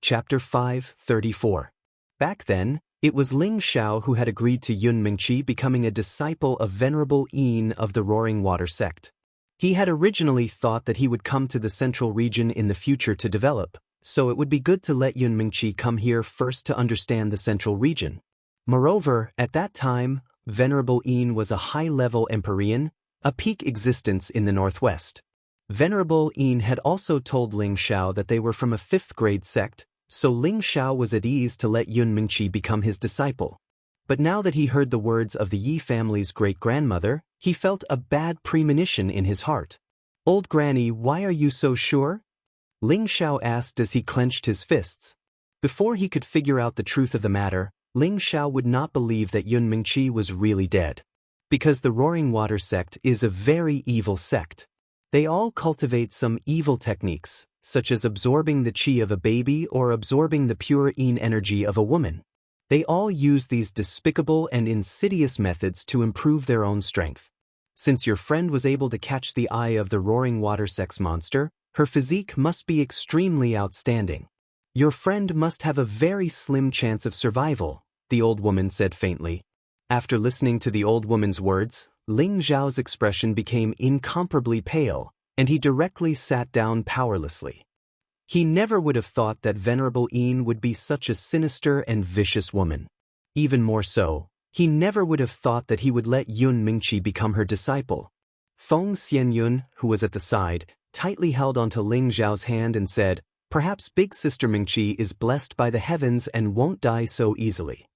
Chapter 5:34. Back then, it was Ling Xiao who had agreed to Yun Mingqi becoming a disciple of Venerable Yin of the Roaring Water sect. He had originally thought that he would come to the central region in the future to develop, so it would be good to let Yun Mingqi come here first to understand the central region. Moreover, at that time, Venerable Yin was a high-level Empyrean, a peak existence in the northwest. Venerable Yin had also told Ling Xiao that they were from a 5th-grade sect, so Ling Xiao was at ease to let Yun Mingqi become his disciple. But now that he heard the words of the Yi family's great-grandmother, he felt a bad premonition in his heart. "Old Granny, why are you so sure?" Ling Xiao asked as he clenched his fists. Before he could figure out the truth of the matter, Ling Xiao would not believe that Yun Mingqi was really dead. Because the Roaring Water sect is a very evil sect. They all cultivate some evil techniques, such as absorbing the qi of a baby or absorbing the pure yin energy of a woman. They all use these despicable and insidious methods to improve their own strength. Since your friend was able to catch the eye of the Roaring Water sex monster, her physique must be extremely outstanding. Your friend must have a very slim chance of survival, the old woman said faintly. After listening to the old woman's words, Ling Xiao's expression became incomparably pale, and he directly sat down powerlessly. He never would have thought that Venerable Yin would be such a sinister and vicious woman. Even more so, he never would have thought that he would let Yun Mingqi become her disciple. Feng Xianyun, who was at the side, tightly held onto Ling Xiao's hand and said, "Perhaps Big Sister Mingqi is blessed by the heavens and won't die so easily."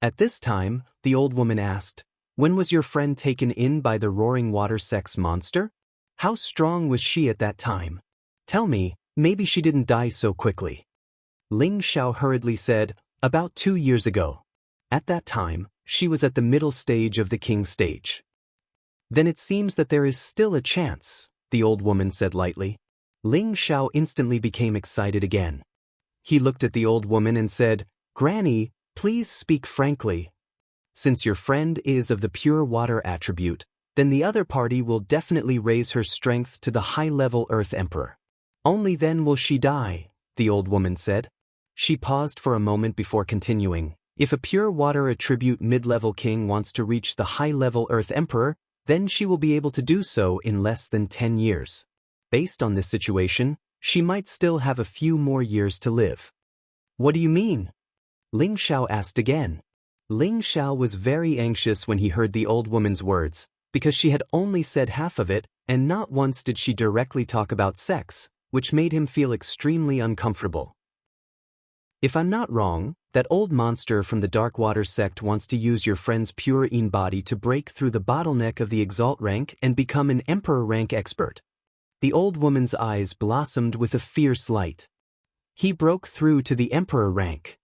At this time, the old woman asked, "When was your friend taken in by the Roaring Water sex monster? How strong was she at that time? Tell me, maybe she didn't die so quickly." Ling Xiao hurriedly said, "About 2 years ago. At that time, she was at the middle stage of the king stage." "Then it seems that there is still a chance," the old woman said lightly. Ling Xiao instantly became excited again. He looked at the old woman and said, "Granny, please speak frankly. Since your friend is of the pure water attribute, then the other party will definitely raise her strength to the high-level Earth Emperor. Only then will she die," the old woman said. She paused for a moment before continuing. "If a pure water attribute mid-level king wants to reach the high-level Earth Emperor, then she will be able to do so in less than 10 years. Based on this situation, she might still have a few more years to live." "What do you mean?" Ling Xiao asked again. Ling Xiao was very anxious when he heard the old woman's words, because she had only said half of it, and not once did she directly talk about sex, which made him feel extremely uncomfortable. "If I'm not wrong, that old monster from the Dark Water sect wants to use your friend's pure yin body to break through the bottleneck of the Exalt rank and become an Emperor rank expert." The old woman's eyes blossomed with a fierce light. "He broke through to the Emperor rank."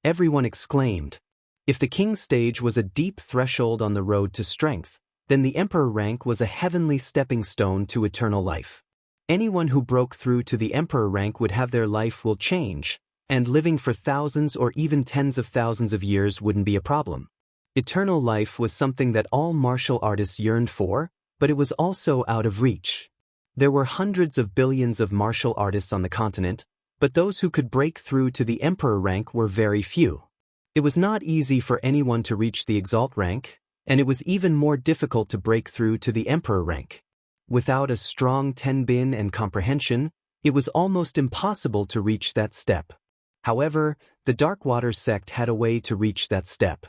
Everyone exclaimed. If the king stage was a deep threshold on the road to strength, then the Emperor rank was a heavenly stepping stone to eternal life. Anyone who broke through to the Emperor rank would have their life will change, and living for thousands or even tens of thousands of years wouldn't be a problem. Eternal life was something that all martial artists yearned for, but it was also out of reach. There were hundreds of billions of martial artists on the continent, but those who could break through to the Emperor rank were very few. It was not easy for anyone to reach the Exalt rank, and it was even more difficult to break through to the Emperor rank. Without a strong Tenbin and comprehension, it was almost impossible to reach that step. However, the Dark Water sect had a way to reach that step.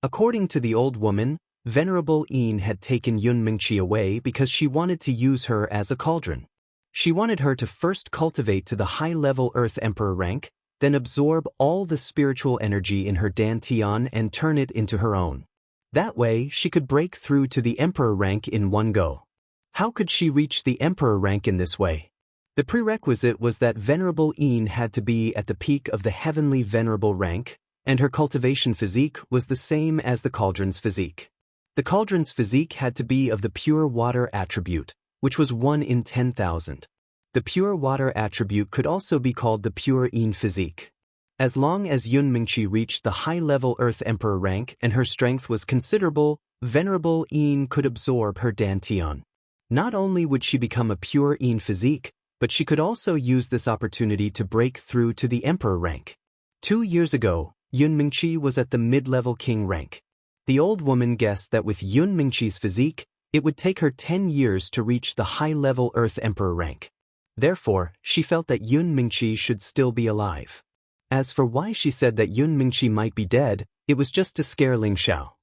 According to the old woman, Venerable Yin had taken Yun Mingqi away because she wanted to use her as a cauldron. She wanted her to first cultivate to the high-level Earth Emperor rank, then absorb all the spiritual energy in her dantian and turn it into her own. That way, she could break through to the Emperor rank in one go. How could she reach the Emperor rank in this way? The prerequisite was that Venerable Yin had to be at the peak of the heavenly venerable rank, and her cultivation physique was the same as the cauldron's physique. The cauldron's physique had to be of the pure water attribute, which was 1 in 10,000. The pure water attribute could also be called the pure yin physique. As long as Yun Mingqi reached the high-level Earth Emperor rank and her strength was considerable, Venerable Yin could absorb her dantian. Not only would she become a pure yin physique, but she could also use this opportunity to break through to the emperor rank. 2 years ago, Yun Mingqi was at the mid-level king rank. The old woman guessed that with Yun Mingqi's physique, it would take her 10 years to reach the high-level Earth Emperor rank. Therefore, she felt that Yun Mingqi should still be alive. As for why she said that Yun Mingqi might be dead, it was just to scare Ling Xiao.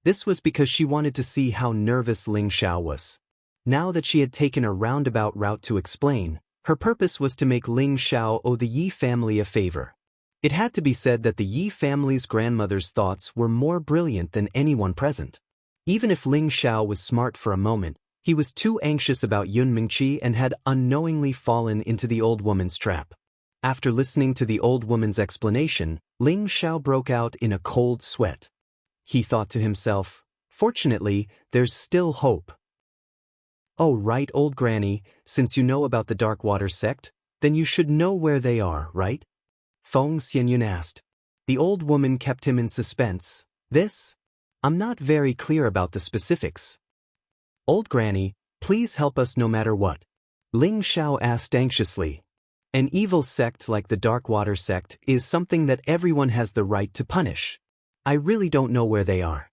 This was because she wanted to see how nervous Ling Xiao was. Now that she had taken a roundabout route to explain, her purpose was to make Ling Xiao owe the Yi family a favor. It had to be said that the Yi family's grandmother's thoughts were more brilliant than anyone present. Even if Ling Xiao was smart for a moment, he was too anxious about Yun Mingqi and had unknowingly fallen into the old woman's trap. After listening to the old woman's explanation, Ling Xiao broke out in a cold sweat. He thought to himself, "Fortunately, there's still hope." "Oh right, old granny, since you know about the Dark Water sect, then you should know where they are, right?" Feng Xianyun asked. The old woman kept him in suspense. "This? I'm not very clear about the specifics." "Old granny, please help us no matter what," Ling Xiao asked anxiously. "An evil sect like the Dark Water sect is something that everyone has the right to punish. I really don't know where they are.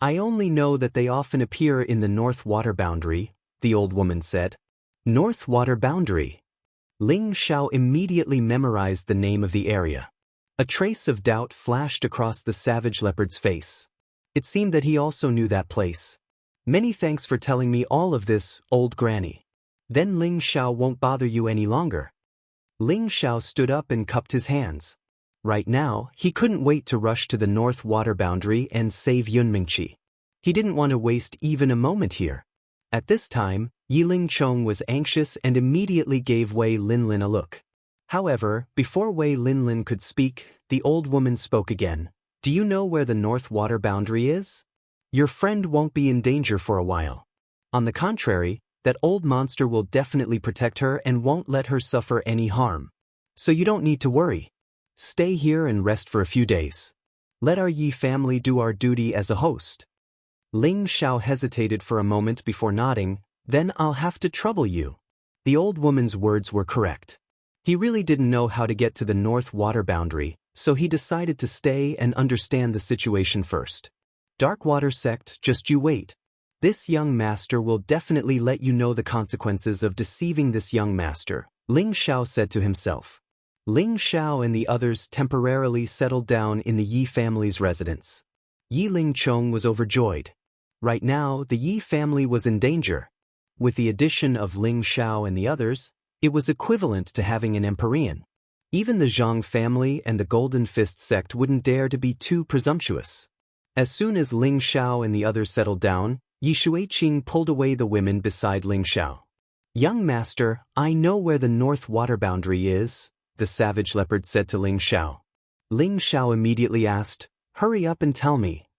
I only know that they often appear in the North Water Boundary," the old woman said. North Water Boundary. Ling Xiao immediately memorized the name of the area. A trace of doubt flashed across the savage leopard's face. It seemed that he also knew that place. "Many thanks for telling me all of this, old granny. Then Ling Xiao won't bother you any longer." Ling Xiao stood up and cupped his hands. Right now, he couldn't wait to rush to the North Water Boundary and save Yun Mingqi. He didn't want to waste even a moment here. At this time, Yiling Chong was anxious and immediately gave Wei Linlin a look. However, before Wei Linlin could speak, the old woman spoke again. "Do you know where the North Water Boundary is? Your friend won't be in danger for a while. On the contrary, that old monster will definitely protect her and won't let her suffer any harm. So you don't need to worry. Stay here and rest for a few days. Let our Yi family do our duty as a host." Ling Xiao hesitated for a moment before nodding. "Then I'll have to trouble you." The old woman's words were correct. He really didn't know how to get to the North Water Boundary, so he decided to stay and understand the situation first. "Dark Water sect, just you wait. This young master will definitely let you know the consequences of deceiving this young master," Ling Xiao said to himself. Ling Xiao and the others temporarily settled down in the Yi family's residence. Yiling Chong was overjoyed. Right now, the Yi family was in danger. With the addition of Ling Xiao and the others, it was equivalent to having an Empyrean. Even the Zhang family and the Golden Fist sect wouldn't dare to be too presumptuous. As soon as Ling Xiao and the others settled down, Yi Shuiqing pulled away the women beside Ling Xiao. "Young master, I know where the North Water Boundary is," the savage leopard said to Ling Xiao. Ling Xiao immediately asked, "Hurry up and tell me."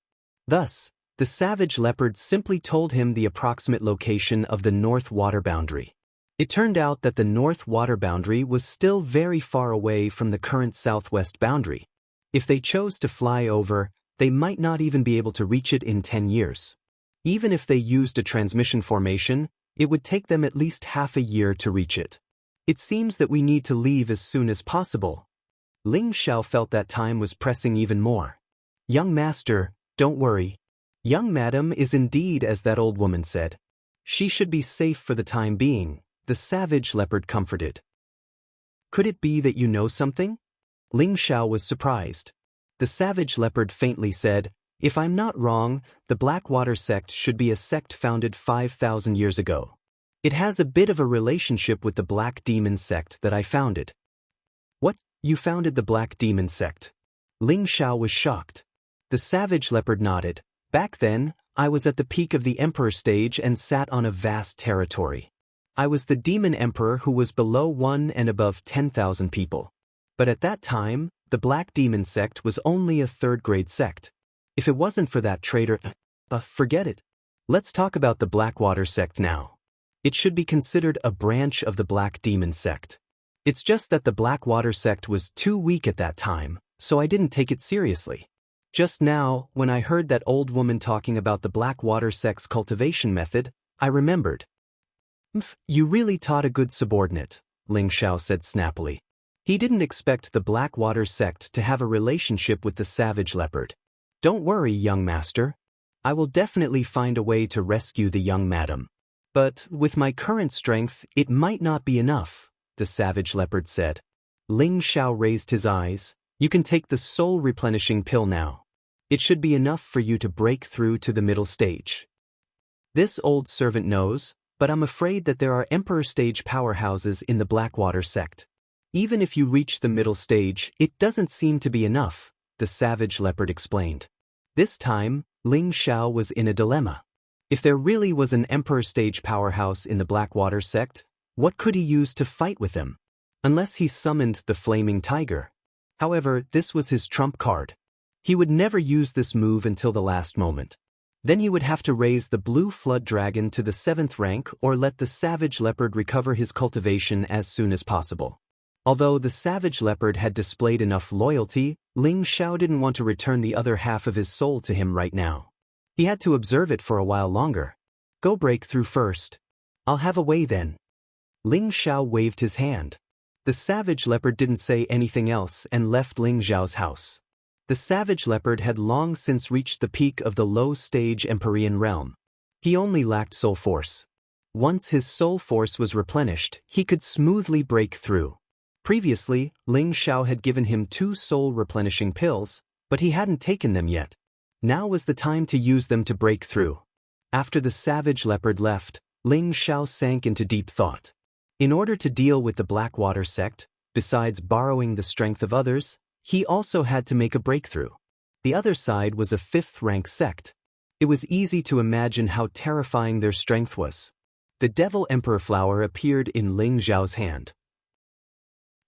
Thus, the savage leopard simply told him the approximate location of the North Water Boundary. It turned out that the North Water Boundary was still very far away from the current southwest boundary. If they chose to fly over, they might not even be able to reach it in 10 years. Even if they used a transmission formation, it would take them at least half a year to reach it. "It seems that we need to leave as soon as possible." Ling Xiao felt that time was pressing even more. "Young master, don't worry. Young madam is indeed as that old woman said. She should be safe for the time being," the savage leopard comforted. "Could it be that you know something?" Ling Xiao was surprised. The savage leopard faintly said, "If I'm not wrong, the Blackwater sect should be a sect founded 5,000 years ago. It has a bit of a relationship with the Black Demon sect that I founded." "What? You founded the Black Demon sect?" Ling Xiao was shocked. The savage leopard nodded. "Back then, I was at the peak of the emperor stage and sat on a vast territory. I was the demon emperor who was below 1 and above 10,000 people. But at that time, the Black Demon sect was only a third-grade sect. If it wasn't for that traitor, forget it. Let's talk about the Blackwater sect now. It should be considered a branch of the Black Demon sect. It's just that the Blackwater sect was too weak at that time, so I didn't take it seriously. Just now, when I heard that old woman talking about the Blackwater sect's cultivation method, I remembered." "You really taught a good subordinate," Ling Xiao said snappily. He didn't expect the Blackwater sect to have a relationship with the savage leopard. Don't worry, young master. I will definitely find a way to rescue the young madam. But with my current strength, it might not be enough, the savage leopard said. Ling Xiao raised his eyes. You can take the soul replenishing pill now. It should be enough for you to break through to the middle stage. This old servant knows, but I'm afraid that there are Emperor stage powerhouses in the Blackwater sect. Even if you reach the middle stage, it doesn't seem to be enough, the savage leopard explained. This time, Ling Xiao was in a dilemma. If there really was an Emperor stage powerhouse in the Blackwater sect, what could he use to fight with them? Unless he summoned the Flaming Tiger. However, this was his trump card. He would never use this move until the last moment. Then he would have to raise the Blue Flood Dragon to the 7th rank or let the Savage Leopard recover his cultivation as soon as possible. Although the Savage Leopard had displayed enough loyalty, Ling Xiao didn't want to return the other half of his soul to him right now. He had to observe it for a while longer. Go break through first. I'll have a way then. Ling Xiao waved his hand. The Savage Leopard didn't say anything else and left Ling Xiao's house. The Savage Leopard had long since reached the peak of the low-stage Empyrean realm. He only lacked soul force. Once his soul force was replenished, he could smoothly break through. Previously, Ling Xiao had given him 2 soul-replenishing pills, but he hadn't taken them yet. Now was the time to use them to break through. After the Savage Leopard left, Ling Xiao sank into deep thought. In order to deal with the Blackwater sect, besides borrowing the strength of others, he also had to make a breakthrough. The other side was a 5th-rank sect. It was easy to imagine how terrifying their strength was. The Devil Emperor Flower appeared in Ling Xiao's hand.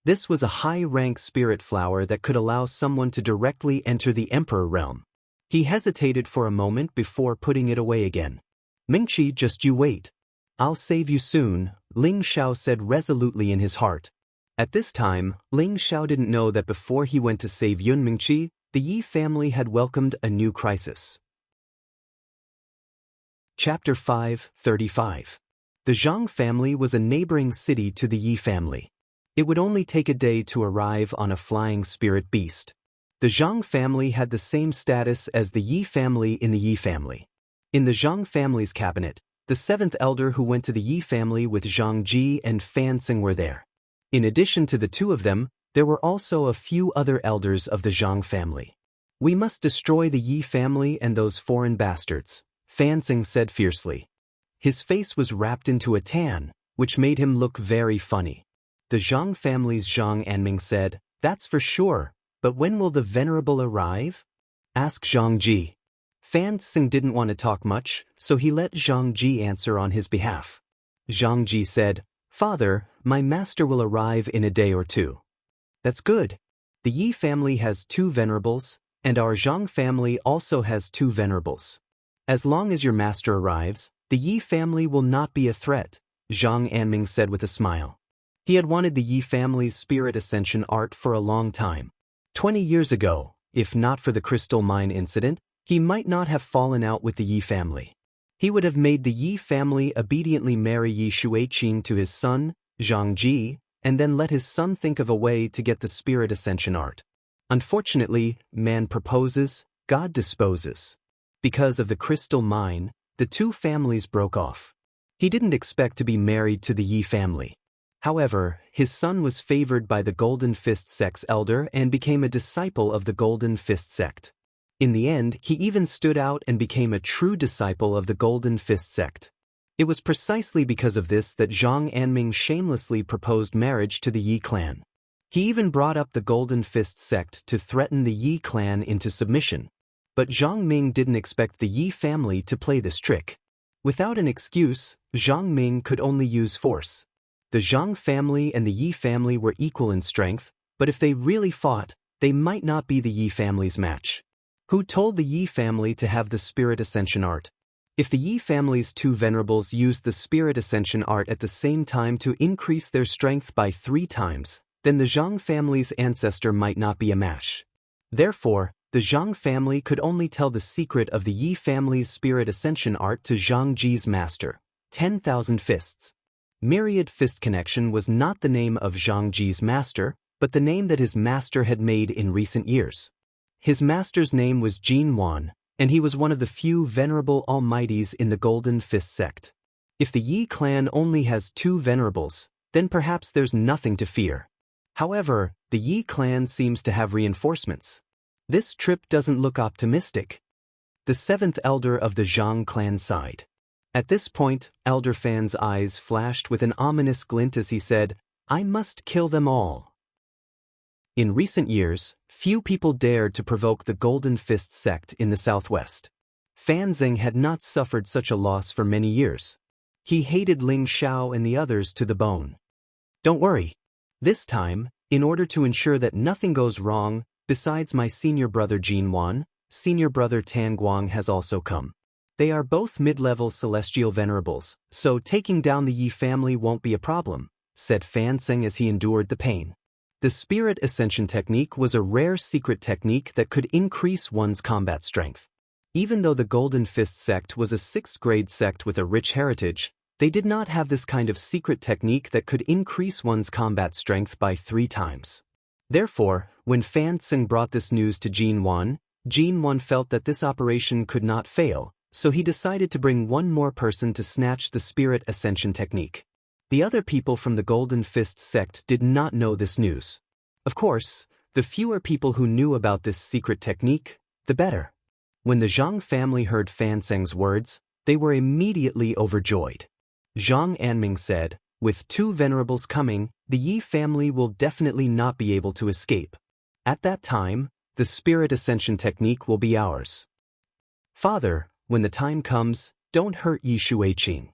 This was a high-rank spirit flower that could allow someone to directly enter the Emperor realm. He hesitated for a moment before putting it away again. Mingqi, just you wait. I'll save you soon, Ling Xiao said resolutely in his heart. At this time, Ling Xiao didn't know that before he went to save Yun Mingqi, the Yi family had welcomed a new crisis. Chapter 5:35. The Zhang family was a neighboring city to the Yi family. It would only take a day to arrive on a flying spirit beast. The Zhang family had the same status as the Yi family in the Yi family. In the Zhang family's cabinet, the 7th elder who went to the Yi family with Zhang Ji and Fan Xing were there. In addition to the 2 of them, there were also a few other elders of the Zhang family. We must destroy the Yi family and those foreign bastards, Fan Xing said fiercely. His face was wrapped into a tan, which made him look very funny. The Zhang family's Zhang Anming said, That's for sure, but when will the Venerable arrive? Asked Zhang Ji. Fan Xing didn't want to talk much, so he let Zhang Ji answer on his behalf. Zhang Ji said, Father, my master will arrive in a day or 2. That's good. The Yi family has 2 venerables, and our Zhang family also has 2 venerables. As long as your master arrives, the Yi family will not be a threat, Zhang Anming said with a smile. He had wanted the Yi family's spirit ascension art for a long time. 20 years ago, if not for the crystal mine incident, he might not have fallen out with the Yi family. He would have made the Yi family obediently marry Yi Shuiqing to his son, Zhang Ji, and then let his son think of a way to get the spirit ascension art. Unfortunately, man proposes, God disposes. Because of the crystal mine, the 2 families broke off. He didn't expect to be married to the Yi family. However, his son was favored by the Golden Fist sect's elder and became a disciple of the Golden Fist sect. In the end, he even stood out and became a true disciple of the Golden Fist sect. It was precisely because of this that Zhang Anming shamelessly proposed marriage to the Yi clan. He even brought up the Golden Fist sect to threaten the Yi clan into submission. But Zhang Ming didn't expect the Yi family to play this trick. Without an excuse, Zhang Ming could only use force. The Zhang family and the Yi family were equal in strength, but if they really fought, they might not be the Yi family's match. Who told the Yi family to have the spirit ascension art? If the Yi family's 2 venerables used the spirit ascension art at the same time to increase their strength by 3 times, then the Zhang family's ancestor might not be a match. Therefore, the Zhang family could only tell the secret of the Yi family's spirit ascension art to Zhang Ji's master, 10,000 Fists. Myriad Fist Connection was not the name of Zhang Ji's master, but the name that his master had made in recent years. His master's name was Jin Wan, and he was one of the few venerable almighties in the Golden Fist sect. If the Yi clan only has 2 venerables, then perhaps there's nothing to fear. However, the Yi clan seems to have reinforcements. This trip doesn't look optimistic. The 7th elder of the Zhang clan sighed. At this point, Elder Fan's eyes flashed with an ominous glint as he said, "I must kill them all." In recent years, few people dared to provoke the Golden Fist sect in the southwest. Fan Zeng had not suffered such a loss for many years. He hated Ling Xiao and the others to the bone. Don't worry. This time, in order to ensure that nothing goes wrong, besides my senior brother Jin Wan, senior brother Tan Guang has also come. They are both mid-level celestial venerables, so taking down the Yi family won't be a problem, said Fan Zeng as he endured the pain. The Spirit Ascension technique was a rare secret technique that could increase one's combat strength. Even though the Golden Fist sect was a 6th-grade sect with a rich heritage, they did not have this kind of secret technique that could increase one's combat strength by 3 times. Therefore, when Fan Zeng brought this news to Jin Wan felt that this operation could not fail, so he decided to bring one more person to snatch the Spirit Ascension technique. The other people from the Golden Fist sect did not know this news. Of course, the fewer people who knew about this secret technique, the better. When the Zhang family heard Fan Zeng's words, they were immediately overjoyed. Zhang Anming said, "With 2 venerables coming, the Yi family will definitely not be able to escape. At that time, the Spirit Ascension technique will be ours. Father, when the time comes, don't hurt Yi Shuiqing.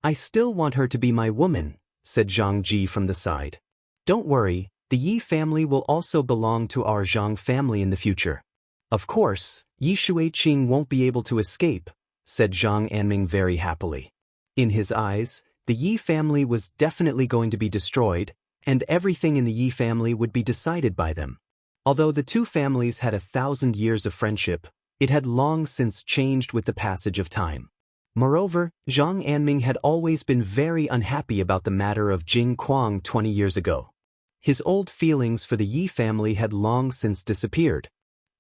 I still want her to be my woman," said Zhang Ji from the side. "Don't worry, the Yi family will also belong to our Zhang family in the future." "Of course, Yi Shuiqing won't be able to escape," said Zhang Anming very happily. In his eyes, the Yi family was definitely going to be destroyed, and everything in the Yi family would be decided by them. Although the 2 families had 1,000 years of friendship, it had long since changed with the passage of time. Moreover, Zhang Anming had always been very unhappy about the matter of Jing Kuang 20 years ago. His old feelings for the Yi family had long since disappeared.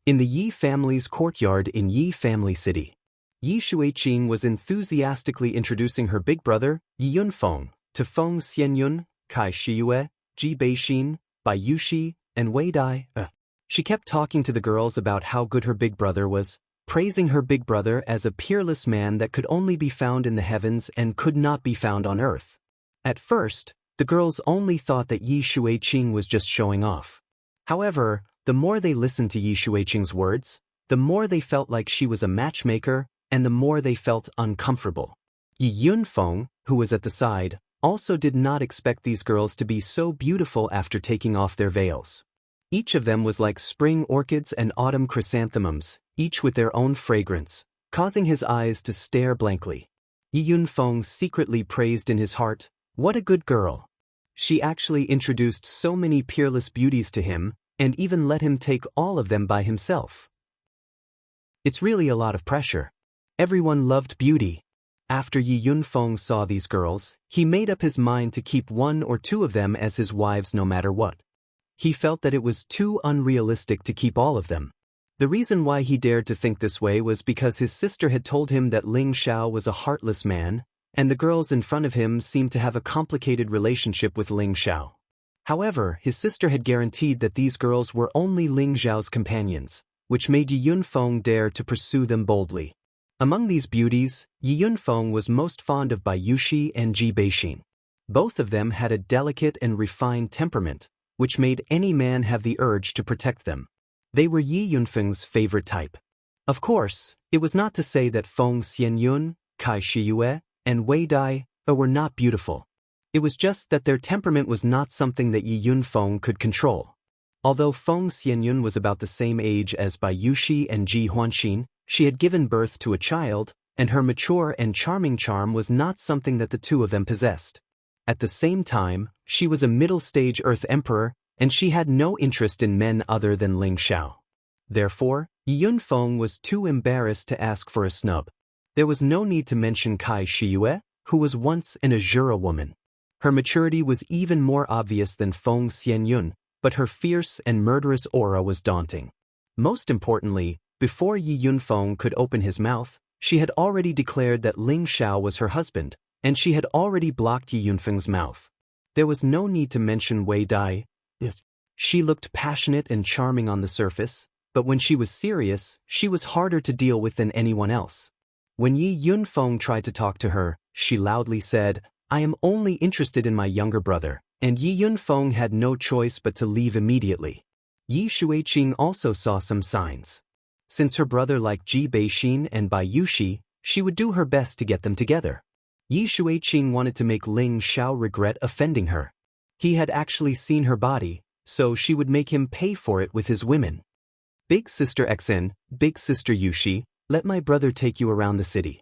In the Yi family's courtyard in Yi Family City, Yi Shuiqing was enthusiastically introducing her big brother, Yi Yunfeng, to Feng Xianyun, Kai Shiyue, Ji Beixin, Bai Yushi, and Wei Dai. She kept talking to the girls about how good her big brother was, praising her big brother as a peerless man that could only be found in the heavens and could not be found on earth. At first, the girls only thought that Yi Shuiqing was just showing off. However, the more they listened to Yi Shuiqing's words, the more they felt like she was a matchmaker, and the more they felt uncomfortable. Yi Yunfeng, who was at the side, also did not expect these girls to be so beautiful after taking off their veils. Each of them was like spring orchids and autumn chrysanthemums, each with their own fragrance, causing his eyes to stare blankly. Yi Yunfeng secretly praised in his heart, "What a good girl." She actually introduced so many peerless beauties to him, and even let him take all of them by himself. It's really a lot of pressure. Everyone loved beauty. After Yi Yunfeng saw these girls, he made up his mind to keep 1 or 2 of them as his wives no matter what. He felt that it was too unrealistic to keep all of them. The reason why he dared to think this way was because his sister had told him that Ling Xiao was a heartless man, and the girls in front of him seemed to have a complicated relationship with Ling Xiao. However, his sister had guaranteed that these girls were only Ling Xiao's companions, which made Yi Yunfeng dare to pursue them boldly. Among these beauties, Yi Yunfeng was most fond of Bai Yushi and Ji Beixin. Both of them had a delicate and refined temperament, which made any man have the urge to protect them. They were Yi Yunfeng's favorite type. Of course, it was not to say that Feng Xianyun, Kai Shiyue, and Wei Dai were not beautiful. It was just that their temperament was not something that Yi Yunfeng could control. Although Feng Xianyun was about the same age as Bai Yushi and Ji Huanxin, she had given birth to a child, and her mature and charming charm was not something that the 2 of them possessed. At the same time, she was a middle-stage Earth Emperor, and she had no interest in men other than Ling Xiao. Therefore, Yi Yunfeng was too embarrassed to ask for a snub. There was no need to mention Kai Shiyue, who was once an Azura woman. Her maturity was even more obvious than Feng Xianyun, but her fierce and murderous aura was daunting. Most importantly, before Yi Yunfeng could open his mouth, she had already declared that Ling Xiao was her husband, and she had already blocked Yi Yunfeng's mouth. There was no need to mention Wei Dai. She looked passionate and charming on the surface, but when she was serious, she was harder to deal with than anyone else. When Yi Yunfeng tried to talk to her, she loudly said, "I am only interested in my younger brother," and Yi Yunfeng had no choice but to leave immediately. Yi Xueqing also saw some signs. Since her brother liked Ji Beixin and Bai Yushi, she would do her best to get them together. Yi Xueqing wanted to make Ling Xiao regret offending her. He had actually seen her body, so she would make him pay for it with his women. "Big Sister Xen, Big Sister Yushi, let my brother take you around the city.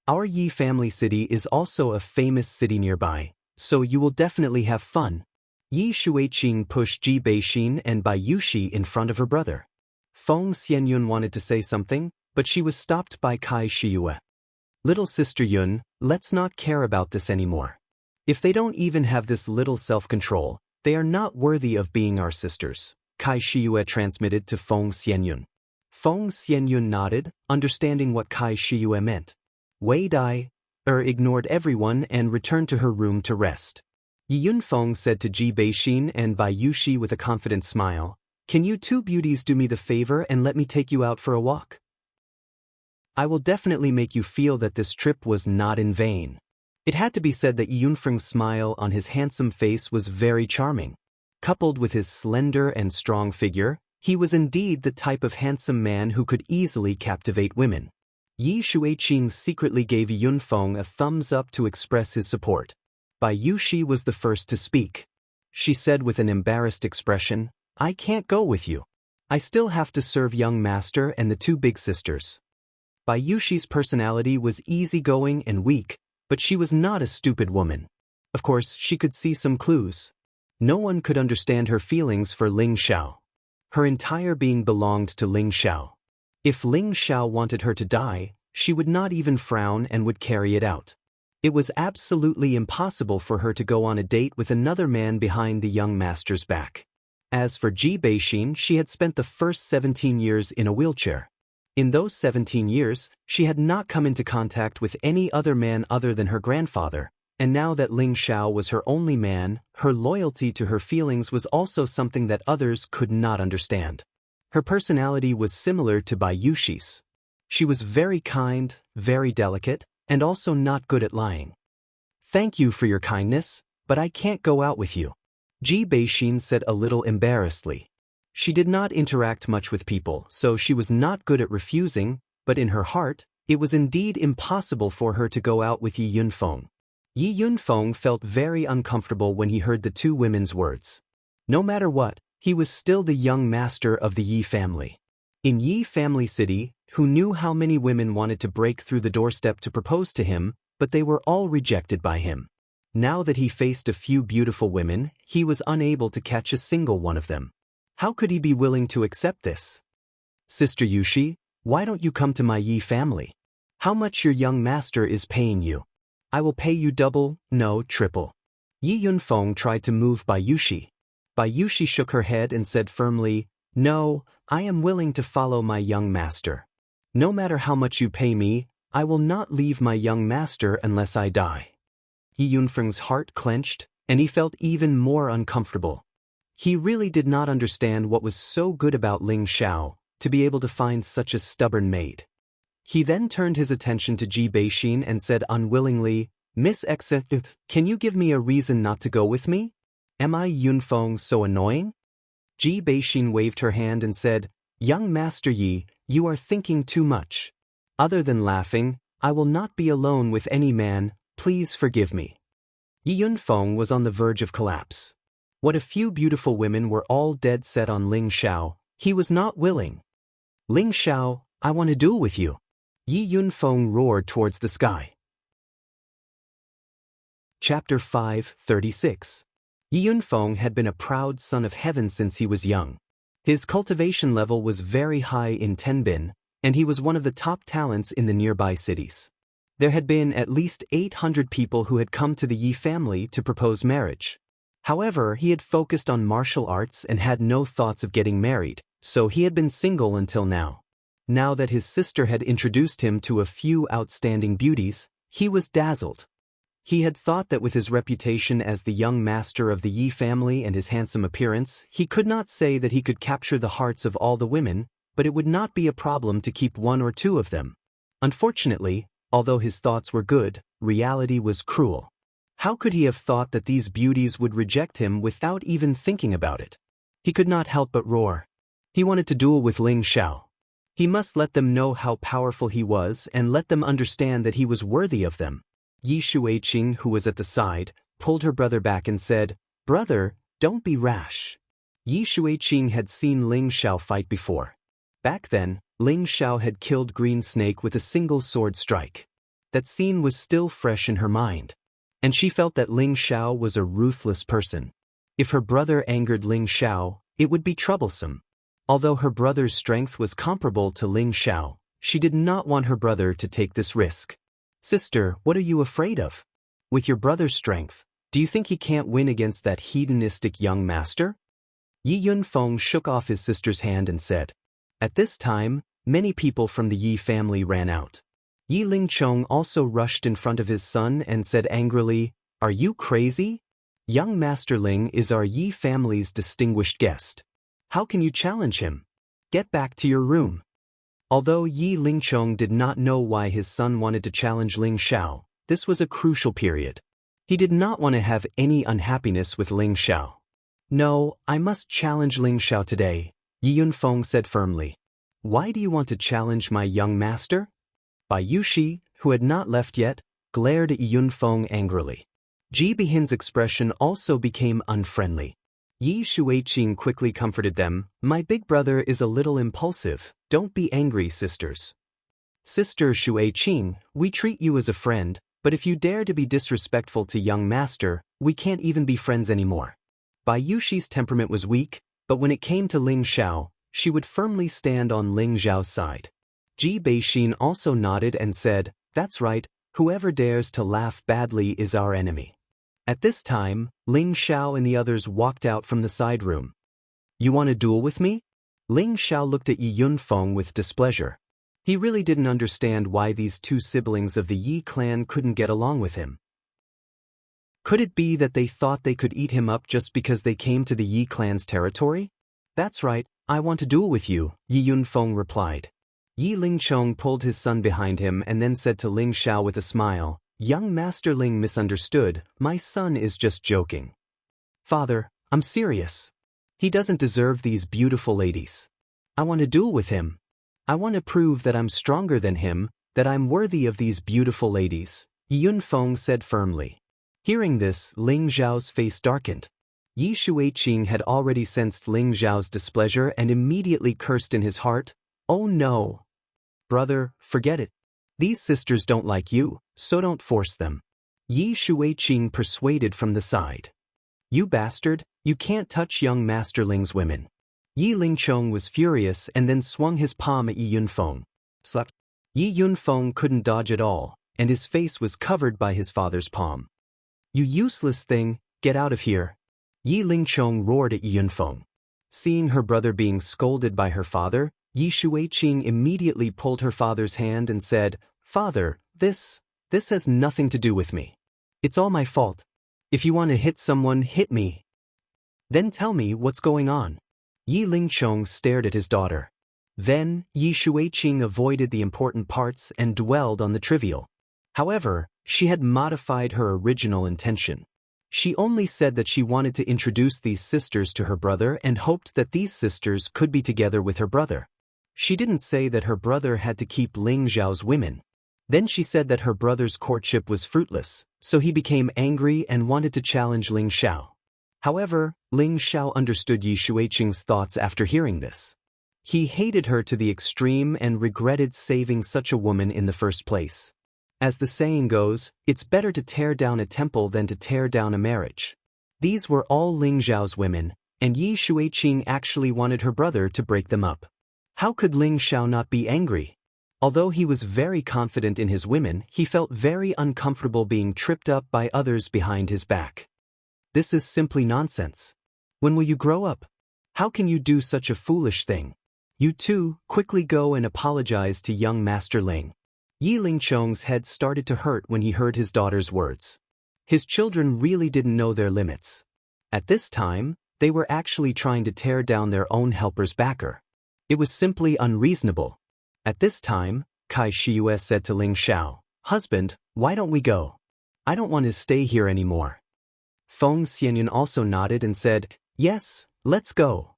Our Yi family city is also a famous city nearby, so you will definitely have fun." Yi Xueqing pushed Ji Beixin and Bai Yushi in front of her brother. Feng Xianyun wanted to say something, but she was stopped by Kai Shiyue. "Little Sister Yun, let's not care about this anymore. If they don't even have this little self-control, they are not worthy of being our sisters," Kai Shiyue transmitted to Feng Xianyun. Feng Xianyun nodded, understanding what Kai Shiyue meant. Wei Dai ignored everyone and returned to her room to rest. Yi Yunfeng said to Ji Beixin and Bai Yushi with a confident smile, "Can you two beauties do me the favor and let me take you out for a walk? I will definitely make you feel that this trip was not in vain." It had to be said that Yi Yunfeng's smile on his handsome face was very charming. Coupled with his slender and strong figure, he was indeed the type of handsome man who could easily captivate women. Yi Xueqing secretly gave Yi Yunfeng a thumbs up to express his support. Bai Yushi was the first to speak. She said with an embarrassed expression, "I can't go with you. I still have to serve young master and the two big sisters." Bai Yushi's personality was easygoing and weak, but she was not a stupid woman. Of course, she could see some clues. No one could understand her feelings for Ling Xiao. Her entire being belonged to Ling Xiao. If Ling Xiao wanted her to die, she would not even frown and would carry it out. It was absolutely impossible for her to go on a date with another man behind the young master's back. As for Ji Beixin, she had spent the first 17 years in a wheelchair. In those 17 years, she had not come into contact with any other man other than her grandfather, and now that Ling Xiao was her only man, her loyalty to her feelings was also something that others could not understand. Her personality was similar to Bai Yushi's. She was very kind, very delicate, and also not good at lying. "Thank you for your kindness, but I can't go out with you," Ji Beixin said a little embarrassedly. She did not interact much with people, so she was not good at refusing, but in her heart, it was indeed impossible for her to go out with Yi Yunfeng. Yi Yunfeng felt very uncomfortable when he heard the two women's words. No matter what, he was still the young master of the Yi family. In Yi family city, who knew how many women wanted to break through the doorstep to propose to him, but they were all rejected by him. Now that he faced a few beautiful women, he was unable to catch a single one of them. How could he be willing to accept this? "Sister Yushi, why don't you come to my Yi family? How much your young master is paying you? I will pay you double, no, triple." Yi Yunfeng tried to move Bai Yushi. Bai Yushi shook her head and said firmly, "No, I am willing to follow my young master. No matter how much you pay me, I will not leave my young master unless I die." Yi Yunfeng's heart clenched, and he felt even more uncomfortable. He really did not understand what was so good about Ling Xiao, to be able to find such a stubborn maid. He then turned his attention to Ji Beixin and said unwillingly, "Miss Xen, can you give me a reason not to go with me? Am I Yunfeng so annoying?" Ji Beixin waved her hand and said, "Young Master Yi, you are thinking too much. Other than laughing, I will not be alone with any man, please forgive me." Yi Yunfeng was on the verge of collapse. What a few beautiful women were all dead set on Ling Xiao, he was not willing. "Ling Xiao, I want to duel with you." Yi Yunfeng roared towards the sky. Chapter 5:36. Yi Yunfeng had been a proud son of heaven since he was young. His cultivation level was very high in Tenbin, and he was one of the top talents in the nearby cities. There had been at least 800 people who had come to the Yi family to propose marriage. However, he had focused on martial arts and had no thoughts of getting married, so he had been single until now. Now that his sister had introduced him to a few outstanding beauties, he was dazzled. He had thought that with his reputation as the young master of the Yi family and his handsome appearance, he could not say that he could capture the hearts of all the women, but it would not be a problem to keep one or two of them. Unfortunately, although his thoughts were good, reality was cruel. How could he have thought that these beauties would reject him without even thinking about it? He could not help but roar. He wanted to duel with Ling Xiao. He must let them know how powerful he was and let them understand that he was worthy of them. Yi Shuiqing, who was at the side, pulled her brother back and said, "Brother, don't be rash." Yi Shuiqing had seen Ling Xiao fight before. Back then, Ling Xiao had killed Green Snake with a single sword strike. That scene was still fresh in her mind. And she felt that Ling Xiao was a ruthless person. If her brother angered Ling Xiao, it would be troublesome. Although her brother's strength was comparable to Ling Xiao, she did not want her brother to take this risk. "Sister, what are you afraid of? With your brother's strength, do you think he can't win against that hedonistic young master?" Yi Yunfeng shook off his sister's hand and said. At this time, many people from the Yi family ran out. Yi Lingchong also rushed in front of his son and said angrily, "Are you crazy? Young Master Ling is our Yi family's distinguished guest. How can you challenge him? Get back to your room." Although Yi Lingchong did not know why his son wanted to challenge Ling Xiao, this was a crucial period. He did not want to have any unhappiness with Ling Xiao. "No, I must challenge Ling Xiao today," Yi Yunfeng said firmly. "Why do you want to challenge my young master?" Bai Yushi, who had not left yet, glared at Yi Yunfeng angrily. Ji Bihin's expression also became unfriendly. Yi Shuiqing quickly comforted them, "My big brother is a little impulsive, don't be angry, sisters." "Sister Shuiqing, we treat you as a friend, but if you dare to be disrespectful to young master, we can't even be friends anymore." Bai Yushi's temperament was weak, but when it came to Ling Xiao, she would firmly stand on Ling Xiao's side. Ji Beixin also nodded and said, "That's right, whoever dares to laugh badly is our enemy." At this time, Ling Xiao and the others walked out from the side room. "You want to duel with me?" Ling Xiao looked at Yi Yunfeng with displeasure. He really didn't understand why these two siblings of the Yi clan couldn't get along with him. Could it be that they thought they could eat him up just because they came to the Yi clan's territory? "That's right, I want to duel with you," Yi Yunfeng replied. Yi Lingchong pulled his son behind him and then said to Ling Xiao with a smile, "Young Master Ling misunderstood, my son is just joking. Father, I'm serious. He doesn't deserve these beautiful ladies. I want to duel with him. I want to prove that I'm stronger than him, that I'm worthy of these beautiful ladies," Yi Yunfeng said firmly. Hearing this, Ling Xiao's face darkened. Yi Shuiqing had already sensed Ling Xiao's displeasure and immediately cursed in his heart, "Oh no. Brother, forget it. These sisters don't like you, so don't force them." Yi Shuiqing persuaded from the side. "You bastard, you can't touch young Master Ling's women." Yi Lingchong was furious and then swung his palm at Yi Yunfeng. Slap. Yi Yunfeng couldn't dodge at all, and his face was covered by his father's palm. "You useless thing, get out of here." Yi Lingchong roared at Yi Yunfeng. Seeing her brother being scolded by her father, Yi Shuiqing immediately pulled her father's hand and said, "Father, this has nothing to do with me. It's all my fault. If you want to hit someone, hit me. Then tell me what's going on." Yi Lingchong stared at his daughter. Then, Yi Shuiqing avoided the important parts and dwelled on the trivial. However, she had modified her original intention. She only said that she wanted to introduce these sisters to her brother and hoped that these sisters could be together with her brother. She didn't say that her brother had to keep Ling Xiao's women. Then she said that her brother's courtship was fruitless, so he became angry and wanted to challenge Ling Xiao. However, Ling Xiao understood Yi Shuiqing's thoughts after hearing this. He hated her to the extreme and regretted saving such a woman in the first place. As the saying goes, it's better to tear down a temple than to tear down a marriage. These were all Ling Xiao's women, and Yi Shuiqing actually wanted her brother to break them up. How could Ling Xiao not be angry? Although he was very confident in his women, he felt very uncomfortable being tripped up by others behind his back. This is simply nonsense. When will you grow up? How can you do such a foolish thing? You too, quickly go and apologize to young Master Ling. Yi Lingchong's head started to hurt when he heard his daughter's words. His children really didn't know their limits. At this time, they were actually trying to tear down their own helper's backer. It was simply unreasonable. At this time, Kai Shiyue said to Ling Xiao, "Husband, why don't we go? I don't want to stay here anymore." Feng Xianyun also nodded and said, "Yes, let's go."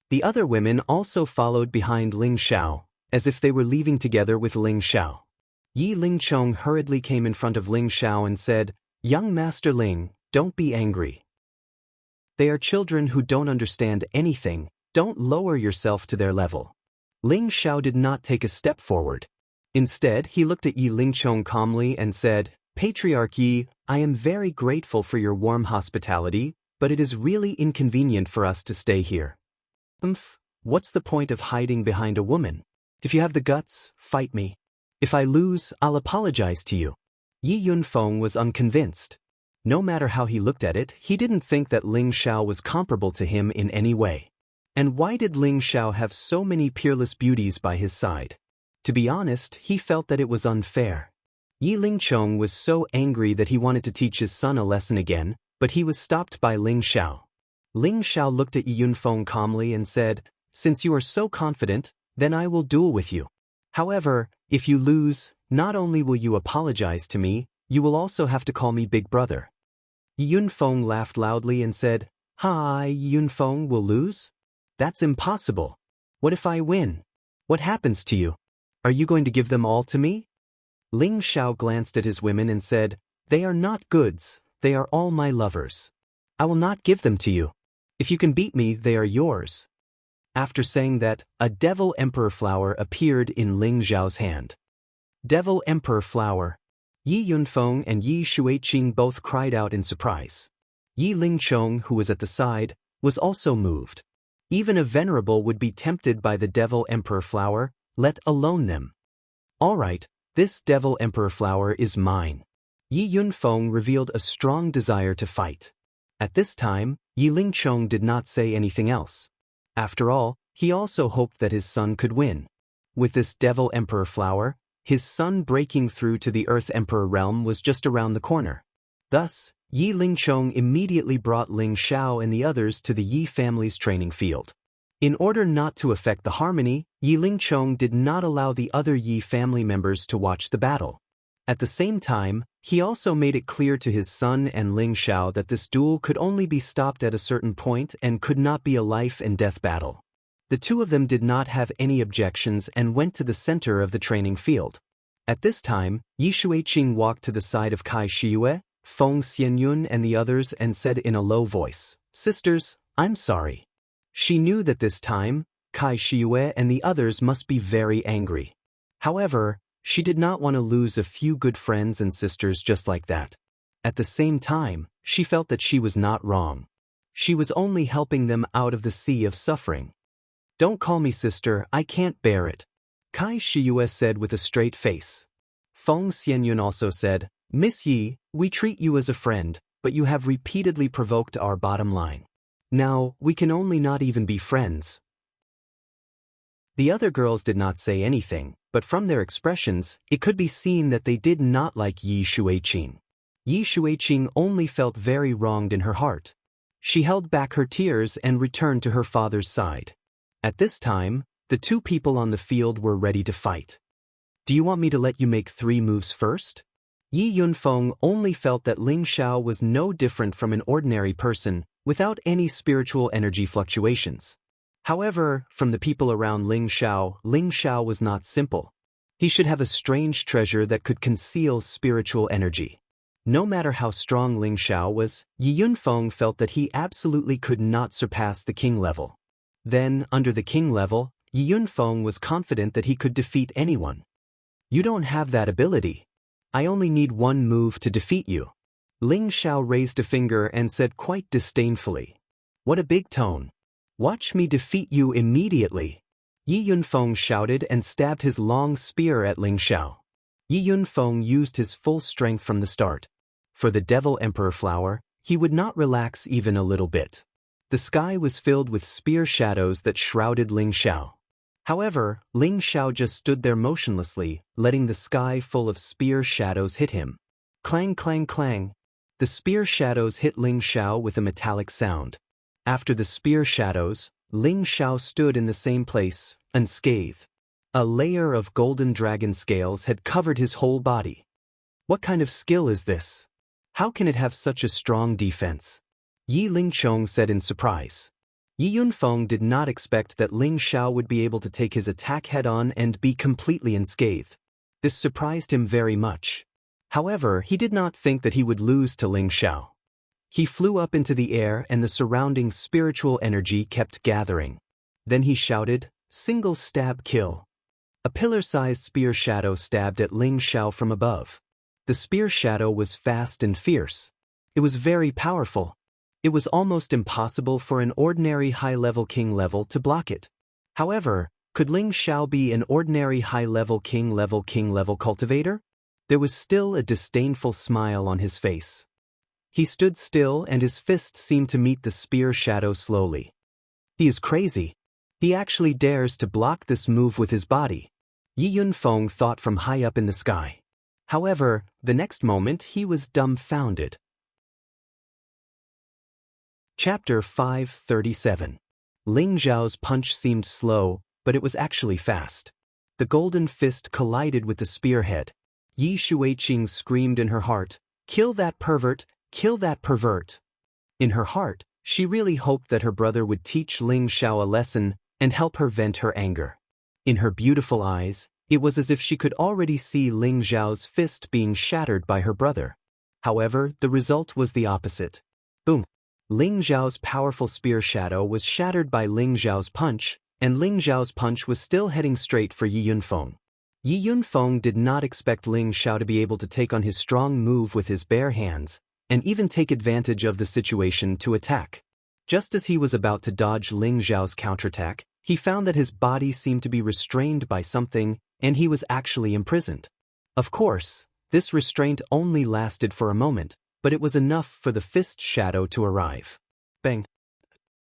The other women also followed behind Ling Xiao, as if they were leaving together with Ling Xiao. Yi Lingchong hurriedly came in front of Ling Xiao and said, "Young Master Ling, don't be angry. They are children who don't understand anything, don't lower yourself to their level." Ling Xiao did not take a step forward. Instead, he looked at Yi Lingchong calmly and said, "Patriarch Yi, I am very grateful for your warm hospitality, but it is really inconvenient for us to stay here. What's the point of hiding behind a woman? If you have the guts, fight me. If I lose, I'll apologize to you." Yi Yunfeng was unconvinced. No matter how he looked at it, he didn't think that Ling Xiao was comparable to him in any way. And why did Ling Xiao have so many peerless beauties by his side? To be honest, he felt that it was unfair. Yi Lingchong was so angry that he wanted to teach his son a lesson again, but he was stopped by Ling Xiao. Ling Xiao looked at Yi Yunfeng calmly and said, "Since you are so confident, then I will duel with you. However, if you lose, not only will you apologize to me, you will also have to call me Big Brother." Yi Yunfeng laughed loudly and said, "Hi, Yi Yunfeng will lose? That's impossible. What if I win? What happens to you? Are you going to give them all to me?" Ling Xiao glanced at his women and said, "They are not goods, they are all my lovers. I will not give them to you. If you can beat me, they are yours." After saying that, a Devil Emperor flower appeared in Ling Xiao's hand. Devil Emperor flower. Yi Yunfeng and Yi Shuiqing both cried out in surprise. Yi Lingchong, who was at the side, was also moved. Even a venerable would be tempted by the Devil Emperor flower, let alone them. "All right, this Devil Emperor flower is mine." Yi Yunfeng revealed a strong desire to fight. At this time, Yi Lingchong did not say anything else. After all, he also hoped that his son could win. With this Devil Emperor flower, his son breaking through to the Earth Emperor realm was just around the corner. Thus, Yi Lingchong immediately brought Ling Xiao and the others to the Yi family's training field. In order not to affect the harmony, Yi Lingchong did not allow the other Yi family members to watch the battle. At the same time, he also made it clear to his son and Ling Xiao that this duel could only be stopped at a certain point and could not be a life and death battle. The two of them did not have any objections and went to the center of the training field. At this time, Yi Shuiqing walked to the side of Kai Shiyue, Feng Xianyun and the others and said in a low voice, "Sisters, I'm sorry." She knew that this time, Kai Shiyue and the others must be very angry. However, she did not want to lose a few good friends and sisters just like that. At the same time, she felt that she was not wrong. She was only helping them out of the sea of suffering. "Don't call me sister, I can't bear it," Kai Shiyue said with a straight face. Feng Xianyun also said, "Miss Yi, we treat you as a friend, but you have repeatedly provoked our bottom line. Now, we can only not even be friends." The other girls did not say anything, but from their expressions, it could be seen that they did not like Yi Shuiqing. Yi Shuiqing only felt very wronged in her heart. She held back her tears and returned to her father's side. At this time, the two people on the field were ready to fight. "Do you want me to let you make 3 moves first?" Yi Yunfeng only felt that Ling Xiao was no different from an ordinary person, without any spiritual energy fluctuations. However, from the people around Ling Xiao was not simple. He should have a strange treasure that could conceal spiritual energy. No matter how strong Ling Xiao was, Yi Yunfeng felt that he absolutely could not surpass the king level. Then, under the king level, Yi Yunfeng was confident that he could defeat anyone. "You don't have that ability. I only need 1 move to defeat you." Ling Xiao raised a finger and said quite disdainfully, "What a big tone. Watch me defeat you immediately." Yi Yunfeng shouted and stabbed his long spear at Ling Xiao. Yi Yunfeng used his full strength from the start. For the Devil Emperor Flower, he would not relax even a little bit. The sky was filled with spear shadows that shrouded Ling Xiao. However, Ling Xiao just stood there motionlessly, letting the sky full of spear shadows hit him. Clang, clang, clang. The spear shadows hit Ling Xiao with a metallic sound. After the spear shadows, Ling Xiao stood in the same place, unscathed. A layer of golden dragon scales had covered his whole body. What kind of skill is this? How can it have such a strong defense? Yi Lingchong said in surprise. Yi Yunfeng did not expect that Ling Xiao would be able to take his attack head-on and be completely unscathed. This surprised him very much. However, he did not think that he would lose to Ling Xiao. He flew up into the air and the surrounding spiritual energy kept gathering. Then he shouted, "Single stab kill." A pillar-sized spear shadow stabbed at Ling Xiao from above. The spear shadow was fast and fierce. It was very powerful. It was almost impossible for an ordinary high-level king level to block it. However, could Ling Xiao be an ordinary high-level king level cultivator? There was still a disdainful smile on his face. He stood still and his fist seemed to meet the spear shadow slowly. He is crazy. He actually dares to block this move with his body. Yi Yunfeng thought from high up in the sky. However, the next moment he was dumbfounded. Chapter 537. Ling Xiao's punch seemed slow, but it was actually fast. The golden fist collided with the spearhead. Yi Shuiqing screamed in her heart, "Kill that pervert, kill that pervert." In her heart, she really hoped that her brother would teach Ling Xiao a lesson and help her vent her anger. In her beautiful eyes, it was as if she could already see Ling Xiao's fist being shattered by her brother. However, the result was the opposite. Boom! Ling Xiao's powerful spear shadow was shattered by Ling Xiao's punch, and Ling Xiao's punch was still heading straight for Yi Yunfeng. Yi Yunfeng did not expect Ling Xiao to be able to take on his strong move with his bare hands, and even take advantage of the situation to attack. Just as he was about to dodge Ling Xiao's counterattack, he found that his body seemed to be restrained by something, and he was actually imprisoned. Of course, this restraint only lasted for a moment, but it was enough for the fist shadow to arrive. Bang!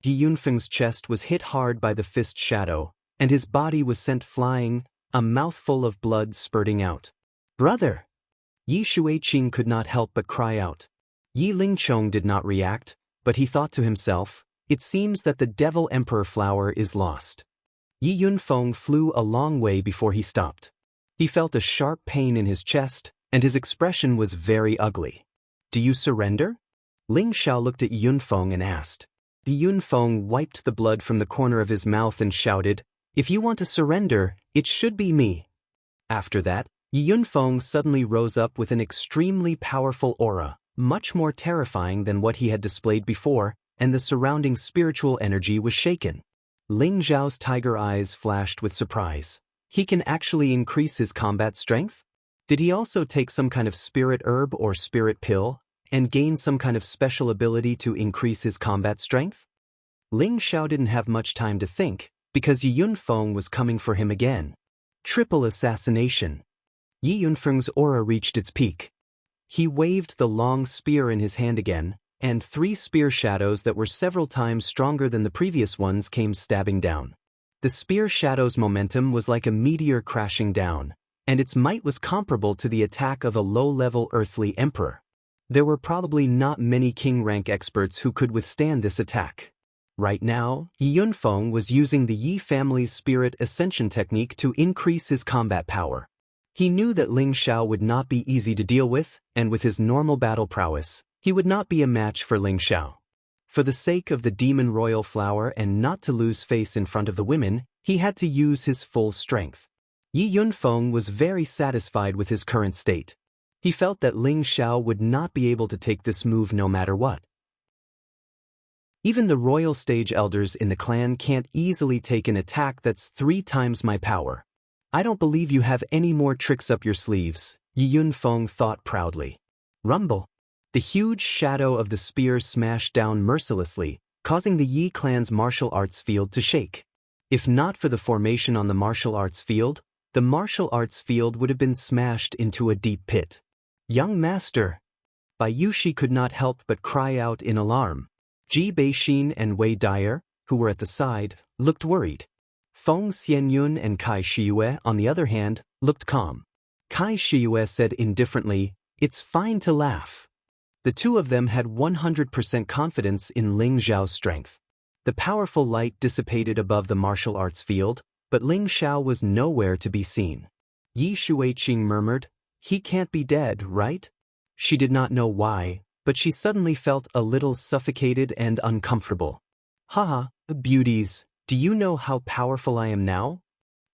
Yi Yunfeng's chest was hit hard by the fist shadow, and his body was sent flying, a mouthful of blood spurting out. "Brother!" Yi Shuiqing could not help but cry out. Yi Lingchong did not react, but he thought to himself, "It seems that the Devil Emperor Flower is lost." Yi Yunfeng flew a long way before he stopped. He felt a sharp pain in his chest, and his expression was very ugly. "Do you surrender?" Ling Xiao looked at Yunfeng and asked. Yunfeng wiped the blood from the corner of his mouth and shouted, "If you want to surrender, it should be me." After that, Yunfeng suddenly rose up with an extremely powerful aura, much more terrifying than what he had displayed before, and the surrounding spiritual energy was shaken. Ling Xiao's tiger eyes flashed with surprise. He can actually increase his combat strength? Did he also take some kind of spirit herb or spirit pill, and gain some kind of special ability to increase his combat strength? Ling Xiao didn't have much time to think, because Yi Yunfeng was coming for him again. Triple assassination. Yi Yunfeng's aura reached its peak. He waved the long spear in his hand again, and 3 spear shadows that were several times stronger than the previous ones came stabbing down. The spear shadow's momentum was like a meteor crashing down, and its might was comparable to the attack of a low-level earthly emperor. There were probably not many king-rank experts who could withstand this attack. Right now, Yi Yunfeng was using the Yi family's spirit ascension technique to increase his combat power. He knew that Ling Xiao would not be easy to deal with, and with his normal battle prowess, he would not be a match for Ling Xiao. For the sake of the demon royal flower and not to lose face in front of the women, he had to use his full strength. Yi Yunfeng was very satisfied with his current state. He felt that Ling Xiao would not be able to take this move no matter what. Even the royal stage elders in the clan can't easily take an attack that's 3 times my power. I don't believe you have any more tricks up your sleeves, Yi Yunfeng thought proudly. Rumble. The huge shadow of the spear smashed down mercilessly, causing the Yi clan's martial arts field to shake. If not for the formation on the martial arts field, the martial arts field would have been smashed into a deep pit. Young master! Bai Yushi could not help but cry out in alarm. Ji Beixin and Wei Dyer, who were at the side, looked worried. Feng Xianyun and Kai Shiyue, on the other hand, looked calm. Kai Shiyue said indifferently, "It's fine to laugh." The two of them had 100% confidence in Ling Xiao's strength. The powerful light dissipated above the martial arts field, but Ling Xiao was nowhere to be seen. Yi Shuiqing murmured, "He can't be dead, right?" She did not know why, but she suddenly felt a little suffocated and uncomfortable. "Haha, beauties, do you know how powerful I am now?"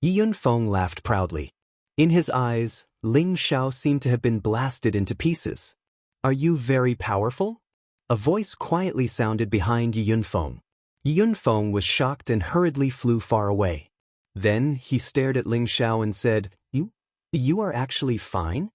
Yi Yunfeng laughed proudly. In his eyes, Ling Xiao seemed to have been blasted into pieces. "Are you very powerful?" A voice quietly sounded behind Yi Yunfeng. Yi Yunfeng was shocked and hurriedly flew far away. Then he stared at Ling Xiao and said, You are actually fine?"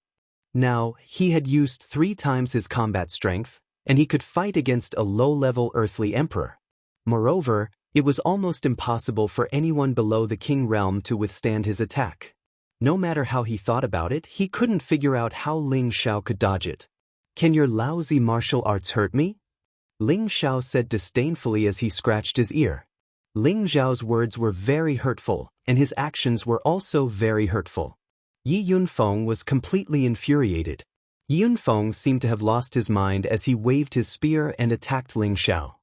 Now, he had used 3 times his combat strength, and he could fight against a low-level earthly emperor. Moreover, it was almost impossible for anyone below the king realm to withstand his attack. No matter how he thought about it, he couldn't figure out how Ling Xiao could dodge it. "Can your lousy martial arts hurt me?" Ling Xiao said disdainfully as he scratched his ear. Ling Xiao's words were very hurtful, and his actions were also very hurtful. Yi Yunfeng was completely infuriated. Yi Yunfeng seemed to have lost his mind as he waved his spear and attacked Ling Xiao.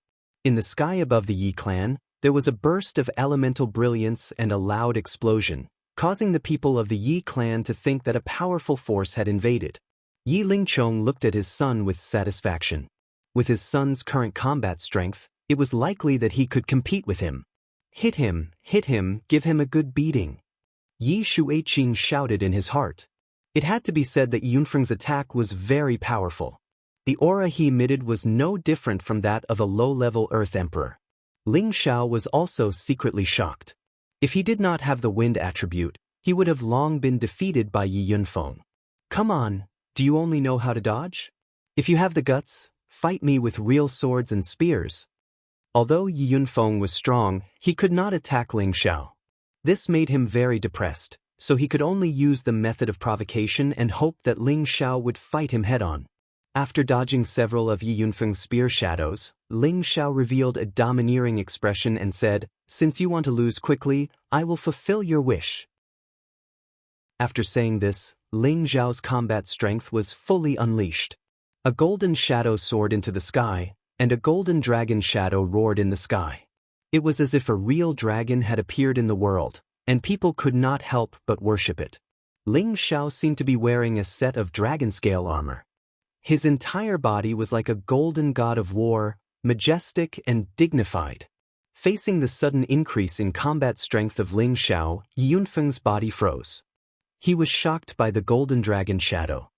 In the sky above the Yi clan, there was a burst of elemental brilliance and a loud explosion, causing the people of the Yi clan to think that a powerful force had invaded. Yi Lingchong looked at his son with satisfaction. With his son's current combat strength, it was likely that he could compete with him. Hit him, give him a good beating." Yi Shuiqing shouted in his heart. It had to be said that Yunfeng's attack was very powerful. The aura he emitted was no different from that of a low-level Earth Emperor. Ling Xiao was also secretly shocked. If he did not have the wind attribute, he would have long been defeated by Yi Yunfeng. "Come on, do you only know how to dodge? If you have the guts, fight me with real swords and spears." Although Yi Yunfeng was strong, he could not attack Ling Xiao. This made him very depressed, so he could only use the method of provocation and hope that Ling Xiao would fight him head-on. After dodging several of Yi Yunfeng's spear shadows, Ling Xiao revealed a domineering expression and said, "Since you want to lose quickly, I will fulfill your wish." After saying this, Ling Xiao's combat strength was fully unleashed. A golden shadow soared into the sky, and a golden dragon shadow roared in the sky. It was as if a real dragon had appeared in the world, and people could not help but worship it. Ling Xiao seemed to be wearing a set of dragon-scale armor. His entire body was like a golden god of war, majestic and dignified. Facing the sudden increase in combat strength of Ling Xiao, Yi Yunfeng's body froze. He was shocked by the golden dragon shadow.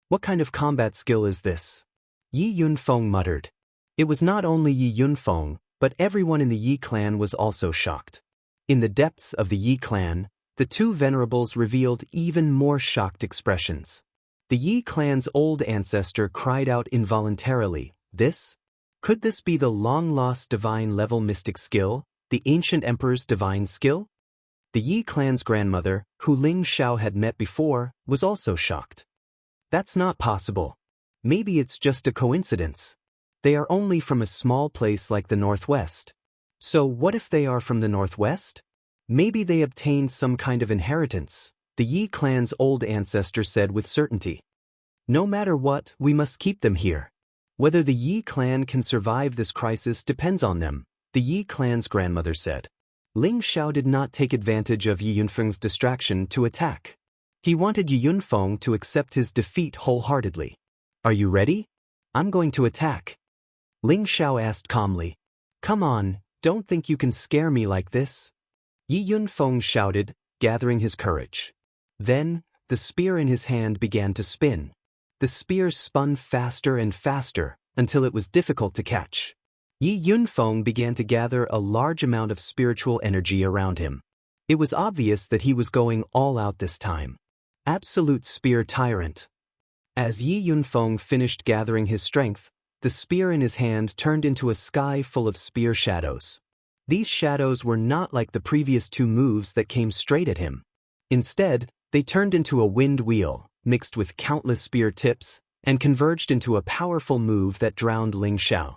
"What kind of combat skill is this?" Yi Yunfeng muttered. It was not only Yi Yunfeng, but everyone in the Yi clan was also shocked. In the depths of the Yi clan, the two venerables revealed even more shocked expressions. The Yi clan's old ancestor cried out involuntarily, "This? Could this be the long-lost divine-level mystic skill, the ancient emperor's divine skill?" The Yi clan's grandmother, who Ling Xiao had met before, was also shocked. "That's not possible. Maybe it's just a coincidence. They are only from a small place like the Northwest. So what if they are from the Northwest? Maybe they obtained some kind of inheritance," the Yi clan's old ancestor said with certainty. "No matter what, we must keep them here. Whether the Yi clan can survive this crisis depends on them," the Yi clan's grandmother said. Ling Xiao did not take advantage of Yi Yunfeng's distraction to attack. He wanted Yi Yunfeng to accept his defeat wholeheartedly. "Are you ready? I'm going to attack." Ling Xiao asked calmly. "Come on, don't think you can scare me like this." Yi Yunfeng shouted, gathering his courage. Then, the spear in his hand began to spin. The spear spun faster and faster, until it was difficult to catch. Yi Yunfeng began to gather a large amount of spiritual energy around him. It was obvious that he was going all out this time. Absolute spear tyrant. As Yi Yunfeng finished gathering his strength, the spear in his hand turned into a sky full of spear shadows. These shadows were not like the previous two moves that came straight at him. Instead, they turned into a wind wheel, mixed with countless spear tips, and converged into a powerful move that drowned Ling Xiao.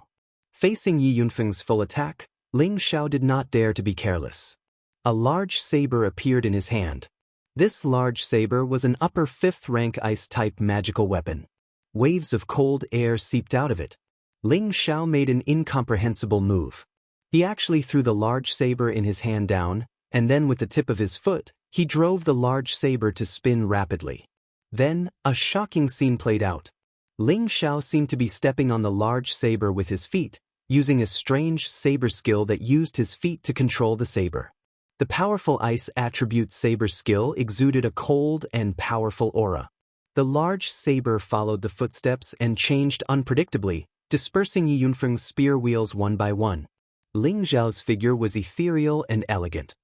Facing Yi Yunfeng's full attack, Ling Xiao did not dare to be careless. A large saber appeared in his hand. This large saber was an upper 5th rank ice-type magical weapon. Waves of cold air seeped out of it. Ling Xiao made an incomprehensible move. He actually threw the large saber in his hand down, and then with the tip of his foot, he drove the large saber to spin rapidly. Then, a shocking scene played out. Ling Xiao seemed to be stepping on the large saber with his feet, using a strange saber skill that used his feet to control the saber. The powerful ice attribute saber skill exuded a cold and powerful aura. The large saber followed the footsteps and changed unpredictably, dispersing Yi Yunfeng's spear wheels one by one. Ling Xiao's figure was ethereal and elegant.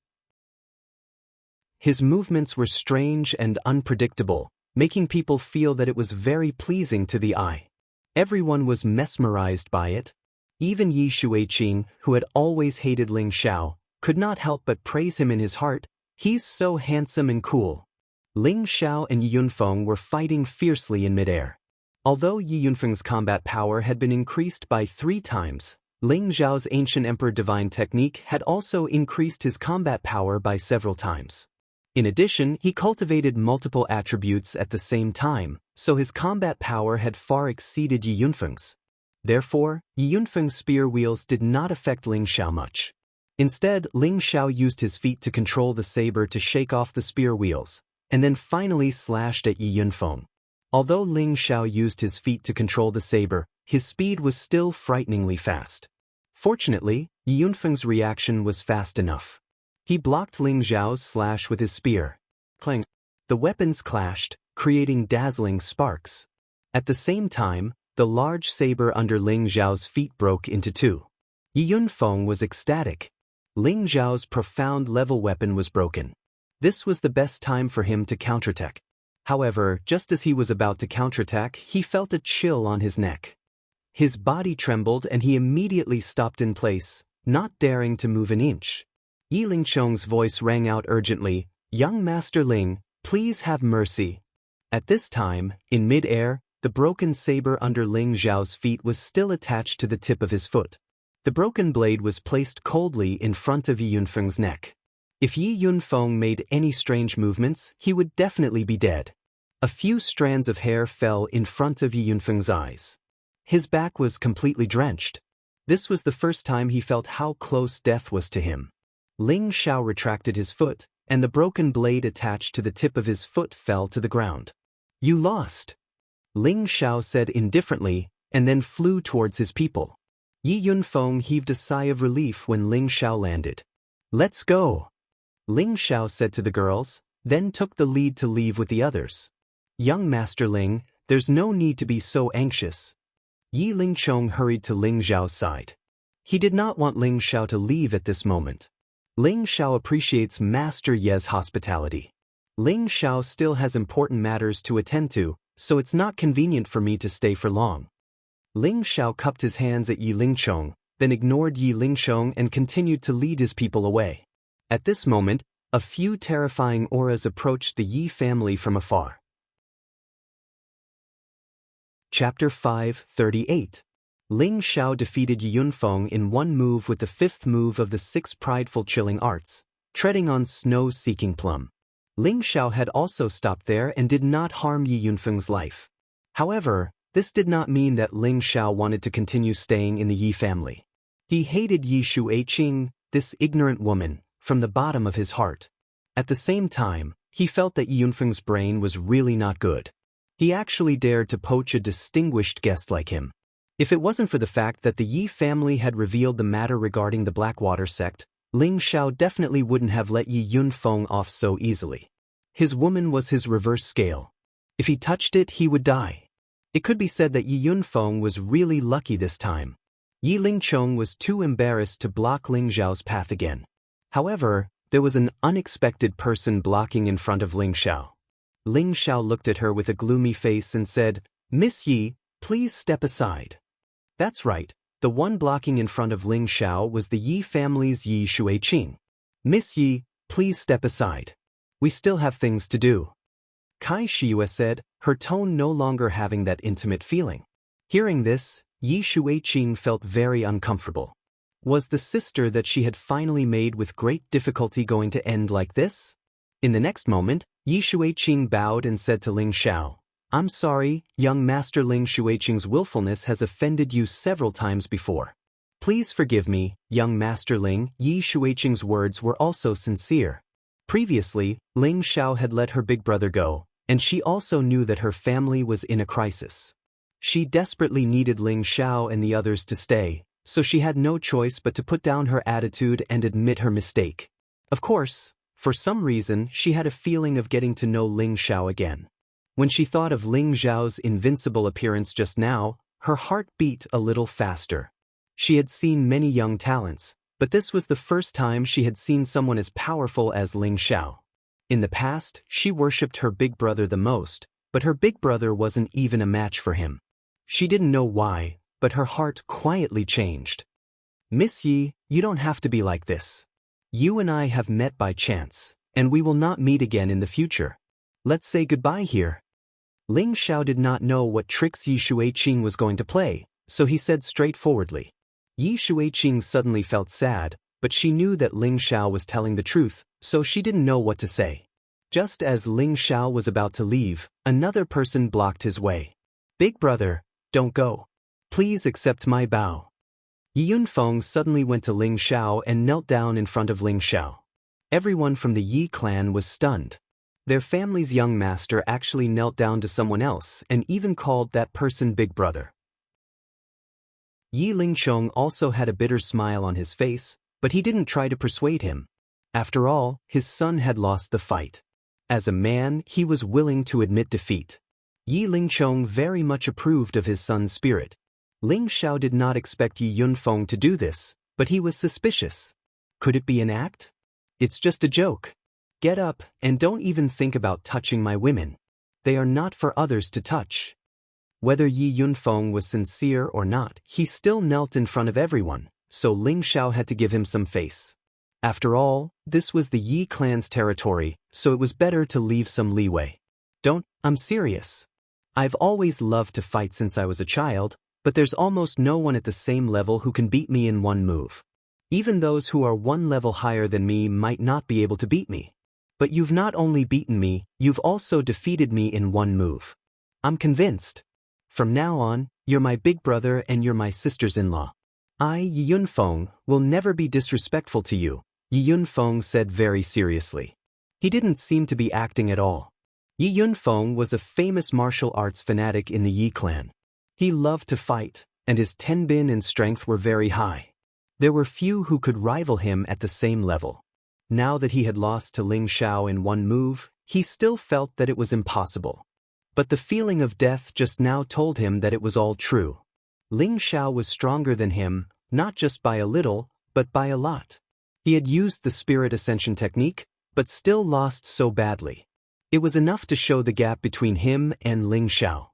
His movements were strange and unpredictable, making people feel that it was very pleasing to the eye. Everyone was mesmerized by it. Even Yi Xueqing, who had always hated Ling Xiao, could not help but praise him in his heart. He's so handsome and cool. Ling Xiao and Yi Yunfeng were fighting fiercely in midair. Although Yi Yunfeng's combat power had been increased by 3 times, Ling Xiao's ancient emperor divine technique had also increased his combat power by several times. In addition, he cultivated multiple attributes at the same time, so his combat power had far exceeded Yi Yunfeng's. Therefore, Yi Yunfeng's spear wheels did not affect Ling Xiao much. Instead, Ling Xiao used his feet to control the saber to shake off the spear wheels, and then finally slashed at Yi Yunfeng. Although Ling Xiao used his feet to control the saber, his speed was still frighteningly fast. Fortunately, Yi Yunfeng's reaction was fast enough. He blocked Ling Xiao's slash with his spear. Clang! The weapons clashed, creating dazzling sparks. At the same time, the large saber under Ling Xiao's feet broke into 2. Yi Yunfeng was ecstatic. Ling Xiao's profound level weapon was broken. This was the best time for him to counterattack. However, just as he was about to counterattack, he felt a chill on his neck. His body trembled and he immediately stopped in place, not daring to move an inch. Yi Lingchong's voice rang out urgently, "Young Master Ling, please have mercy." At this time, in mid-air, the broken saber under Ling Xiao's feet was still attached to the tip of his foot. The broken blade was placed coldly in front of Yi Yunfeng's neck. If Yi Yunfeng made any strange movements, he would definitely be dead. A few strands of hair fell in front of Yi Yunfeng's eyes. His back was completely drenched. This was the first time he felt how close death was to him. Ling Xiao retracted his foot, and the broken blade attached to the tip of his foot fell to the ground. "You lost," Ling Xiao said indifferently, and then flew towards his people. Yi Yunfeng heaved a sigh of relief when Ling Xiao landed. "Let's go," Ling Xiao said to the girls, then took the lead to leave with the others. "Young Master Ling, there's no need to be so anxious." Yi Lingchong hurried to Ling Xiao's side. He did not want Ling Xiao to leave at this moment. Ling Xiao appreciates Master Ye's hospitality. Ling Xiao still has important matters to attend to, so it's not convenient for me to stay for long. Ling Xiao cupped his hands at Yi Lingchong, then ignored Yi Lingchong and continued to lead his people away. At this moment, a few terrifying auras approached the Yi family from afar. Chapter 538. Ling Xiao defeated Yi Yunfeng in one move with the 5th move of the 6 prideful chilling arts, treading on snow-seeking plum. Ling Xiao had also stopped there and did not harm Yi Yunfeng's life. However, this did not mean that Ling Xiao wanted to continue staying in the Yi family. He hated Yi Xueqing, this ignorant woman, from the bottom of his heart. At the same time, he felt that Yi Yunfeng's brain was really not good. He actually dared to poach a distinguished guest like him. If it wasn't for the fact that the Yi family had revealed the matter regarding the Blackwater sect, Ling Xiao definitely wouldn't have let Yi Yunfeng off so easily. His woman was his reverse scale. If he touched it, he would die. It could be said that Yi Yunfeng was really lucky this time. Yi Lingchong was too embarrassed to block Ling Xiao's path again. However, there was an unexpected person blocking in front of Ling Xiao. Ling Xiao looked at her with a gloomy face and said, "Miss Yi, please step aside." That's right, The one blocking in front of Ling Xiao was the Yi family's Yi Shuiqing. "Miss Yi, please step aside. We still have things to do," Kai Shiyue said, her tone no longer having that intimate feeling. Hearing this, Yi Shuiqing felt very uncomfortable. Was the sister that she had finally made with great difficulty going to end like this? In the next moment, Yi Shuiqing bowed and said to Ling Xiao, "I'm sorry, young Master Ling Shuiqing's willfulness has offended you several times before. Please forgive me, young Master Ling." Yi Shuiqing's words were also sincere. Previously, Ling Xiao had let her big brother go, and she also knew that her family was in a crisis. She desperately needed Ling Xiao and the others to stay, so she had no choice but to put down her attitude and admit her mistake. Of course, for some reason she had a feeling of getting to know Ling Xiao again. When she thought of Ling Xiao's invincible appearance just now, her heart beat a little faster. She had seen many young talents, but this was the first time she had seen someone as powerful as Ling Xiao. In the past, she worshipped her big brother the most, but her big brother wasn't even a match for him. She didn't know why, but her heart quietly changed. "Miss Yi, you don't have to be like this. You and I have met by chance, and we will not meet again in the future. Let's say goodbye here." Ling Xiao did not know what tricks Yi Shuiqing was going to play, so he said straightforwardly. Yi Shuiqing suddenly felt sad, but she knew that Ling Xiao was telling the truth, so she didn't know what to say. Just as Ling Xiao was about to leave, another person blocked his way. "Big brother, don't go. Please accept my bow." Yi Yunfeng suddenly went to Ling Xiao and knelt down in front of Ling Xiao. Everyone from the Yi clan was stunned. Their family's young master actually knelt down to someone else and even called that person big brother. Yi Lingchong also had a bitter smile on his face, but he didn't try to persuade him. After all, his son had lost the fight. As a man, he was willing to admit defeat. Yi Lingchong very much approved of his son's spirit. Ling Xiao did not expect Yi Yunfeng to do this, but he was suspicious. Could it be an act? "It's just a joke. Get up, and don't even think about touching my women. They are not for others to touch." Whether Yi Yunfeng was sincere or not, he still knelt in front of everyone, so Ling Xiao had to give him some face. After all, this was the Yi clan's territory, so it was better to leave some leeway. I'm serious. I've always loved to fight since I was a child, but there's almost no one at the same level who can beat me in one move. Even those who are one level higher than me might not be able to beat me. But you've not only beaten me, you've also defeated me in one move. I'm convinced. From now on, you're my big brother and you're my sisters-in-law. I, Yi Yunfeng, will never be disrespectful to you, Yi Yunfeng said very seriously. He didn't seem to be acting at all. Yi Yunfeng was a famous martial arts fanatic in the Yi clan. He loved to fight, and his tenbin and strength were very high. There were few who could rival him at the same level. Now that he had lost to Ling Xiao in one move, he still felt that it was impossible. But the feeling of death just now told him that it was all true. Ling Xiao was stronger than him, not just by a little, but by a lot. He had used the spirit ascension technique, but still lost so badly. It was enough to show the gap between him and Ling Xiao.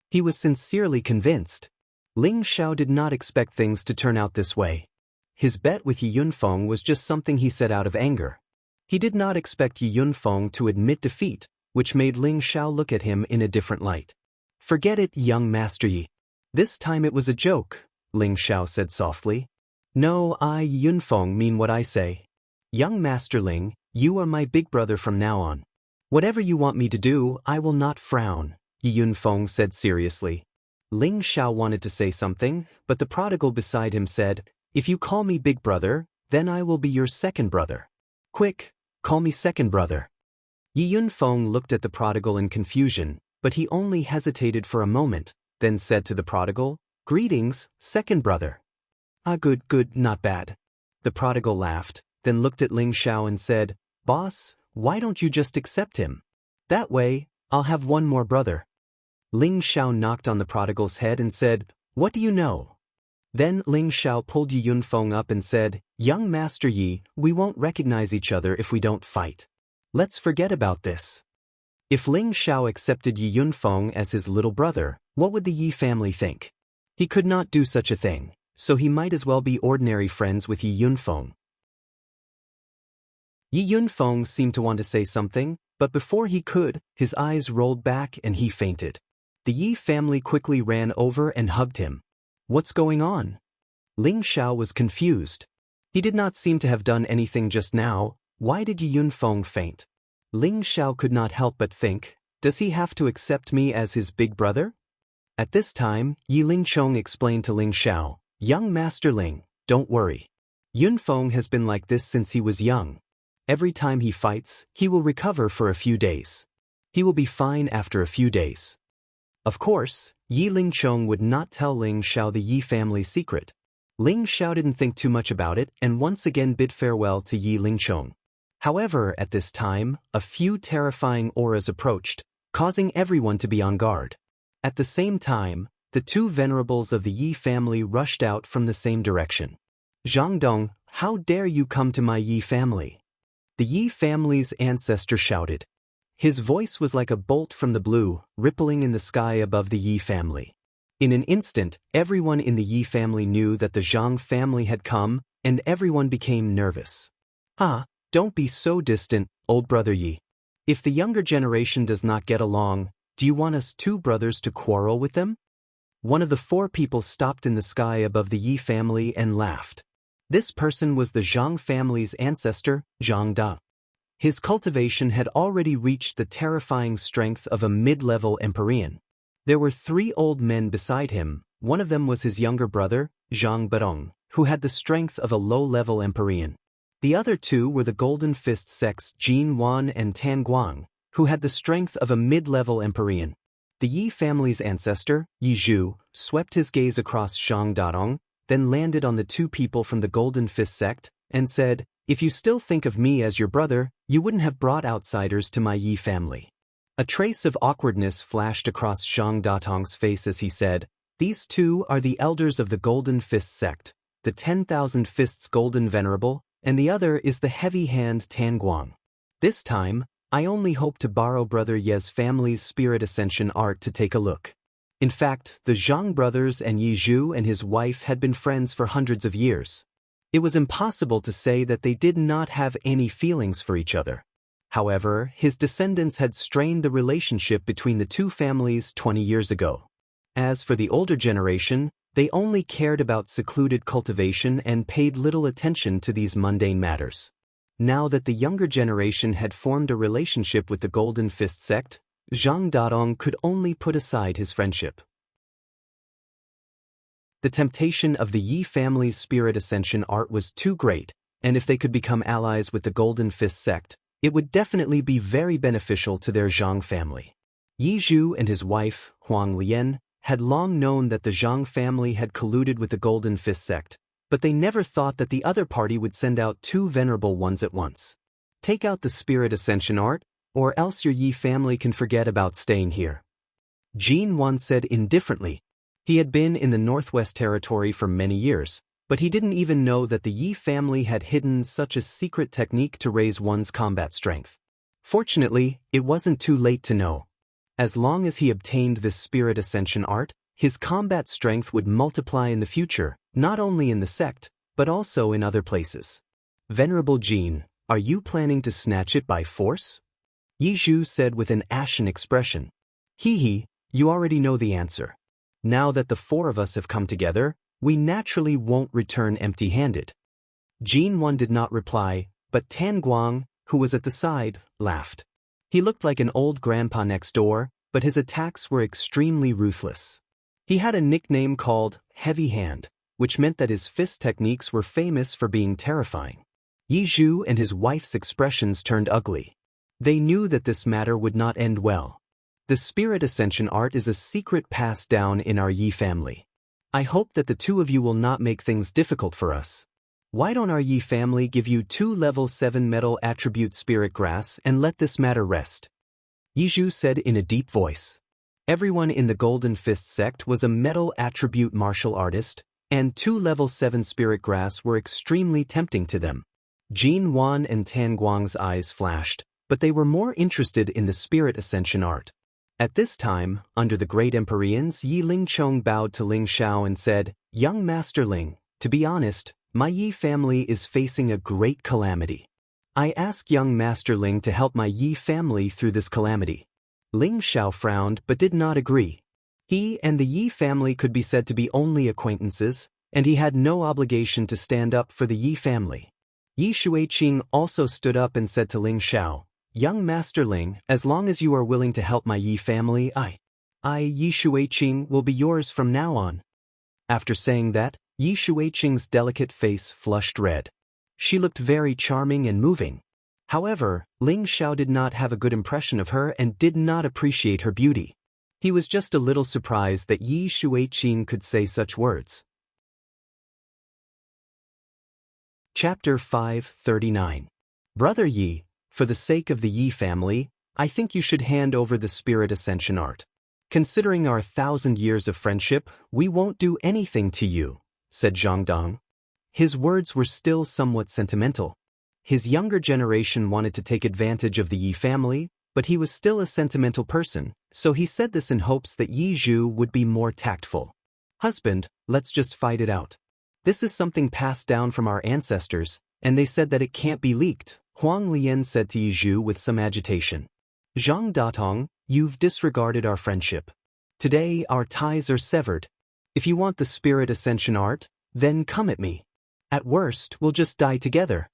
He was sincerely convinced. Ling Xiao did not expect things to turn out this way. His bet with Yi Yunfeng was just something he said out of anger. He did not expect Yi Yunfeng to admit defeat, which made Ling Xiao look at him in a different light. "Forget it, young Master Yi. This time it was a joke," Ling Xiao said softly. "No, I, Yi Yunfeng, mean what I say. Young Master Ling, you are my big brother from now on. Whatever you want me to do, I will not frown," Yi Yunfeng said seriously. Ling Xiao wanted to say something, but the prodigal beside him said, "If you call me big brother, then I will be your second brother. Quick, call me second brother." Yi Yunfeng looked at the prodigal in confusion, but he only hesitated for a moment, then said to the prodigal, "Greetings, second brother." "Ah, good, not bad." The prodigal laughed, then looked at Ling Xiao and said, "Boss, why don't you just accept him? That way, I'll have one more brother." Ling Xiao knocked on the prodigal's head and said, "What do you know?" Then Ling Xiao pulled Yi Yunfeng up and said, "Young Master Yi, we won't recognize each other if we don't fight. Let's forget about this." If Ling Xiao accepted Yi Yunfeng as his little brother, what would the Yi family think? He could not do such a thing, so he might as well be ordinary friends with Yi Yunfeng. Yi Yunfeng seemed to want to say something, but before he could, his eyes rolled back and he fainted. The Yi family quickly ran over and hugged him. What's going on? Ling Xiao was confused. He did not seem to have done anything just now. Why did Yi Yunfeng faint? Ling Xiao could not help but think, does he have to accept me as his big brother? At this time, Yi Lingchong explained to Ling Xiao, young Master Ling, don't worry. Yunfeng has been like this since he was young. Every time he fights, he will recover for a few days. He will be fine after a few days. Of course, Yi Lingchong would not tell Ling Xiao the Yi family's secret. Ling Xiao didn't think too much about it and once again bid farewell to Yi Lingchong. However, at this time, a few terrifying auras approached, causing everyone to be on guard. At the same time, the two venerables of the Yi family rushed out from the same direction. Zhang Dong, how dare you come to my Yi family? The Yi family's ancestor shouted. His voice was like a bolt from the blue, rippling in the sky above the Yi family. In an instant, everyone in the Yi family knew that the Zhang family had come, and everyone became nervous. Don't be so distant, old brother Yi. If the younger generation does not get along, do you want us two brothers to quarrel with them? One of the four people stopped in the sky above the Yi family and laughed. This person was the Zhang family's ancestor, Zhang Da. His cultivation had already reached the terrifying strength of a mid-level Empyrean. There were 3 old men beside him. One of them was his younger brother, Zhang Badong, who had the strength of a low-level Empyrean. The other 2 were the Golden Fist sects Jin Wan and Tan Guang, who had the strength of a mid-level Empyrean. The Yi family's ancestor, Yi Zhu, swept his gaze across Zhang Dadong, then landed on the 2 people from the Golden Fist sect, and said, if you still think of me as your brother, you wouldn't have brought outsiders to my Yi family. A trace of awkwardness flashed across Zhang Datong's face as he said, these 2 are the elders of the Golden Fist sect, the 10,000 Fists Golden Venerable, and the other is the Heavy Hand Tan Guang. This time, I only hope to borrow Brother Ye's family's Spirit Ascension art to take a look. In fact, the Zhang brothers and Yi Zhu and his wife had been friends for hundreds of years. It was impossible to say that they did not have any feelings for each other. However, his descendants had strained the relationship between the 2 families 20 years ago. As for the older generation, they only cared about secluded cultivation and paid little attention to these mundane matters. Now that the younger generation had formed a relationship with the Golden Fist sect, Zhang Dadong could only put aside his friendship. The temptation of the Yi family's Spirit Ascension art was too great, and if they could become allies with the Golden Fist sect, it would definitely be very beneficial to their Zhang family. Yi Zhu and his wife, Huang Lian, had long known that the Zhang family had colluded with the Golden Fist sect, but they never thought that the other party would send out 2 venerable ones at once. Take out the Spirit Ascension art, or else your Yi family can forget about staying here. Jin Wan said indifferently. He had been in the Northwest Territory for many years, but he didn't even know that the Yi family had hidden such a secret technique to raise one's combat strength. Fortunately, it wasn't too late to know. As long as he obtained this Spirit Ascension art, his combat strength would multiply in the future, not only in the sect, but also in other places. Venerable Jin, are you planning to snatch it by force? Yi Zhu said with an ashen expression. Hee, you already know the answer. Now that the 4 of us have come together, we naturally won't return empty-handed. Jin Wan did not reply, but Tan Guang, who was at the side, laughed. He looked like an old grandpa next door, but his attacks were extremely ruthless. He had a nickname called Heavy Hand, which meant that his fist techniques were famous for being terrifying. Yi Zhu and his wife's expressions turned ugly. They knew that this matter would not end well. The Spirit Ascension art is a secret passed down in our Yi family. I hope that the 2 of you will not make things difficult for us. Why don't our Yi family give you 2 level 7 metal attribute spirit grass and let this matter rest? Yi Zhu said in a deep voice. Everyone in the Golden Fist sect was a metal attribute martial artist, and 2 level 7 spirit grass were extremely tempting to them. Jin Wan and Tan Guang's eyes flashed, but they were more interested in the Spirit Ascension art. At this time, under the great Empyreans, Yi Lingchong bowed to Ling Shao and said, "Young Master Ling, to be honest, my Yi family is facing a great calamity. I ask young Master Ling to help my Yi family through this calamity." Ling Shao frowned but did not agree. He and the Yi family could be said to be only acquaintances, and he had no obligation to stand up for the Yi family. Yi Shuiqing also stood up and said to Ling Shao, "Young Master Ling, as long as you are willing to help my Yi family, I, Yi Shuiqing, will be yours from now on." After saying that, Yi Shuiqing's delicate face flushed red. She looked very charming and moving. However, Ling Shao did not have a good impression of her and did not appreciate her beauty. He was just a little surprised that Yi Shuiqing could say such words. Chapter 539. Brother Yi, for the sake of the Yi family, I think you should hand over the spirit ascension art. Considering our 1,000 years of friendship, we won't do anything to you, said Zhang Dong. His words were still somewhat sentimental. His younger generation wanted to take advantage of the Yi family, but he was still a sentimental person, so he said this in hopes that Yi Zhu would be more tactful. "Husband, let's just fight it out. This is something passed down from our ancestors, and they said that it can't be leaked," Huang Lian said to Yi Zhu with some agitation. "Zhang Datong, you've disregarded our friendship. Today our ties are severed. If you want the spirit ascension art, then come at me. At worst, we'll just die together."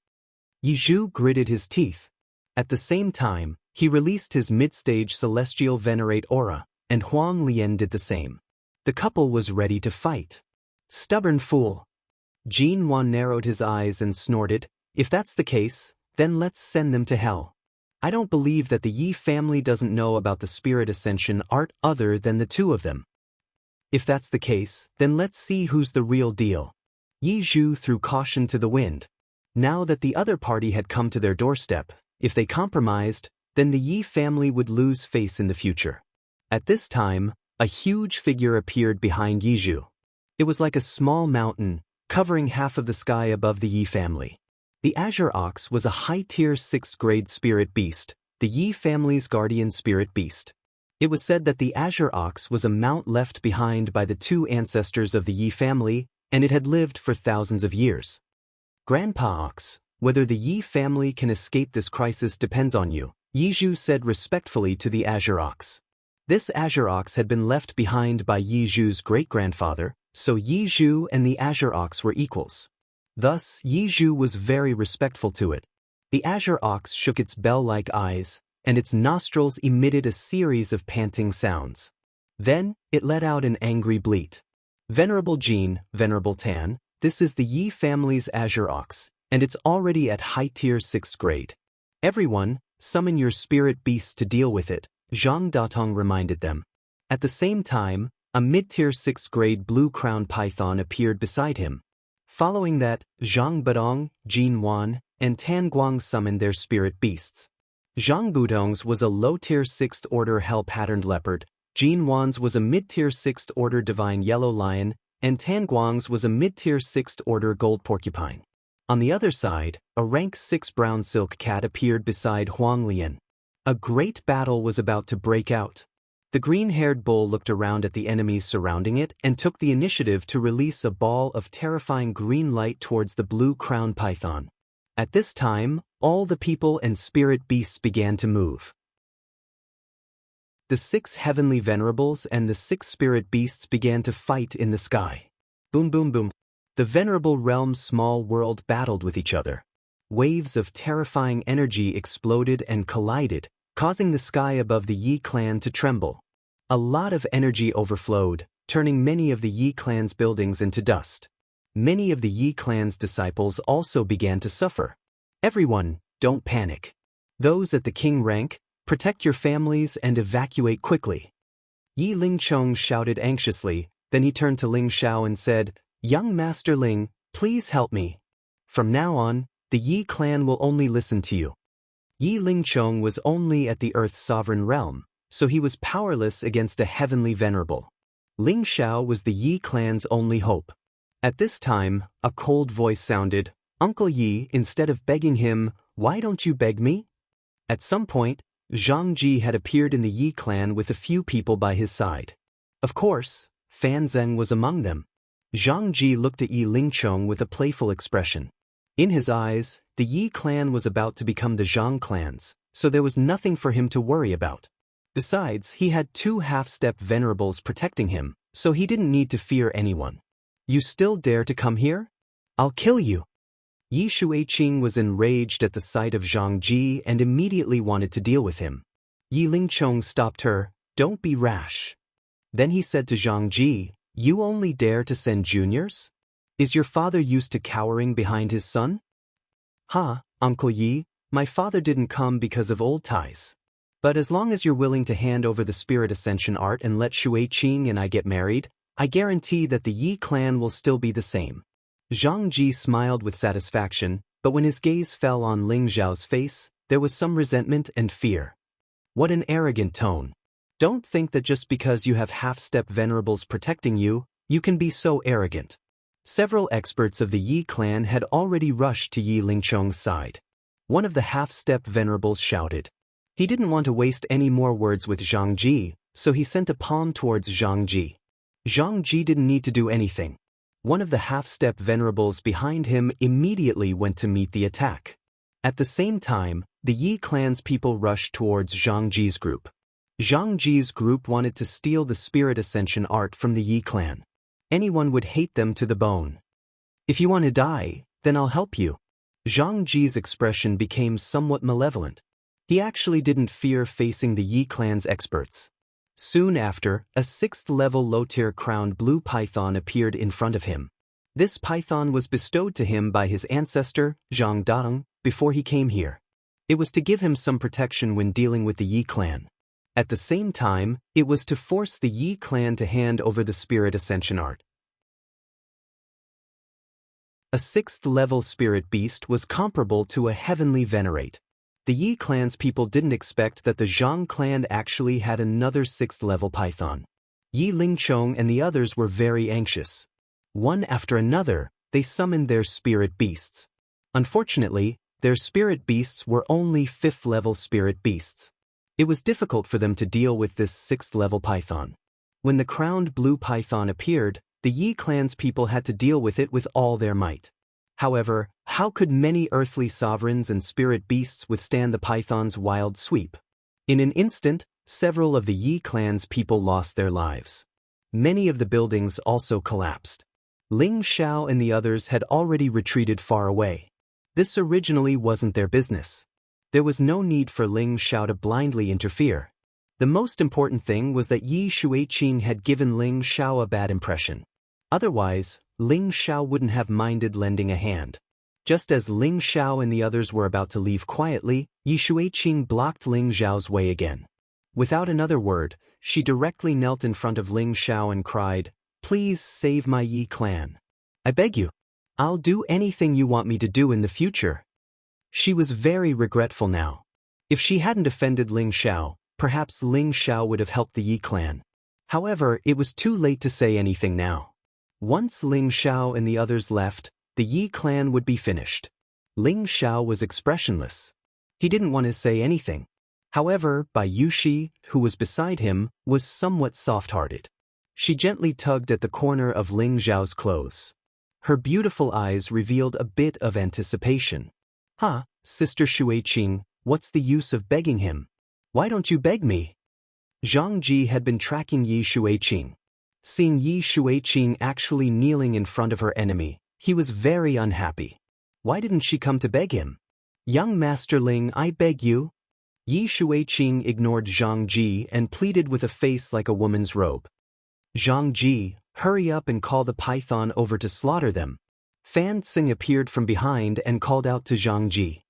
Yi Zhu gritted his teeth. At the same time, he released his mid-stage celestial venerate aura, and Huang Lian did the same. The couple was ready to fight. "Stubborn fool." Jin Wan narrowed his eyes and snorted, "If that's the case, then let's send them to hell. I don't believe that the Yi family doesn't know about the spirit ascension art other than the two of them. If that's the case, then let's see who's the real deal." Yi Zhu threw caution to the wind. Now that the other party had come to their doorstep, if they compromised, then the Yi family would lose face in the future. At this time, a huge figure appeared behind Yi Zhu. It was like a small mountain, covering half of the sky above the Yi family. The Azure Ox was a high-tier 6th grade spirit beast, the Yi family's guardian spirit beast. It was said that the Azure Ox was a mount left behind by the two ancestors of the Yi family, and it had lived for thousands of years. "Grandpa Ox, whether the Yi family can escape this crisis depends on you," Yi Zhu said respectfully to the Azure Ox. This Azure Ox had been left behind by Yi Zhu's great-grandfather, so Yi Zhu and the Azure Ox were equals. Thus, Yi Zhu was very respectful to it. The Azure Ox shook its bell-like eyes, and its nostrils emitted a series of panting sounds. Then, it let out an angry bleat. "Venerable Jin, Venerable Tan, this is the Yi family's Azure Ox, and it's already at high-tier 6th grade. Everyone, summon your spirit beasts to deal with it," Zhang Datong reminded them. At the same time, a mid-tier 6th grade blue-crowned python appeared beside him. Following that, Zhang Budong, Jin Wan, and Tan Guang summoned their spirit beasts. Zhang Budong's was a low-tier 6th order hell-patterned leopard, Jin Wan's was a mid-tier 6th order divine yellow lion, and Tan Guang's was a mid-tier 6th order gold porcupine. On the other side, a rank 6 brown silk cat appeared beside Huang Lian. A great battle was about to break out. The green-haired bull looked around at the enemies surrounding it and took the initiative to release a ball of terrifying green light towards the blue-crowned python. At this time, all the people and spirit beasts began to move. The 6 heavenly venerables and the 6 spirit beasts began to fight in the sky. Boom boom boom. The venerable realm's small world battled with each other. Waves of terrifying energy exploded and collided, causing the sky above the Yi clan to tremble. A lot of energy overflowed, turning many of the Yi clan's buildings into dust. Many of the Yi clan's disciples also began to suffer. Everyone, don't panic. Those at the king rank, protect your families and evacuate quickly. Yi Lingchong shouted anxiously, then he turned to Ling Shao and said, "Young Master Ling, please help me. From now on, the Yi clan will only listen to you." Yi Lingchong was only at the Earth's sovereign realm, so he was powerless against a heavenly venerable. Ling Shao was the Yi clan's only hope. At this time, a cold voice sounded, "Uncle Yi," instead of begging him, "Why don't you beg me?" At some point, Zhang Ji had appeared in the Yi clan with a few people by his side. Of course, Fan Zheng was among them. Zhang Ji looked at Yi Lingchong with a playful expression. In his eyes, the Yi clan was about to become the Zhang clans, so there was nothing for him to worry about. Besides, he had 2 half-step venerables protecting him, so he didn't need to fear anyone. You still dare to come here? I'll kill you. Yi Shuiqing was enraged at the sight of Zhang Ji and immediately wanted to deal with him. Yi Lingchong stopped her. Don't be rash. Then he said to Zhang Ji, you only dare to send juniors? Is your father used to cowering behind his son? Uncle Yi, my father didn't come because of old ties. But as long as you're willing to hand over the spirit ascension art and let Shuiqing and I get married, I guarantee that the Yi clan will still be the same. Zhang Ji smiled with satisfaction, but when his gaze fell on Ling Zhao's face, there was some resentment and fear. What an arrogant tone. Don't think that just because you have half-step venerables protecting you, you can be so arrogant. Several experts of the Yi clan had already rushed to Yi Lingchong's side. One of the half-step venerables shouted. He didn't want to waste any more words with Zhang Ji, so he sent a palm towards Zhang Ji. Zhang Ji didn't need to do anything. One of the half-step venerables behind him immediately went to meet the attack. At the same time, the Yi clan's people rushed towards Zhang Ji's group. Zhang Ji's group wanted to steal the spirit ascension art from the Yi clan. Anyone would hate them to the bone. If you want to die, then I'll help you. Zhang Ji's expression became somewhat malevolent. He actually didn't fear facing the Yi clan's experts. Soon after, a 6th-level low-tier crowned blue python appeared in front of him. This python was bestowed to him by his ancestor, Zhang Dang, before he came here. It was to give him some protection when dealing with the Yi clan. At the same time, it was to force the Yi clan to hand over the spirit ascension art. A 6th-level spirit beast was comparable to a heavenly venerate. The Yi clan's people didn't expect that the Zhang clan actually had another 6th-level python. Yi Lingchong and the others were very anxious. One after another, they summoned their spirit beasts. Unfortunately, their spirit beasts were only 5th-level spirit beasts. It was difficult for them to deal with this 6th-level python. When the crowned blue python appeared, the Yi clan's people had to deal with it with all their might. However, how could many earthly sovereigns and spirit beasts withstand the python's wild sweep? In an instant, several of the Yi clan's people lost their lives. Many of the buildings also collapsed. Ling Xiao and the others had already retreated far away. This originally wasn't their business. There was no need for Ling Xiao to blindly interfere. The most important thing was that Yi Shuiqing had given Ling Xiao a bad impression. Otherwise, Ling Xiao wouldn't have minded lending a hand. Just as Ling Xiao and the others were about to leave quietly, Yi Shuiqing blocked Ling Xiao's way again. Without another word, she directly knelt in front of Ling Xiao and cried, "Please save my Yi clan. I beg you. I'll do anything you want me to do in the future." She was very regretful now. If she hadn't offended Ling Xiao, perhaps Ling Xiao would have helped the Yi clan. However, it was too late to say anything now. Once Ling Xiao and the others left, the Yi clan would be finished. Ling Xiao was expressionless. He didn't want to say anything. However, Bai Yushi, who was beside him, was somewhat soft-hearted. She gently tugged at the corner of Ling Xiao's clothes. Her beautiful eyes revealed a bit of anticipation. Sister Shuiqing, what's the use of begging him? Why don't you beg me? Zhang Ji had been tracking Yi Shuiqing. Seeing Yi Shuiqing actually kneeling in front of her enemy, he was very unhappy. Why didn't she come to beg him? Young Master Ling, I beg you. Yi Shuiqing ignored Zhang Ji and pleaded with a face like a woman's robe. Zhang Ji, hurry up and call the python over to slaughter them. Fan Xing appeared from behind and called out to Zhang Ji.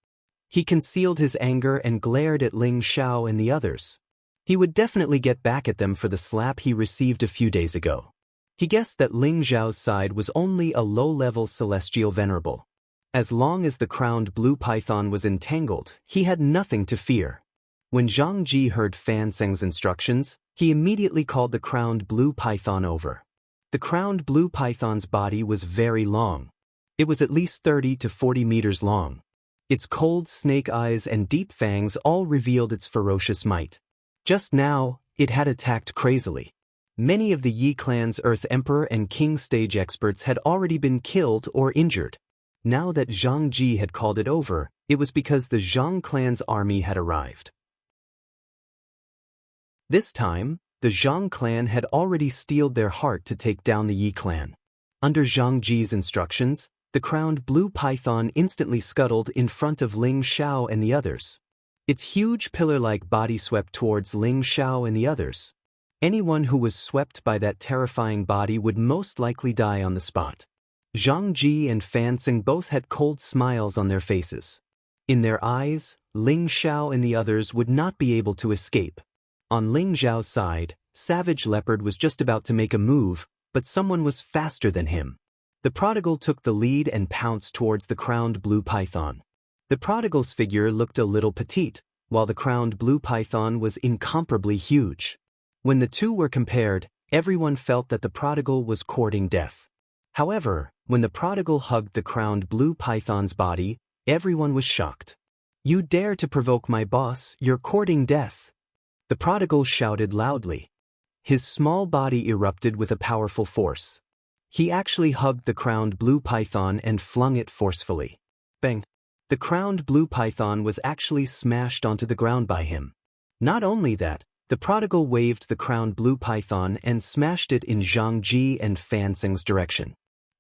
He concealed his anger and glared at Ling Xiao and the others. He would definitely get back at them for the slap he received a few days ago. He guessed that Ling Xiao's side was only a low-level celestial venerable. As long as the crowned blue python was entangled, he had nothing to fear. When Zhang Ji heard Fan Xing's instructions, he immediately called the crowned blue python over. The crowned blue python's body was very long. It was at least 30 to 40 meters long. Its cold snake eyes and deep fangs all revealed its ferocious might. Just now, it had attacked crazily. Many of the Yi clan's Earth Emperor and King stage experts had already been killed or injured. Now that Zhang Ji had called it over, it was because the Zhang clan's army had arrived. This time, the Zhang clan had already steeled their heart to take down the Yi clan. Under Zhang Ji's instructions, the crowned blue python instantly scuttled in front of Ling Xiao and the others. Its huge pillar-like body swept towards Ling Xiao and the others. Anyone who was swept by that terrifying body would most likely die on the spot. Zhang Ji and Fan Xing both had cold smiles on their faces. In their eyes, Ling Xiao and the others would not be able to escape. On Ling Xiao's side, Savage Leopard was just about to make a move, but someone was faster than him. The prodigal took the lead and pounced towards the crowned blue python. The prodigal's figure looked a little petite, while the crowned blue python was incomparably huge. When the two were compared, everyone felt that the prodigal was courting death. However, when the prodigal hugged the crowned blue python's body, everyone was shocked. "You dare to provoke my boss, you're courting death!" The prodigal shouted loudly. His small body erupted with a powerful force. He actually hugged the crowned blue python and flung it forcefully. Bang! The crowned blue python was actually smashed onto the ground by him. Not only that, the prodigal waved the crowned blue python and smashed it in Zhang Ji and Fan Xing's direction.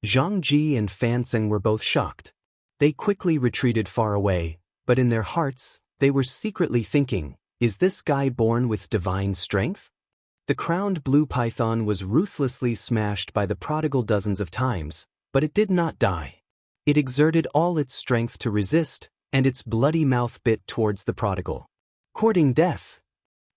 Zhang Ji and Fan Xing were both shocked. They quickly retreated far away, but in their hearts, they were secretly thinking, "Is this guy born with divine strength?" The crowned blue python was ruthlessly smashed by the prodigal dozens of times, but it did not die. It exerted all its strength to resist, and its bloody mouth bit towards the prodigal. "Courting death!"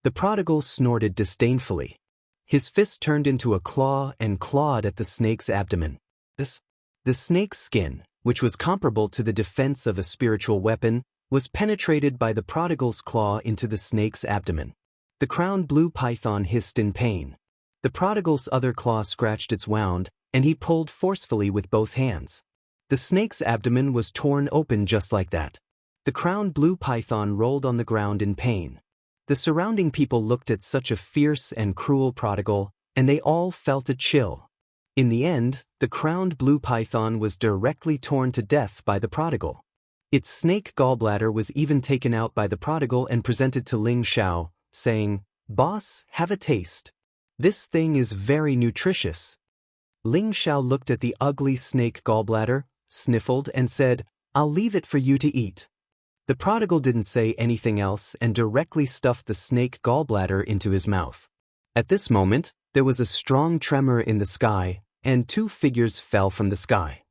The prodigal snorted disdainfully. His fist turned into a claw and clawed at the snake's abdomen. The snake's skin, which was comparable to the defense of a spiritual weapon, was penetrated by the prodigal's claw into the snake's abdomen. The crowned blue python hissed in pain. The prodigal's other claw scratched its wound, and he pulled forcefully with both hands. The snake's abdomen was torn open just like that. The crowned blue python rolled on the ground in pain. The surrounding people looked at such a fierce and cruel prodigal, and they all felt a chill. In the end, the crowned blue python was directly torn to death by the prodigal. Its snake gallbladder was even taken out by the prodigal and presented to Ling Xiao, saying, "Boss, have a taste. This thing is very nutritious." Ling Xiao looked at the ugly snake gallbladder, sniffled, and said, "I'll leave it for you to eat." The prodigal didn't say anything else and directly stuffed the snake gallbladder into his mouth. At this moment, there was a strong tremor in the sky, and two figures fell from the sky.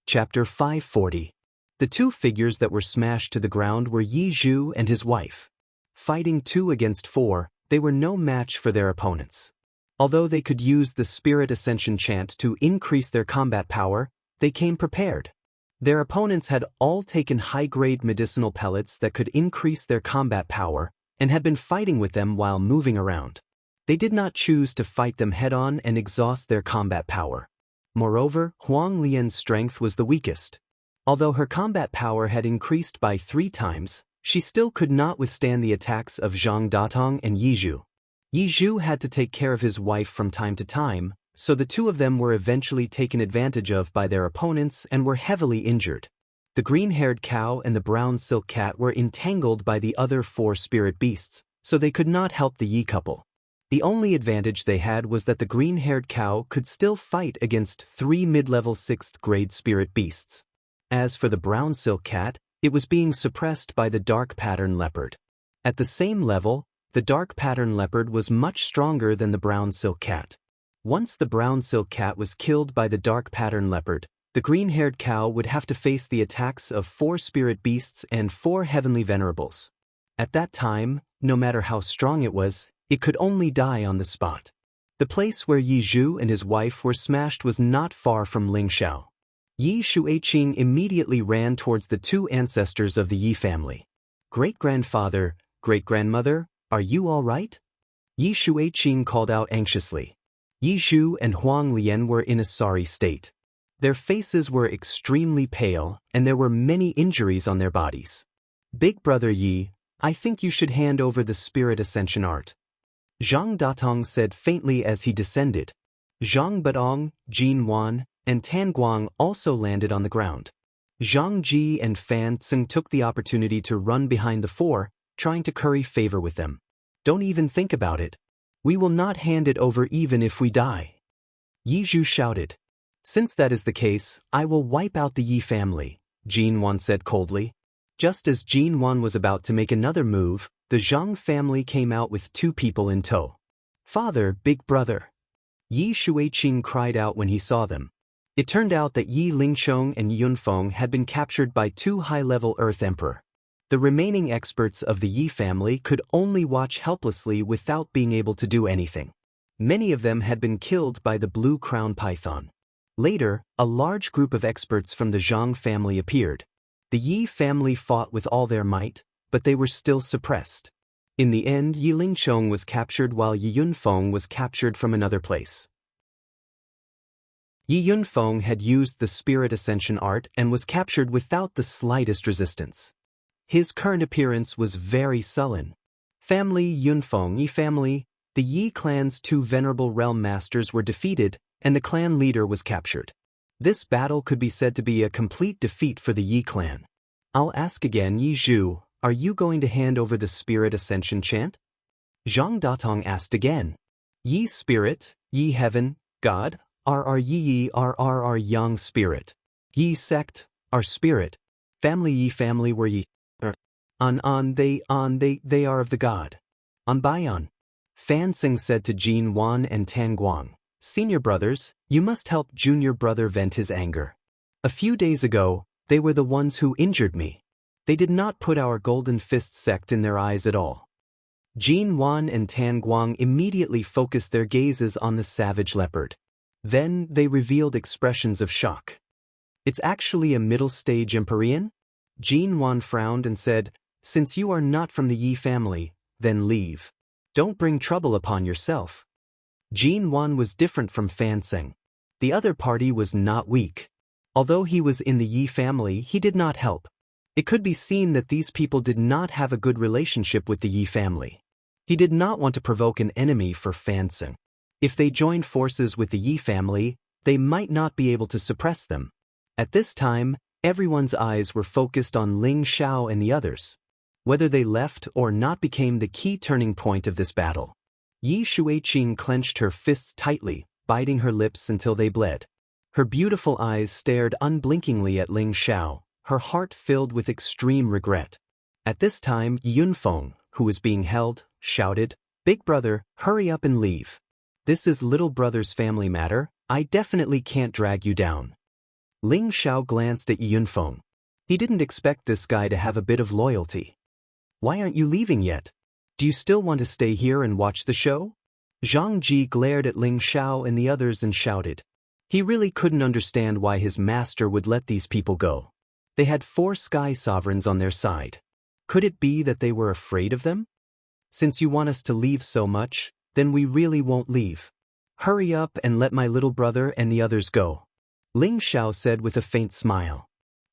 Chapter 540. The two figures that were smashed to the ground were Yi Zhu and his wife. Fighting 2 against 4, they were no match for their opponents. Although they could use the Spirit Ascension chant to increase their combat power, they came prepared. Their opponents had all taken high-grade medicinal pellets that could increase their combat power and had been fighting with them while moving around. They did not choose to fight them head-on and exhaust their combat power. Moreover, Huang Lian's strength was the weakest. Although her combat power had increased by 3 times, she still could not withstand the attacks of Zhang Datong and Yi Zhu. Yi Zhu had to take care of his wife from time to time, so the two of them were eventually taken advantage of by their opponents and were heavily injured. The green-haired cow and the brown silk cat were entangled by the other 4 spirit beasts, so they could not help the Yi couple. The only advantage they had was that the green-haired cow could still fight against 3 mid-level 6th grade spirit beasts. As for the brown silk cat, it was being suppressed by the dark pattern leopard. At the same level, the dark pattern leopard was much stronger than the brown silk cat. Once the brown silk cat was killed by the dark pattern leopard, the green-haired cow would have to face the attacks of 4 spirit beasts and 4 heavenly venerables. At that time, no matter how strong it was, it could only die on the spot. The place where Yi Zhu and his wife were smashed was not far from Ling Xiao. Yi Shuiqing immediately ran towards the 2 ancestors of the Yi family. "Great-grandfather, great-grandmother, are you all right?" Yi Shuiqing called out anxiously. Yi Zhu and Huang Lian were in a sorry state. Their faces were extremely pale, and there were many injuries on their bodies. Big brother Yi, I think you should hand over the spirit ascension art. Zhang Datong said faintly as he descended. Zhang Badong, Jin Wan, and Tan Guang also landed on the ground. Zhang Ji and Fan Tseng took the opportunity to run behind the four, trying to curry favor with them. Don't even think about it. We will not hand it over even if we die. Yi Zhu shouted. Since that is the case, I will wipe out the Yi family, Jin Wan said coldly. Just as Jin Wan was about to make another move, the Zhang family came out with 2 people in tow. Father, big brother. Yi Shuiqing cried out when he saw them. It turned out that Yi Lingchong and Yunfeng had been captured by 2 high-level Earth Emperor. The remaining experts of the Yi family could only watch helplessly without being able to do anything. Many of them had been killed by the Blue Crown Python. Later, a large group of experts from the Zhang family appeared. The Yi family fought with all their might, but they were still suppressed. In the end, Yi Lingchong was captured while Yi Yunfeng was captured from another place. Yi Yunfeng had used the Spirit Ascension art and was captured without the slightest resistance. His current appearance was very sullen. Family Yunfeng Yi family, the Yi clan's 2 venerable realm masters were defeated, and the clan leader was captured. This battle could be said to be a complete defeat for the Yi clan. I'll ask again, Yi Zhu, are you going to hand over the Spirit Ascension chant? Zhang Datong asked again. Yi Spirit, Yi Heaven, God, RR Yi RR Yang Spirit. Yi Sect, our Spirit. Family Yi family were Yi. They are of the God. On Bayan. Fan Tseng said to Jin Wan and Tan Guang, Senior brothers, you must help junior brother vent his anger. A few days ago, they were the ones who injured me. They did not put our Golden Fist sect in their eyes at all. Jin Wan and Tan Guang immediately focused their gazes on the savage leopard. Then they revealed expressions of shock. It's actually a middle-stage Empyrean? Jin Wan frowned and said, Since you are not from the Yi family, then leave. Don't bring trouble upon yourself. Jin Wan was different from Fan Tseng. The other party was not weak. Although he was in the Yi family, he did not help. It could be seen that these people did not have a good relationship with the Yi family. He did not want to provoke an enemy for Fan Tseng. If they joined forces with the Yi family, they might not be able to suppress them. At this time, everyone's eyes were focused on Ling Xiao and the others. Whether they left or not became the key turning point of this battle. Yi Shuiqing clenched her fists tightly, biting her lips until they bled. Her beautiful eyes stared unblinkingly at Ling Xiao, her heart filled with extreme regret. At this time, Yunfeng, who was being held, shouted, Big brother, hurry up and leave. This is little brother's family matter, I definitely can't drag you down. Ling Xiao glanced at Yunfeng. He didn't expect this guy to have a bit of loyalty. Why aren't you leaving yet? Do you still want to stay here and watch the show? Zhang Ji glared at Ling Xiao and the others and shouted. He really couldn't understand why his master would let these people go. They had 4 sky sovereigns on their side. Could it be that they were afraid of them? Since you want us to leave so much, then we really won't leave. Hurry up and let my little brother and the others go. Ling Xiao said with a faint smile.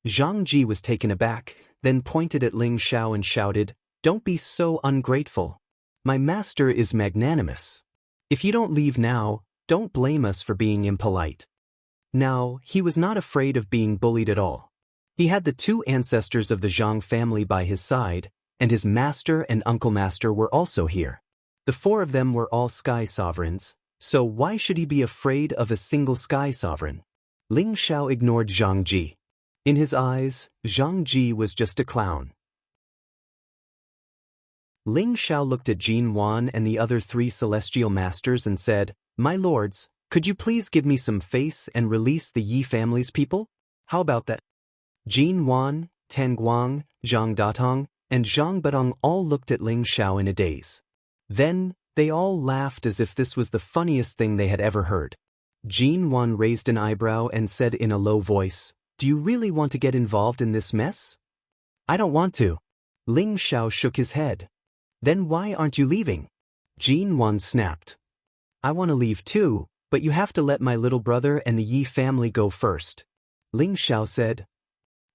Zhang Ji was taken aback, then pointed at Ling Xiao and shouted, Don't be so ungrateful. My master is magnanimous. If you don't leave now, don't blame us for being impolite. Now, he was not afraid of being bullied at all. He had the 2 ancestors of the Zhang family by his side, and his master and uncle master were also here. The 4 of them were all sky sovereigns, so why should he be afraid of a single sky sovereign? Ling Xiao ignored Zhang Ji. In his eyes, Zhang Ji was just a clown. Ling Xiao looked at Jin Wan and the other 3 celestial masters and said, My lords, could you please give me some face and release the Yi family's people? How about that? Jin Wan, Tan Guang, Zhang Datong, and Zhang Badong all looked at Ling Xiao in a daze. Then, they all laughed as if this was the funniest thing they had ever heard. Jin Wan raised an eyebrow and said in a low voice, Do you really want to get involved in this mess? I don't want to. Ling Xiao shook his head. Then why aren't you leaving? Jin Wan snapped. I want to leave too, But you have to let my little brother and the Yi family go first. Ling Xiao said.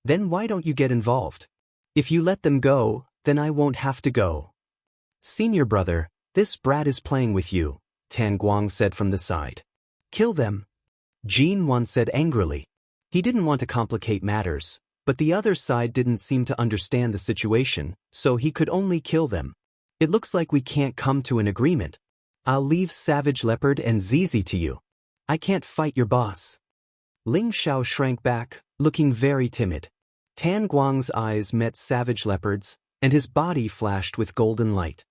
Then why don't you get involved? If you let them go, then I won't have to go. Senior brother, this brat is playing with you, Tan Guang said from the side. Kill them. Jin Wan said angrily. He didn't want to complicate matters, but the other side didn't seem to understand the situation, so he could only kill them. It looks like we can't come to an agreement. I'll leave Savage Leopard and Zizi to you. I can't fight your boss. Ling Xiao shrank back, looking very timid. Tan Guang's eyes met Savage Leopard's, and his body flashed with golden light.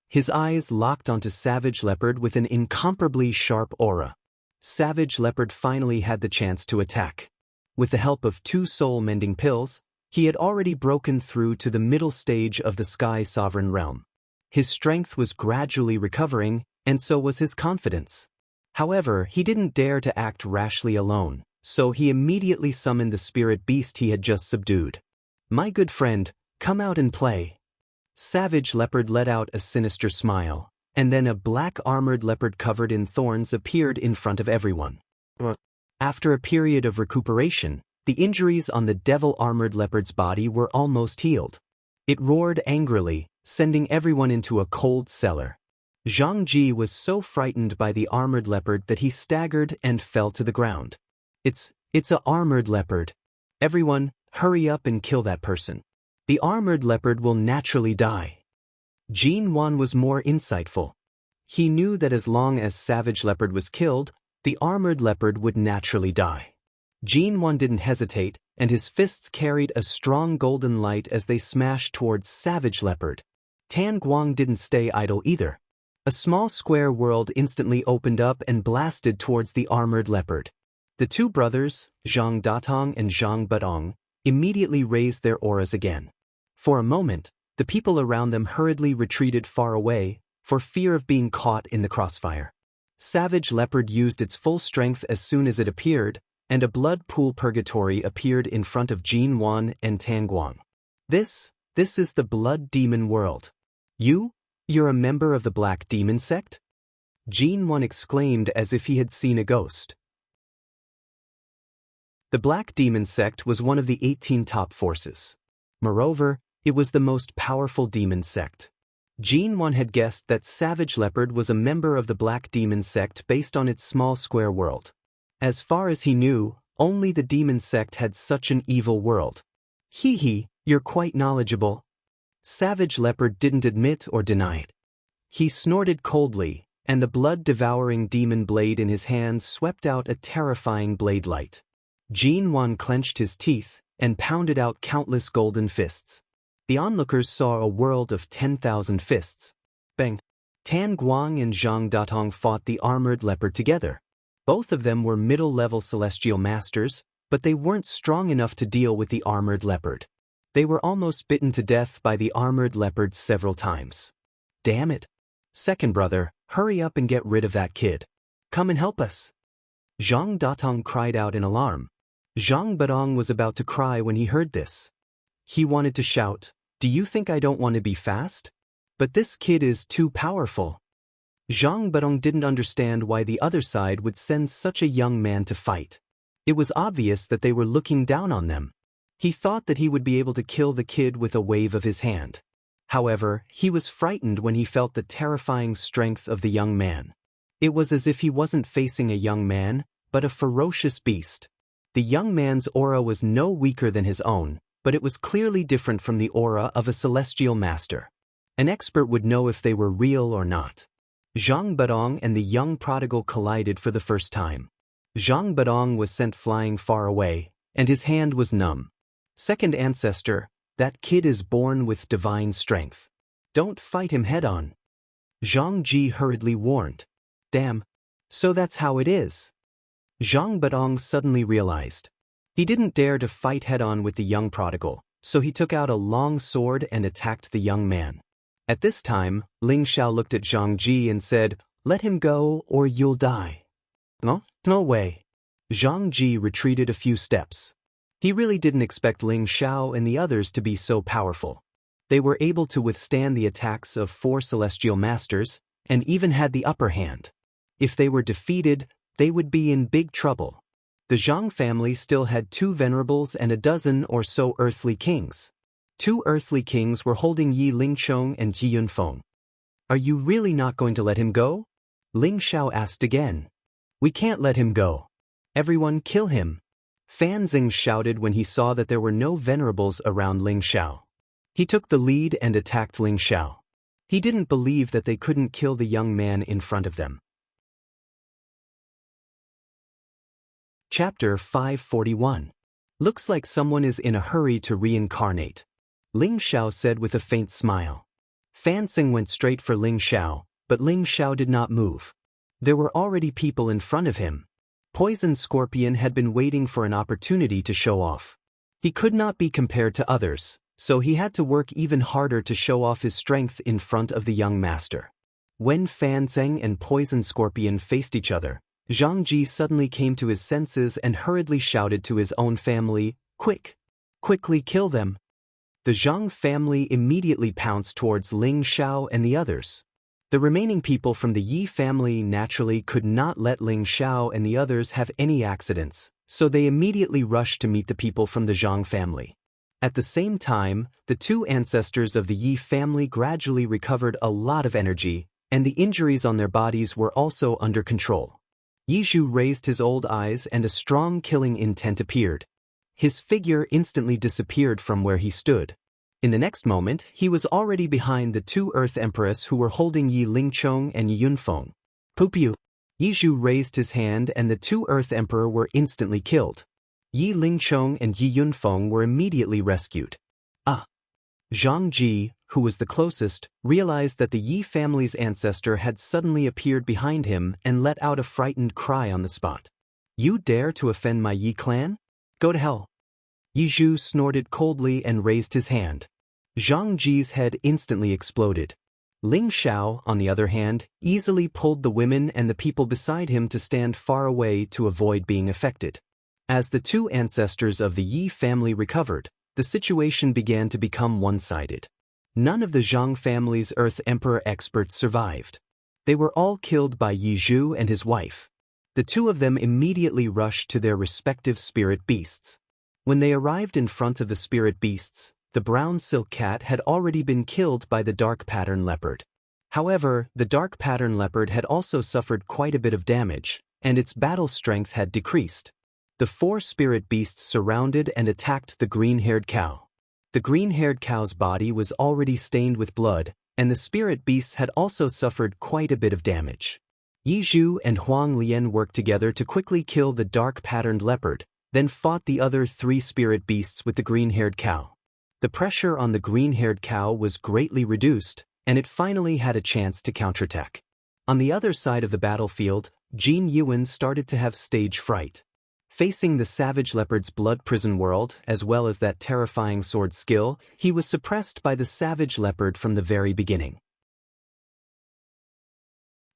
His eyes locked onto Savage Leopard with an incomparably sharp aura. Savage Leopard finally had the chance to attack. With the help of 2 soul-mending pills, he had already broken through to the middle stage of the Sky Sovereign realm. His strength was gradually recovering, and so was his confidence. However, he didn't dare to act rashly alone, so he immediately summoned the spirit beast he had just subdued. My good friend, come out and play. Savage Leopard let out a sinister smile, and then a black armored leopard covered in thorns appeared in front of everyone. After a period of recuperation, the injuries on the devil-armored leopard's body were almost healed. It roared angrily, sending everyone into a cold cellar. Zhang Ji was so frightened by the armored leopard that he staggered and fell to the ground. It's a armored leopard. Everyone, hurry up and kill that person. The armored leopard will naturally die. Jin Wan was more insightful. He knew that as long as Savage Leopard was killed, the armored leopard would naturally die. Jin Wan didn't hesitate, and his fists carried a strong golden light as they smashed towards Savage Leopard. Tan Guang didn't stay idle either. A small square world instantly opened up and blasted towards the armored leopard. The 2 brothers, Zhang Datong and Zhang Badong, immediately raised their auras again. For a moment, the people around them hurriedly retreated far away, for fear of being caught in the crossfire. Savage Leopard used its full strength as soon as it appeared, and a blood pool purgatory appeared in front of Jin Wan and Tan Guang. This is the Blood Demon world. You're a member of the Black Demon sect? Jin Wan exclaimed as if he had seen a ghost. The Black Demon sect was one of the 18 top forces. Moreover, it was the most powerful demon sect. Jin Wan had guessed that Savage Leopard was a member of the Black Demon sect based on its small square world. As far as he knew, only the demon sect had such an evil world. Hee, you're quite knowledgeable. Savage Leopard didn't admit or deny it. He snorted coldly, and the blood-devouring demon blade in his hand swept out a terrifying blade light. Jin Wan clenched his teeth and pounded out countless golden fists. The onlookers saw a world of 10,000 fists. Bang! Tan Guang and Zhang Datong fought the armored leopard together. Both of them were middle-level celestial masters, but they weren't strong enough to deal with the armored leopard. They were almost bitten to death by the armored leopard several times. Damn it! Second brother, hurry up and get rid of that kid. Come and help us. Zhang Datong cried out in alarm. Zhang Badong was about to cry when he heard this. He wanted to shout, "Do you think I don't want to be fast? But this kid is too powerful." Zhang Badong didn't understand why the other side would send such a young man to fight. It was obvious that they were looking down on them. He thought that he would be able to kill the kid with a wave of his hand. However, he was frightened when he felt the terrifying strength of the young man. It was as if he wasn't facing a young man, but a ferocious beast. The young man's aura was no weaker than his own, but it was clearly different from the aura of a celestial master. An expert would know if they were real or not. Zhang Badong and the young prodigal collided for the first time. Zhang Badong was sent flying far away, and his hand was numb. Second ancestor, that kid is born with divine strength. Don't fight him head-on. Zhang Ji hurriedly warned. Damn. So that's how it is. Zhang Badong suddenly realized. He didn't dare to fight head-on with the young prodigal, so he took out a long sword and attacked the young man. At this time, Ling Xiao looked at Zhang Ji and said, "Let him go or you'll die." No way. Zhang Ji retreated a few steps. He really didn't expect Ling Xiao and the others to be so powerful. They were able to withstand the attacks of 4 celestial masters, and even had the upper hand. If they were defeated, they would be in big trouble. The Jiang family still had 2 venerables and a dozen or so earthly kings. 2 earthly kings were holding Yi Lingchong and Ji Yunfeng. Are you really not going to let him go? Ling Xiao asked again. We can't let him go. Everyone kill him. Fan Xing shouted when he saw that there were no venerables around Ling Xiao. He took the lead and attacked Ling Xiao. He didn't believe that they couldn't kill the young man in front of them. Chapter 541. Looks like someone is in a hurry to reincarnate. Ling Xiao said with a faint smile. Fan Xing went straight for Ling Xiao, but Ling Xiao did not move. There were already people in front of him. Poison Scorpion had been waiting for an opportunity to show off. He could not be compared to others, so he had to work even harder to show off his strength in front of the young master. When Fan Xing and Poison Scorpion faced each other, Zhang Ji suddenly came to his senses and hurriedly shouted to his own family, "Quick! Quickly kill them!" The Zhang family immediately pounced towards Ling Xiao and the others. The remaining people from the Yi family naturally could not let Ling Xiao and the others have any accidents, so they immediately rushed to meet the people from the Zhang family. At the same time, the 2 ancestors of the Yi family gradually recovered a lot of energy, and the injuries on their bodies were also under control. Yi Zhu raised his old eyes and a strong killing intent appeared. His figure instantly disappeared from where he stood. In the next moment, he was already behind the 2 Earth Empress who were holding Yi Lingchong and Yi Yunfeng. Pupiu! Yi Zhu raised his hand and the 2 Earth Emperor were instantly killed. Yi Lingchong and Yi Yunfeng were immediately rescued. Zhang Ji, who was the closest, realized that the Yi family's ancestor had suddenly appeared behind him and let out a frightened cry on the spot. You dare to offend my Yi clan? Go to hell! Yi Zhu snorted coldly and raised his hand. Zhang Ji's head instantly exploded. Ling Xiao, on the other hand, easily pulled the women and the people beside him to stand far away to avoid being affected. As the 2 ancestors of the Yi family recovered, the situation began to become one-sided. None of the Zhang family's Earth Emperor experts survived. They were all killed by Yi Zhu and his wife. The 2 of them immediately rushed to their respective spirit beasts. When they arrived in front of the spirit beasts, the brown silk cat had already been killed by the dark pattern leopard. However, the dark pattern leopard had also suffered quite a bit of damage, and its battle strength had decreased. The 4 spirit beasts surrounded and attacked the green-haired cow. The green-haired cow's body was already stained with blood, and the spirit beasts had also suffered quite a bit of damage. Yi Zhu and Huang Lian worked together to quickly kill the dark-patterned leopard, then fought the other 3 spirit beasts with the green-haired cow. The pressure on the green-haired cow was greatly reduced, and it finally had a chance to counterattack. On the other side of the battlefield, Jin Yuan started to have stage fright. Facing the savage leopard's blood prison world, as well as that terrifying sword skill, he was suppressed by the savage leopard from the very beginning.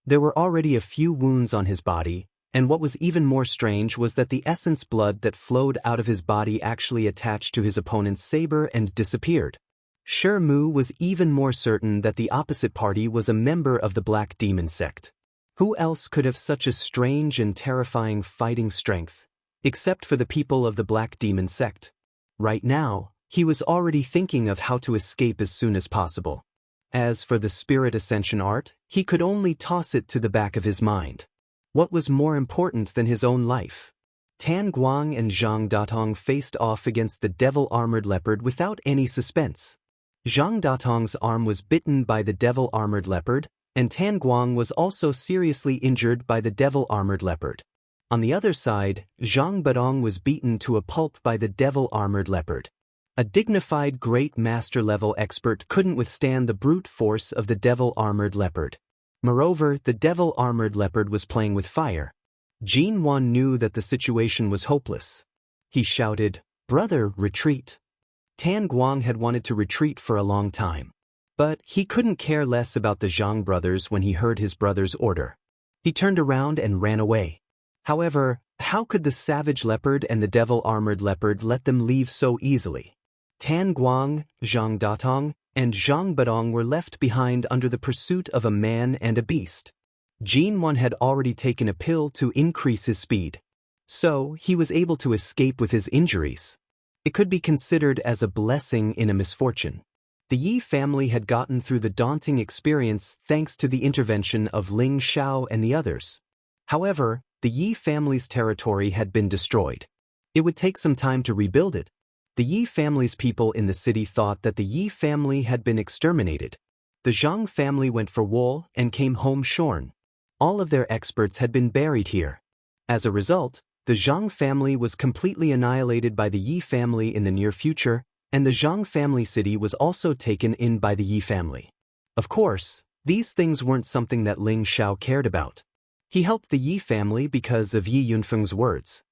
There were already a few wounds on his body, and what was even more strange was that the essence blood that flowed out of his body actually attached to his opponent's saber and disappeared. Shi Mu was even more certain that the opposite party was a member of the Black Demon sect. Who else could have such a strange and terrifying fighting strength, except for the people of the Black Demon sect? Right now, he was already thinking of how to escape as soon as possible. As for the spirit ascension art, he could only toss it to the back of his mind. What was more important than his own life? Tan Guang and Zhang Datong faced off against the devil-armored leopard without any suspense. Zhang Datong's arm was bitten by the devil-armored leopard, and Tan Guang was also seriously injured by the devil-armored leopard. On the other side, Zhang Badong was beaten to a pulp by the devil-armored leopard. A dignified great master-level expert couldn't withstand the brute force of the devil-armored leopard. Moreover, the devil-armored leopard was playing with fire. Jin Wan knew that the situation was hopeless. He shouted, "Brother, retreat!" Tan Guang had wanted to retreat for a long time. But he couldn't care less about the Zhang brothers when he heard his brother's order. He turned around and ran away. However, how could the savage leopard and the devil-armored leopard let them leave so easily? Tan Guang, Zhang Datong, and Zhang Badong were left behind under the pursuit of a man and a beast. Jianghu had already taken a pill to increase his speed. So, he was able to escape with his injuries. It could be considered as a blessing in a misfortune. The Yi family had gotten through the daunting experience thanks to the intervention of Ling Xiao and the others. However, the Yi family's territory had been destroyed. It would take some time to rebuild it. The Yi family's people in the city thought that the Yi family had been exterminated. The Zhang family went for wool and came home shorn. All of their experts had been buried here. As a result, the Zhang family was completely annihilated by the Yi family in the near future, and the Zhang family city was also taken in by the Yi family. Of course, these things weren't something that Ling Xiao cared about. He helped the Yi family because of Yi Yunfeng's words.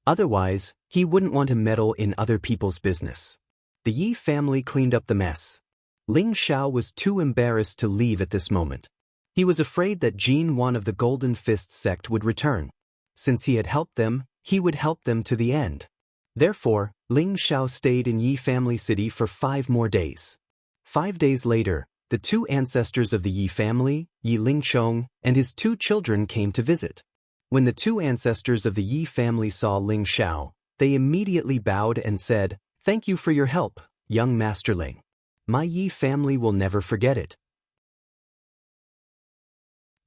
Otherwise, he wouldn't want to meddle in other people's business. The Yi family cleaned up the mess. Ling Xiao was too embarrassed to leave at this moment. He was afraid that Jianghu of the Golden Fist sect would return. Since he had helped them, he would help them to the end. Therefore, Ling Xiao stayed in Yi family city for 5 more days. 5 days later, the 2 ancestors of the Yi family, Yi Lingchong, and his 2 children came to visit. When the 2 ancestors of the Yi family saw Ling Xiao, they immediately bowed and said, "Thank you for your help, young Master Ling. My Yi family will never forget it."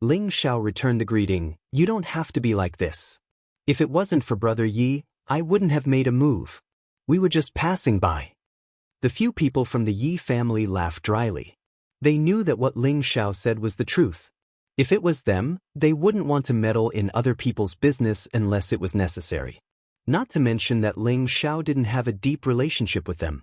Ling Xiao returned the greeting, "You don't have to be like this. If it wasn't for Brother Yi, I wouldn't have made a move. We were just passing by." The few people from the Yi family laughed dryly. They knew that what Ling Xiao said was the truth. If it was them, they wouldn't want to meddle in other people's business unless it was necessary. Not to mention that Ling Xiao didn't have a deep relationship with them.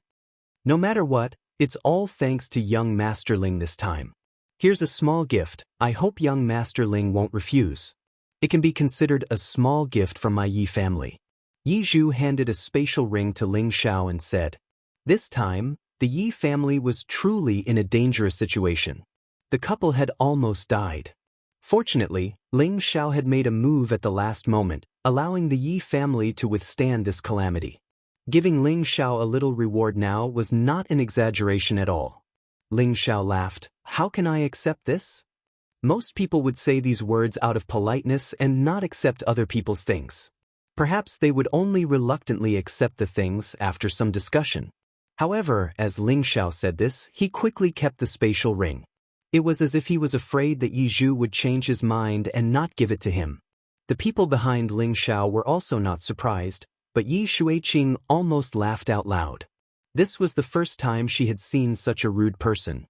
No matter what, it's all thanks to young Master Ling this time. Here's a small gift. I hope young Master Ling won't refuse. It can be considered a small gift from my Yi family. Yi Zhu handed a spatial ring to Ling Xiao and said. This time, the Yi family was truly in a dangerous situation. The couple had almost died. Fortunately, Ling Xiao had made a move at the last moment, allowing the Yi family to withstand this calamity. Giving Ling Xiao a little reward now was not an exaggeration at all. Ling Xiao laughed. How can I accept this? Most people would say these words out of politeness and not accept other people's things. Perhaps they would only reluctantly accept the things after some discussion. However, as Ling Xiao said this, he quickly kept the spatial ring. It was as if he was afraid that Yi Zhu would change his mind and not give it to him. The people behind Ling Xiao were also not surprised, but Yi Shuiqing almost laughed out loud. This was the first time she had seen such a rude person.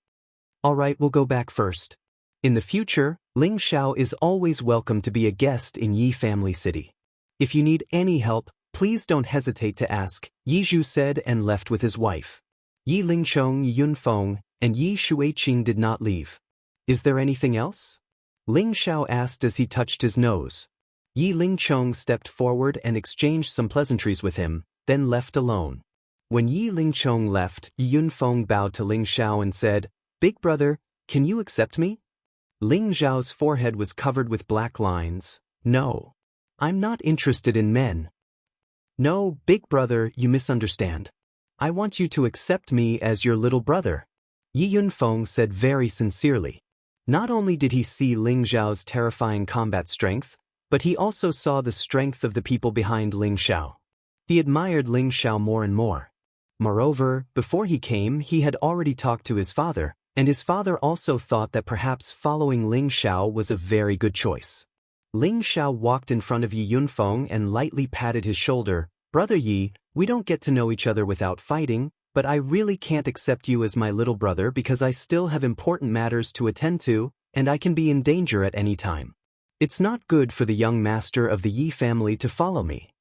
Alright, we'll go back first. In the future, Ling Xiao is always welcome to be a guest in Yi Family City. If you need any help, please don't hesitate to ask, Yi Zhu said and left with his wife. Yi Lingchong, Yunfeng, and Yi Shuiqing did not leave. Is there anything else? Ling Xiao asked as he touched his nose. Yi Lingchong stepped forward and exchanged some pleasantries with him, then left alone. When Yi Lingchong left, Yunfeng bowed to Ling Xiao and said, Big brother, can you accept me? Ling Xiao's forehead was covered with black lines. No. I'm not interested in men. No, big brother, you misunderstand. I want you to accept me as your little brother. Yi Yunfeng said very sincerely. Not only did he see Ling Xiao's terrifying combat strength, but he also saw the strength of the people behind Ling Xiao. He admired Ling Xiao more and more. Moreover, before he came, he had already talked to his father, and his father also thought that perhaps following Ling Xiao was a very good choice. Ling Xiao walked in front of Yi Yunfeng and lightly patted his shoulder. Brother Yi, we don't get to know each other without fighting, but I really can't accept you as my little brother because I still have important matters to attend to, and I can be in danger at any time. It's not good for the young master of the Yi family to follow me.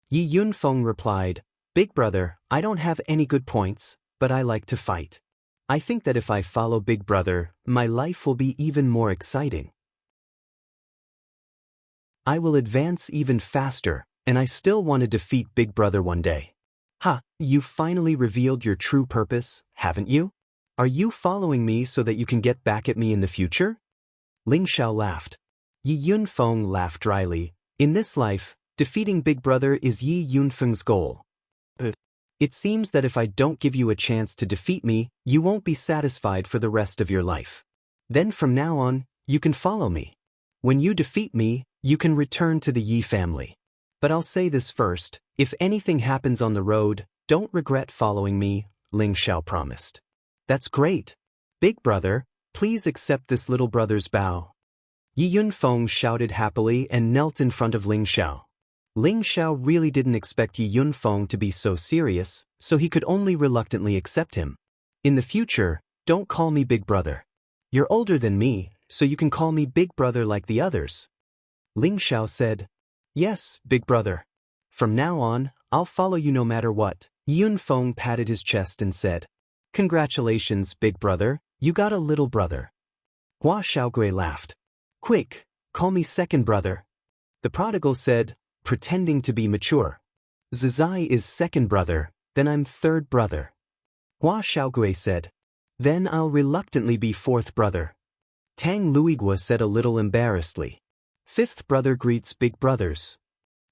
Yi Yunfeng replied, Big brother, I don't have any good points, but I like to fight. I think that if I follow Big brother, my life will be even more exciting. I will advance even faster, and I still want to defeat Big brother one day. Ha, you finally revealed your true purpose, haven't you? Are you following me so that you can get back at me in the future? Ling Xiao laughed. Yi Yunfeng laughed dryly. In this life, defeating Big brother is Yi Yunfeng's goal. But it seems that if I don't give you a chance to defeat me, you won't be satisfied for the rest of your life. Then from now on, you can follow me. When you defeat me, you can return to the Yi family. But I'll say this first, if anything happens on the road, don't regret following me, Ling Xiao promised. That's great. Big brother, please accept this little brother's bow. Yi Yunfeng shouted happily and knelt in front of Ling Xiao. Ling Xiao really didn't expect Yi Yunfeng to be so serious, so he could only reluctantly accept him. In the future, don't call me big brother. You're older than me, so you can call me big brother like the others. Ling Xiao said, Yes, big brother. From now on, I'll follow you no matter what. Yi Yunfeng patted his chest and said, Congratulations, big brother, you got a little brother. Hua Xiaogui laughed. Quick, call me second brother. The prodigal said, pretending to be mature. Zizai is second brother, then I'm third brother. Hua Xiaogui said, Then I'll reluctantly be fourth brother. Tang Luigua said a little embarrassedly. Fifth brother greets big brothers.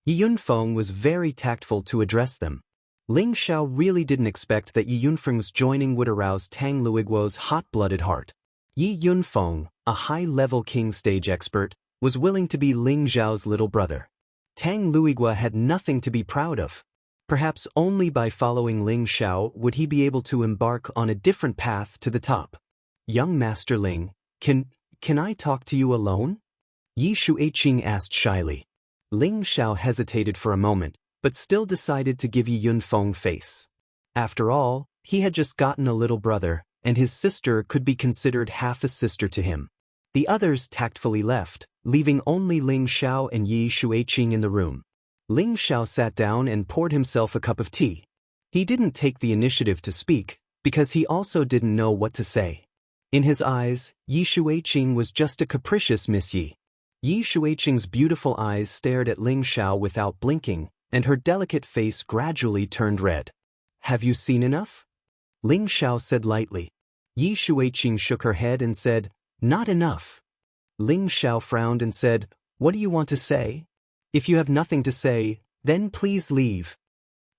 Yi Yunfeng was very tactful to address them. Ling Xiao really didn't expect that Yi Yunfeng's joining would arouse Tang Luiguo's hot-blooded heart. Yi Yunfeng, a high-level king stage expert, was willing to be Ling Xiao's little brother. Tang Luigua had nothing to be proud of. Perhaps only by following Ling Xiao would he be able to embark on a different path to the top. Young Master Ling, can I talk to you alone? Yi Shuiqing asked shyly. Ling Xiao hesitated for a moment, but still decided to give Yi Yunfeng face. After all, he had just gotten a little brother, and his sister could be considered half a sister to him. The others tactfully left, leaving only Ling Xiao and Yi Shuiqing in the room. Ling Xiao sat down and poured himself a cup of tea. He didn't take the initiative to speak, because he also didn't know what to say. In his eyes, Yi Shuiqing was just a capricious Miss Yi. Yi Shuiqing's beautiful eyes stared at Ling Xiao without blinking, and her delicate face gradually turned red. Have you seen enough? Ling Xiao said lightly. Yi Shuiqing shook her head and said, Not enough. Ling Xiao frowned and said, What do you want to say? If you have nothing to say, then please leave.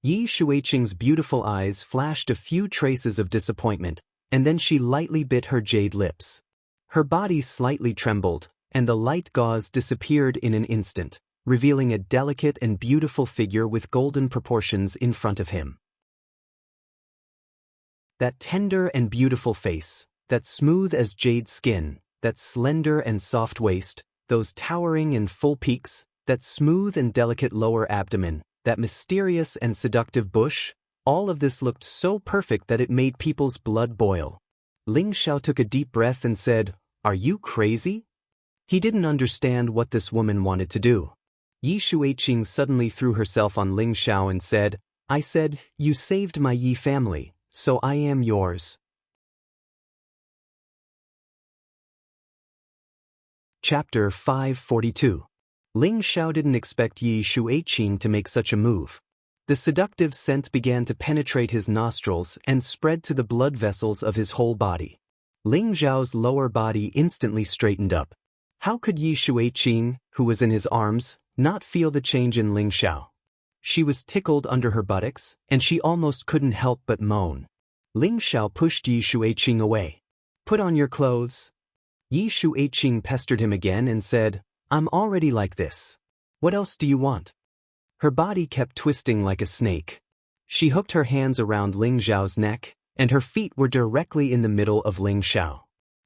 Yi Shuiqing's beautiful eyes flashed a few traces of disappointment, and then she lightly bit her jade lips. Her body slightly trembled, and the light gauze disappeared in an instant, revealing a delicate and beautiful figure with golden proportions in front of him. That tender and beautiful face, that smooth as jade skin, that slender and soft waist, those towering and full peaks, that smooth and delicate lower abdomen, that mysterious and seductive bush, all of this looked so perfect that it made people's blood boil. Ling Xiao took a deep breath and said, Are you crazy? He didn't understand what this woman wanted to do. Yi Shuiqing suddenly threw herself on Ling Xiao and said, I said, you saved my Yi family, so I am yours. Chapter 542. Ling Xiao didn't expect Yi Shuiqing to make such a move. The seductive scent began to penetrate his nostrils and spread to the blood vessels of his whole body. Ling Xiao's lower body instantly straightened up. How could Yi Shuiqing, who was in his arms, not feel the change in Ling Xiao? She was tickled under her buttocks, and she almost couldn't help but moan. Ling Xiao pushed Yi Shuiqing away. Put on your clothes. Yi Shuiqing pestered him again and said, I'm already like this. What else do you want? Her body kept twisting like a snake. She hooked her hands around Ling Xiao's neck, and her feet were directly in the middle of Ling Xiao.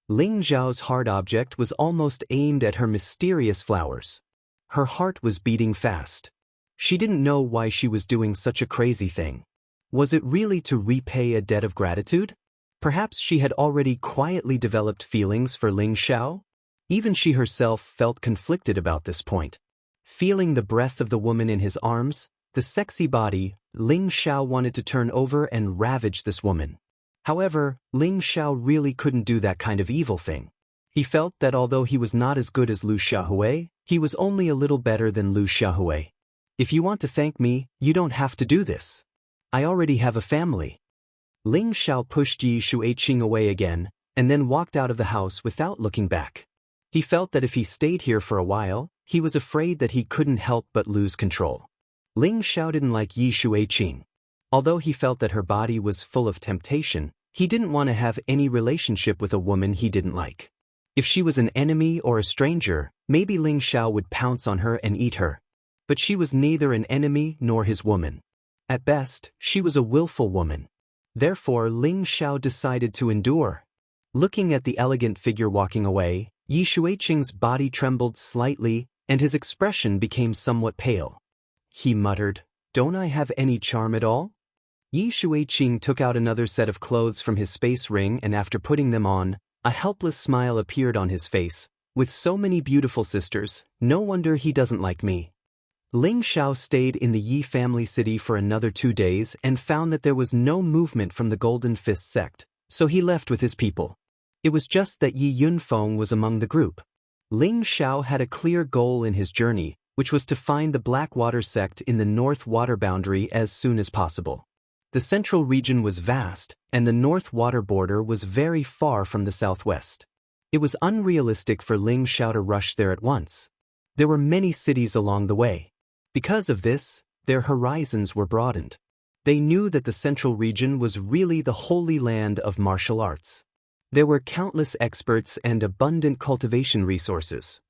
Ling Xiao's hard object was almost aimed at her mysterious flowers. Her heart was beating fast. She didn't know why she was doing such a crazy thing. Was it really to repay a debt of gratitude? Perhaps she had already quietly developed feelings for Ling Xiao? Even she herself felt conflicted about this point. Feeling the breath of the woman in his arms, the sexy body, Ling Xiao wanted to turn over and ravage this woman. However, Ling Xiao really couldn't do that kind of evil thing. He felt that although he was not as good as Lu Xiaohui, he was only a little better than Lu Xiaohui. If you want to thank me, you don't have to do this. I already have a family. Ling Xiao pushed Yi Shuiqing away again, and then walked out of the house without looking back. He felt that if he stayed here for a while, he was afraid that he couldn't help but lose control. Ling Xiao didn't like Yi Shuiqing. Although he felt that her body was full of temptation, he didn't want to have any relationship with a woman he didn't like. If she was an enemy or a stranger, maybe Ling Xiao would pounce on her and eat her. But she was neither an enemy nor his woman. At best, she was a willful woman. Therefore, Ling Xiao decided to endure. Looking at the elegant figure walking away, Yi Shuiqing's body trembled slightly, and his expression became somewhat pale. He muttered, "Don't I have any charm at all?" Yi Shuiqing took out another set of clothes from his space ring, and after putting them on, a helpless smile appeared on his face. With so many beautiful sisters, no wonder he doesn't like me. Ling Xiao stayed in the Yi family city for another 2 days and found that there was no movement from the Golden Fist sect, so he left with his people. It was just that Yi Yunfeng was among the group. Ling Xiao had a clear goal in his journey, which was to find the Black Water sect in the north water boundary as soon as possible. The central region was vast, and the north water border was very far from the southwest. It was unrealistic for Ling Xiao to rush there at once. There were many cities along the way. Because of this, their horizons were broadened. They knew that the central region was really the holy land of martial arts. There were countless experts and abundant cultivation resources.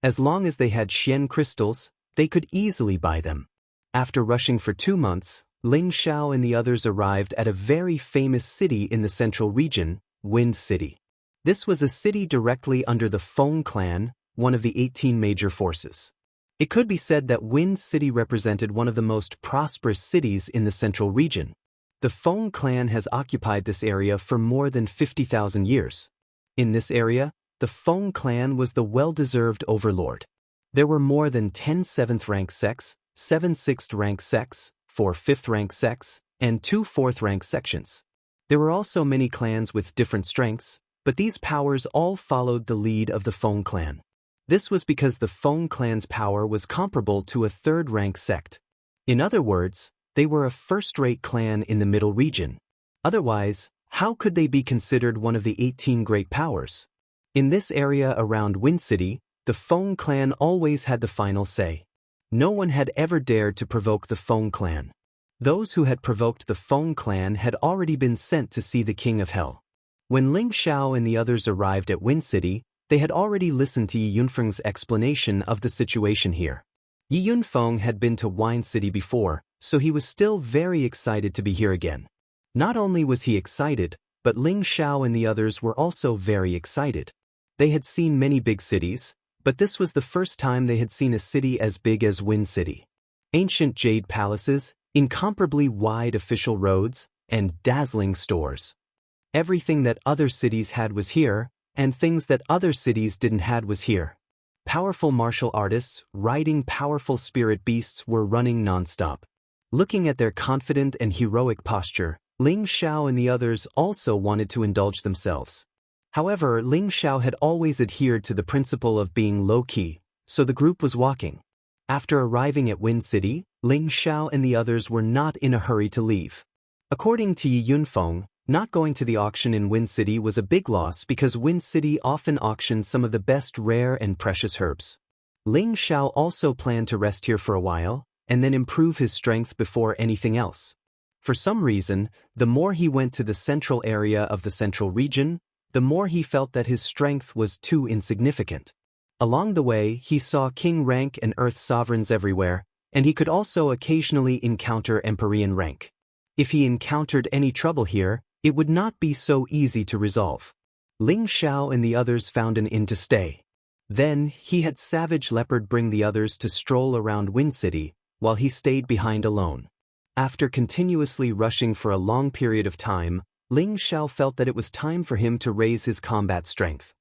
As long as they had Xian crystals, they could easily buy them. After rushing for 2 months, Ling Xiao and the others arrived at a very famous city in the central region, Wind City. This was a city directly under the Feng clan, one of the 18 major forces. It could be said that Wind City represented one of the most prosperous cities in the central region. The Feng clan has occupied this area for more than 50,000 years. In this area, the Feng clan was the well-deserved overlord. There were more than 10 7th-rank sects, 7 6th-rank sects, 4 5th-rank sects, and 2 4th-rank sections. There were also many clans with different strengths, but these powers all followed the lead of the Feng clan. This was because the Feng clan's power was comparable to a 3rd-rank sect. In other words, they were a first-rate clan in the middle region. Otherwise, how could they be considered one of the 18 great powers? In this area around Wind City, the Feng clan always had the final say. No one had ever dared to provoke the Feng clan. Those who had provoked the Feng clan had already been sent to see the King of Hell. When Ling Xiao and the others arrived at Wind City, they had already listened to Yi Yunfeng's explanation of the situation here. Yi Yunfeng had been to Wine City before, so he was still very excited to be here again. Not only was he excited, but Ling Xiao and the others were also very excited. They had seen many big cities, but this was the first time they had seen a city as big as Wind City. Ancient jade palaces, incomparably wide official roads, and dazzling stores. Everything that other cities had was here, and things that other cities didn't had was here. Powerful martial artists, riding powerful spirit beasts were running non-stop. Looking at their confident and heroic posture, Ling Xiao and the others also wanted to indulge themselves. However, Ling Xiao had always adhered to the principle of being low-key, so the group was walking. After arriving at Wind City, Ling Xiao and the others were not in a hurry to leave. According to Yi Yunfeng, not going to the auction in Wind City was a big loss because Wind City often auctioned some of the best rare and precious herbs. Ling Xiao also planned to rest here for a while, and then improve his strength before anything else. For some reason, the more he went to the central area of the central region, the more he felt that his strength was too insignificant. Along the way, he saw king rank and earth sovereigns everywhere, and he could also occasionally encounter Empyrean rank. If he encountered any trouble here, it would not be so easy to resolve. Ling Xiao and the others found an inn to stay. Then, he had Savage Leopard bring the others to stroll around Wind City, while he stayed behind alone. After continuously rushing for a long period of time, Ling Xiao felt that it was time for him to raise his combat strength.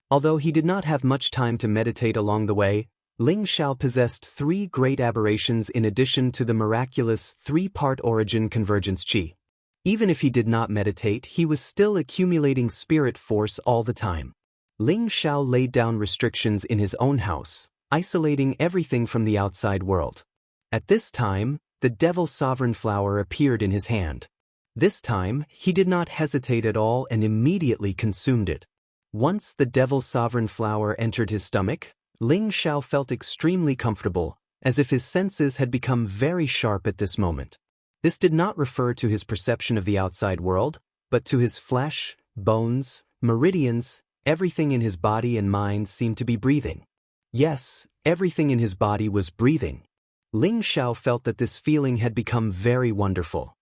Although he did not have much time to meditate along the way, Ling Xiao possessed 3 great aberrations in addition to the miraculous 3-part origin convergence chi. Even if he did not meditate, he was still accumulating spirit force all the time. Ling Xiao laid down restrictions in his own house, isolating everything from the outside world. At this time, the Devil Sovereign Flower appeared in his hand. This time, he did not hesitate at all and immediately consumed it. Once the Devil Sovereign Flower entered his stomach, Ling Xiao felt extremely comfortable, as if his senses had become very sharp at this moment. This did not refer to his perception of the outside world, but to his flesh, bones, meridians, everything in his body and mind seemed to be breathing. Yes, everything in his body was breathing. Ling Xiao felt that this feeling had become very wonderful.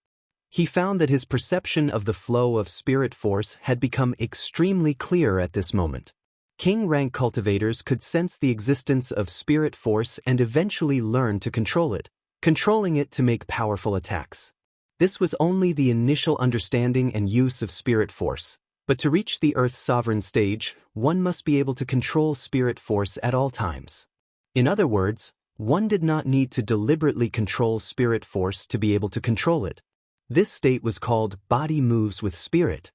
He found that his perception of the flow of spirit force had become extremely clear at this moment. King-rank cultivators could sense the existence of spirit force and eventually learn to control it, controlling it to make powerful attacks. This was only the initial understanding and use of spirit force, but to reach the Earth's sovereign stage, one must be able to control spirit force at all times. In other words, one did not need to deliberately control spirit force to be able to control it. This state was called body moves with spirit.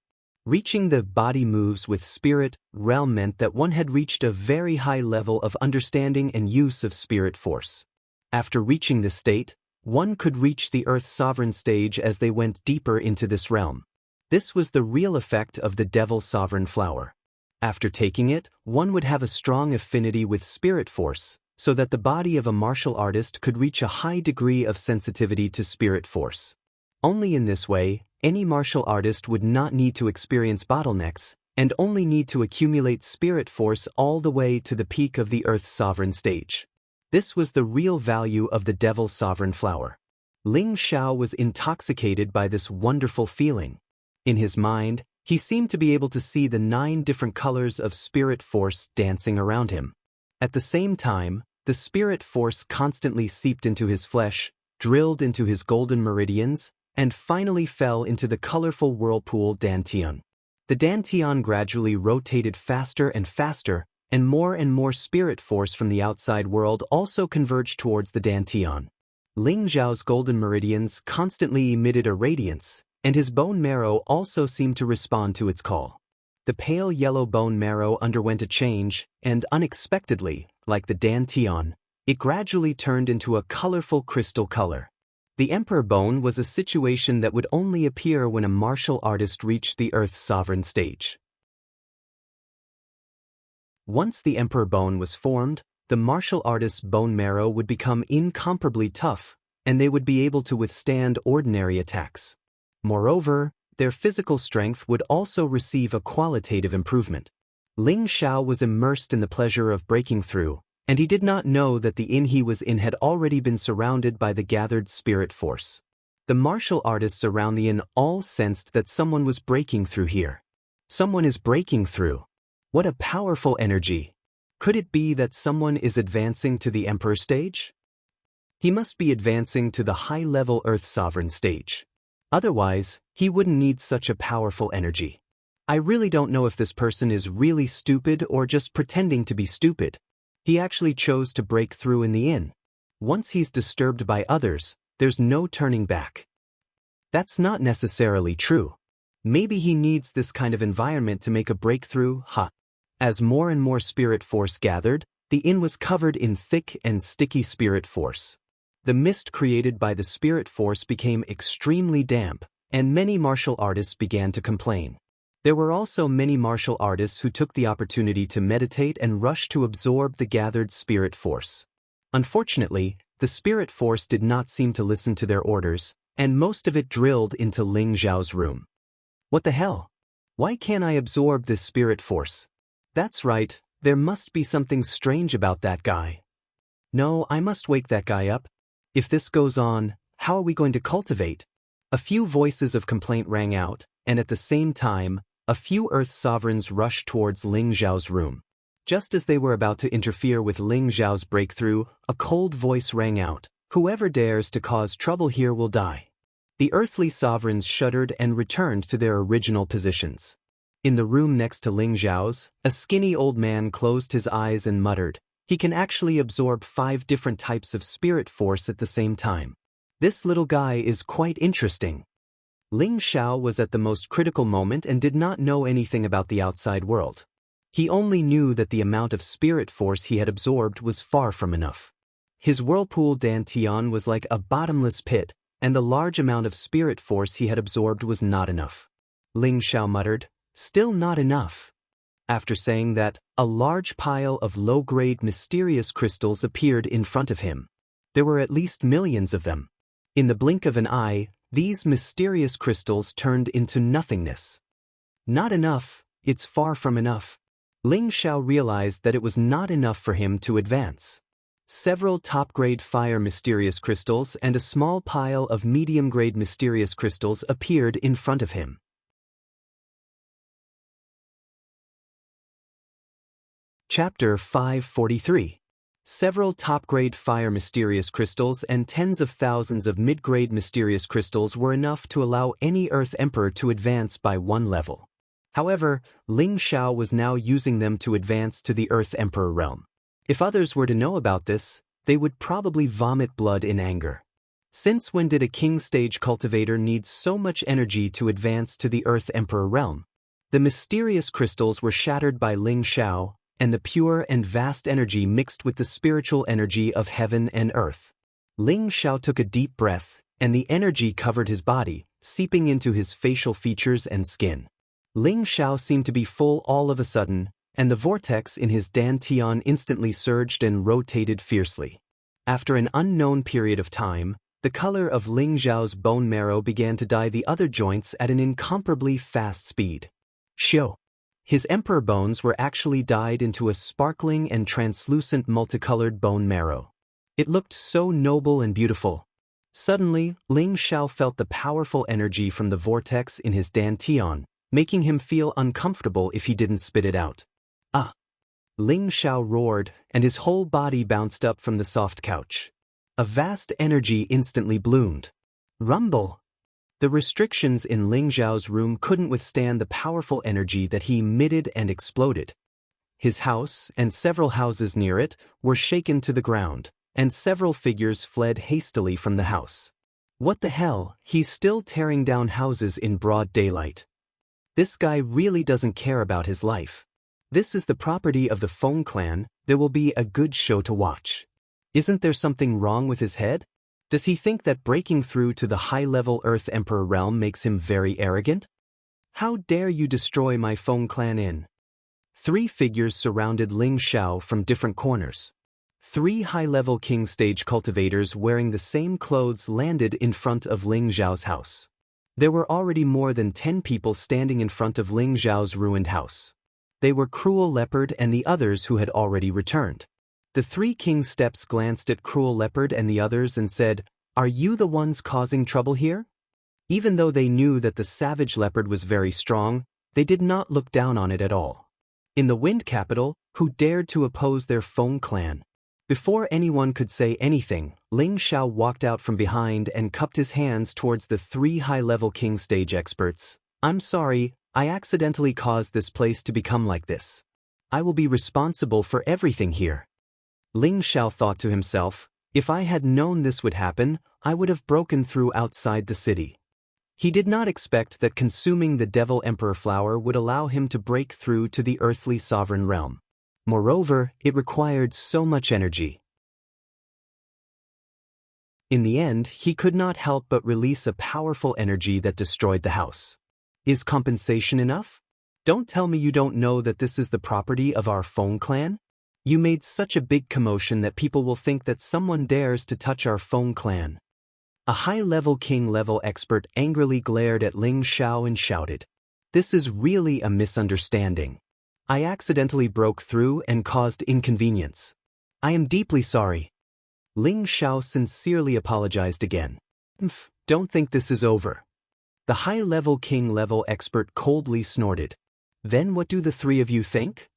Reaching the body moves with spirit realm meant that one had reached a very high level of understanding and use of spirit force. After reaching this state, one could reach the Earth's sovereign stage as they went deeper into this realm. This was the real effect of the Devil's Sovereign Flower. After taking it, one would have a strong affinity with spirit force, so that the body of a martial artist could reach a high degree of sensitivity to spirit force. Only in this way, any martial artist would not need to experience bottlenecks, and only need to accumulate spirit force all the way to the peak of the Earth's sovereign stage. This was the real value of the Devil's Sovereign Flower. Ling Xiao was intoxicated by this wonderful feeling. In his mind, he seemed to be able to see the 9 different colors of spirit force dancing around him. At the same time, the spirit force constantly seeped into his flesh, drilled into his golden meridians, and finally fell into the colorful whirlpool Dantian. The Dantian gradually rotated faster and faster, and more spirit force from the outside world also converged towards the Dantian. Ling Xiao's golden meridians constantly emitted a radiance, and his bone marrow also seemed to respond to its call. The pale yellow bone marrow underwent a change, and unexpectedly, like the Dantian, it gradually turned into a colorful crystal color. The Emperor Bone was a situation that would only appear when a martial artist reached the Earth's sovereign stage. Once the Emperor Bone was formed, the martial artist's bone marrow would become incomparably tough, and they would be able to withstand ordinary attacks. Moreover, their physical strength would also receive a qualitative improvement. Ling Xiao was immersed in the pleasure of breaking through, and he did not know that the inn he was in had already been surrounded by the gathered spirit force. The martial artists around the inn all sensed that someone was breaking through here. Someone is breaking through. What a powerful energy! Could it be that someone is advancing to the Emperor stage? He must be advancing to the high-level Earth Sovereign stage. Otherwise, he wouldn't need such a powerful energy. I really don't know if this person is really stupid or just pretending to be stupid. He actually chose to break through in the inn. Once he's disturbed by others, there's no turning back. That's not necessarily true. Maybe he needs this kind of environment to make a breakthrough, As more and more spirit force gathered, the inn was covered in thick and sticky spirit force. The mist created by the spirit force became extremely damp, and many martial artists began to complain. There were also many martial artists who took the opportunity to meditate and rush to absorb the gathered spirit force. Unfortunately, the spirit force did not seem to listen to their orders, and most of it drilled into Ling Xiao's room. What the hell? Why can't I absorb this spirit force? That's right, there must be something strange about that guy. No, I must wake that guy up. If this goes on, how are we going to cultivate? A few voices of complaint rang out, and at the same time, a few Earth sovereigns rushed towards Ling Xiao's room. Just as they were about to interfere with Ling Xiao's breakthrough, a cold voice rang out, "Whoever dares to cause trouble here will die." The earthly sovereigns shuddered and returned to their original positions. In the room next to Ling Xiao's, a skinny old man closed his eyes and muttered, "He can actually absorb 5 different types of spirit force at the same time. This little guy is quite interesting." Ling Xiao was at the most critical moment and did not know anything about the outside world. He only knew that the amount of spirit force he had absorbed was far from enough. His whirlpool Dantian was like a bottomless pit, and the large amount of spirit force he had absorbed was not enough. Ling Xiao muttered, "Still not enough." After saying that, a large pile of low-grade mysterious crystals appeared in front of him. There were at least millions of them. In the blink of an eye, These mysterious crystals turned into nothingness. Not enough, it's far from enough. Ling Xiao realized that it was not enough for him to advance. Several top-grade fire mysterious crystals and a small pile of medium-grade mysterious crystals appeared in front of him. Chapter 543. Several top-grade fire mysterious crystals and tens of thousands of mid-grade mysterious crystals were enough to allow any Earth Emperor to advance by one level. However, Ling Xiao was now using them to advance to the Earth Emperor realm. If others were to know about this, they would probably vomit blood in anger. Since when did a king-stage cultivator need so much energy to advance to the Earth Emperor realm? The mysterious crystals were shattered by Ling Xiao, and the pure and vast energy mixed with the spiritual energy of heaven and earth. Ling Xiao took a deep breath, and the energy covered his body, seeping into his facial features and skin. Ling Xiao seemed to be full all of a sudden, and the vortex in his dantian instantly surged and rotated fiercely. After an unknown period of time, the color of Ling Xiao's bone marrow began to dye the other joints at an incomparably fast speed. Xiao. His emperor bones were actually dyed into a sparkling and translucent multicolored bone marrow. It looked so noble and beautiful. Suddenly, Ling Xiao felt the powerful energy from the vortex in his dantian, making him feel uncomfortable if he didn't spit it out. Ah! Ling Xiao roared, and his whole body bounced up from the soft couch. A vast energy instantly bloomed. Rumble! The restrictions in Ling Xiao's room couldn't withstand the powerful energy that he emitted and exploded. His house, and several houses near it, were shaken to the ground, and several figures fled hastily from the house. What the hell, he's still tearing down houses in broad daylight. This guy really doesn't care about his life. This is the property of the Feng clan, there will be a good show to watch. Isn't there something wrong with his head? Does he think that breaking through to the high-level Earth Emperor realm makes him very arrogant? How dare you destroy my Feng clan inn? 3 figures surrounded Ling Xiao from different corners. 3 high-level king stage cultivators wearing the same clothes landed in front of Ling Xiao's house. There were already more than 10 people standing in front of Ling Xiao's ruined house. They were Cruel Leopard and the others who had already returned. The 3 king steps glanced at Cruel Leopard and the others and said, "Are you the ones causing trouble here?" Even though they knew that the savage leopard was very strong, they did not look down on it at all. In the Wind Capital, who dared to oppose their Feng clan? Before anyone could say anything, Ling Xiao walked out from behind and cupped his hands towards the 3 high-level king stage experts. "I'm sorry, I accidentally caused this place to become like this. I will be responsible for everything here." Ling Xiao thought to himself, if I had known this would happen, I would have broken through outside the city. He did not expect that consuming the Devil Emperor flower would allow him to break through to the earthly sovereign realm. Moreover, it required so much energy. In the end, he could not help but release a powerful energy that destroyed the house. Is compensation enough? Don't tell me you don't know that this is the property of our Feng clan? You made such a big commotion that people will think that someone dares to touch our Feng clan. A high-level king-level expert angrily glared at Ling Xiao and shouted, "This is really a misunderstanding. I accidentally broke through and caused inconvenience. I am deeply sorry." Ling Xiao sincerely apologized again. Don't think this is over." The high-level king-level expert coldly snorted. "Then what do the 3 of you think?"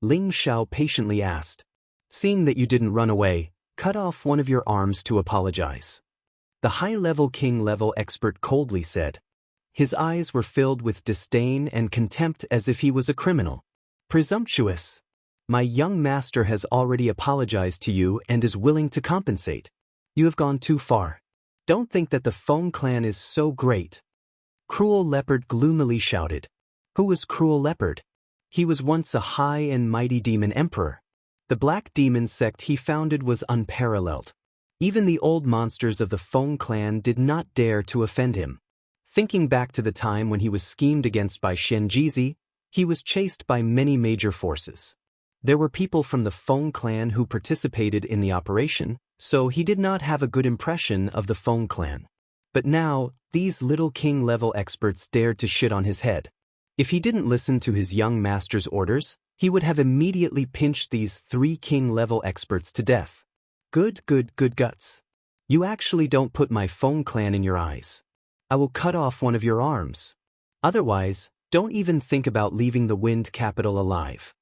Ling Xiao patiently asked. "Seeing that you didn't run away, cut off one of your arms to apologize." The high-level king-level expert coldly said. His eyes were filled with disdain and contempt as if he was a criminal. "Presumptuous! My young master has already apologized to you and is willing to compensate. You have gone too far. Don't think that the Feng clan is so great." Cruel Leopard gloomily shouted. Who was Cruel Leopard? He was once a high and mighty demon emperor. The black demon sect he founded was unparalleled. Even the old monsters of the Feng clan did not dare to offend him. Thinking back to the time when he was schemed against by Shenjizi, he was chased by many major forces. There were people from the Feng clan who participated in the operation, so he did not have a good impression of the Feng clan. But now, these little king-level experts dared to shit on his head. If he didn't listen to his young master's orders, he would have immediately pinched these 3 king-level experts to death. Good guts. You actually don't put my Feng clan in your eyes. I will cut off one of your arms. Otherwise, don't even think about leaving the Wind Capital alive.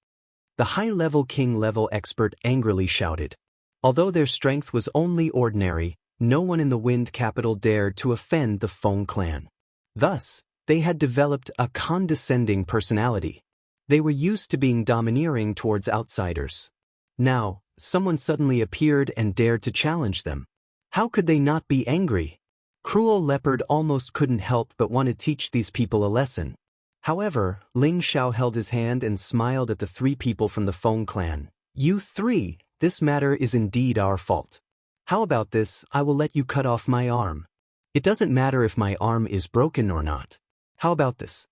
The high-level king-level expert angrily shouted. Although their strength was only ordinary, no one in the Wind Capital dared to offend the Feng clan. Thus, they had developed a condescending personality. They were used to being domineering towards outsiders. Now, someone suddenly appeared and dared to challenge them. How could they not be angry? Cruel Leopard almost couldn't help but want to teach these people a lesson. However, Ling Xiao held his hand and smiled at the 3 people from the Feng clan. You 3, this matter is indeed our fault. How about this, I will let you cut off my arm. It doesn't matter if my arm is broken or not. How about this?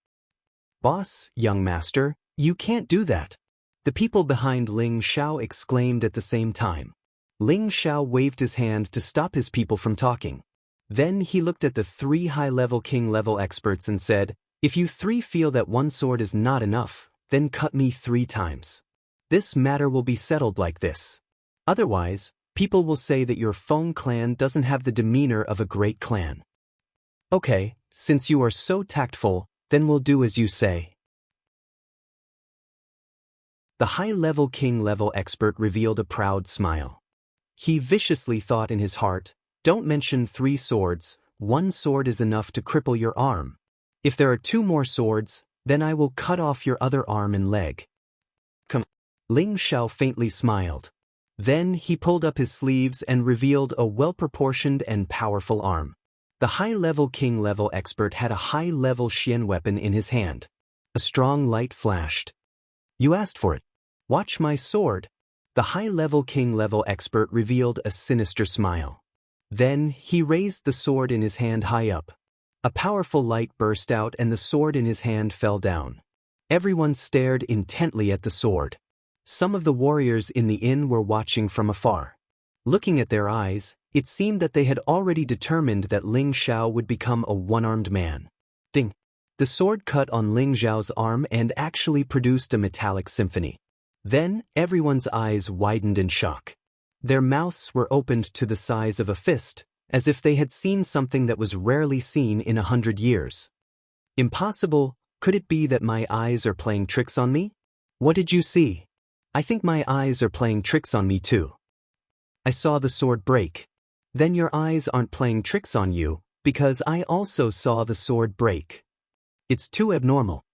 Boss, young master, you can't do that. The people behind Ling Xiao exclaimed at the same time. Ling Xiao waved his hand to stop his people from talking. Then he looked at the 3 high-level king-level experts and said, if you 3 feel that one sword is not enough, then cut me 3 times. This matter will be settled like this. Otherwise, people will say that your Feng clan doesn't have the demeanor of a great clan. Okay, since you are so tactful, then we'll do as you say. The high-level king-level expert revealed a proud smile. He viciously thought in his heart, don't mention 3 swords, 1 sword is enough to cripple your arm. If there are 2 more swords, then I will cut off your other arm and leg. Come. Ling Xiao faintly smiled. Then he pulled up his sleeves and revealed a well-proportioned and powerful arm. The high-level king-level expert had a high-level Xian weapon in his hand. A strong light flashed. You asked for it. Watch my sword. The high-level king-level expert revealed a sinister smile. Then he raised the sword in his hand high up. A powerful light burst out and the sword in his hand fell down. Everyone stared intently at the sword. Some of the warriors in the inn were watching from afar. Looking at their eyes, it seemed that they had already determined that Ling Xiao would become a one-armed man. Ding! The sword cut on Ling Xiao's arm and actually produced a metallic symphony. Then, everyone's eyes widened in shock. Their mouths were opened to the size of a fist, as if they had seen something that was rarely seen in 100 years. Impossible, could it be that my eyes are playing tricks on me? What did you see? I think my eyes are playing tricks on me too. I saw the sword break. Then your eyes aren't playing tricks on you, because I also saw the sword break. It's too abnormal.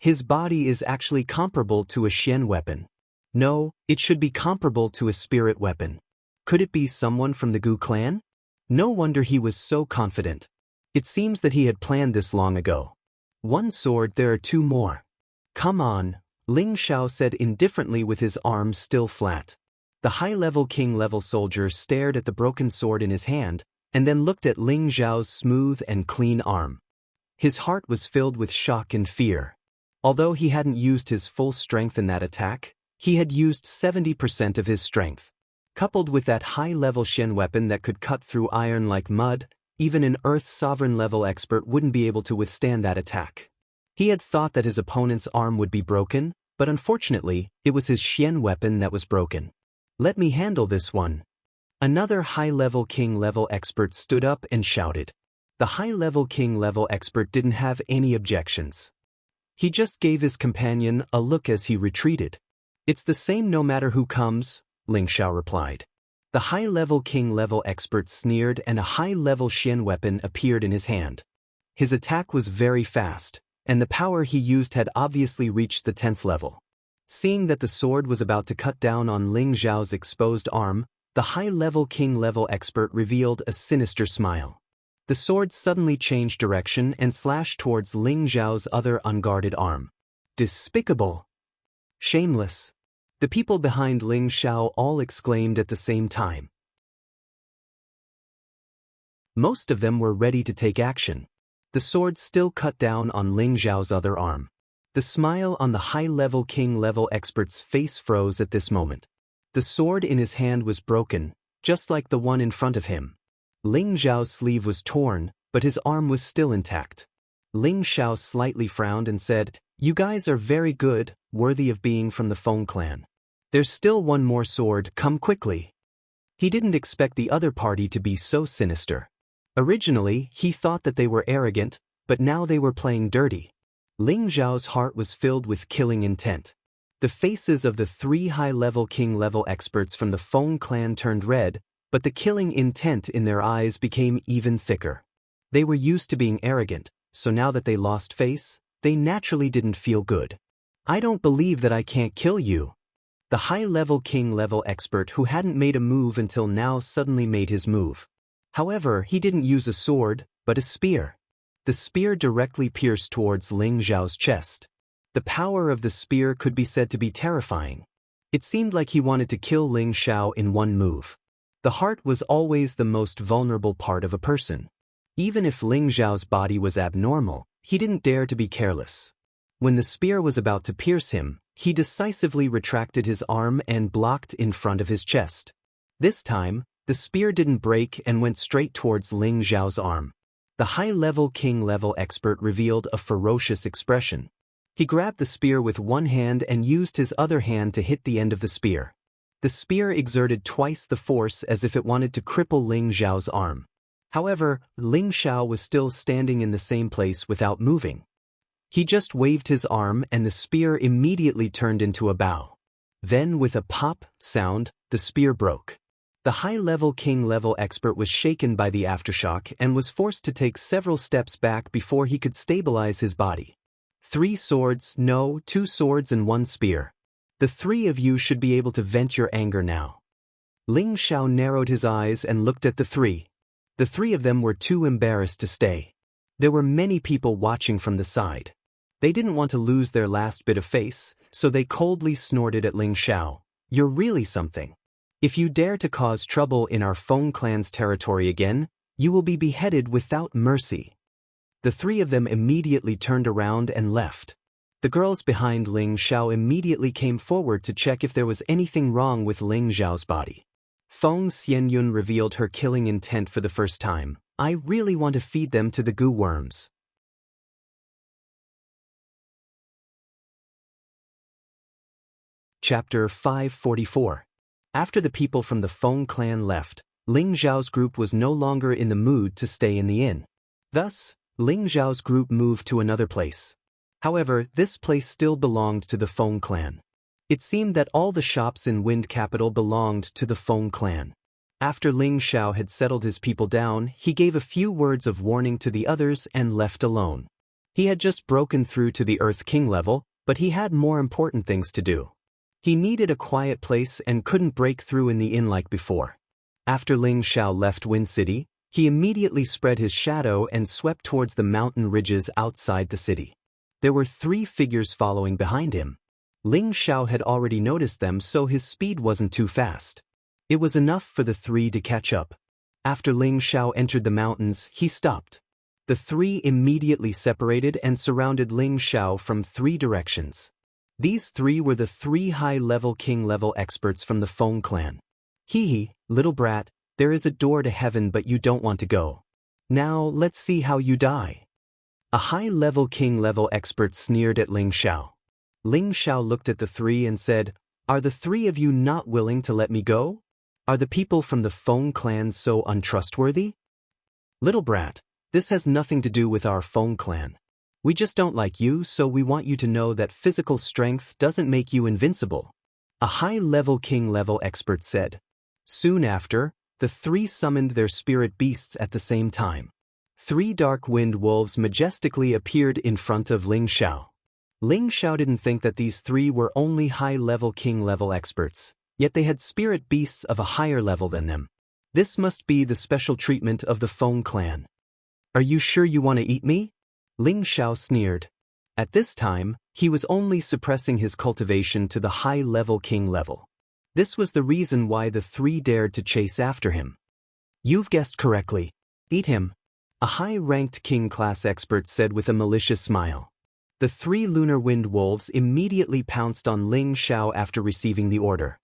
His body is actually comparable to a Xian weapon. No, it should be comparable to a spirit weapon. Could it be someone from the Gu clan? No wonder he was so confident. It seems that he had planned this long ago. 1 sword, there are 2 more. Come on, Ling Xiao said indifferently with his arms still flat. The high-level king-level soldier stared at the broken sword in his hand, and then looked at Ling Xiao's smooth and clean arm. His heart was filled with shock and fear. Although he hadn't used his full strength in that attack, he had used 70% of his strength. Coupled with that high-level Xian weapon that could cut through iron like mud, even an Earth Sovereign-level expert wouldn't be able to withstand that attack. He had thought that his opponent's arm would be broken, but unfortunately, it was his Xian weapon that was broken. Let me handle this one. Another high-level king-level expert stood up and shouted. The high-level king-level expert didn't have any objections. He just gave his companion a look as he retreated. It's the same no matter who comes, Ling Xiao replied. The high-level king-level expert sneered and a high-level Xian weapon appeared in his hand. His attack was very fast, and the power he used had obviously reached the 10th level. Seeing that the sword was about to cut down on Ling Xiao's exposed arm, the high-level king-level expert revealed a sinister smile. The sword suddenly changed direction and slashed towards Ling Xiao's other unguarded arm. Despicable! Shameless! The people behind Ling Xiao all exclaimed at the same time. Most of them were ready to take action. The sword still cut down on Ling Xiao's other arm. The smile on the high-level king-level expert's face froze at this moment. The sword in his hand was broken, just like the one in front of him. Ling Xiao's sleeve was torn, but his arm was still intact. Ling Xiao slightly frowned and said, "You guys are very good, worthy of being from the Feng clan. There's still one more sword, come quickly." He didn't expect the other party to be so sinister. Originally, he thought that they were arrogant, but now they were playing dirty. Ling Xiao's heart was filled with killing intent. The faces of the 3 high-level king-level experts from the Feng clan turned red, but the killing intent in their eyes became even thicker. They were used to being arrogant, so now that they lost face, they naturally didn't feel good. "I don't believe that I can't kill you." The high-level king-level expert who hadn't made a move until now suddenly made his move. However, he didn't use a sword, but a spear. The spear directly pierced towards Ling Xiao's chest. The power of the spear could be said to be terrifying. It seemed like he wanted to kill Ling Xiao in one move. The heart was always the most vulnerable part of a person. Even if Ling Xiao's body was abnormal, he didn't dare to be careless. When the spear was about to pierce him, he decisively retracted his arm and blocked in front of his chest. This time, the spear didn't break and went straight towards Ling Xiao's arm. The high-level king-level expert revealed a ferocious expression. He grabbed the spear with one hand and used his other hand to hit the end of the spear. The spear exerted twice the force as if it wanted to cripple Ling Xiao's arm. However, Ling Xiao was still standing in the same place without moving. He just waved his arm and the spear immediately turned into a bow. Then with a pop sound, the spear broke. The high-level king-level expert was shaken by the aftershock and was forced to take several steps back before he could stabilize his body. 3 swords, no, 2 swords and 1 spear. The 3 of you should be able to vent your anger now. Ling Xiao narrowed his eyes and looked at the 3. The 3 of them were too embarrassed to stay. There were many people watching from the side. They didn't want to lose their last bit of face, so they coldly snorted at Ling Xiao. "You're really something. If you dare to cause trouble in our Feng clan's territory again, you will be beheaded without mercy." The 3 of them immediately turned around and left. The girls behind Ling Xiao immediately came forward to check if there was anything wrong with Ling Xiao's body. Feng Xianyun revealed her killing intent for the first time. "I really want to feed them to the goo worms." Chapter 544. After the people from the Feng clan left, Ling Xiao's group was no longer in the mood to stay in the inn. Thus, Ling Xiao's group moved to another place. However, this place still belonged to the Feng clan. It seemed that all the shops in Wind Capital belonged to the Feng clan. After Ling Xiao had settled his people down, he gave a few words of warning to the others and left alone. He had just broken through to the Earth King level, but he had more important things to do. He needed a quiet place and couldn't break through in the inn like before. After Ling Xiao left Wind City, he immediately spread his shadow and swept towards the mountain ridges outside the city. There were 3 figures following behind him. Ling Xiao had already noticed them, so his speed wasn't too fast. It was enough for the 3 to catch up. After Ling Xiao entered the mountains, he stopped. The 3 immediately separated and surrounded Ling Xiao from 3 directions. These 3 were the 3 high-level king-level experts from the Feng clan. "Hee, little brat, there is a door to heaven but you don't want to go. Now let's see how you die." A high-level king-level expert sneered at Ling Xiao. Ling Xiao looked at the 3 and said, "Are the 3 of you not willing to let me go? Are the people from the Feng clan so untrustworthy? Little brat, this has nothing to do with our Feng clan. We just don't like you, so we want you to know that physical strength doesn't make you invincible," a high-level king-level expert said. Soon after, the 3 summoned their spirit beasts at the same time. 3 dark wind wolves majestically appeared in front of Ling Xiao. Ling Xiao didn't think that these 3 were only high-level king-level experts, yet they had spirit beasts of a higher level than them. This must be the special treatment of the Feng clan. "Are you sure you want to eat me?" Ling Xiao sneered. At this time, he was only suppressing his cultivation to the high-level king level. This was the reason why the 3 dared to chase after him. "You've guessed correctly. Eat him," a high-ranked king-class expert said with a malicious smile. The 3 lunar wind wolves immediately pounced on Ling Xiao after receiving the order.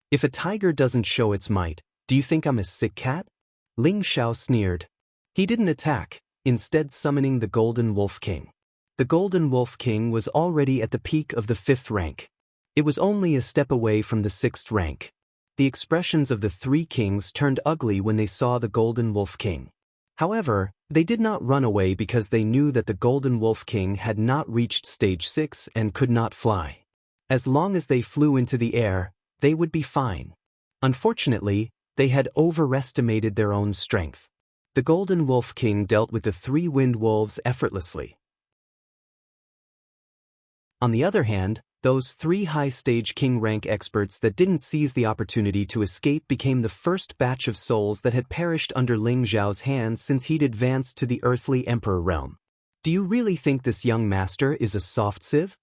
"If a tiger doesn't show its might, do you think I'm a sick cat?" Ling Xiao sneered. He didn't attack, instead summoning the Golden Wolf King. The Golden Wolf King was already at the peak of the 5th rank. It was only a step away from the 6th rank. The expressions of the 3 kings turned ugly when they saw the Golden Wolf King. However, they did not run away because they knew that the Golden Wolf King had not reached stage 6 and could not fly. As long as they flew into the air, they would be fine. Unfortunately, they had overestimated their own strength. The Golden Wolf King dealt with the 3 wind wolves effortlessly. On the other hand, those 3 high-stage king rank experts that didn't seize the opportunity to escape became the first batch of souls that had perished under Ling Zhao's hands since he'd advanced to the earthly emperor realm. Do you really think this young master is a soft sieve?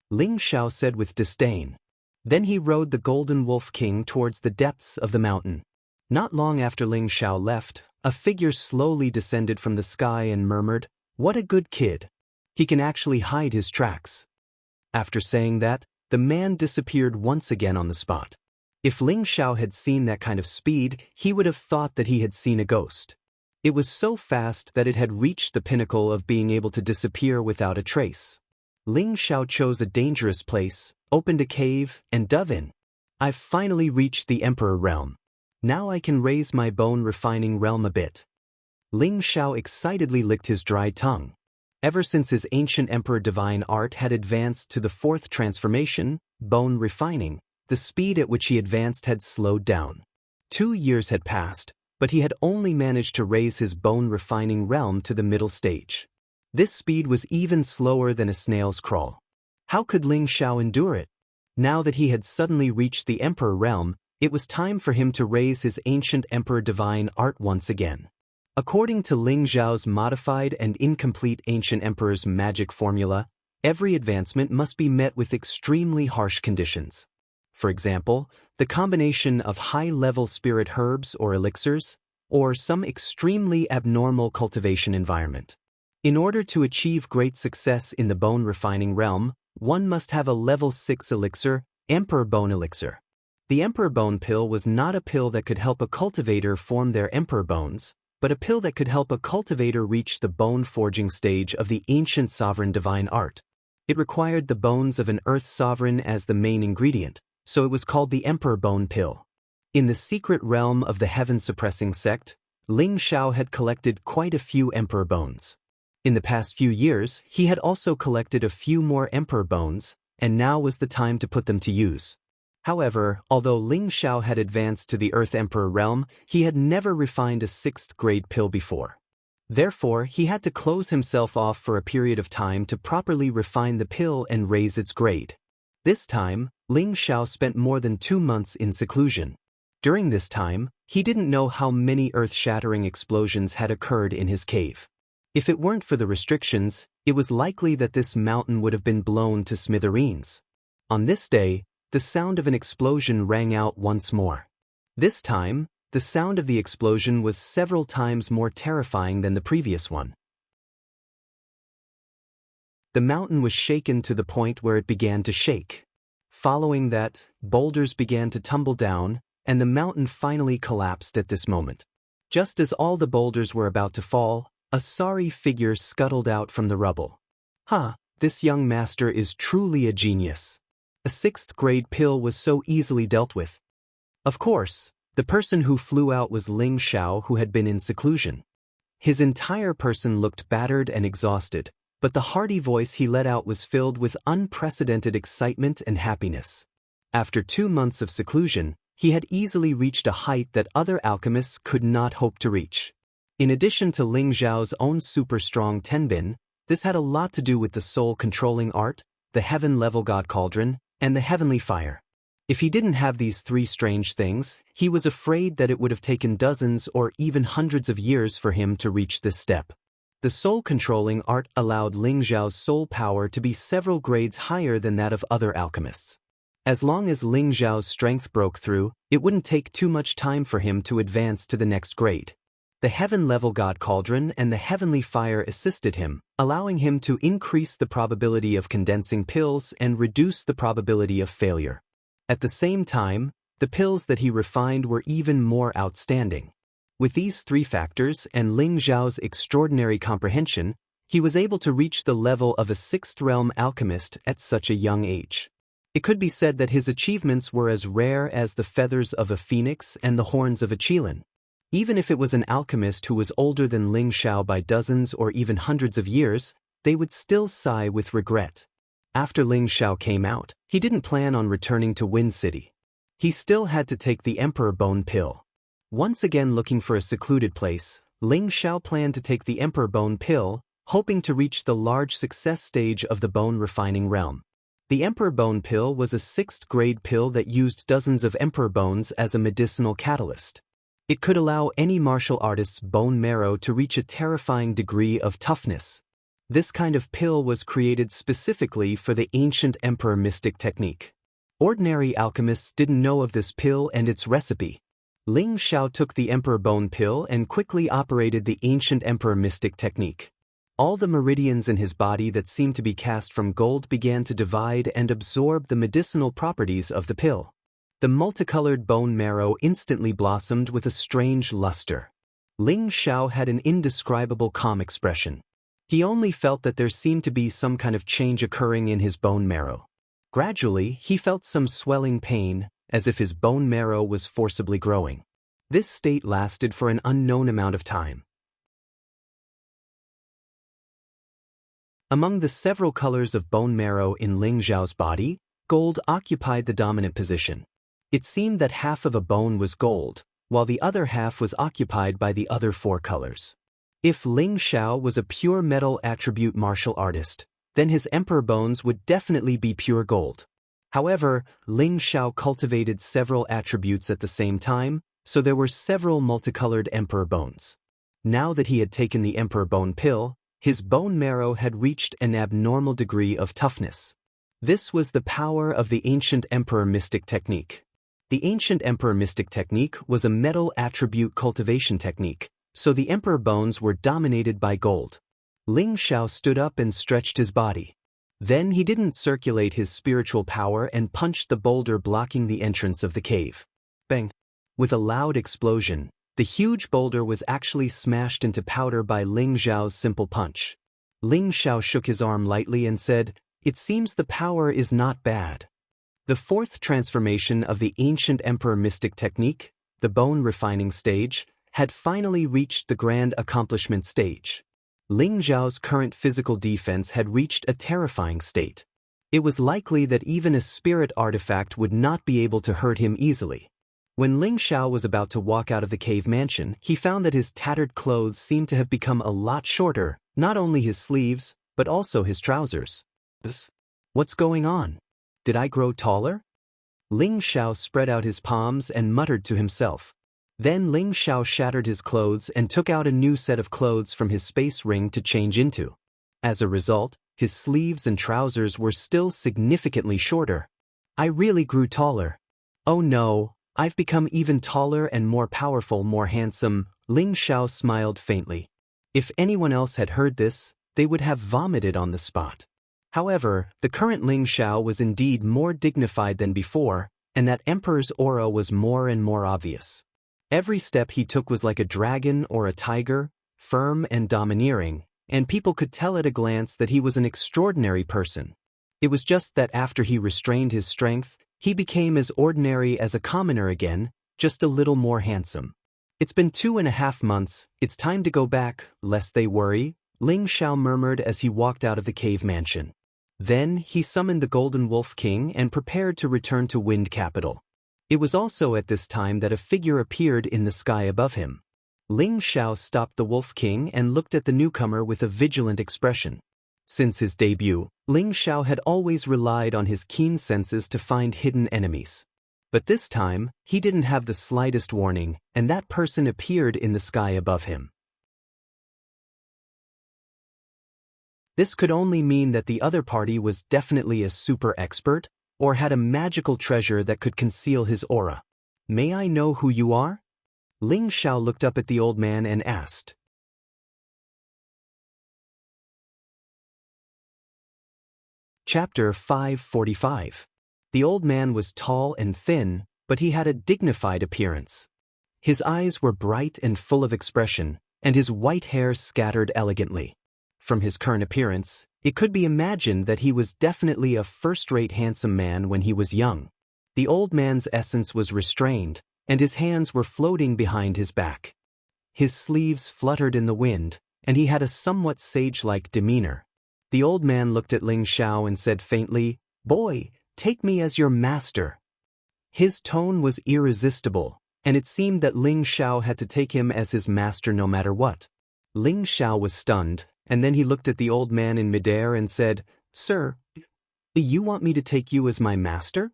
Ling Zhao said with disdain. Then he rode the Golden Wolf King towards the depths of the mountain. Not long after Ling Zhao left, a figure slowly descended from the sky and murmured, "What a good kid. He can actually hide his tracks." After saying that, the man disappeared once again on the spot. If Ling Zhao had seen that kind of speed, he would have thought that he had seen a ghost. It was so fast that it had reached the pinnacle of being able to disappear without a trace. Ling Zhao chose a dangerous place, opened a cave, and dove in. "I've finally reached the Emperor realm. Now I can raise my bone-refining realm a bit." Ling Zhao excitedly licked his dry tongue. Ever since his ancient emperor divine art had advanced to the 4th transformation, bone refining, the speed at which he advanced had slowed down. 2 years had passed, but he had only managed to raise his bone-refining realm to the middle stage. This speed was even slower than a snail's crawl. How could Ling Zhao endure it? Now that he had suddenly reached the emperor realm, it was time for him to raise his ancient emperor divine art once again. According to Ling Zhao's modified and incomplete ancient emperor's magic formula, every advancement must be met with extremely harsh conditions. For example, the combination of high-level spirit herbs or elixirs, or some extremely abnormal cultivation environment. In order to achieve great success in the bone-refining realm, one must have a level 6 elixir, Emperor Bone Elixir. The Emperor Bone Pill was not a pill that could help a cultivator form their emperor bones, but a pill that could help a cultivator reach the bone-forging stage of the ancient sovereign divine art. It required the bones of an earth sovereign as the main ingredient, so it was called the Emperor Bone Pill. In the secret realm of the heaven-suppressing sect, Ling Zhao had collected quite a few emperor bones. In the past few years, he had also collected a few more emperor bones, and now was the time to put them to use. However, although Ling Zhao had advanced to the Earth Emperor realm, he had never refined a 6th grade pill before. Therefore, he had to close himself off for a period of time to properly refine the pill and raise its grade. This time, Ling Zhao spent more than 2 months in seclusion. During this time, he didn't know how many earth-shattering explosions had occurred in his cave. If it weren't for the restrictions, it was likely that this mountain would have been blown to smithereens. On this day, the sound of an explosion rang out once more. This time, the sound of the explosion was several times more terrifying than the previous one. The mountain was shaken to the point where it began to shake. Following that, boulders began to tumble down, and the mountain finally collapsed at this moment. Just as all the boulders were about to fall, a sorry figure scuttled out from the rubble. This young master is truly a genius. A 6th grade pill was so easily dealt with. Of course, the person who flew out was Ling Zhao, who had been in seclusion. His entire person looked battered and exhausted, but the hearty voice he let out was filled with unprecedented excitement and happiness. After 2 months of seclusion, he had easily reached a height that other alchemists could not hope to reach. In addition to Ling Zhao's own super-strong tenbin, this had a lot to do with the soul-controlling art, the heaven-level god cauldron, and the heavenly fire. If he didn't have these 3 strange things, he was afraid that it would have taken dozens or even hundreds of years for him to reach this step. The soul-controlling art allowed Ling Zhao's soul power to be several grades higher than that of other alchemists. As long as Ling Zhao's strength broke through, it wouldn't take too much time for him to advance to the next grade. The heaven-level god cauldron and the heavenly fire assisted him, allowing him to increase the probability of condensing pills and reduce the probability of failure. At the same time, the pills that he refined were even more outstanding. With these three factors and Ling Zhao's extraordinary comprehension, he was able to reach the level of a sixth-realm alchemist at such a young age. It could be said that his achievements were as rare as the feathers of a phoenix and the horns of a qilin. Even if it was an alchemist who was older than Ling Zhao by dozens or even hundreds of years, they would still sigh with regret. After Ling Zhao came out, he didn't plan on returning to Wind City. He still had to take the Emperor Bone Pill. Once again looking for a secluded place, Ling Zhao planned to take the Emperor Bone Pill, hoping to reach the large success stage of the bone refining realm. The Emperor Bone Pill was a 6th-grade pill that used dozens of emperor bones as a medicinal catalyst. It could allow any martial artist's bone marrow to reach a terrifying degree of toughness. This kind of pill was created specifically for the ancient emperor mystic technique. Ordinary alchemists didn't know of this pill and its recipe. Ling Zhao took the Emperor Bone Pill and quickly operated the ancient emperor mystic technique. All the meridians in his body that seemed to be cast from gold began to divide and absorb the medicinal properties of the pill. The multicolored bone marrow instantly blossomed with a strange luster. Ling Zhao had an indescribable calm expression. He only felt that there seemed to be some kind of change occurring in his bone marrow. Gradually, he felt some swelling pain, as if his bone marrow was forcibly growing. This state lasted for an unknown amount of time. Among the several colors of bone marrow in Ling Zhao's body, gold occupied the dominant position. It seemed that half of a bone was gold, while the other half was occupied by the other 4 colors. If Ling Zhao was a pure metal attribute martial artist, then his emperor bones would definitely be pure gold. However, Ling Zhao cultivated several attributes at the same time, so there were several multicolored emperor bones. Now that he had taken the Emperor Bone Pill, his bone marrow had reached an abnormal degree of toughness. This was the power of the ancient emperor mystic technique. The ancient emperor mystic technique was a metal attribute cultivation technique, so the emperor bones were dominated by gold. Ling Zhao stood up and stretched his body. Then he didn't circulate his spiritual power and punched the boulder blocking the entrance of the cave. Bang! With a loud explosion, the huge boulder was actually smashed into powder by Ling Zhao's simple punch. Ling Zhao shook his arm lightly and said, "It seems the power is not bad." The 4th transformation of the ancient emperor mystic technique, the bone refining stage, had finally reached the grand accomplishment stage. Ling Zhao's current physical defense had reached a terrifying state. It was likely that even a spirit artifact would not be able to hurt him easily. When Ling Zhao was about to walk out of the cave mansion, he found that his tattered clothes seemed to have become a lot shorter, not only his sleeves, but also his trousers. What's going on? Did I grow taller? Ling Zhao spread out his palms and muttered to himself. Then Ling Zhao shattered his clothes and took out a new set of clothes from his space ring to change into. As a result, his sleeves and trousers were still significantly shorter. I really grew taller. Oh no, I've become even taller and more powerful, more handsome. Ling Zhao smiled faintly. If anyone else had heard this, they would have vomited on the spot. However, the current Ling Zhao was indeed more dignified than before, and that emperor's aura was more and more obvious. Every step he took was like a dragon or a tiger, firm and domineering, and people could tell at a glance that he was an extraordinary person. It was just that after he restrained his strength, he became as ordinary as a commoner again, just a little more handsome. It's been 2.5 months, it's time to go back, lest they worry, Ling Zhao murmured as he walked out of the cave mansion. Then he summoned the Golden Wolf King and prepared to return to Wind Capital. It was also at this time that a figure appeared in the sky above him. Ling Zhao stopped the Wolf King and looked at the newcomer with a vigilant expression. Since his debut, Ling Zhao had always relied on his keen senses to find hidden enemies. But this time, he didn't have the slightest warning, and that person appeared in the sky above him. This could only mean that the other party was definitely a super expert, or had a magical treasure that could conceal his aura. May I know who you are? Ling Zhao looked up at the old man and asked. Chapter 545. The old man was tall and thin, but he had a dignified appearance. His eyes were bright and full of expression, and his white hair scattered elegantly. From his current appearance, it could be imagined that he was definitely a first-rate handsome man when he was young. The old man's essence was restrained, and his hands were floating behind his back. His sleeves fluttered in the wind, and he had a somewhat sage-like demeanor. The old man looked at Ling Xiao and said faintly, "Boy, take me as your master." His tone was irresistible, and it seemed that Ling Xiao had to take him as his master no matter what. Ling Xiao was stunned, and then he looked at the old man in midair and said, "Sir, you want me to take you as my master?"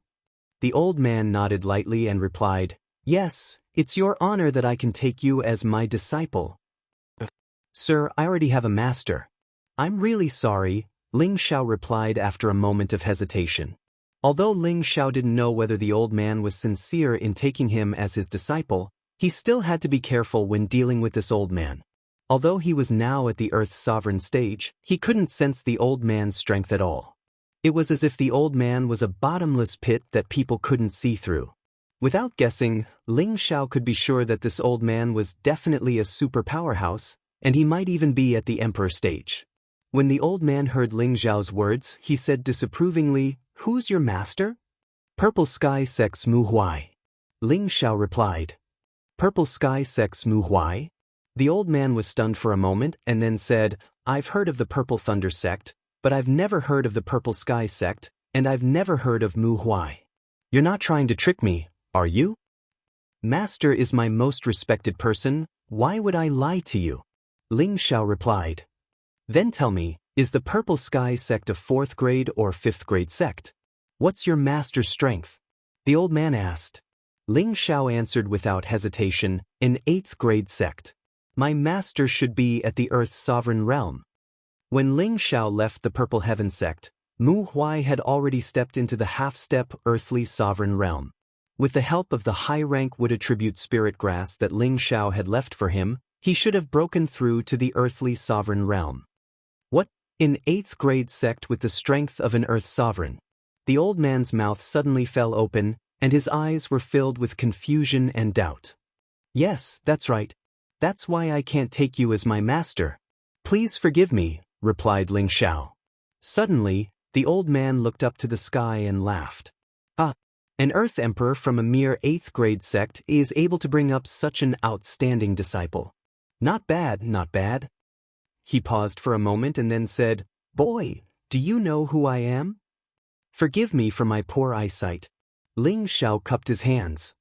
The old man nodded lightly and replied, "Yes, it's your honor that I can take you as my disciple." "Sir, I already have a master." "I'm really sorry," Ling Xiao replied after a moment of hesitation. Although Ling Xiao didn't know whether the old man was sincere in taking him as his disciple, he still had to be careful when dealing with this old man. Although he was now at the Earth's sovereign stage, he couldn't sense the old man's strength at all. It was as if the old man was a bottomless pit that people couldn't see through. Without guessing, Ling Xiao could be sure that this old man was definitely a super powerhouse, and he might even be at the emperor stage. When the old man heard Ling Xiao's words, he said disapprovingly, "Who's your master?" "Purple Sky Sex Mu Huai." Ling Xiao replied. "Purple Sky Sex Mu Huai?" The old man was stunned for a moment and then said, "I've heard of the Purple Thunder sect, but I've never heard of the Purple Sky sect, and I've never heard of Mu Huai. You're not trying to trick me, are you?" "Master is my most respected person, why would I lie to you?" Ling Xiao replied. "Then tell me, is the Purple Sky sect a 4th grade or 5th grade sect? What's your master's strength?" the old man asked. Ling Xiao answered without hesitation, "An 8th grade sect. My master should be at the Earth's sovereign realm." When Ling Xiao left the Purple Heaven sect, Mu Huai had already stepped into the half-step earthly sovereign realm. With the help of the high-rank wood attribute spirit grass that Ling Xiao had left for him, he should have broken through to the earthly sovereign realm. What? An 8th grade sect with the strength of an earth sovereign? The old man's mouth suddenly fell open, and his eyes were filled with confusion and doubt. "Yes, that's right. That's why I can't take you as my master." "Please forgive me," replied Ling Xiao. Suddenly, the old man looked up to the sky and laughed. "Ah, an Earth Emperor from a mere 8th grade sect is able to bring up such an outstanding disciple. Not bad, not bad." He paused for a moment and then said, "Boy, do you know who I am?" "Forgive me for my poor eyesight." Ling Xiao cupped his hands.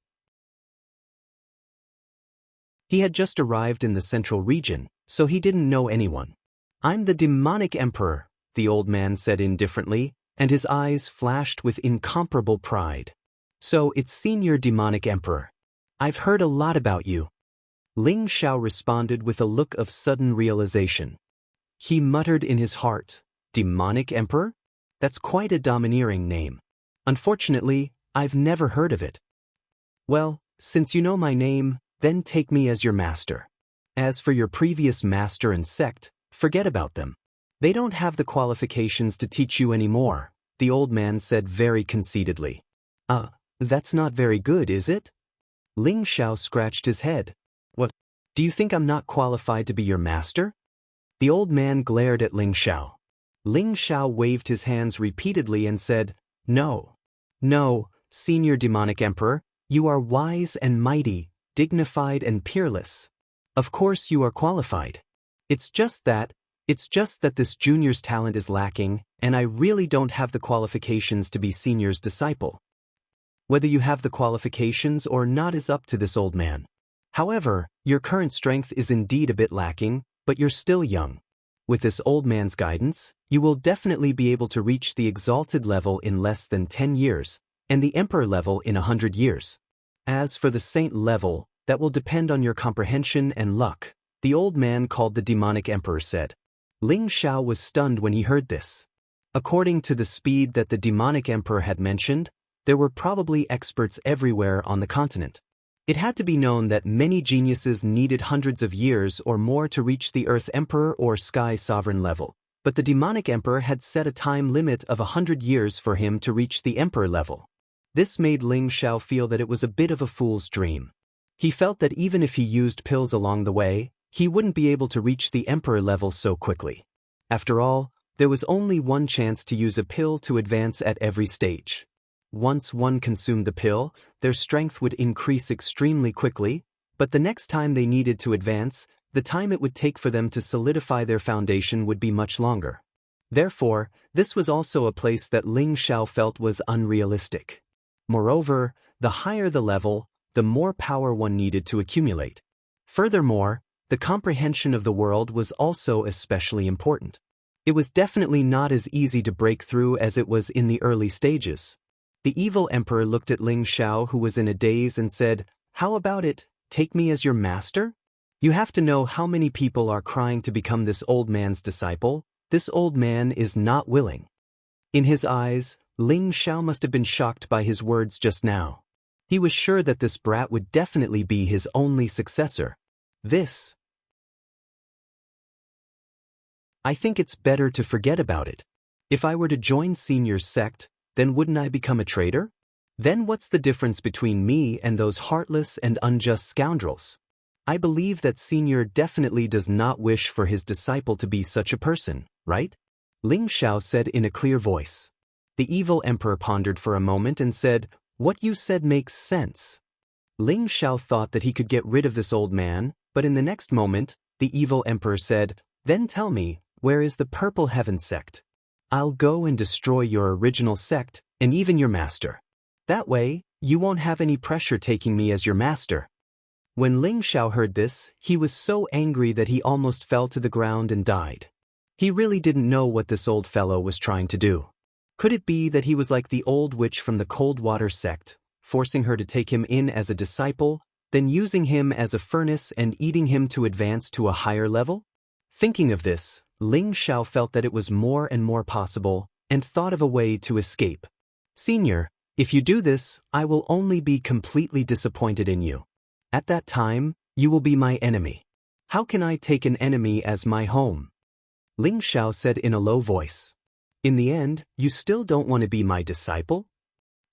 He had just arrived in the central region, so he didn't know anyone. "I'm the demonic emperor," the old man said indifferently, and his eyes flashed with incomparable pride. "So it's Senior Demonic Emperor. I've heard a lot about you." Ling Xiao responded with a look of sudden realization. He muttered in his heart, "Demonic Emperor? That's quite a domineering name. Unfortunately, I've never heard of it." "Well, since you know my name, then take me as your master. As for your previous master and sect, forget about them. They don't have the qualifications to teach you anymore," the old man said very conceitedly. That's not very good, is it?" Ling Xiao scratched his head. "What? Do you think I'm not qualified to be your master?" The old man glared at Ling Xiao. Ling Xiao waved his hands repeatedly and said, "No. No, Senior Demonic Emperor, you are wise and mighty, dignified and peerless. Of course you are qualified. It's just that this junior's talent is lacking, and I really don't have the qualifications to be Senior's disciple." Whether you have the qualifications or not is up to this old man. However, your current strength is indeed a bit lacking, but you're still young. With this old man's guidance, you will definitely be able to reach the exalted level in less than 10 years, and the emperor level in 100 years. As for the saint level, that will depend on your comprehension and luck, the old man called the demonic emperor said. Ling Xiao was stunned when he heard this. According to the speed that the demonic emperor had mentioned, there were probably experts everywhere on the continent. It had to be known that many geniuses needed hundreds of years or more to reach the Earth Emperor or Sky Sovereign level, but the demonic emperor had set a time limit of 100 years for him to reach the emperor level. This made Ling Xiao feel that it was a bit of a fool's dream. He felt that even if he used pills along the way, he wouldn't be able to reach the emperor level so quickly. After all, there was only one chance to use a pill to advance at every stage. Once one consumed the pill, their strength would increase extremely quickly, but the next time they needed to advance, the time it would take for them to solidify their foundation would be much longer. Therefore, this was also a place that Ling Xiao felt was unrealistic. Moreover, the higher the level, the more power one needed to accumulate. Furthermore, the comprehension of the world was also especially important. It was definitely not as easy to break through as it was in the early stages. The evil emperor looked at Ling Xiao, who was in a daze, and said, "How about it? Take me as your master? You have to know how many people are crying to become this old man's disciple. This old man is not willing." In his eyes, Ling Xiao must have been shocked by his words just now. He was sure that this brat would definitely be his only successor. I think it's better to forget about it. If I were to join Senior's sect, then wouldn't I become a traitor? Then what's the difference between me and those heartless and unjust scoundrels? I believe that Senior definitely does not wish for his disciple to be such a person, right? Ling Xiao said in a clear voice. The evil emperor pondered for a moment and said, "What you said makes sense." Ling Xiao thought that he could get rid of this old man, but in the next moment, the evil emperor said, "Then tell me, where is the Purple Heaven sect? I'll go and destroy your original sect, and even your master. That way, you won't have any pressure taking me as your master." When Ling Xiao heard this, he was so angry that he almost fell to the ground and died. He really didn't know what this old fellow was trying to do. Could it be that he was like the old witch from the Cold Water sect, forcing her to take him in as a disciple, then using him as a furnace and eating him to advance to a higher level? Thinking of this, Ling Xiao felt that it was more and more possible, and thought of a way to escape. "Senior, if you do this, I will only be completely disappointed in you. At that time, you will be my enemy. How can I take an enemy as my home?" Ling Xiao said in a low voice. "In the end, you still don't want to be my disciple?"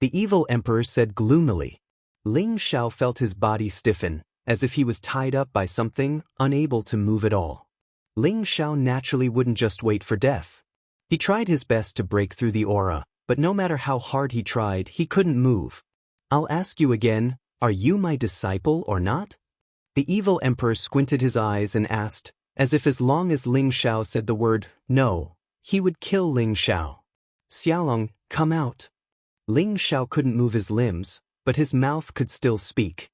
The evil emperor said gloomily. Ling Xiao felt his body stiffen, as if he was tied up by something, unable to move at all. Ling Xiao naturally wouldn't just wait for death. He tried his best to break through the aura, but no matter how hard he tried, he couldn't move. "I'll ask you again, are you my disciple or not?" The evil emperor squinted his eyes and asked, as if as long as Ling Xiao said the word "no," he would kill Ling Xiao. "Xiaolong, come out." Ling Xiao couldn't move his limbs, but his mouth could still speak.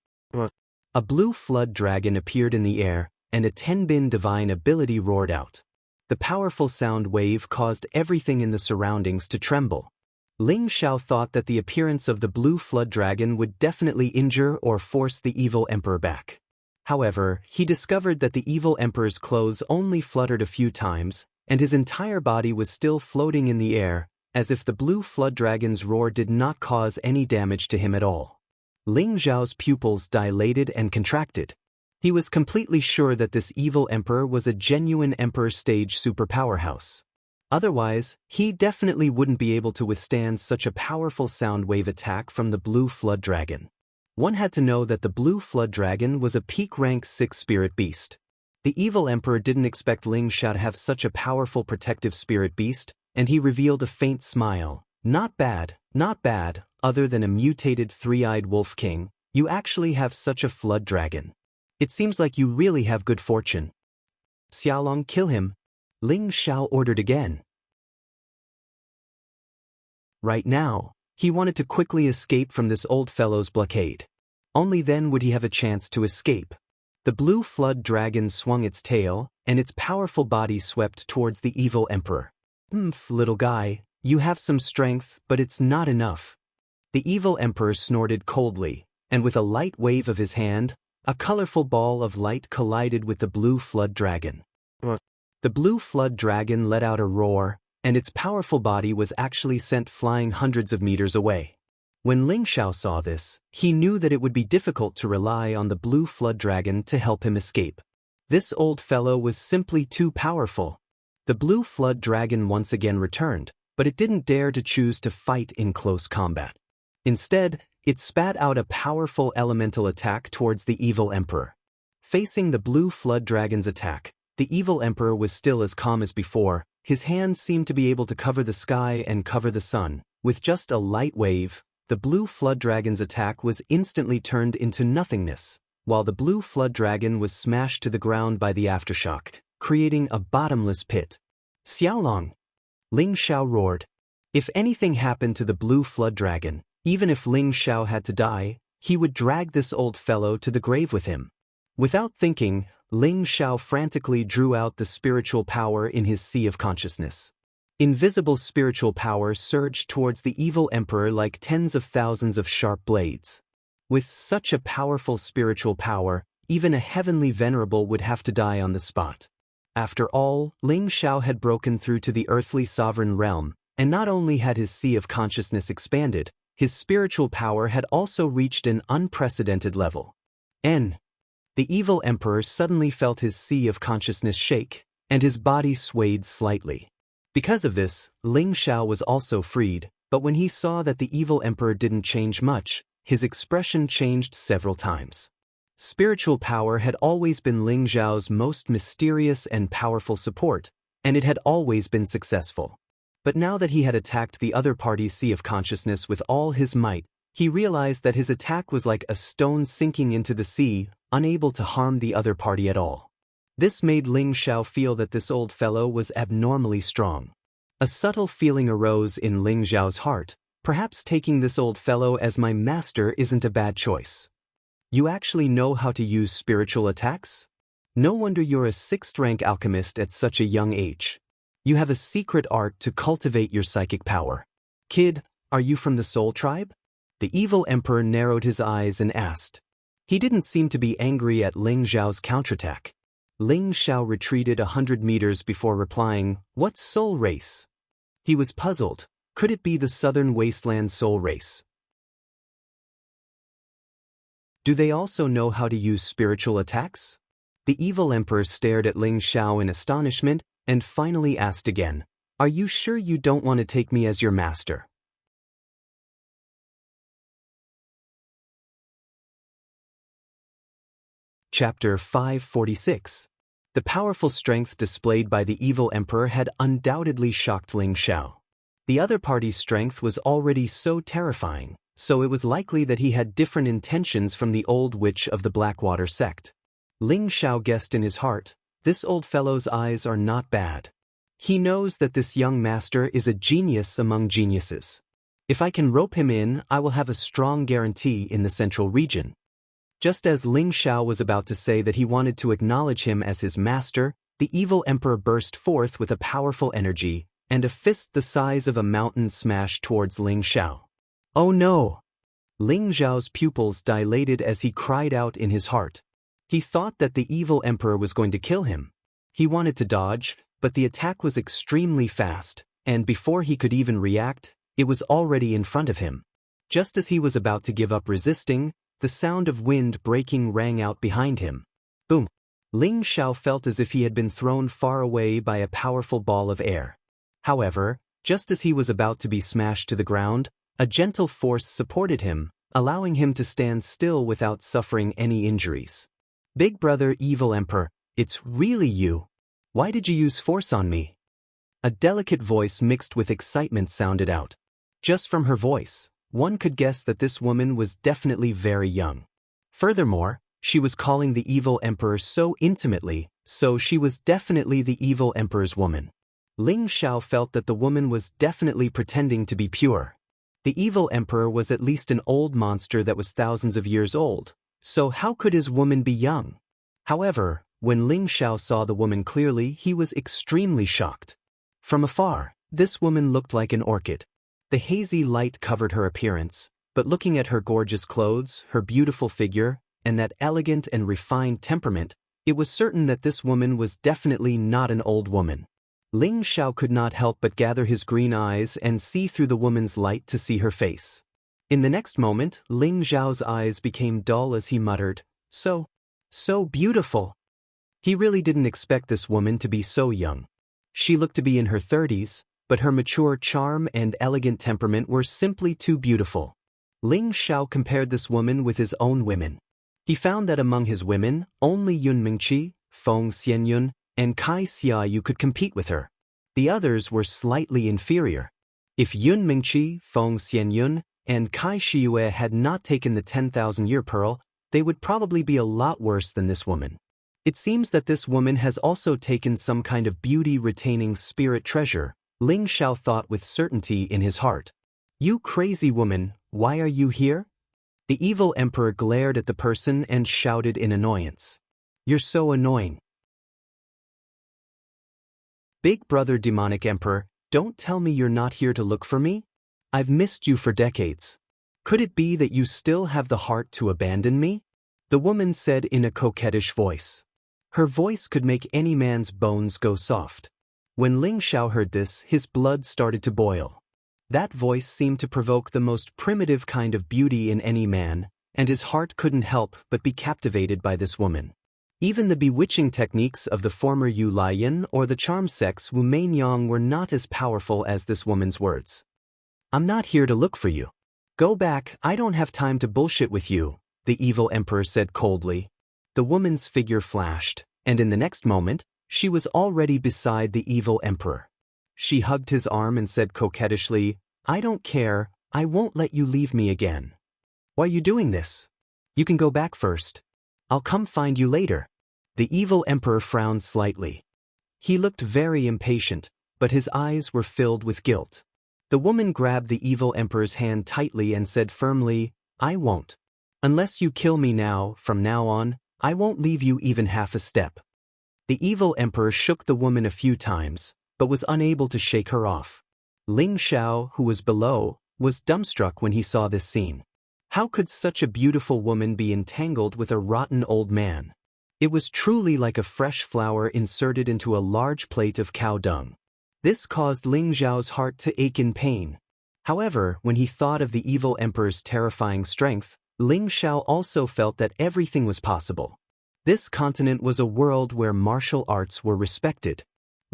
A blue flood dragon appeared in the air, and a Tenbin divine ability roared out. The powerful sound wave caused everything in the surroundings to tremble. Ling Xiao thought that the appearance of the blue flood dragon would definitely injure or force the evil emperor back. However, he discovered that the evil emperor's clothes only fluttered a few times, and his entire body was still floating in the air, as if the blue flood dragon's roar did not cause any damage to him at all. Ling Xiao's pupils dilated and contracted. He was completely sure that this evil emperor was a genuine emperor stage super powerhouse. Otherwise, he definitely wouldn't be able to withstand such a powerful sound wave attack from the blue flood dragon. One had to know that the blue flood dragon was a peak rank 6 spirit beast. The evil emperor didn't expect Ling Xiao to have such a powerful protective spirit beast, and he revealed a faint smile. Not bad, other than a mutated three-eyed wolf king, you actually have such a flood dragon. It seems like you really have good fortune." "Xiaolong, kill him," Ling Xiao ordered again. Right now, he wanted to quickly escape from this old fellow's blockade. Only then would he have a chance to escape. The blue flood dragon swung its tail, and its powerful body swept towards the evil emperor. Little guy, you have some strength, but it's not enough." The evil emperor snorted coldly, and with a light wave of his hand, a colorful ball of light collided with the blue flood dragon. The blue flood dragon let out a roar, and its powerful body was actually sent flying hundreds of meters away. When Ling Xiao saw this, he knew that it would be difficult to rely on the blue flood dragon to help him escape. This old fellow was simply too powerful. The blue flood dragon once again returned, but it didn't dare to choose to fight in close combat. Instead, it spat out a powerful elemental attack towards the evil emperor. Facing the blue flood dragon's attack, the evil emperor was still as calm as before. His hands seemed to be able to cover the sky and cover the sun. With just a light wave, the blue flood dragon's attack was instantly turned into nothingness, while the blue flood dragon was smashed to the ground by the aftershock, creating a bottomless pit. Xiaolong! Ling Xiao roared. If anything happened to the blue flood dragon, even if Ling Xiao had to die, he would drag this old fellow to the grave with him. Without thinking, Ling Xiao frantically drew out the spiritual power in his sea of consciousness. Invisible spiritual power surged towards the evil emperor like tens of thousands of sharp blades. With such a powerful spiritual power, even a heavenly venerable would have to die on the spot. After all, Ling Xiao had broken through to the earthly sovereign realm, and not only had his sea of consciousness expanded, his spiritual power had also reached an unprecedented level. The evil emperor suddenly felt his sea of consciousness shake, and his body swayed slightly. Because of this, Ling Xiao was also freed, but when he saw that the evil emperor didn't change much, his expression changed several times. Spiritual power had always been Ling Xiao's most mysterious and powerful support, and it had always been successful. But now that he had attacked the other party's sea of consciousness with all his might, he realized that his attack was like a stone sinking into the sea, unable to harm the other party at all. This made Ling Xiao feel that this old fellow was abnormally strong. A subtle feeling arose in Ling Xiao's heart. Perhaps taking this old fellow as my master isn't a bad choice. You actually know how to use spiritual attacks? No wonder you're a 6th-rank alchemist at such a young age. You have a secret art to cultivate your psychic power. Kid, are you from the Soul Tribe? The evil emperor narrowed his eyes and asked. He didn't seem to be angry at Ling Xiao's counterattack. Ling Xiao retreated 100 meters before replying, "What soul race?" He was puzzled. Could it be the Southern Wasteland soul race? Do they also know how to use spiritual attacks? The evil emperor stared at Ling Xiao in astonishment and finally asked again, "Are you sure you don't want to take me as your master?" Chapter 546. The powerful strength displayed by the evil emperor had undoubtedly shocked Ling Xiao. The other party's strength was already so terrifying, so it was likely that he had different intentions from the old witch of the Blackwater sect. Ling Xiao guessed in his heart, this old fellow's eyes are not bad. He knows that this young master is a genius among geniuses. If I can rope him in, I will have a strong guarantee in the central region. Just as Ling Xiao was about to say that he wanted to acknowledge him as his master, the evil emperor burst forth with a powerful energy, and a fist the size of a mountain smashed towards Ling Xiao. Oh no! Ling Xiao's pupils dilated as he cried out in his heart. He thought that the evil emperor was going to kill him. He wanted to dodge, but the attack was extremely fast, and before he could even react, it was already in front of him. Just as he was about to give up resisting, the sound of wind breaking rang out behind him. Boom! Ling Xiao felt as if he had been thrown far away by a powerful ball of air. However, just as he was about to be smashed to the ground, a gentle force supported him, allowing him to stand still without suffering any injuries. Big brother evil emperor, it's really you. Why did you use force on me? A delicate voice mixed with excitement sounded out. Just from her voice, one could guess that this woman was definitely very young. Furthermore, she was calling the evil emperor so intimately, so she was definitely the evil emperor's woman. Ling Xiao felt that the woman was definitely pretending to be pure. The evil emperor was at least an old monster that was thousands of years old, so how could his woman be young? However, when Ling Xiao saw the woman clearly, he was extremely shocked. From afar, this woman looked like an orchid. The hazy light covered her appearance, but looking at her gorgeous clothes, her beautiful figure, and that elegant and refined temperament, it was certain that this woman was definitely not an old woman. Ling Xiao could not help but gather his green eyes and see through the woman's light to see her face. In the next moment, Ling Xiao's eyes became dull as he muttered, so beautiful. He really didn't expect this woman to be so young. She looked to be in her 30s, but her mature charm and elegant temperament were simply too beautiful. Ling Xiao compared this woman with his own women. He found that among his women, only Yun Mingqi, Feng Xianyun, and Kai Xiaoyu could compete with her. The others were slightly inferior. If Yun Mingqi, Feng Xianyun, and Kai Xiaoyu had not taken the 10,000-year pearl, they would probably be a lot worse than this woman. It seems that this woman has also taken some kind of beauty-retaining spirit treasure, Ling Xiao thought with certainty in his heart. You crazy woman, why are you here? The evil emperor glared at the person and shouted in annoyance. You're so annoying. Big brother demonic emperor, don't tell me you're not here to look for me? I've missed you for decades. Could it be that you still have the heart to abandon me? The woman said in a coquettish voice. Her voice could make any man's bones go soft. When Ling Xiao heard this, his blood started to boil. That voice seemed to provoke the most primitive kind of beauty in any man, and his heart couldn't help but be captivated by this woman. Even the bewitching techniques of the former Yu Lian or the charm sex Wu Mainyang were not as powerful as this woman's words. I'm not here to look for you. Go back, I don't have time to bullshit with you, the evil emperor said coldly. The woman's figure flashed, and in the next moment, she was already beside the evil emperor. She hugged his arm and said coquettishly, I don't care, I won't let you leave me again. Why are you doing this? You can go back first. I'll come find you later. The evil emperor frowned slightly. He looked very impatient, but his eyes were filled with guilt. The woman grabbed the evil emperor's hand tightly and said firmly, I won't. Unless you kill me now, from now on, I won't leave you even half a step. The evil emperor shook the woman a few times, but was unable to shake her off. Ling Xiao, who was below, was dumbstruck when he saw this scene. How could such a beautiful woman be entangled with a rotten old man? It was truly like a fresh flower inserted into a large plate of cow dung. This caused Ling Xiao's heart to ache in pain. However, when he thought of the evil emperor's terrifying strength, Ling Xiao also felt that everything was possible. This continent was a world where martial arts were respected.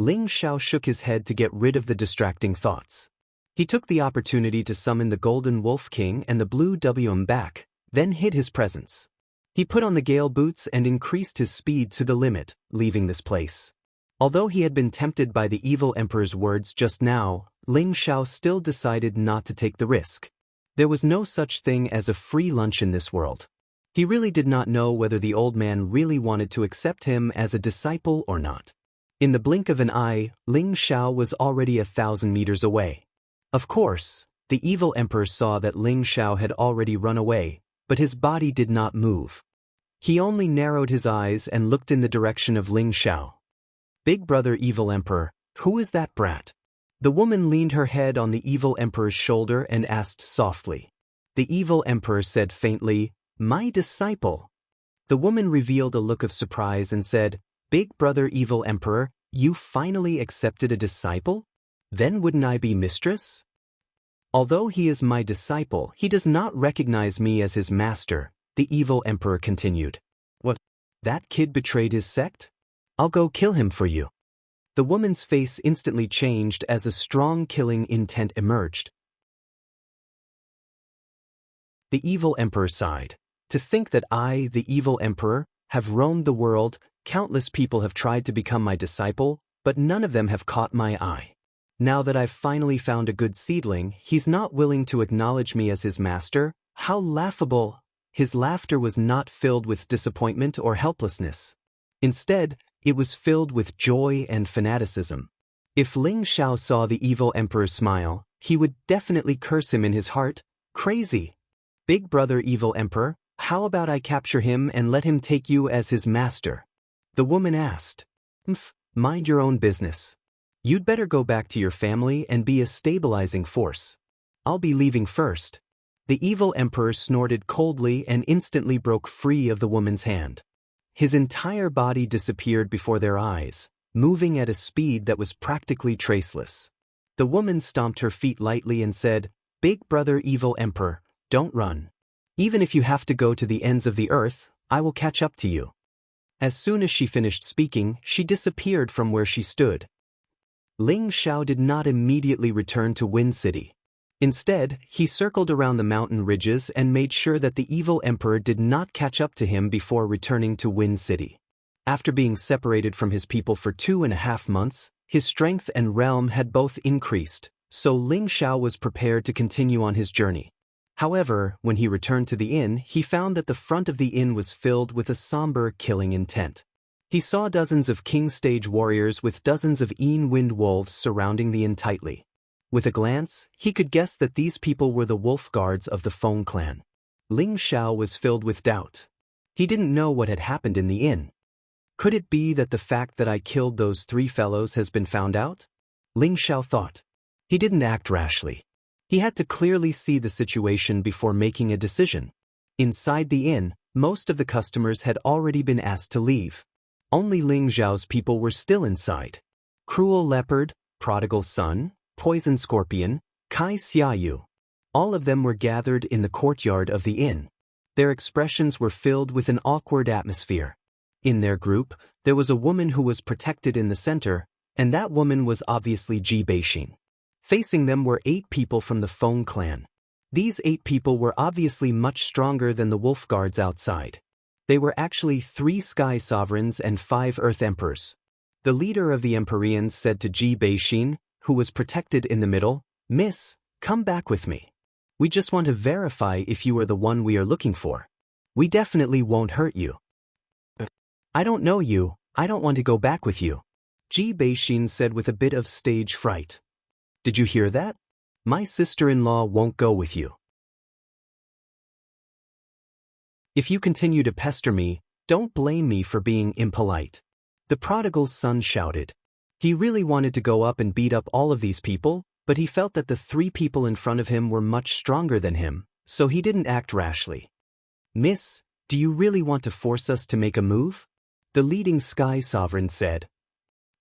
Ling Xiao shook his head to get rid of the distracting thoughts. He took the opportunity to summon the Golden Wolf King and the Blue WM back, then hid his presence. He put on the gale boots and increased his speed to the limit, leaving this place. Although he had been tempted by the evil emperor's words just now, Ling Xiao still decided not to take the risk. There was no such thing as a free lunch in this world. He really did not know whether the old man really wanted to accept him as a disciple or not. In the blink of an eye, Ling Xiao was already 1,000 meters away. Of course, the evil emperor saw that Ling Xiao had already run away, but his body did not move. He only narrowed his eyes and looked in the direction of Ling Xiao. Big brother evil emperor, who is that brat? The woman leaned her head on the evil emperor's shoulder and asked softly. The evil emperor said faintly, My disciple. The woman revealed a look of surprise and said, Big brother evil emperor, you finally accepted a disciple? Then wouldn't I be mistress? Although he is my disciple, he does not recognize me as his master, the evil emperor continued. What? That kid betrayed his sect? I'll go kill him for you. The woman's face instantly changed as a strong killing intent emerged. The evil emperor sighed. To think that I, the evil emperor, have roamed the world, countless people have tried to become my disciple, but none of them have caught my eye. Now that I've finally found a good seedling, he's not willing to acknowledge me as his master? How laughable! His laughter was not filled with disappointment or helplessness. Instead, it was filled with joy and fanaticism. If Ling Xiao saw the evil emperor's smile, he would definitely curse him in his heart. Crazy! Big brother evil emperor, how about I capture him and let him take you as his master? The woman asked. Mind your own business. You'd better go back to your family and be a stabilizing force. I'll be leaving first. The evil emperor snorted coldly and instantly broke free of the woman's hand. His entire body disappeared before their eyes, moving at a speed that was practically traceless. The woman stomped her feet lightly and said, Big brother evil emperor, don't run. Even if you have to go to the ends of the earth, I will catch up to you. As soon as she finished speaking, she disappeared from where she stood. Ling Xiao did not immediately return to Wind City. Instead, he circled around the mountain ridges and made sure that the evil emperor did not catch up to him before returning to Wind City. After being separated from his people for 2.5 months, his strength and realm had both increased, so Ling Xiao was prepared to continue on his journey. However, when he returned to the inn, he found that the front of the inn was filled with a somber killing intent. He saw dozens of king-stage warriors with dozens of wind wolves surrounding the inn tightly. With a glance, he could guess that these people were the wolf guards of the Feng clan. Ling Xiao was filled with doubt. He didn't know what had happened in the inn. Could it be that the fact that I killed those 3 fellows has been found out? Ling Xiao thought. He didn't act rashly. He had to clearly see the situation before making a decision. Inside the inn, most of the customers had already been asked to leave. Only Ling Xiao's people were still inside. Cruel Leopard, Prodigal Son, Poison Scorpion, Kai Xiaoyu. All of them were gathered in the courtyard of the inn. Their expressions were filled with an awkward atmosphere. In their group, there was a woman who was protected in the center, and that woman was obviously Ji Beixin. Facing them were 8 people from the Feng clan. These 8 people were obviously much stronger than the wolf guards outside. They were actually 3 sky sovereigns and 5 earth emperors. The leader of the Empyreans said to Ji Beixin, who was protected in the middle, "Miss, come back with me. We just want to verify if you are the one we are looking for. We definitely won't hurt you." "I don't know you, I don't want to go back with you," Ji Beixin said with a bit of stage fright. "Did you hear that? My sister-in-law won't go with you. If you continue to pester me, don't blame me for being impolite." The prodigal son shouted. He really wanted to go up and beat up all of these people, but he felt that the 3 people in front of him were much stronger than him, so he didn't act rashly. "Miss, do you really want to force us to make a move?" The leading sky sovereign said.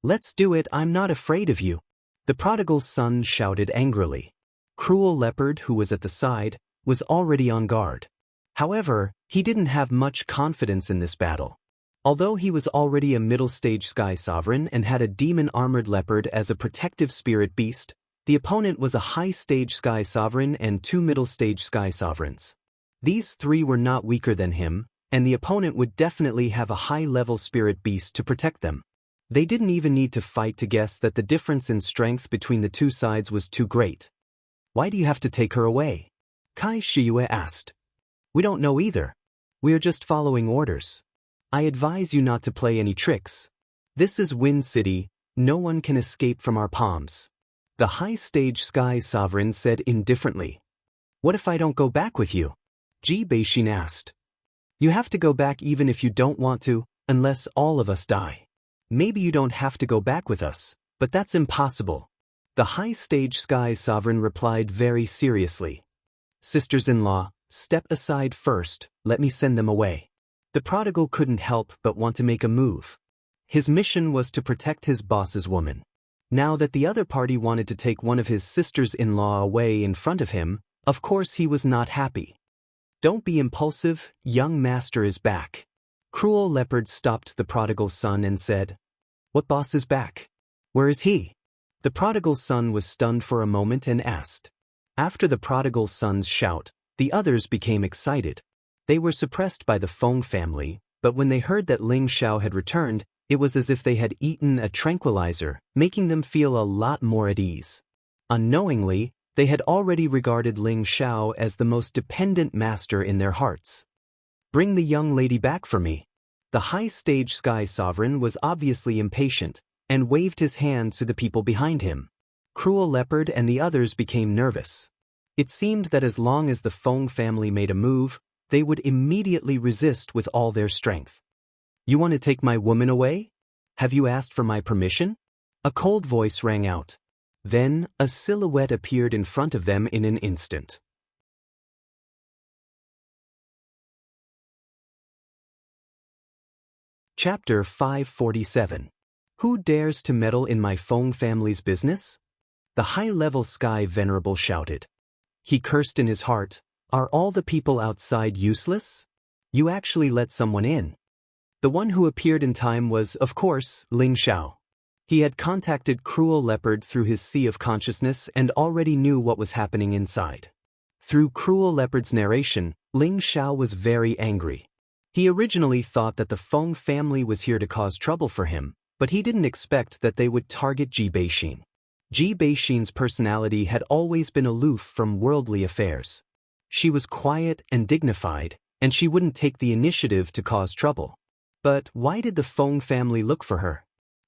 "Let's do it, I'm not afraid of you." The prodigal son shouted angrily. Cruel Leopard, who was at the side, was already on guard. However, he didn't have much confidence in this battle. Although he was already a middle-stage sky sovereign and had a demon-armored leopard as a protective spirit beast, the opponent was a high-stage sky sovereign and 2 middle-stage sky sovereigns. These 3 were not weaker than him, and the opponent would definitely have a high-level spirit beast to protect them. They didn't even need to fight to guess that the difference in strength between the 2 sides was too great. "Why do you have to take her away?" Kai Shiyue asked. "We don't know either. We are just following orders. I advise you not to play any tricks. This is Wind City, no one can escape from our palms." The high-stage sky sovereign said indifferently. "What if I don't go back with you?" Ji Beixin asked. "You have to go back even if you don't want to, unless all of us die. Maybe you don't have to go back with us, but that's impossible." The high-stage sky sovereign replied very seriously. "Sisters-in-law, step aside first, let me send them away." The prodigal couldn't help but want to make a move. His mission was to protect his boss's woman. Now that the other party wanted to take one of his sisters-in-law away in front of him, of course he was not happy. "Don't be impulsive, young master is back." Cruel Leopard stopped the prodigal son and said, "What boss is back? Where is he?" The prodigal son was stunned for a moment and asked. After the prodigal son's shout, the others became excited. They were suppressed by the Feng family, but when they heard that Ling Xiao had returned, it was as if they had eaten a tranquilizer, making them feel a lot more at ease. Unknowingly, they had already regarded Ling Xiao as the most dependent master in their hearts. "Bring the young lady back for me." The high-stage sky sovereign was obviously impatient, and waved his hand to the people behind him. Cruel Leopard and the others became nervous. It seemed that as long as the Feng family made a move, they would immediately resist with all their strength. "You want to take my woman away? Have you asked for my permission?" A cold voice rang out. Then, a silhouette appeared in front of them in an instant. Chapter 547. Who dares to meddle in my Feng family's business? The high-level sky venerable shouted. He cursed in his heart, "Are all the people outside useless? You actually let someone in." The one who appeared in time was, of course, Ling Xiao. He had contacted Cruel Leopard through his sea of consciousness and already knew what was happening inside. Through Cruel Leopard's narration, Ling Xiao was very angry. He originally thought that the Feng family was here to cause trouble for him, but he didn't expect that they would target Ji Beixin. Ji Beixin's personality had always been aloof from worldly affairs. She was quiet and dignified, and she wouldn't take the initiative to cause trouble. But why did the Feng family look for her?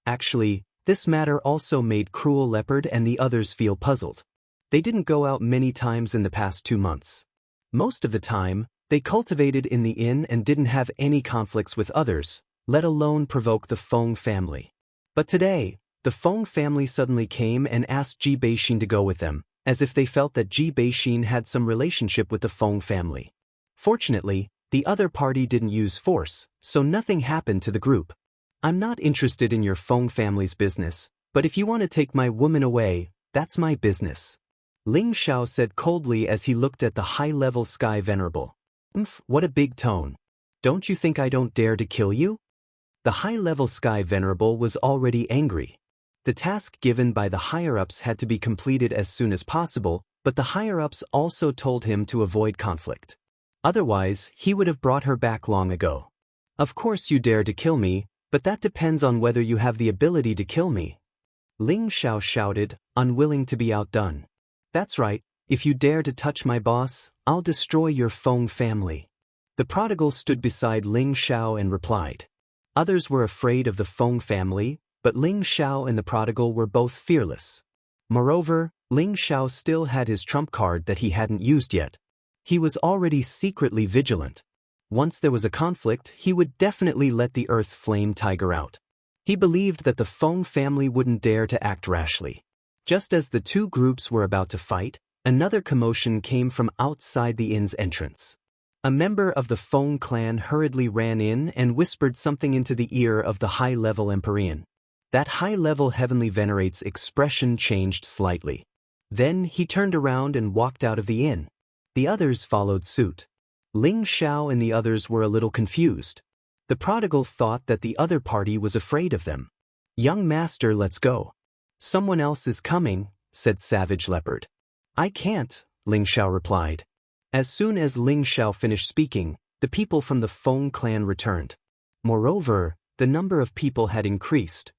Actually, this matter also made Cruel Leopard and the others feel puzzled. They didn't go out many times in the past 2 months. Most of the time, they cultivated in the inn and didn't have any conflicts with others, let alone provoke the Feng family. But today, the Feng family suddenly came and asked Ji Beixin to go with them, as if they felt that Ji Beixin had some relationship with the Feng family. Fortunately, the other party didn't use force, so nothing happened to the group. I'm not interested in your Feng family's business, but if you want to take my woman away, that's my business. Ling Xiao said coldly as he looked at the high-level Sky Venerable. What a big tone. Don't you think I don't dare to kill you? The high-level Sky Venerable was already angry. The task given by the higher-ups had to be completed as soon as possible, but the higher-ups also told him to avoid conflict. Otherwise, he would have brought her back long ago. Of course you dare to kill me, but that depends on whether you have the ability to kill me. Ling Xiao shouted, unwilling to be outdone. That's right, if you dare to touch my boss, I'll destroy your Feng family. The prodigal stood beside Ling Xiao and replied. Others were afraid of the Feng family, but Ling Xiao and the prodigal were both fearless. Moreover, Ling Xiao still had his trump card that he hadn't used yet. He was already secretly vigilant. Once there was a conflict, he would definitely let the Earth Flame Tiger out. He believed that the Feng family wouldn't dare to act rashly. Just as the two groups were about to fight, another commotion came from outside the inn's entrance. A member of the Feng clan hurriedly ran in and whispered something into the ear of the high-level Empyrean. That high-level Heavenly Venerate's expression changed slightly. Then he turned around and walked out of the inn. The others followed suit. Ling Xiao and the others were a little confused. The prodigal thought that the other party was afraid of them. Young master, let's go. Someone else is coming, said Savage Leopard. I can't, Ling Xiao replied. As soon as Ling Xiao finished speaking, the people from the Feng clan returned. Moreover, the number of people had increased.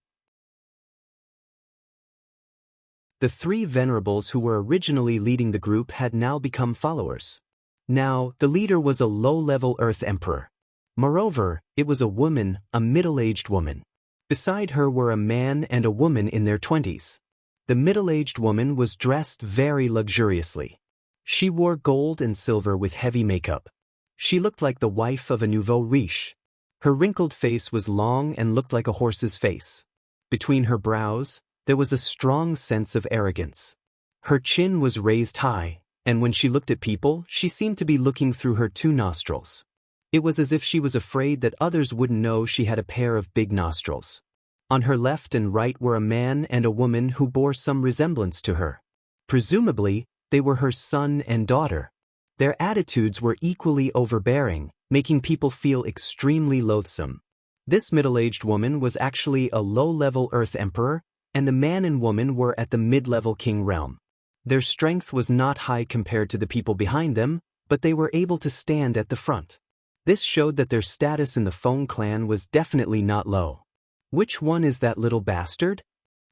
The 3 venerables who were originally leading the group had now become followers. Now, the leader was a low-level Earth Emperor. Moreover, it was a woman, a middle-aged woman. Beside her were a man and a woman in their 20s. The middle-aged woman was dressed very luxuriously. She wore gold and silver with heavy makeup. She looked like the wife of a nouveau riche. Her wrinkled face was long and looked like a horse's face. Between her brows, there was a strong sense of arrogance. Her chin was raised high, and when she looked at people, she seemed to be looking through her 2 nostrils. It was as if she was afraid that others wouldn't know she had a pair of big nostrils. On her left and right were a man and a woman who bore some resemblance to her. Presumably, they were her son and daughter. Their attitudes were equally overbearing, making people feel extremely loathsome. This middle-aged woman was actually a low-level Earth Emperor, and the man and woman were at the mid-level King realm. Their strength was not high compared to the people behind them, but they were able to stand at the front. This showed that their status in the Feng clan was definitely not low. Which one is that little bastard?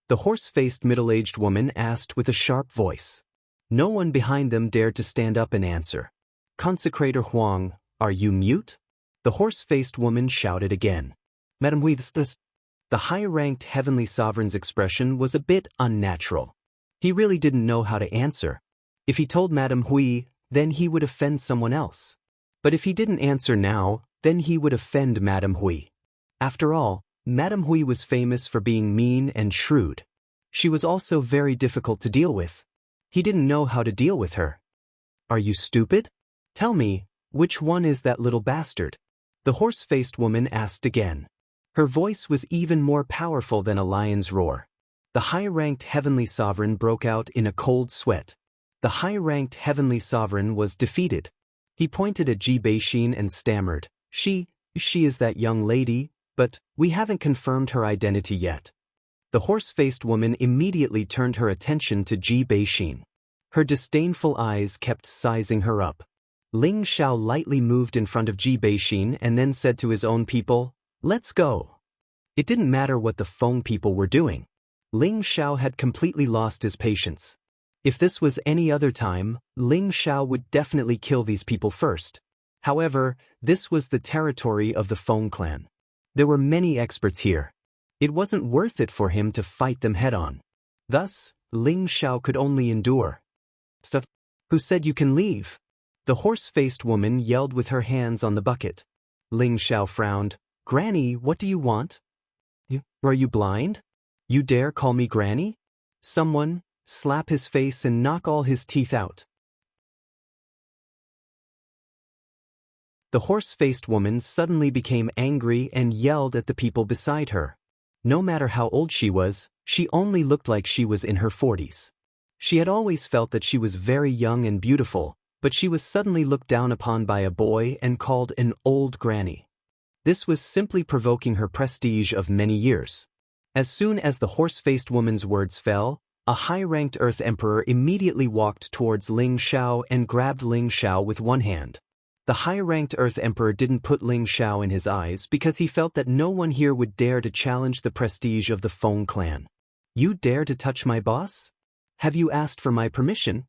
The horse-faced middle-aged woman asked with a sharp voice. No one behind them dared to stand up and answer. Consecrator Huang, are you mute? The horse-faced woman shouted again. Madam Hui, this. The high-ranked heavenly sovereign's expression was a bit unnatural. He really didn't know how to answer. If he told Madam Hui, then he would offend someone else. But if he didn't answer now, then he would offend Madam Hui. After all, Madam Hui was famous for being mean and shrewd. She was also very difficult to deal with. He didn't know how to deal with her. Are you stupid? Tell me, which one is that little bastard? The horse-faced woman asked again. Her voice was even more powerful than a lion's roar. The high-ranked heavenly sovereign broke out in a cold sweat. The high-ranked heavenly sovereign was defeated. He pointed at Ji Beixin and stammered, She is that young lady, but we haven't confirmed her identity yet. The horse-faced woman immediately turned her attention to Ji Beixin. Her disdainful eyes kept sizing her up. Ling Xiao lightly moved in front of Ji Beixin and then said to his own people, "Let's go." It didn't matter what the Feng people were doing. Ling Xiao had completely lost his patience. If this was any other time, Ling Xiao would definitely kill these people first. However, this was the territory of the Feng clan. There were many experts here. It wasn't worth it for him to fight them head-on. Thus, Ling Xiao could only endure. "Stuff. Who said you can leave?" The horse-faced woman yelled with her hands on the bucket. Ling Xiao frowned. "Granny, what do you want? Are you blind? You dare call me Granny? Someone, slap his face and knock all his teeth out." The horse-faced woman suddenly became angry and yelled at the people beside her. No matter how old she was, she only looked like she was in her 40s. She had always felt that she was very young and beautiful, but she was suddenly looked down upon by a boy and called an old granny. This was simply provoking her prestige of many years. As soon as the horse-faced woman's words fell, a high-ranked Earth Emperor immediately walked towards Ling Xiao and grabbed Ling Xiao with one hand. The high-ranked Earth Emperor didn't put Ling Xiao in his eyes because he felt that no one here would dare to challenge the prestige of the Feng clan. "You dare to touch my boss? Have you asked for my permission?"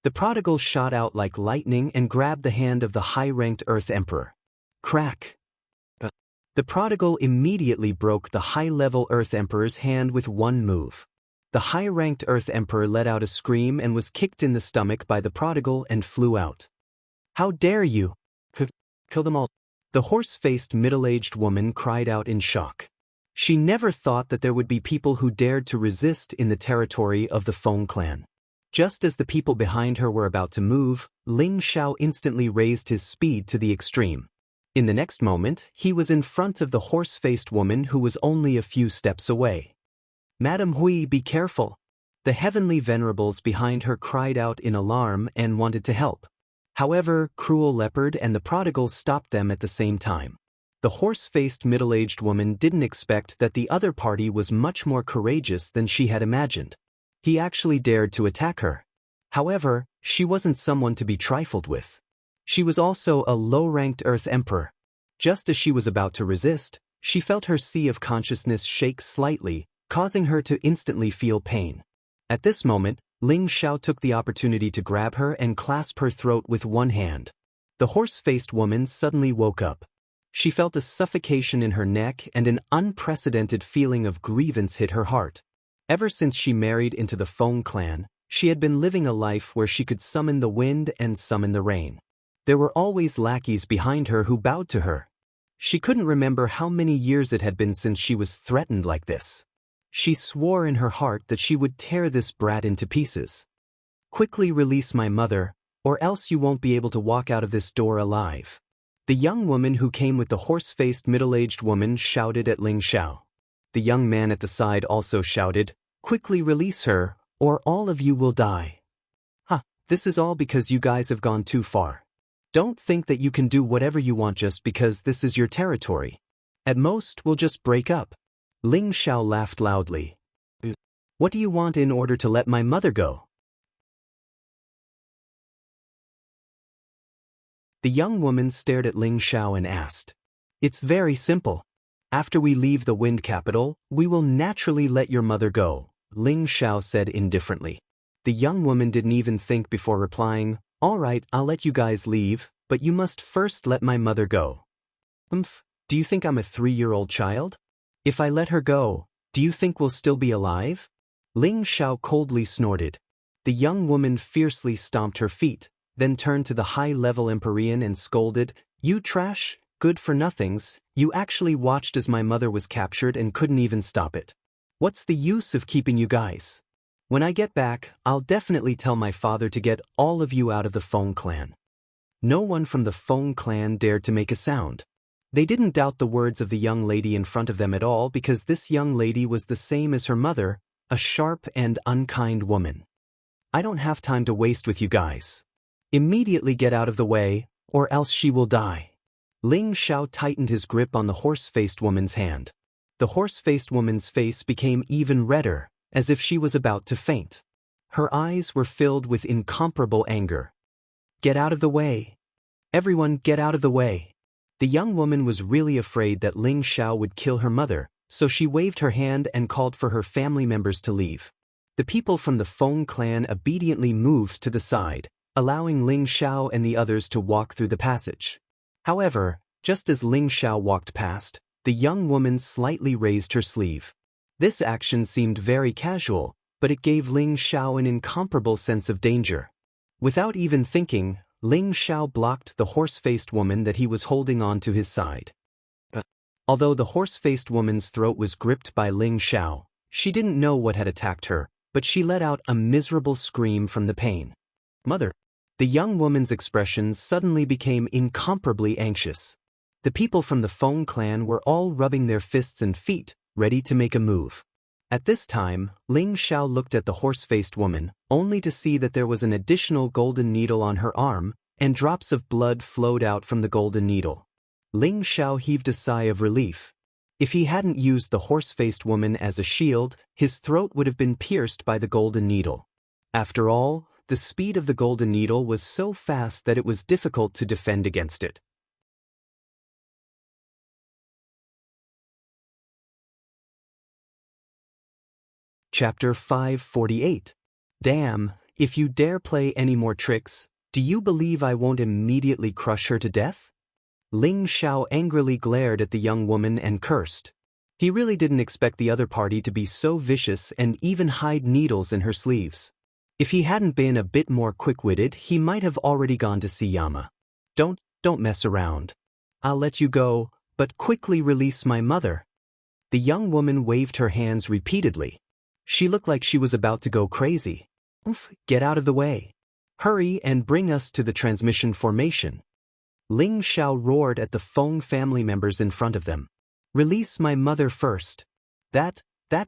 The prodigal shot out like lightning and grabbed the hand of the high-ranked Earth Emperor. Crack! The prodigal immediately broke the high-level Earth Emperor's hand with one move. The high-ranked Earth Emperor let out a scream and was kicked in the stomach by the prodigal and flew out. "How dare you! Kill them all!" The horse-faced middle-aged woman cried out in shock. She never thought that there would be people who dared to resist in the territory of the Feng clan. Just as the people behind her were about to move, Ling Xiao instantly raised his speed to the extreme. In the next moment, he was in front of the horse-faced woman who was only a few steps away. "Madam Hui, be careful!" The heavenly venerables behind her cried out in alarm and wanted to help. However, Cruel Leopard and the prodigal stopped them at the same time. The horse-faced middle-aged woman didn't expect that the other party was much more courageous than she had imagined. He actually dared to attack her. However, she wasn't someone to be trifled with. She was also a low-ranked Earth Emperor. Just as she was about to resist, she felt her sea of consciousness shake slightly, causing her to instantly feel pain. At this moment, Ling Xiao took the opportunity to grab her and clasp her throat with one hand. The horse-faced woman suddenly woke up. She felt a suffocation in her neck and an unprecedented feeling of grievance hit her heart. Ever since she married into the Feng clan, she had been living a life where she could summon the wind and summon the rain. There were always lackeys behind her who bowed to her. She couldn't remember how many years it had been since she was threatened like this. She swore in her heart that she would tear this brat into pieces. "Quickly release my mother, or else you won't be able to walk out of this door alive." The young woman who came with the horse-faced middle-aged woman shouted at Ling Xiao. The young man at the side also shouted, "Quickly release her, or all of you will die." This is all because you guys have gone too far. Don't think that you can do whatever you want just because this is your territory. At most, we'll just break up. Ling Xiao laughed loudly. "What do you want in order to let my mother go?" The young woman stared at Ling Xiao and asked. "It's very simple. After we leave the Wind Capital, we will naturally let your mother go," Ling Xiao said indifferently. The young woman didn't even think before replying, "All right, I'll let you guys leave, but you must first let my mother go." Do you think I'm a 3-year-old child? If I let her go, do you think we'll still be alive?" Ling Xiao coldly snorted. The young woman fiercely stomped her feet, then turned to the high-level Empyrean and scolded, "You trash, good-for-nothings, you actually watched as my mother was captured and couldn't even stop it. What's the use of keeping you guys? When I get back, I'll definitely tell my father to get all of you out of the Feng clan." No one from the Feng clan dared to make a sound. They didn't doubt the words of the young lady in front of them at all because this young lady was the same as her mother, a sharp and unkind woman. "I don't have time to waste with you guys. Immediately get out of the way, or else she will die." Ling Xiao tightened his grip on the horse-faced woman's hand. the horse-faced woman's face became even redder, as if she was about to faint. Her eyes were filled with incomparable anger. "Get out of the way! Everyone get out of the way!" The young woman was really afraid that Ling Xiao would kill her mother, so she waved her hand and called for her family members to leave. The people from the Feng clan obediently moved to the side, allowing Ling Xiao and the others to walk through the passage. However, just as Ling Xiao walked past, the young woman slightly raised her sleeve. This action seemed very casual, but it gave Ling Xiao an incomparable sense of danger. Without even thinking, Ling Xiao blocked the horse-faced woman that he was holding on to his side. Although the horse-faced woman's throat was gripped by Ling Xiao, she didn't know what had attacked her, but she let out a miserable scream from the pain. "Mother!" The young woman's expression suddenly became incomparably anxious. The people from the Feng clan were all rubbing their fists and feet, ready to make a move. At this time, Ling Xiao looked at the horse-faced woman, only to see that there was an additional golden needle on her arm, and drops of blood flowed out from the golden needle. Ling Xiao heaved a sigh of relief. If he hadn't used the horse-faced woman as a shield, his throat would have been pierced by the golden needle. After all, the speed of the golden needle was so fast that it was difficult to defend against it. Chapter 548. Damn, if you dare play any more tricks, do you believe I won't immediately crush her to death? Ling Xiao angrily glared at the young woman and cursed. He really didn't expect the other party to be so vicious and even hide needles in her sleeves. If he hadn't been a bit more quick-witted, he might have already gone to see Yama. Don't mess around. I'll let you go, but quickly release my mother." The young woman waved her hands repeatedly. She looked like she was about to go crazy. "Get out of the way. Hurry and bring us to the transmission formation." Ling Xiao roared at the Feng family members in front of them. "Release my mother first. That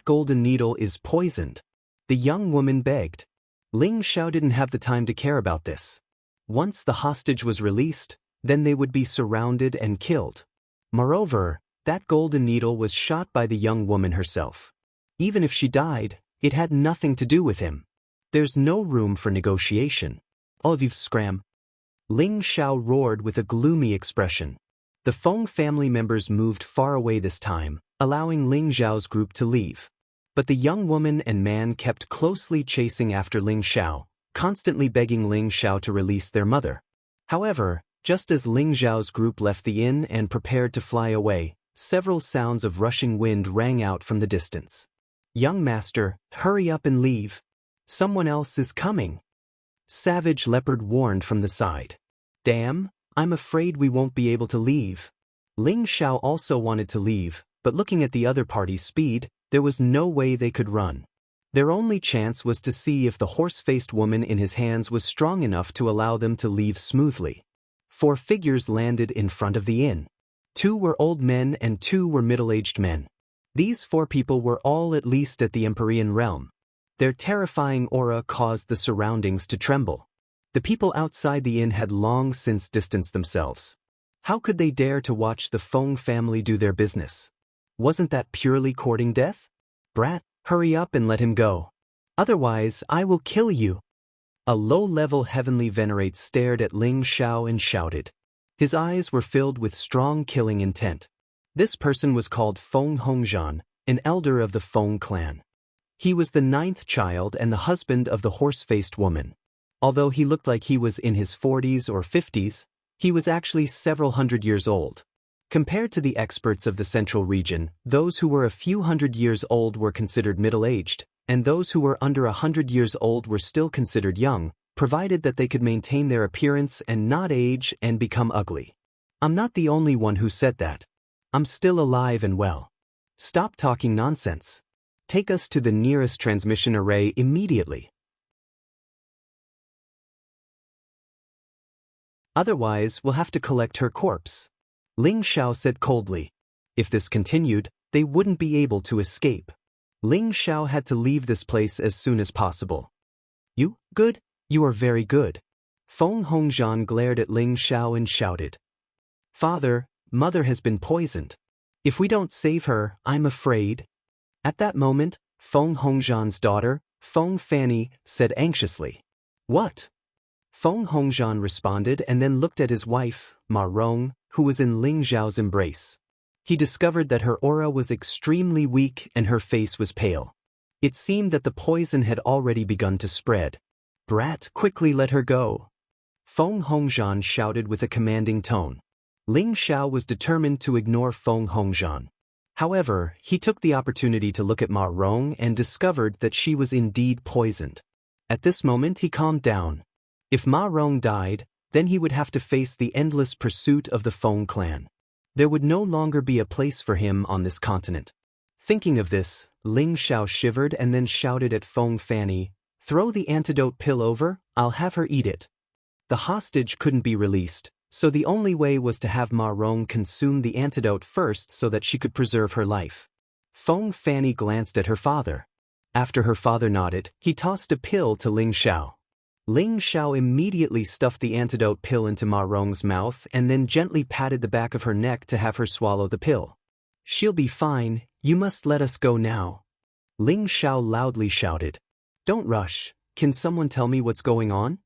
golden needle is poisoned." The young woman begged. Ling Xiao didn't have the time to care about this. Once the hostage was released, then they would be surrounded and killed. Moreover, that golden needle was shot by the young woman herself. Even if she died, it had nothing to do with him. There's no room for negotiation. "All of you scram!" Ling Xiao roared with a gloomy expression. The Feng family members moved far away this time, allowing Ling Xiao's group to leave. But the young woman and man kept closely chasing after Ling Xiao, constantly begging Ling Xiao to release their mother. However, just as Ling Xiao's group left the inn and prepared to fly away, several sounds of rushing wind rang out from the distance. "Young master, hurry up and leave. Someone else is coming." Savage Leopard warned from the side. "Damn, I'm afraid we won't be able to leave." Ling Xiao also wanted to leave, but looking at the other party's speed, there was no way they could run. Their only chance was to see if the horse-faced woman in his hands was strong enough to allow them to leave smoothly. 4 figures landed in front of the inn. 2 were old men and 2 were middle-aged men. These 4 people were all at least at the Empyrean realm. Their terrifying aura caused the surroundings to tremble. The people outside the inn had long since distanced themselves. How could they dare to watch the Feng family do their business? Wasn't that purely courting death? "Brat, hurry up and let him go. Otherwise, I will kill you." A low-level heavenly venerate stared at Ling Xiao and shouted. His eyes were filled with strong killing intent. This person was called Feng Hongzhan, an elder of the Feng clan. He was the 9th child and the husband of the horse-faced woman. Although he looked like he was in his 40s or 50s, he was actually several hundred years old. Compared to the experts of the central region, those who were a few hundred years old were considered middle-aged, and those who were under 100 years old were still considered young, provided that they could maintain their appearance and not age and become ugly. "I'm not the only one who said that. I'm still alive and well. Stop talking nonsense. Take us to the nearest transmission array immediately. Otherwise, we'll have to collect her corpse," Ling Xiao said coldly. If this continued, they wouldn't be able to escape. Ling Xiao had to leave this place as soon as possible. "You, good? You are very good." Feng Hongzhan glared at Ling Xiao and shouted. "Father, mother has been poisoned." If we don't save her, I'm afraid. At that moment, Feng Hongzhan's daughter, Feng Fanny, said anxiously. What? Feng Hongzhan responded and then looked at his wife, Ma Rong, who was in Ling Zhao's embrace. He discovered that her aura was extremely weak and her face was pale. It seemed that the poison had already begun to spread. Brat, quickly let her go. Feng Hongzhan shouted with a commanding tone. Ling Zhao was determined to ignore Feng Hongzhan. However, he took the opportunity to look at Ma Rong and discovered that she was indeed poisoned. At this moment he calmed down. If Ma Rong died, then he would have to face the endless pursuit of the Feng clan. There would no longer be a place for him on this continent. Thinking of this, Ling Zhao shivered and then shouted at Feng Fanny, "Throw the antidote pill over, I'll have her eat it." The hostage couldn't be released, so the only way was to have Ma Rong consume the antidote first so that she could preserve her life. Feng Fanny glanced at her father. After her father nodded, he tossed a pill to Ling Zhao. Ling Zhao immediately stuffed the antidote pill into Ma Rong's mouth and then gently patted the back of her neck to have her swallow the pill. "She'll be fine, you must let us go now." Ling Zhao loudly shouted. "Don't rush, can someone tell me what's going on?"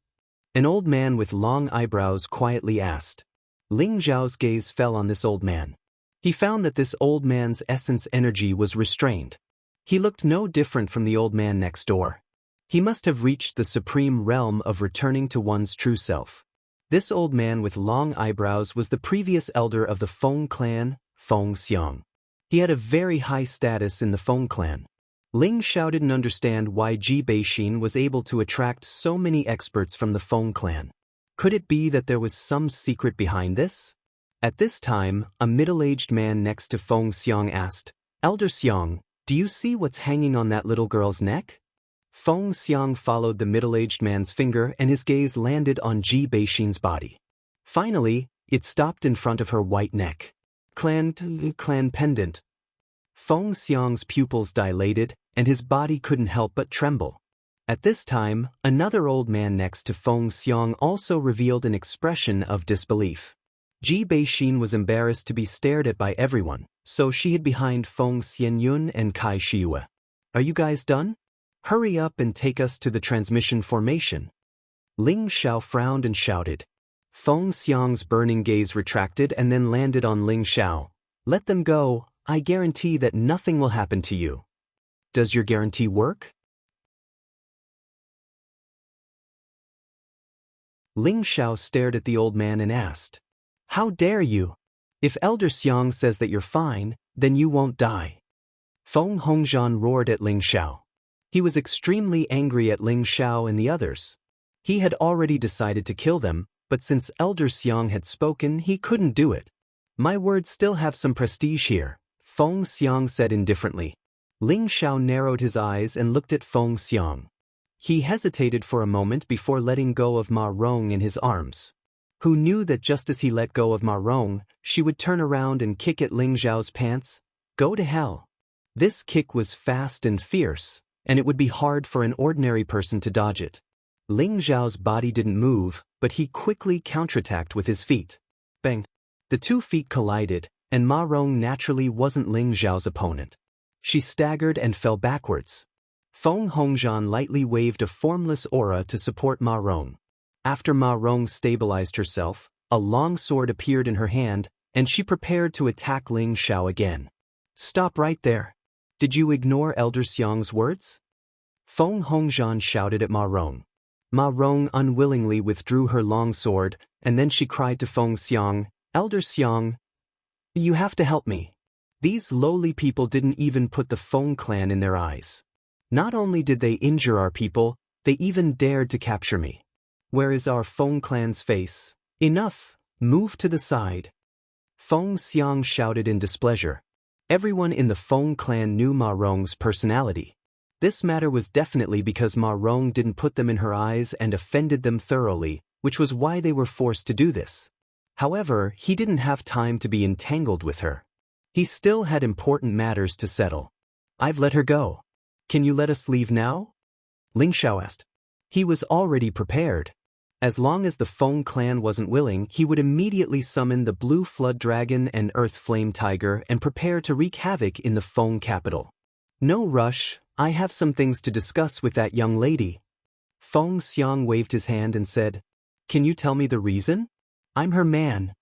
An old man with long eyebrows quietly asked. Ling Zhao's gaze fell on this old man. He found that this old man's essence energy was restrained. He looked no different from the old man next door. He must have reached the supreme realm of returning to one's true self. This old man with long eyebrows was the previous elder of the Feng clan, Feng Xiang. He had a very high status in the Feng clan. Ling Zhao didn't understand why Ji Beixin was able to attract so many experts from the Feng clan. Could it be that there was some secret behind this? At this time, a middle-aged man next to Feng Xiang asked, "Elder Xiang, do you see what's hanging on that little girl's neck?" Feng Xiang followed the middle-aged man's finger and his gaze landed on Ji Beixin's body. Finally, it stopped in front of her white neck. Clan pendant. Feng Xiang's pupils dilated, and his body couldn't help but tremble. At this time, another old man next to Feng Xiang also revealed an expression of disbelief. Ji Beixin was embarrassed to be stared at by everyone, so she hid behind Feng Xianyun and Kai Shiyue. "Are you guys done? Hurry up and take us to the transmission formation." Ling Zhao frowned and shouted. Feng Xiang's burning gaze retracted and then landed on Ling Zhao. "Let them go, I guarantee that nothing will happen to you." "Does your guarantee work?" Ling Zhao stared at the old man and asked. "How dare you? If Elder Xiang says that you're fine, then you won't die." Feng Hongzhan roared at Ling Zhao. He was extremely angry at Ling Zhao and the others. He had already decided to kill them, but since Elder Xiang had spoken, he couldn't do it. "My words still have some prestige here," Feng Xiang said indifferently. Ling Zhao narrowed his eyes and looked at Feng Xiang. He hesitated for a moment before letting go of Ma Rong in his arms. Who knew that just as he let go of Ma Rong, she would turn around and kick at Ling Zhao's pants? Go to hell. This kick was fast and fierce, and it would be hard for an ordinary person to dodge it. Ling Zhao's body didn't move, but he quickly counterattacked with his feet. Bang! The 2 feet collided, and Ma Rong naturally wasn't Ling Zhao's opponent. She staggered and fell backwards. Feng Hongzhan lightly waved a formless aura to support Ma Rong. After Ma Rong stabilized herself, a long sword appeared in her hand, and she prepared to attack Ling Zhao again. "Stop right there. Did you ignore Elder Xiang's words?" Feng Hongzhan shouted at Ma Rong. Ma Rong unwillingly withdrew her long sword, and then she cried to Feng Xiang, "Elder Xiang, you have to help me. These lowly people didn't even put the Feng clan in their eyes. Not only did they injure our people, they even dared to capture me. Where is our Feng clan's face? Enough, move to the side." Feng Xiang shouted in displeasure. Everyone in the Feng clan knew Ma Rong's personality. This matter was definitely because Ma Rong didn't put them in her eyes and offended them thoroughly, which was why they were forced to do this. However, he didn't have time to be entangled with her. He still had important matters to settle. "I've let her go. Can you let us leave now?" Ling Zhao asked. He was already prepared. As long as the Feng clan wasn't willing, he would immediately summon the Blue Flood Dragon and Earth Flame Tiger and prepare to wreak havoc in the Feng capital. No rush, I have some things to discuss with that young lady. Feng Xiang waved his hand and said, "Can you tell me the reason?" "I'm her man,"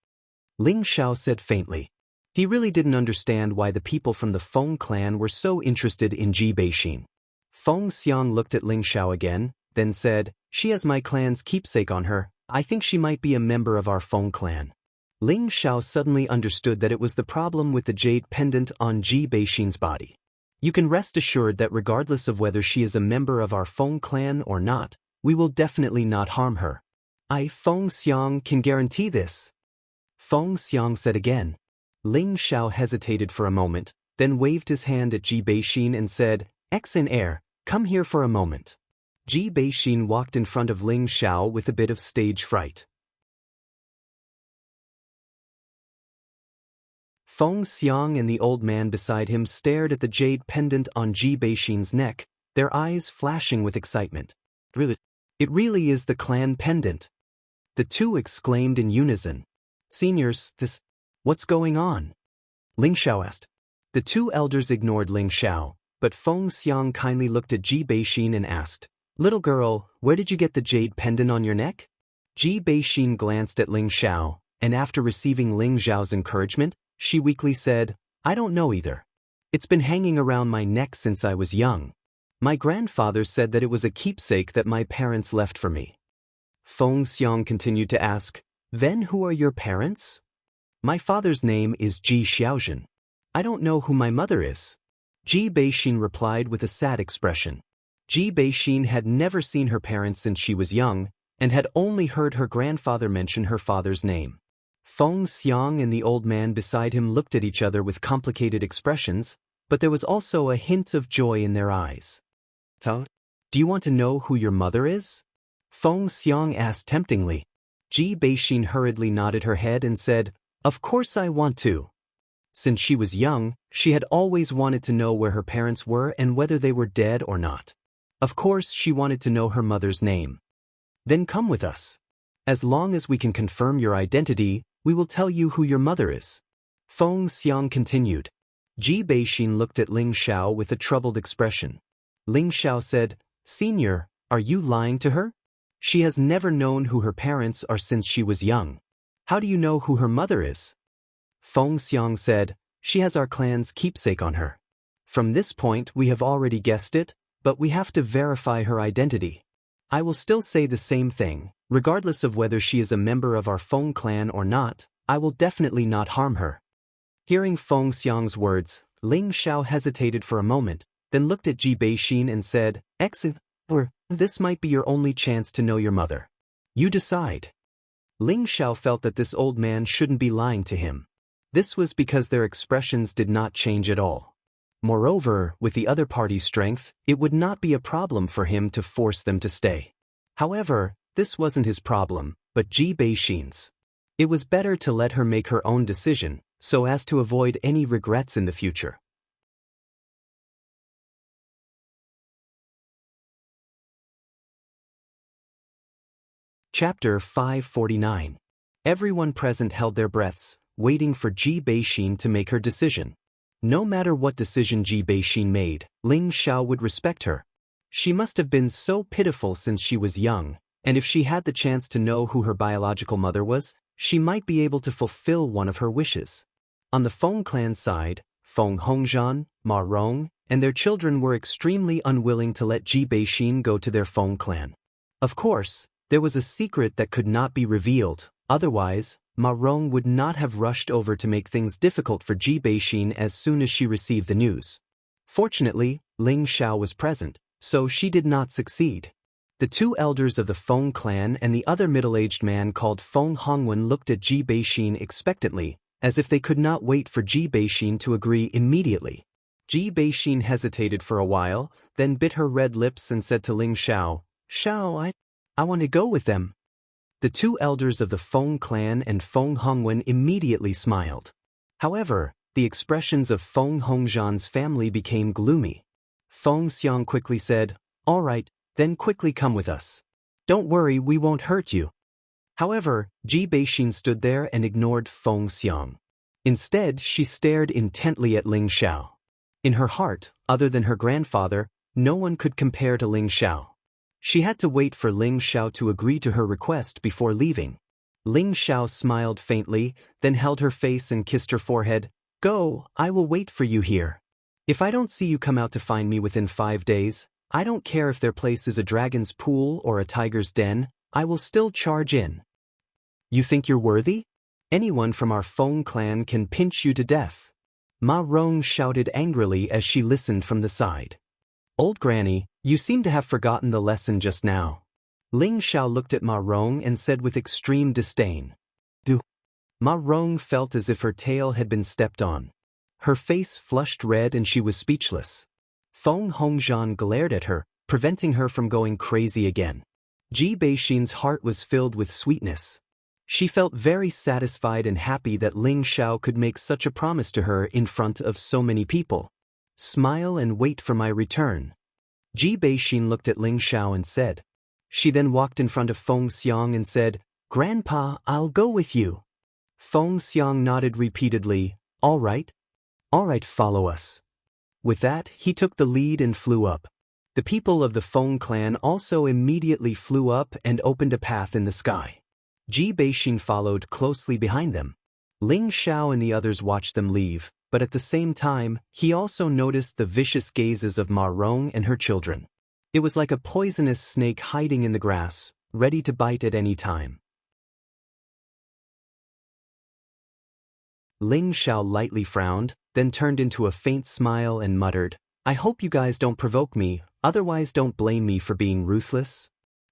Ling Xiao said faintly. He really didn't understand why the people from the Feng clan were so interested in Ji Beixin. Feng Xiang looked at Ling Xiao again, then said, "She has my clan's keepsake on her. I think she might be a member of our Feng clan." Ling Xiao suddenly understood that it was the problem with the jade pendant on Ji Beixin's body. "You can rest assured that regardless of whether she is a member of our Feng clan or not, we will definitely not harm her. I, Feng Xiang, can guarantee this," Feng Xiang said again. Ling Xiao hesitated for a moment, then waved his hand at Ji Beixin and said, "Exin heir, come here for a moment." Ji Beixin walked in front of Ling Xiao with a bit of stage fright. Feng Xiang and the old man beside him stared at the jade pendant on Ji Beixin's neck, their eyes flashing with excitement. "It really is the clan pendant," the two exclaimed in unison. "Seniors, what's going on?" Ling Xiao asked. The two elders ignored Ling Xiao, but Feng Xiang kindly looked at Ji Beixin and asked, "Little girl, where did you get the jade pendant on your neck?" Ji Beixin glanced at Ling Xiao, and after receiving Ling Xiao's encouragement, she weakly said, "I don't know either. It's been hanging around my neck since I was young. My grandfather said that it was a keepsake that my parents left for me." Feng Xiang continued to ask, "Then who are your parents?" "My father's name is Ji Xiaozhen. I don't know who my mother is," Ji Beixin replied with a sad expression. Ji Beixin had never seen her parents since she was young, and had only heard her grandfather mention her father's name. Feng Xiang and the old man beside him looked at each other with complicated expressions, but there was also a hint of joy in their eyes. "Do you want to know who your mother is?" Feng Xiang asked temptingly. Ji Beixin hurriedly nodded her head and said, "Of course I want to." Since she was young, she had always wanted to know where her parents were and whether they were dead or not. Of course, she wanted to know her mother's name. "Then come with us. As long as we can confirm your identity, we will tell you who your mother is," Feng Xiang continued. Ji Beixin looked at Ling Xiao with a troubled expression. Ling Xiao said, "Senior, are you lying to her? She has never known who her parents are since she was young. How do you know who her mother is?" Feng Xiang said, "She has our clan's keepsake on her. From this point we have already guessed it, but we have to verify her identity. I will still say the same thing, regardless of whether she is a member of our Feng clan or not, I will definitely not harm her." Hearing Feng Xiang's words, Ling Xiao hesitated for a moment, then looked at Ji Beixin and said, "This might be your only chance to know your mother. You decide." Ling Xiao felt that this old man shouldn't be lying to him. This was because their expressions did not change at all. Moreover, with the other party's strength, it would not be a problem for him to force them to stay. However, this wasn't his problem, but Ji Beixin's. It was better to let her make her own decision, so as to avoid any regrets in the future. Chapter 549. Everyone present held their breaths, waiting for Ji Beixin to make her decision. No matter what decision Ji Beixin made, Ling Xiao would respect her. She must have been so pitiful since she was young, and if she had the chance to know who her biological mother was, she might be able to fulfill one of her wishes. On the Feng clan side, Feng Hongzhan, Ma Rong, and their children were extremely unwilling to let Ji Beixin go to their Feng clan. Of course, there was a secret that could not be revealed, otherwise, Ma Rong would not have rushed over to make things difficult for Ji Beixin as soon as she received the news. Fortunately, Ling Xiao was present, so she did not succeed. The two elders of the Feng clan and the other middle-aged man called Feng Hongwen looked at Ji Beixin expectantly, as if they could not wait for Ji Beixin to agree immediately. Ji Beixin hesitated for a while, then bit her red lips and said to Ling Xiao, I want to go with them." The two elders of the Feng clan and Feng Hongwen immediately smiled. However, the expressions of Feng Hongzhan's family became gloomy. Feng Xiang quickly said, "All right, then quickly come with us." Don't worry, we won't hurt you. However, Ji Beixin stood there and ignored Feng Xiang. Instead, she stared intently at Ling Xiao. In her heart, other than her grandfather, no one could compare to Ling Xiao. She had to wait for Ling Xiao to agree to her request before leaving. Ling Xiao smiled faintly, then held her face and kissed her forehead. Go, I will wait for you here. If I don't see you come out to find me within 5 days, I don't care if their place is a dragon's pool or a tiger's den, I will still charge in. You think you're worthy? Anyone from our Feng clan can pinch you to death. Ma Rong shouted angrily as she listened from the side. Old Granny, you seem to have forgotten the lesson just now. Ling Xiao looked at Ma Rong and said with extreme disdain. Do. Ma Rong felt as if her tail had been stepped on. Her face flushed red and she was speechless. Feng Hongzhan glared at her, preventing her from going crazy again. Ji Beixin's heart was filled with sweetness. She felt very satisfied and happy that Ling Xiao could make such a promise to her in front of so many people. Smile and wait for my return. Ji Beixin looked at Ling Xiao and said. She then walked in front of Feng Xiang and said, Grandpa, I'll go with you. Feng Xiang nodded repeatedly, All right, follow us. With that, he took the lead and flew up. The people of the Feng clan also immediately flew up and opened a path in the sky. Ji Beixin followed closely behind them. Ling Xiao and the others watched them leave, but at the same time, he also noticed the vicious gazes of Ma Rong and her children. It was like a poisonous snake hiding in the grass, ready to bite at any time. Ling Xiao lightly frowned, then turned into a faint smile and muttered, I hope you guys don't provoke me, otherwise don't blame me for being ruthless.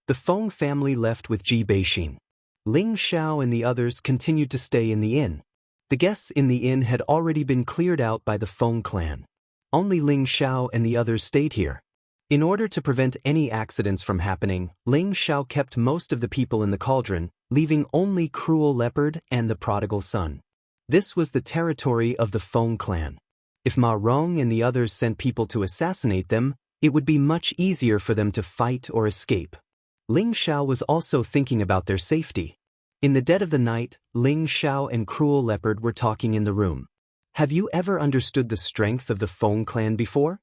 The Feng family left with Ji Beixin. Ling Xiao and the others continued to stay in the inn. The guests in the inn had already been cleared out by the Feng clan. Only Ling Xiao and the others stayed here. In order to prevent any accidents from happening, Ling Xiao kept most of the people in the cauldron, leaving only Cruel Leopard and the prodigal son. This was the territory of the Feng clan. If Ma Rong and the others sent people to assassinate them, it would be much easier for them to fight or escape. Ling Xiao was also thinking about their safety. In the dead of the night, Ling Xiao and Cruel Leopard were talking in the room. Have you ever understood the strength of the Feng clan before?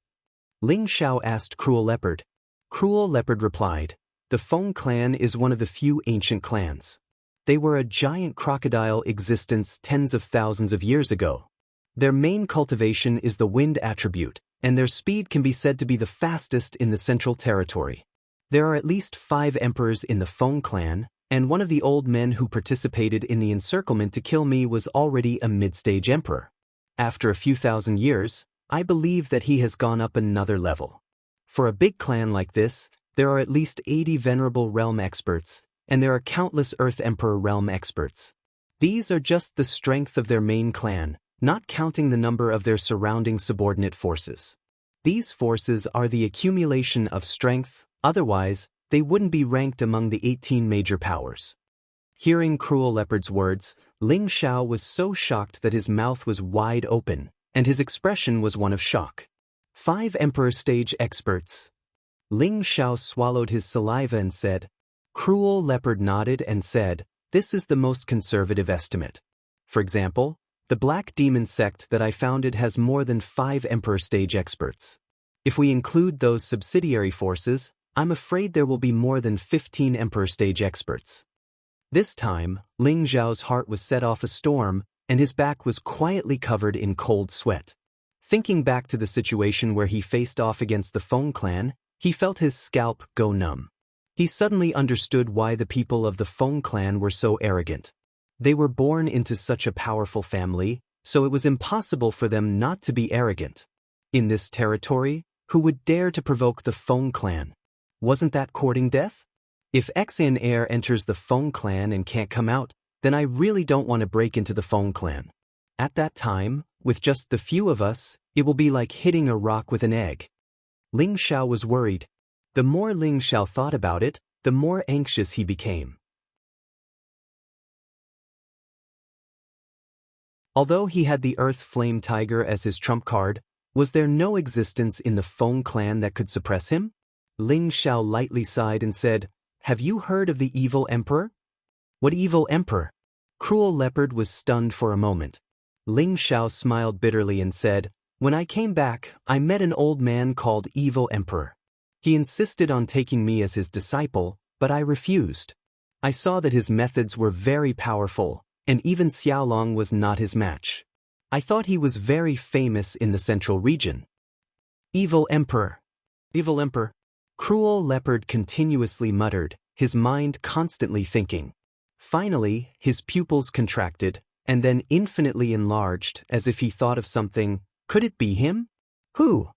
Ling Xiao asked Cruel Leopard. Cruel Leopard replied, The Feng clan is one of the few ancient clans. They were a giant crocodile existence tens of thousands of years ago. Their main cultivation is the wind attribute, and their speed can be said to be the fastest in the Central Territory. There are at least 5 emperors in the Feng clan, and one of the old men who participated in the encirclement to kill me was already a mid-stage emperor. After a few thousand years, I believe that he has gone up another level. For a big clan like this, there are at least 80 venerable realm experts, and there are countless Earth Emperor realm experts. These are just the strength of their main clan, not counting the number of their surrounding subordinate forces. These forces are the accumulation of strength, otherwise, they wouldn't be ranked among the 18 major powers. Hearing Cruel Leopard's words, Ling Xiao was so shocked that his mouth was wide open, and his expression was one of shock. 5 Emperor stage experts. Ling Xiao swallowed his saliva and said. Cruel Leopard nodded and said, This is the most conservative estimate. For example, the Black Demon sect that I founded has more than 5 Emperor stage experts. If we include those subsidiary forces, I'm afraid there will be more than 15 Emperor stage experts. This time, Ling Xiao's heart was set off a storm, and his back was quietly covered in cold sweat. Thinking back to the situation where he faced off against the Feng clan, he felt his scalp go numb. He suddenly understood why the people of the Feng clan were so arrogant. They were born into such a powerful family, so it was impossible for them not to be arrogant. In this territory, who would dare to provoke the Feng clan? Wasn't that courting death? If Xian heir enters the Feng clan and can't come out, then I really don't want to break into the Feng clan. At that time, with just the few of us, it will be like hitting a rock with an egg. Ling Xiao was worried. The more Ling Xiao thought about it, the more anxious he became. Although he had the Earth Flame Tiger as his trump card, was there no existence in the Feng clan that could suppress him? Ling Xiao lightly sighed and said, have you heard of the evil emperor? What evil emperor? Cruel Leopard was stunned for a moment. Ling Xiao smiled bitterly and said, when I came back, I met an old man called Evil Emperor. He insisted on taking me as his disciple, but I refused. I saw that his methods were very powerful, and even Xiaolong was not his match. I thought he was very famous in the central region. Evil Emperor. Evil Emperor. Cruel Leopard continuously muttered, his mind constantly thinking. Finally, his pupils contracted, and then infinitely enlarged, as if he thought of something. Could it be him? Who?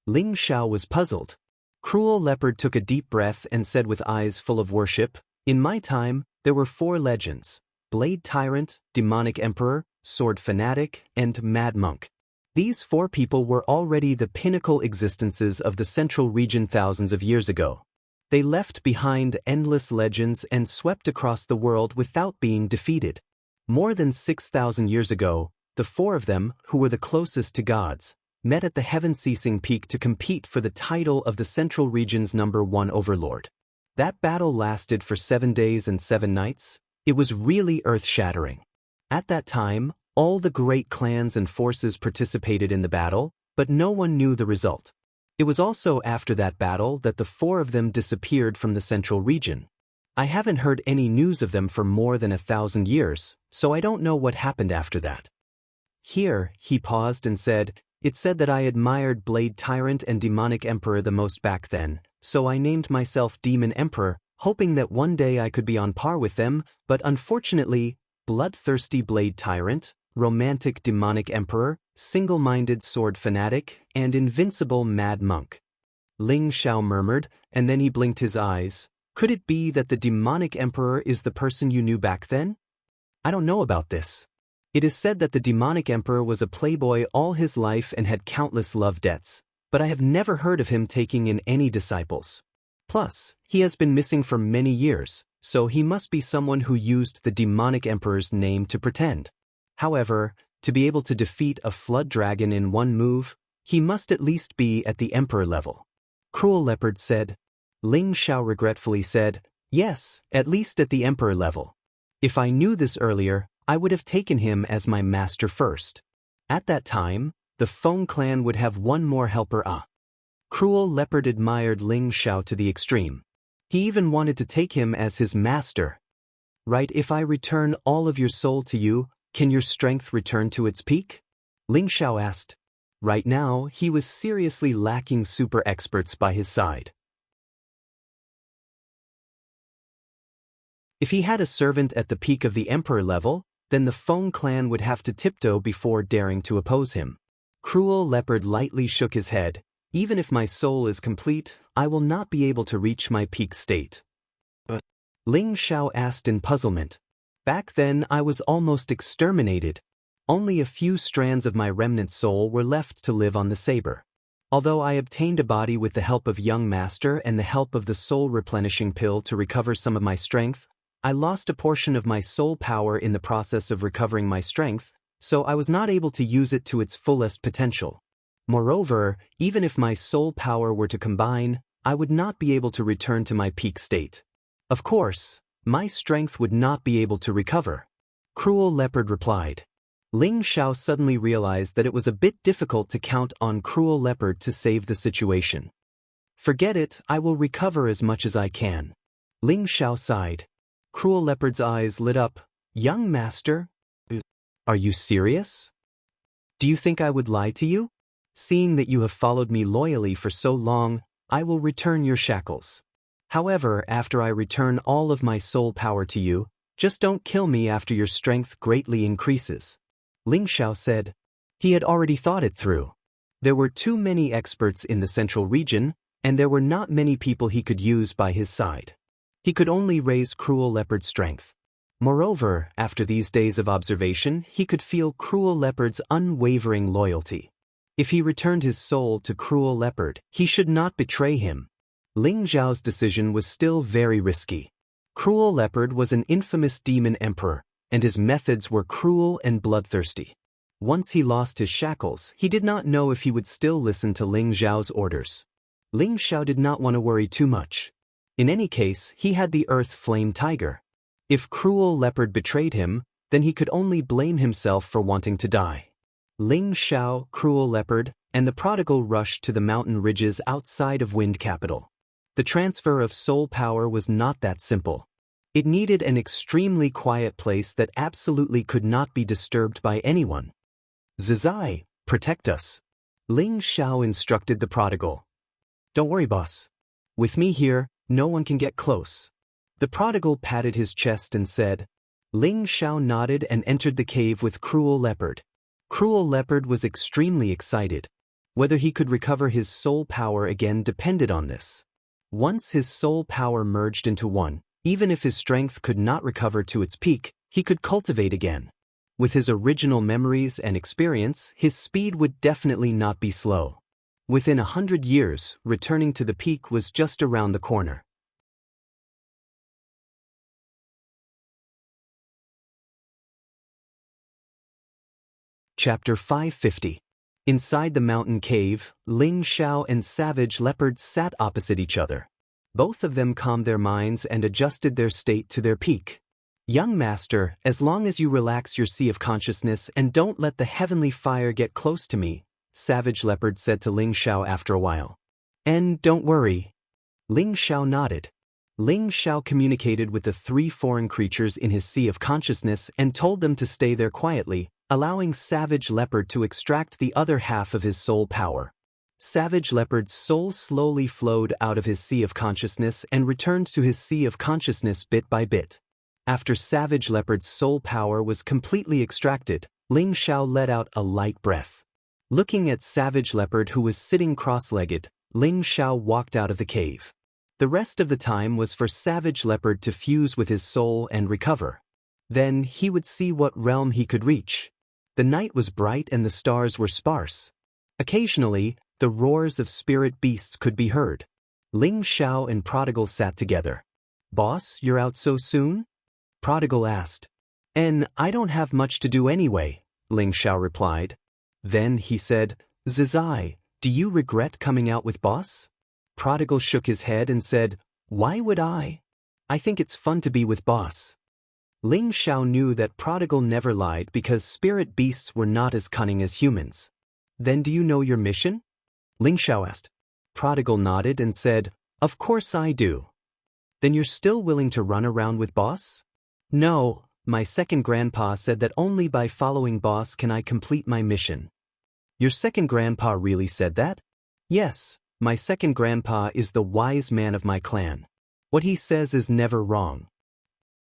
Ling Xiao was puzzled. Cruel Leopard took a deep breath and said with eyes full of worship, in my time, there were 4 legends: Blade Tyrant, Demonic Emperor, Sword Fanatic, and Mad Monk. These 4 people were already the pinnacle existences of the central region thousands of years ago. They left behind endless legends and swept across the world without being defeated. More than 6,000 years ago, the 4 of them, who were the closest to gods, met at the heaven-ceasing peak to compete for the title of the central region's #1 overlord. That battle lasted for 7 days and 7 nights. It was really earth-shattering. At that time, all the great clans and forces participated in the battle, but no one knew the result. It was also after that battle that the 4 of them disappeared from the central region. I haven't heard any news of them for more than 1,000 years, so I don't know what happened after that. Here, he paused and said, it said that I admired Blade Tyrant and Demonic Emperor the most back then, so I named myself Demon Emperor, hoping that one day I could be on par with them, but unfortunately, bloodthirsty Blade Tyrant, romantic Demonic Emperor, single-minded Sword Fanatic, and invincible Mad Monk. Ling Xiao murmured, and then he blinked his eyes. Could it be that the Demonic Emperor is the person you knew back then? I don't know about this. It is said that the Demonic Emperor was a playboy all his life and had countless love debts, but I have never heard of him taking in any disciples. Plus, he has been missing for many years, so he must be someone who used the Demonic Emperor's name to pretend. However, to be able to defeat a flood dragon in one move, he must at least be at the Emperor level. Cruel Leopard said. Ling Xiao regretfully said, yes, at least at the Emperor level. If I knew this earlier, I would have taken him as my master first. At that time, the Feng clan would have one more helper. Cruel Leopard admired Ling Xiao to the extreme. He even wanted to take him as his master. Right, if I return all of your soul to you, can your strength return to its peak? Ling Xiao asked. Right now, he was seriously lacking super experts by his side. If he had a servant at the peak of the Emperor level, then the Feng clan would have to tiptoe before daring to oppose him. Cruel Leopard lightly shook his head. Even if my soul is complete, I will not be able to reach my peak state. But Ling Xiao asked in puzzlement. Back then I was almost exterminated. Only a few strands of my remnant soul were left to live on the saber. Although I obtained a body with the help of young master and the help of the soul replenishing pill to recover some of my strength, I lost a portion of my soul power in the process of recovering my strength, so I was not able to use it to its fullest potential. Moreover, even if my soul power were to combine, I would not be able to return to my peak state. Of course, my strength would not be able to recover. Cruel Leopard replied. Ling Xiao suddenly realized that it was a bit difficult to count on Cruel Leopard to save the situation. Forget it, I will recover as much as I can. Ling Xiao sighed. Cruel Leopard's eyes lit up. Young master? Are you serious? Do you think I would lie to you? Seeing that you have followed me loyally for so long, I will return your shackles. However, after I return all of my soul power to you, just don't kill me after your strength greatly increases. Ling Xiao said. He had already thought it through. There were too many experts in the central region, and there were not many people he could use by his side. He could only raise Cruel Leopard's strength. Moreover, after these days of observation, he could feel Cruel Leopard's unwavering loyalty. If he returned his soul to Cruel Leopard, he should not betray him. Ling Xiao's decision was still very risky. Cruel Leopard was an infamous demon emperor, and his methods were cruel and bloodthirsty. Once he lost his shackles, he did not know if he would still listen to Ling Xiao's orders. Ling Xiao did not want to worry too much. In any case, he had the earth flame tiger. If cruel leopard betrayed him, then he could only blame himself for wanting to die. Ling Xiao, cruel leopard, and the prodigal rushed to the mountain ridges outside of Wind Capital. The transfer of soul power was not that simple. It needed an extremely quiet place that absolutely could not be disturbed by anyone. Zizai, protect us. Ling Xiao instructed the prodigal. Don't worry, boss. With me here, no one can get close. The prodigal patted his chest and said. Ling Xiao nodded and entered the cave with Cruel Leopard. Cruel Leopard was extremely excited. Whether he could recover his soul power again depended on this. Once his soul power merged into one, even if his strength could not recover to its peak, he could cultivate again. With his original memories and experience, his speed would definitely not be slow. Within 100 years, returning to the peak was just around the corner. Chapter 550. Inside the mountain cave, Ling Xiao and Savage Leopard sat opposite each other. Both of them calmed their minds and adjusted their state to their peak. Young master, as long as you relax your sea of consciousness and don't let the heavenly fire get close to me, Savage Leopard said to Ling Xiao after a while. And don't worry. Ling Xiao nodded. Ling Xiao communicated with the 3 foreign creatures in his sea of consciousness and told them to stay there quietly, allowing Savage Leopard to extract the other half of his soul power. Savage Leopard's soul slowly flowed out of his sea of consciousness and returned to his sea of consciousness bit by bit. After Savage Leopard's soul power was completely extracted, Ling Xiao let out a light breath. Looking at Savage Leopard who was sitting cross-legged, Ling Xiao walked out of the cave. The rest of the time was for Savage Leopard to fuse with his soul and recover. Then he would see what realm he could reach. The night was bright and the stars were sparse. Occasionally, the roars of spirit beasts could be heard. Ling Xiao and Prodigal sat together. Boss, you're out so soon? Prodigal asked. I don't have much to do anyway, Ling Xiao replied. Then he said, Zizai, do you regret coming out with boss? Prodigal shook his head and said, Why would I? I think it's fun to be with boss. Ling Xiao knew that Prodigal never lied because spirit beasts were not as cunning as humans. Then do you know your mission? Ling Xiao asked. Prodigal nodded and said, Of course I do. Then you're still willing to run around with boss? No, my second grandpa said that only by following boss can I complete my mission. Your second grandpa really said that? Yes, my second grandpa is the wise man of my clan. What he says is never wrong.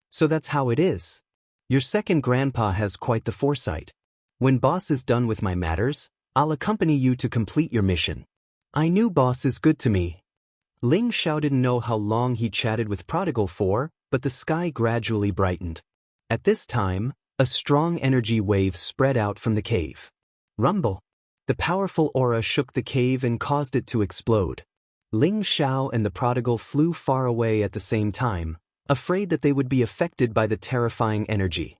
So that's how it is. Your second grandpa has quite the foresight. When boss is done with my matters, I'll accompany you to complete your mission. I knew boss is good to me. Ling Xiao didn't know how long he chatted with Prodigal for, but the sky gradually brightened. At this time, a strong energy wave spread out from the cave. Rumble. The powerful aura shook the cave and caused it to explode. Ling Xiao and the Prodigal flew far away at the same time, afraid that they would be affected by the terrifying energy.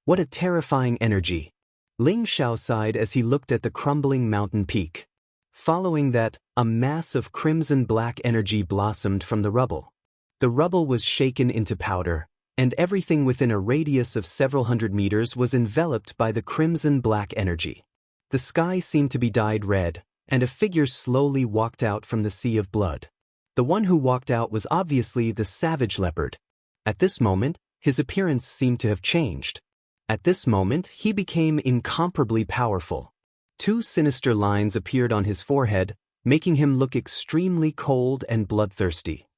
What a terrifying energy! Ling Xiao sighed as he looked at the crumbling mountain peak. Following that, a mass of crimson-black energy blossomed from the rubble. The rubble was shaken into powder, and everything within a radius of several hundred meters was enveloped by the crimson-black energy. The sky seemed to be dyed red, and a figure slowly walked out from the sea of blood. The one who walked out was obviously the Savage Leopard. At this moment, his appearance seemed to have changed. At this moment, he became incomparably powerful. 2 sinister lines appeared on his forehead, making him look extremely cold and bloodthirsty.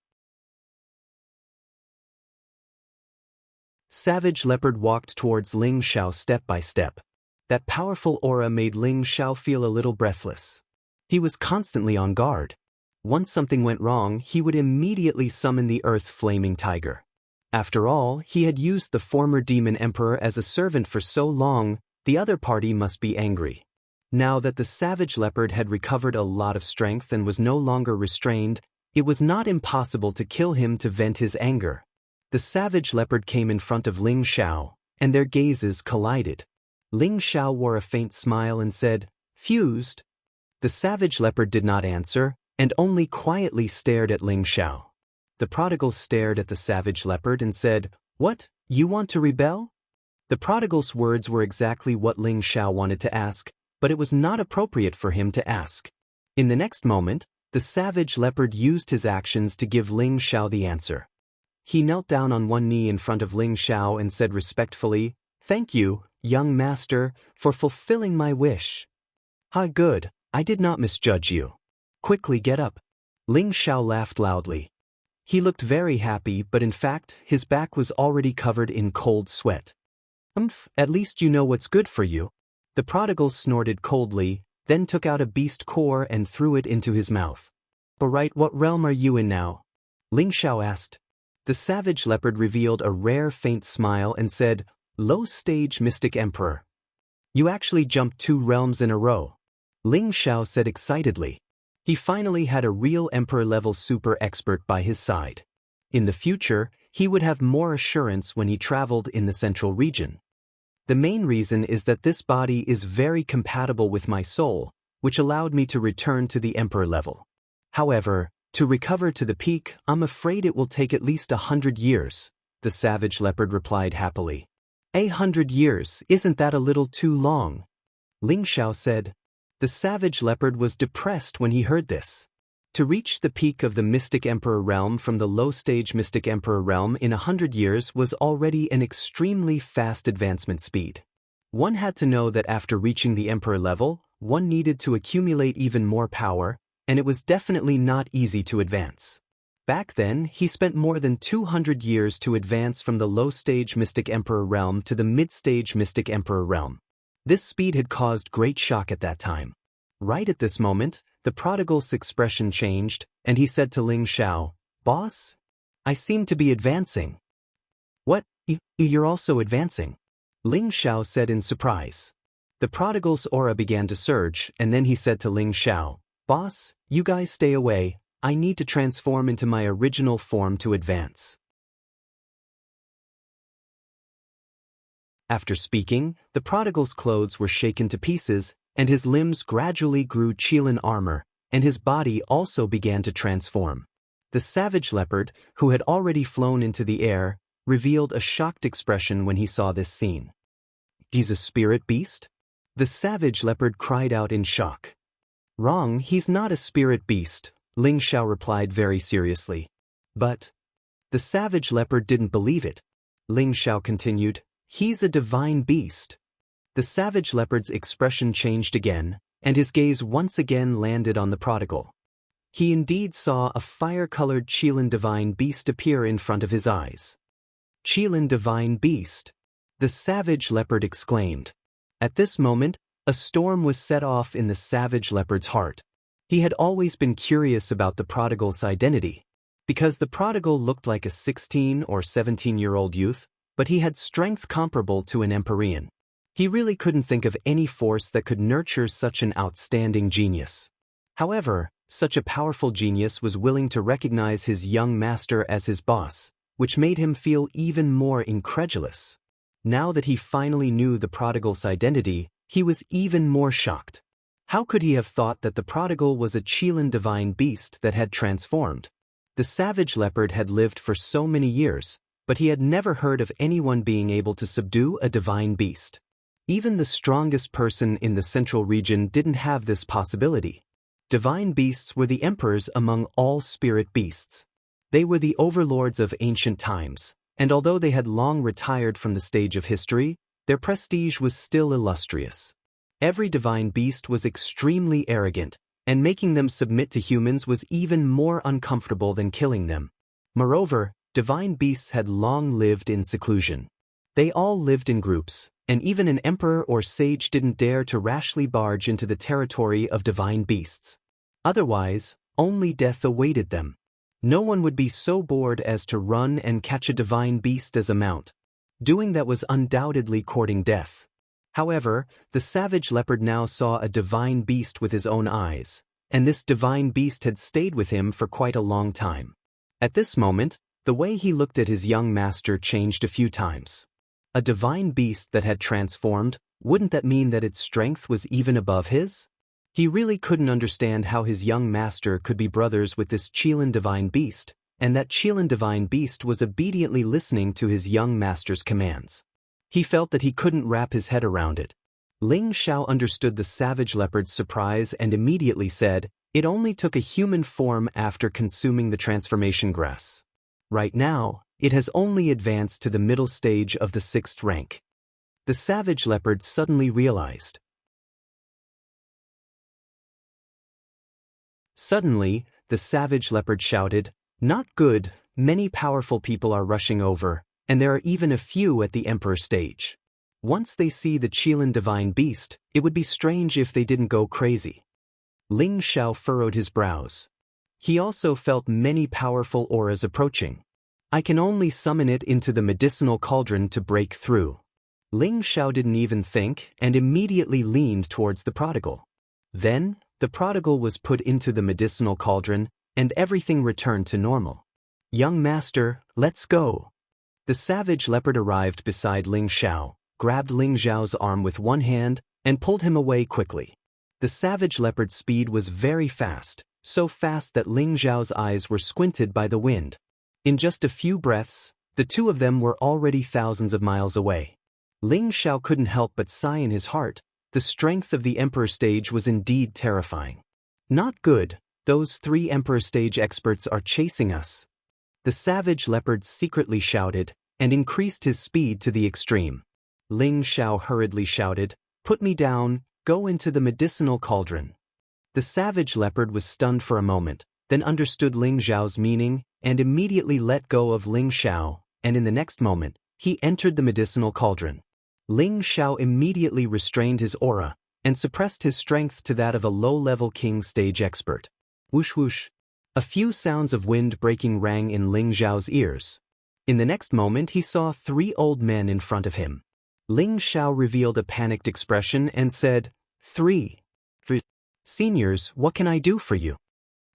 Savage Leopard walked towards Ling Xiao step by step. That powerful aura made Ling Xiao feel a little breathless. He was constantly on guard. Once something went wrong, he would immediately summon the Earth Flaming Tiger. After all, he had used the former Demon Emperor as a servant for so long, the other party must be angry. Now that the Savage Leopard had recovered a lot of strength and was no longer restrained, it was not impossible to kill him to vent his anger. The Savage Leopard came in front of Ling Xiao, and their gazes collided. Ling Xiao wore a faint smile and said, Fused? The Savage Leopard did not answer, and only quietly stared at Ling Xiao. The prodigal stared at the savage leopard and said, "What, you want to rebel?" The prodigal's words were exactly what Ling Xiao wanted to ask, but it was not appropriate for him to ask. In the next moment, the savage leopard used his actions to give Ling Xiao the answer. He knelt down on one knee in front of Ling Xiao and said respectfully, "Thank you, young master, for fulfilling my wish." "Ah, good, I did not misjudge you. Quickly get up." Ling Xiao laughed loudly. He looked very happy, but in fact, his back was already covered in cold sweat. At least you know what's good for you." The prodigal snorted coldly, then took out a beast core and threw it into his mouth. "Alright, what realm are you in now?" Ling Xiao asked. The savage leopard revealed a rare faint smile and said, "Low stage Mystic Emperor." "You actually jumped 2 realms in a row," Ling Xiao said excitedly. He finally had a real Emperor-level super expert by his side. In the future, he would have more assurance when he traveled in the central region. "The main reason is that this body is very compatible with my soul, which allowed me to return to the Emperor level. However, to recover to the peak, I'm afraid it will take at least 100 years, the savage leopard replied happily. 100 years, isn't that a little too long?" Ling Xiao said. The savage leopard was depressed when he heard this. To reach the peak of the Mystic Emperor realm from the low-stage Mystic Emperor realm in 100 years was already an extremely fast advancement speed. One had to know that after reaching the Emperor level, one needed to accumulate even more power, and it was definitely not easy to advance. Back then, he spent more than 200 years to advance from the low-stage Mystic Emperor realm to the mid-stage Mystic Emperor realm. This speed had caused great shock at that time. Right at this moment, the prodigal's expression changed, and he said to Ling Xiao, "Boss? I seem to be advancing." "What, you're also advancing?" Ling Xiao said in surprise. The prodigal's aura began to surge, and then he said to Ling Xiao, "Boss, you guys stay away, I need to transform into my original form to advance." After speaking, the prodigal's clothes were shaken to pieces, and his limbs gradually grew Qilin armor, and his body also began to transform. The savage leopard, who had already flown into the air, revealed a shocked expression when he saw this scene. "He's a spirit beast?" The savage leopard cried out in shock. "Wrong, he's not a spirit beast," Ling Xiao replied very seriously. "But..." The savage leopard didn't believe it. Ling Xiao continued, "He's a divine beast." The savage leopard's expression changed again, and his gaze once again landed on the prodigal. He indeed saw a fire-colored Qilin divine beast appear in front of his eyes. "Qilin divine beast!" the savage leopard exclaimed. At this moment, a storm was set off in the savage leopard's heart. He had always been curious about the prodigal's identity. Because the prodigal looked like a 16 or 17-year-old youth, but he had strength comparable to an Empyrean. He really couldn't think of any force that could nurture such an outstanding genius. However, such a powerful genius was willing to recognize his young master as his boss, which made him feel even more incredulous. Now that he finally knew the prodigal's identity, he was even more shocked. How could he have thought that the prodigal was a Qilin divine beast that had transformed? The savage leopard had lived for so many years, but he had never heard of anyone being able to subdue a divine beast. Even the strongest person in the central region didn't have this possibility. Divine beasts were the emperors among all spirit beasts. They were the overlords of ancient times, and although they had long retired from the stage of history, their prestige was still illustrious. Every divine beast was extremely arrogant, and making them submit to humans was even more uncomfortable than killing them. Moreover, divine beasts had long lived in seclusion. They all lived in groups, and even an emperor or sage didn't dare to rashly barge into the territory of divine beasts. Otherwise, only death awaited them. No one would be so bored as to run and catch a divine beast as a mount. Doing that was undoubtedly courting death. However, the savage leopard now saw a divine beast with his own eyes, and this divine beast had stayed with him for quite a long time. At this moment, the way he looked at his young master changed a few times. A divine beast that had transformed, wouldn't that mean that its strength was even above his? He really couldn't understand how his young master could be brothers with this Qilin divine beast, and that Qilin divine beast was obediently listening to his young master's commands. He felt that he couldn't wrap his head around it. Ling Xiao understood the savage leopard's surprise and immediately said, "It only took a human form after consuming the transformation grass. Right now, it has only advanced to the middle stage of the 6th rank." The savage leopard suddenly realized. Suddenly, the savage leopard shouted, "Not good, many powerful people are rushing over, and there are even a few at the emperor stage. Once they see the Qilin divine beast, it would be strange if they didn't go crazy." Ling Xiao furrowed his brows. He also felt many powerful auras approaching. "I can only summon it into the medicinal cauldron to break through." Ling Xiao didn't even think and immediately leaned towards the prodigal. Then, the prodigal was put into the medicinal cauldron, and everything returned to normal. "Young master, let's go." The savage leopard arrived beside Ling Xiao, grabbed Ling Xiao's arm with one hand, and pulled him away quickly. The savage leopard's speed was very fast, so fast that Ling Xiao's eyes were squinted by the wind. In just a few breaths, the two of them were already thousands of miles away. Ling Xiao couldn't help but sigh in his heart. The strength of the Emperor stage was indeed terrifying. "Not good, those 3 Emperor stage experts are chasing us." The savage leopard secretly shouted, and increased his speed to the extreme. Ling Xiao hurriedly shouted, "Put me down, go into the medicinal cauldron." The savage leopard was stunned for a moment, then understood Ling Xiao's meaning, and immediately let go of Ling Xiao, and in the next moment, he entered the medicinal cauldron. Ling Xiao immediately restrained his aura, and suppressed his strength to that of a low-level king stage expert. Whoosh whoosh. A few sounds of wind breaking rang in Ling Xiao's ears. In the next moment he saw 3 old men in front of him. Ling Xiao revealed a panicked expression and said, "3 seniors, what can I do for you?"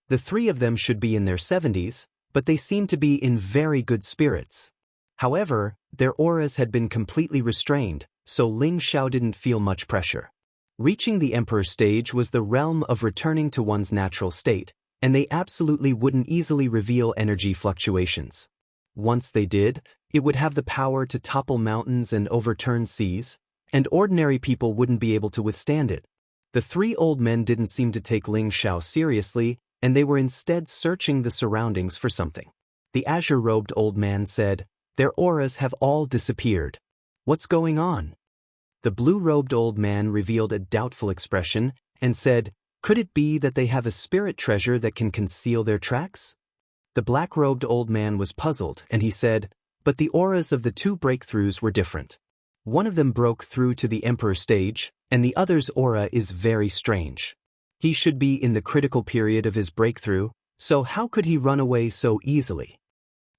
The 3 of them should be in their 70s, but they seemed to be in very good spirits. However, their auras had been completely restrained, so Ling Xiao didn't feel much pressure. Reaching the emperor stage was the realm of returning to one's natural state, and they absolutely wouldn't easily reveal energy fluctuations. Once they did, it would have the power to topple mountains and overturn seas, and ordinary people wouldn't be able to withstand it. The 3 old men didn't seem to take Ling Xiao seriously, and they were instead searching the surroundings for something. The azure-robed old man said, "Their auras have all disappeared. What's going on?" The blue-robed old man revealed a doubtful expression and said, "Could it be that they have a spirit treasure that can conceal their tracks?" The black-robed old man was puzzled, and he said, "But the auras of the 2 breakthroughs were different. One of them broke through to the emperor stage, and the other's aura is very strange. He should be in the critical period of his breakthrough, so how could he run away so easily?"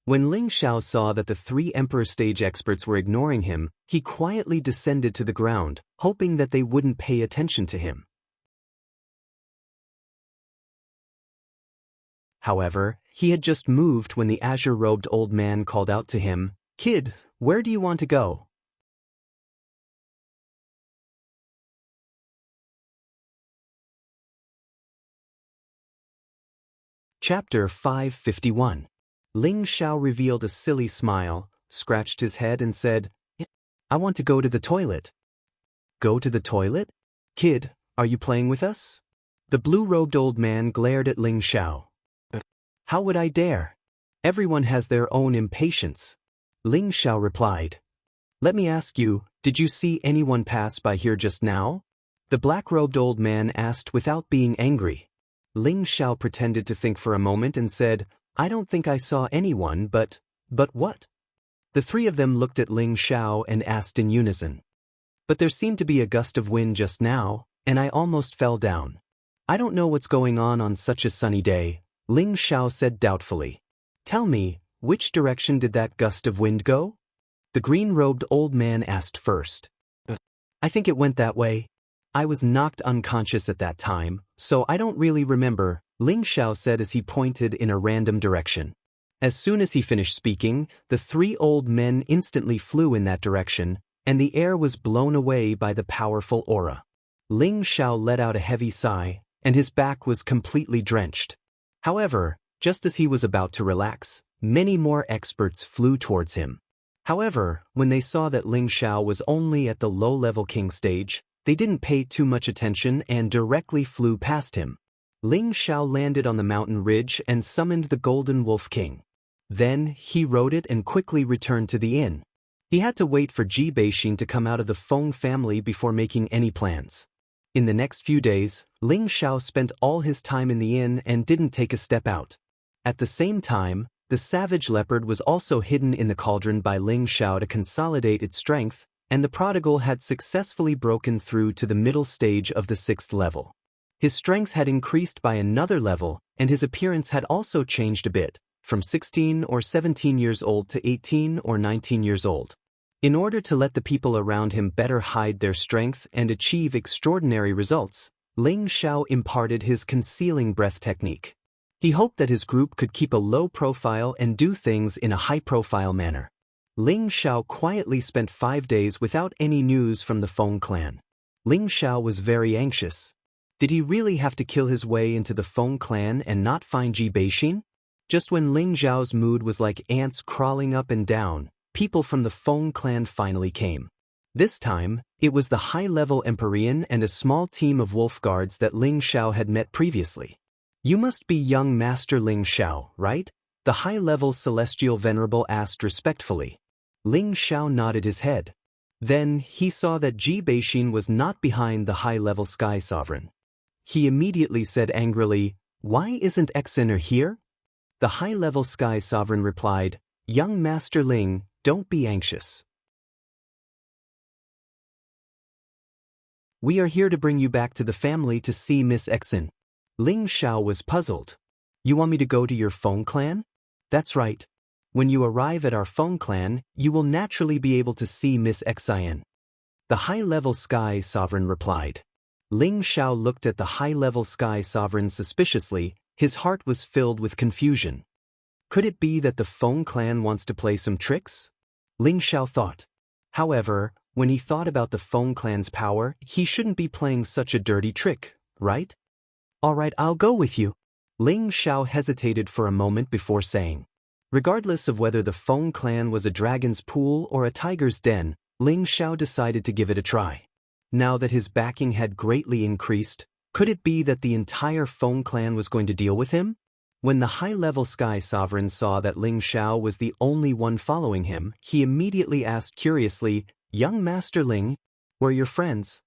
When Ling Xiao saw that the 3 emperor stage experts were ignoring him, he quietly descended to the ground, hoping that they wouldn't pay attention to him. However, he had just moved when the azure-robed old man called out to him, "Kid, where do you want to go?" Chapter 551. Ling Xiao revealed a silly smile, scratched his head and said, "I want to go to the toilet." "Go to the toilet? Kid, are you playing with us?" The blue-robed old man glared at Ling Xiao. "How would I dare? Everyone has their own impatience." Ling Xiao replied. "Let me ask you, did you see anyone pass by here just now?" The black-robed old man asked without being angry. Ling Xiao pretended to think for a moment and said, "I don't think I saw anyone, but what?" The 3 of them looked at Ling Xiao and asked in unison. "But there seemed to be a gust of wind just now, and I almost fell down." "I don't know what's going on such a sunny day," Ling Xiao said doubtfully. "Tell me, which direction did that gust of wind go?" The green-robed old man asked first. "I think it went that way. I was knocked unconscious at that time, so I don't really remember," Ling Xiao said as he pointed in a random direction. As soon as he finished speaking, the 3 old men instantly flew in that direction, and the air was blown away by the powerful aura. Ling Xiao let out a heavy sigh, and his back was completely drenched. However, Just as he was about to relax, many more experts flew towards him. However, when they saw that Ling Xiao was only at the low-level king stage, they didn't pay too much attention and directly flew past him. Ling Xiao landed on the mountain ridge and summoned the Golden Wolf King. Then, he rode it and quickly returned to the inn. He had to wait for Ji Beixin to come out of the Feng family before making any plans. In the next few days, Ling Xiao spent all his time in the inn and didn't take a step out. At the same time, the savage leopard was also hidden in the cauldron by Ling Xiao to consolidate its strength, and the prodigal had successfully broken through to the middle stage of the 6th level. His strength had increased by another level, and his appearance had also changed a bit, from 16 or 17 years old to 18 or 19 years old. In order to let the people around him better hide their strength and achieve extraordinary results, Ling Xiao imparted his concealing breath technique. He hoped that his group could keep a low profile and do things in a high-profile manner. Ling Xiao quietly spent 5 days without any news from the Feng clan. Ling Xiao was very anxious. Did he really have to kill his way into the Feng clan and not find Ji Beixin? Just when Ling Xiao's mood was like ants crawling up and down, people from the Feng clan finally came. This time, it was the high-level Empyrean and a small team of wolf guards that Ling Xiao had met previously. "You must be young Master Ling Xiao, right?" the high-level celestial venerable asked respectfully. Ling Xiao nodded his head. Then, he saw that Ji Beixin was not behind the high-level Sky Sovereign. He immediately said angrily, "Why isn't Exener here?" The high-level Sky Sovereign replied, "Young Master Ling, don't be anxious. We are here to bring you back to the family to see Miss Exen." Ling Xiao was puzzled. "You want me to go to your Feng clan?" "That's right. When you arrive at our Feng clan, you will naturally be able to see Miss Xen." The high-level Sky Sovereign replied. Ling Xiao looked at the high-level Sky Sovereign suspiciously. His heart was filled with confusion. Could it be that the Feng clan wants to play some tricks? Ling Xiao thought. However, when he thought about the Feng clan's power, he shouldn't be playing such a dirty trick, right? "All right, I'll go with you." Ling Xiao hesitated for a moment before saying. Regardless of whether the Feng clan was a dragon's pool or a tiger's den, Ling Xiao decided to give it a try. Now that his backing had greatly increased, could it be that the entire Feng clan was going to deal with him? When the high-level Sky Sovereign saw that Ling Xiao was the only one following him, he immediately asked curiously, "Young Master Ling, where are your friends?"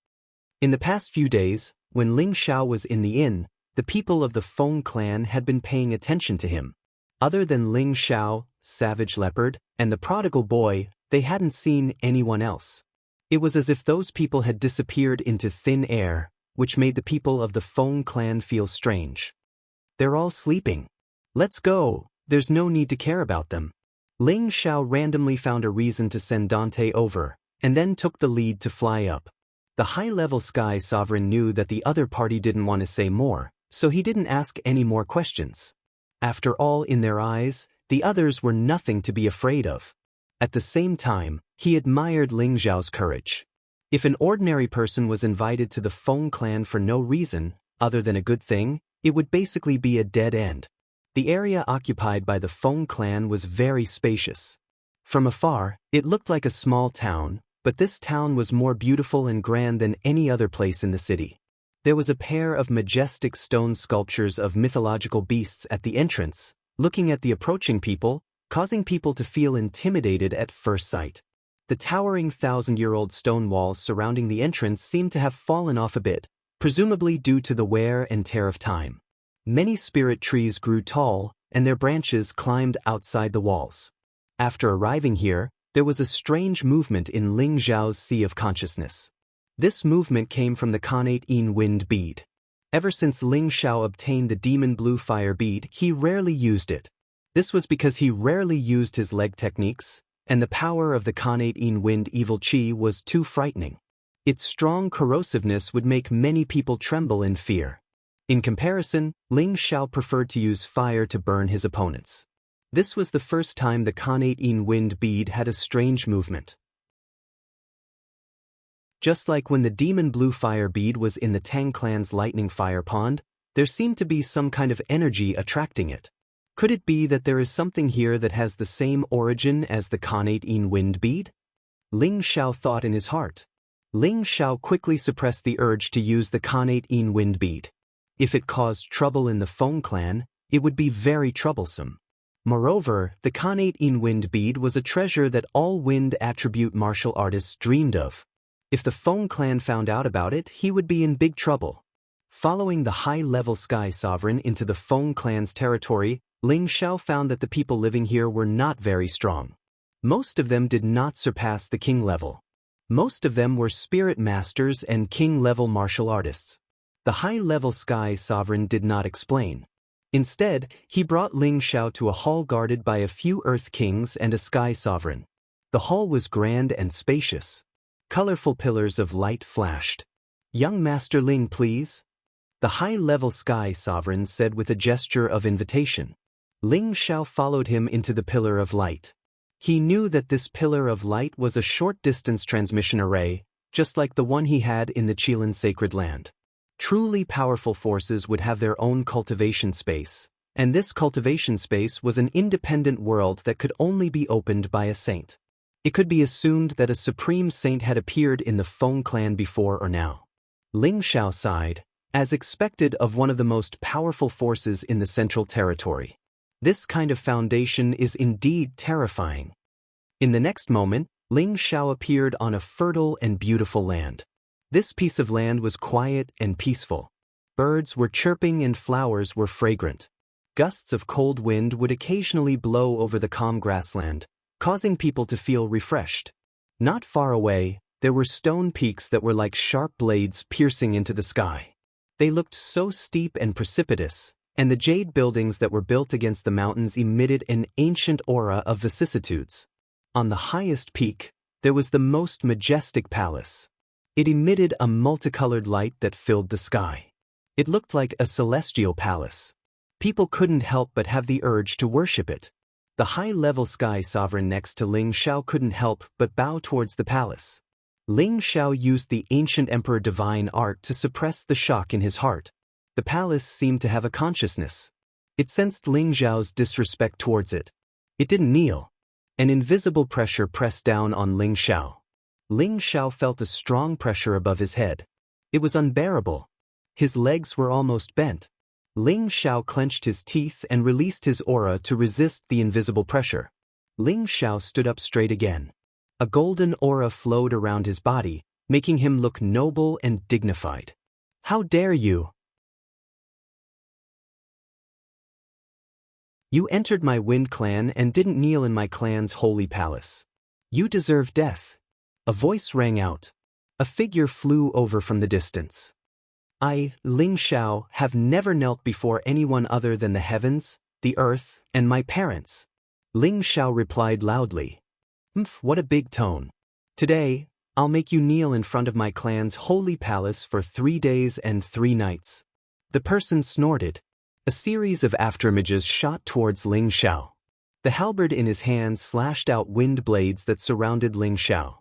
In the past few days, when Ling Xiao was in the inn, the people of the Feng clan had been paying attention to him. Other than Ling Xiao, Savage Leopard, and the prodigal boy, they hadn't seen anyone else. It was as if those people had disappeared into thin air, which made the people of the Feng clan feel strange. "They're all sleeping. Let's go, there's no need to care about them." Ling Xiao randomly found a reason to send Dante over, and then took the lead to fly up. The high-level Sky Sovereign knew that the other party didn't want to say more, so he didn't ask any more questions. After all, in their eyes, the others were nothing to be afraid of. At the same time, he admired Ling Xiao's courage. If an ordinary person was invited to the Feng clan for no reason, other than a good thing, it would basically be a dead end. The area occupied by the Feng clan was very spacious. From afar, it looked like a small town, but this town was more beautiful and grand than any other place in the city. There was a pair of majestic stone sculptures of mythological beasts at the entrance, looking at the approaching people, causing people to feel intimidated at first sight. The towering 1,000-year-old stone walls surrounding the entrance seemed to have fallen off a bit, presumably due to the wear and tear of time. Many spirit trees grew tall, and their branches climbed outside the walls. After arriving here, there was a strange movement in Ling Xiao's sea of consciousness. This movement came from the Connate Yin Wind bead. Ever since Ling Xiao obtained the Demon Blue Fire bead, he rarely used it. This was because he rarely used his leg techniques, and the power of the Connate Yin Wind Evil Chi was too frightening. Its strong corrosiveness would make many people tremble in fear. In comparison, Ling Xiao preferred to use fire to burn his opponents. This was the first time the Connate Yin Wind bead had a strange movement. Just like when the Demon Blue Fire bead was in the Tang clan's Lightning Fire Pond, there seemed to be some kind of energy attracting it. Could it be that there is something here that has the same origin as the Khanate In wind bead? Ling Xiao thought in his heart. Ling Xiao quickly suppressed the urge to use the Khanate In wind bead. If it caused trouble in the Feng clan, it would be very troublesome. Moreover, the Khanate In wind bead was a treasure that all wind attribute martial artists dreamed of. If the Feng clan found out about it, he would be in big trouble. Following the high-level Sky Sovereign into the Feng clan's territory, Ling Xiao found that the people living here were not very strong. Most of them did not surpass the king level. Most of them were spirit masters and king-level martial artists. The high-level Sky Sovereign did not explain. Instead, he brought Ling Xiao to a hall guarded by a few Earth Kings and a Sky Sovereign. The hall was grand and spacious. Colorful pillars of light flashed. "Young Master Ling, please." The high-level Sky Sovereign said with a gesture of invitation. Ling Xiao followed him into the pillar of light. He knew that this pillar of light was a short-distance transmission array, just like the one he had in the Qilin Sacred Land. Truly powerful forces would have their own cultivation space, and this cultivation space was an independent world that could only be opened by a saint. It could be assumed that a supreme saint had appeared in the Feng clan before or now. Ling Xiao sighed, as expected of one of the most powerful forces in the Central Territory. This kind of foundation is indeed terrifying. In the next moment, Ling Xiao appeared on a fertile and beautiful land. This piece of land was quiet and peaceful. Birds were chirping and flowers were fragrant. Gusts of cold wind would occasionally blow over the calm grassland, causing people to feel refreshed. Not far away, there were stone peaks that were like sharp blades piercing into the sky. They looked so steep and precipitous, and the jade buildings that were built against the mountains emitted an ancient aura of vicissitudes. On the highest peak, there was the most majestic palace. It emitted a multicolored light that filled the sky. It looked like a celestial palace. People couldn't help but have the urge to worship it. The high-level Sky Sovereign next to Ling Xiao couldn't help but bow towards the palace. Ling Xiao used the ancient Emperor Divine Art to suppress the shock in his heart. The palace seemed to have a consciousness. It sensed Ling Xiao's disrespect towards it. It didn't kneel. An invisible pressure pressed down on Ling Xiao. Ling Xiao felt a strong pressure above his head. It was unbearable. His legs were almost bent. Ling Xiao clenched his teeth and released his aura to resist the invisible pressure. Ling Xiao stood up straight again. A golden aura flowed around his body, making him look noble and dignified. "How dare you? You entered my Wind clan and didn't kneel in my clan's holy palace. You deserve death." A voice rang out. A figure flew over from the distance. "I, Ling Xiao, have never knelt before anyone other than the heavens, the earth, and my parents." Ling Xiao replied loudly. What a big tone. "Today, I'll make you kneel in front of my clan's holy palace for 3 days and 3 nights." The person snorted. A series of afterimages shot towards Ling Xiao. The halberd in his hand slashed out wind blades that surrounded Ling Xiao.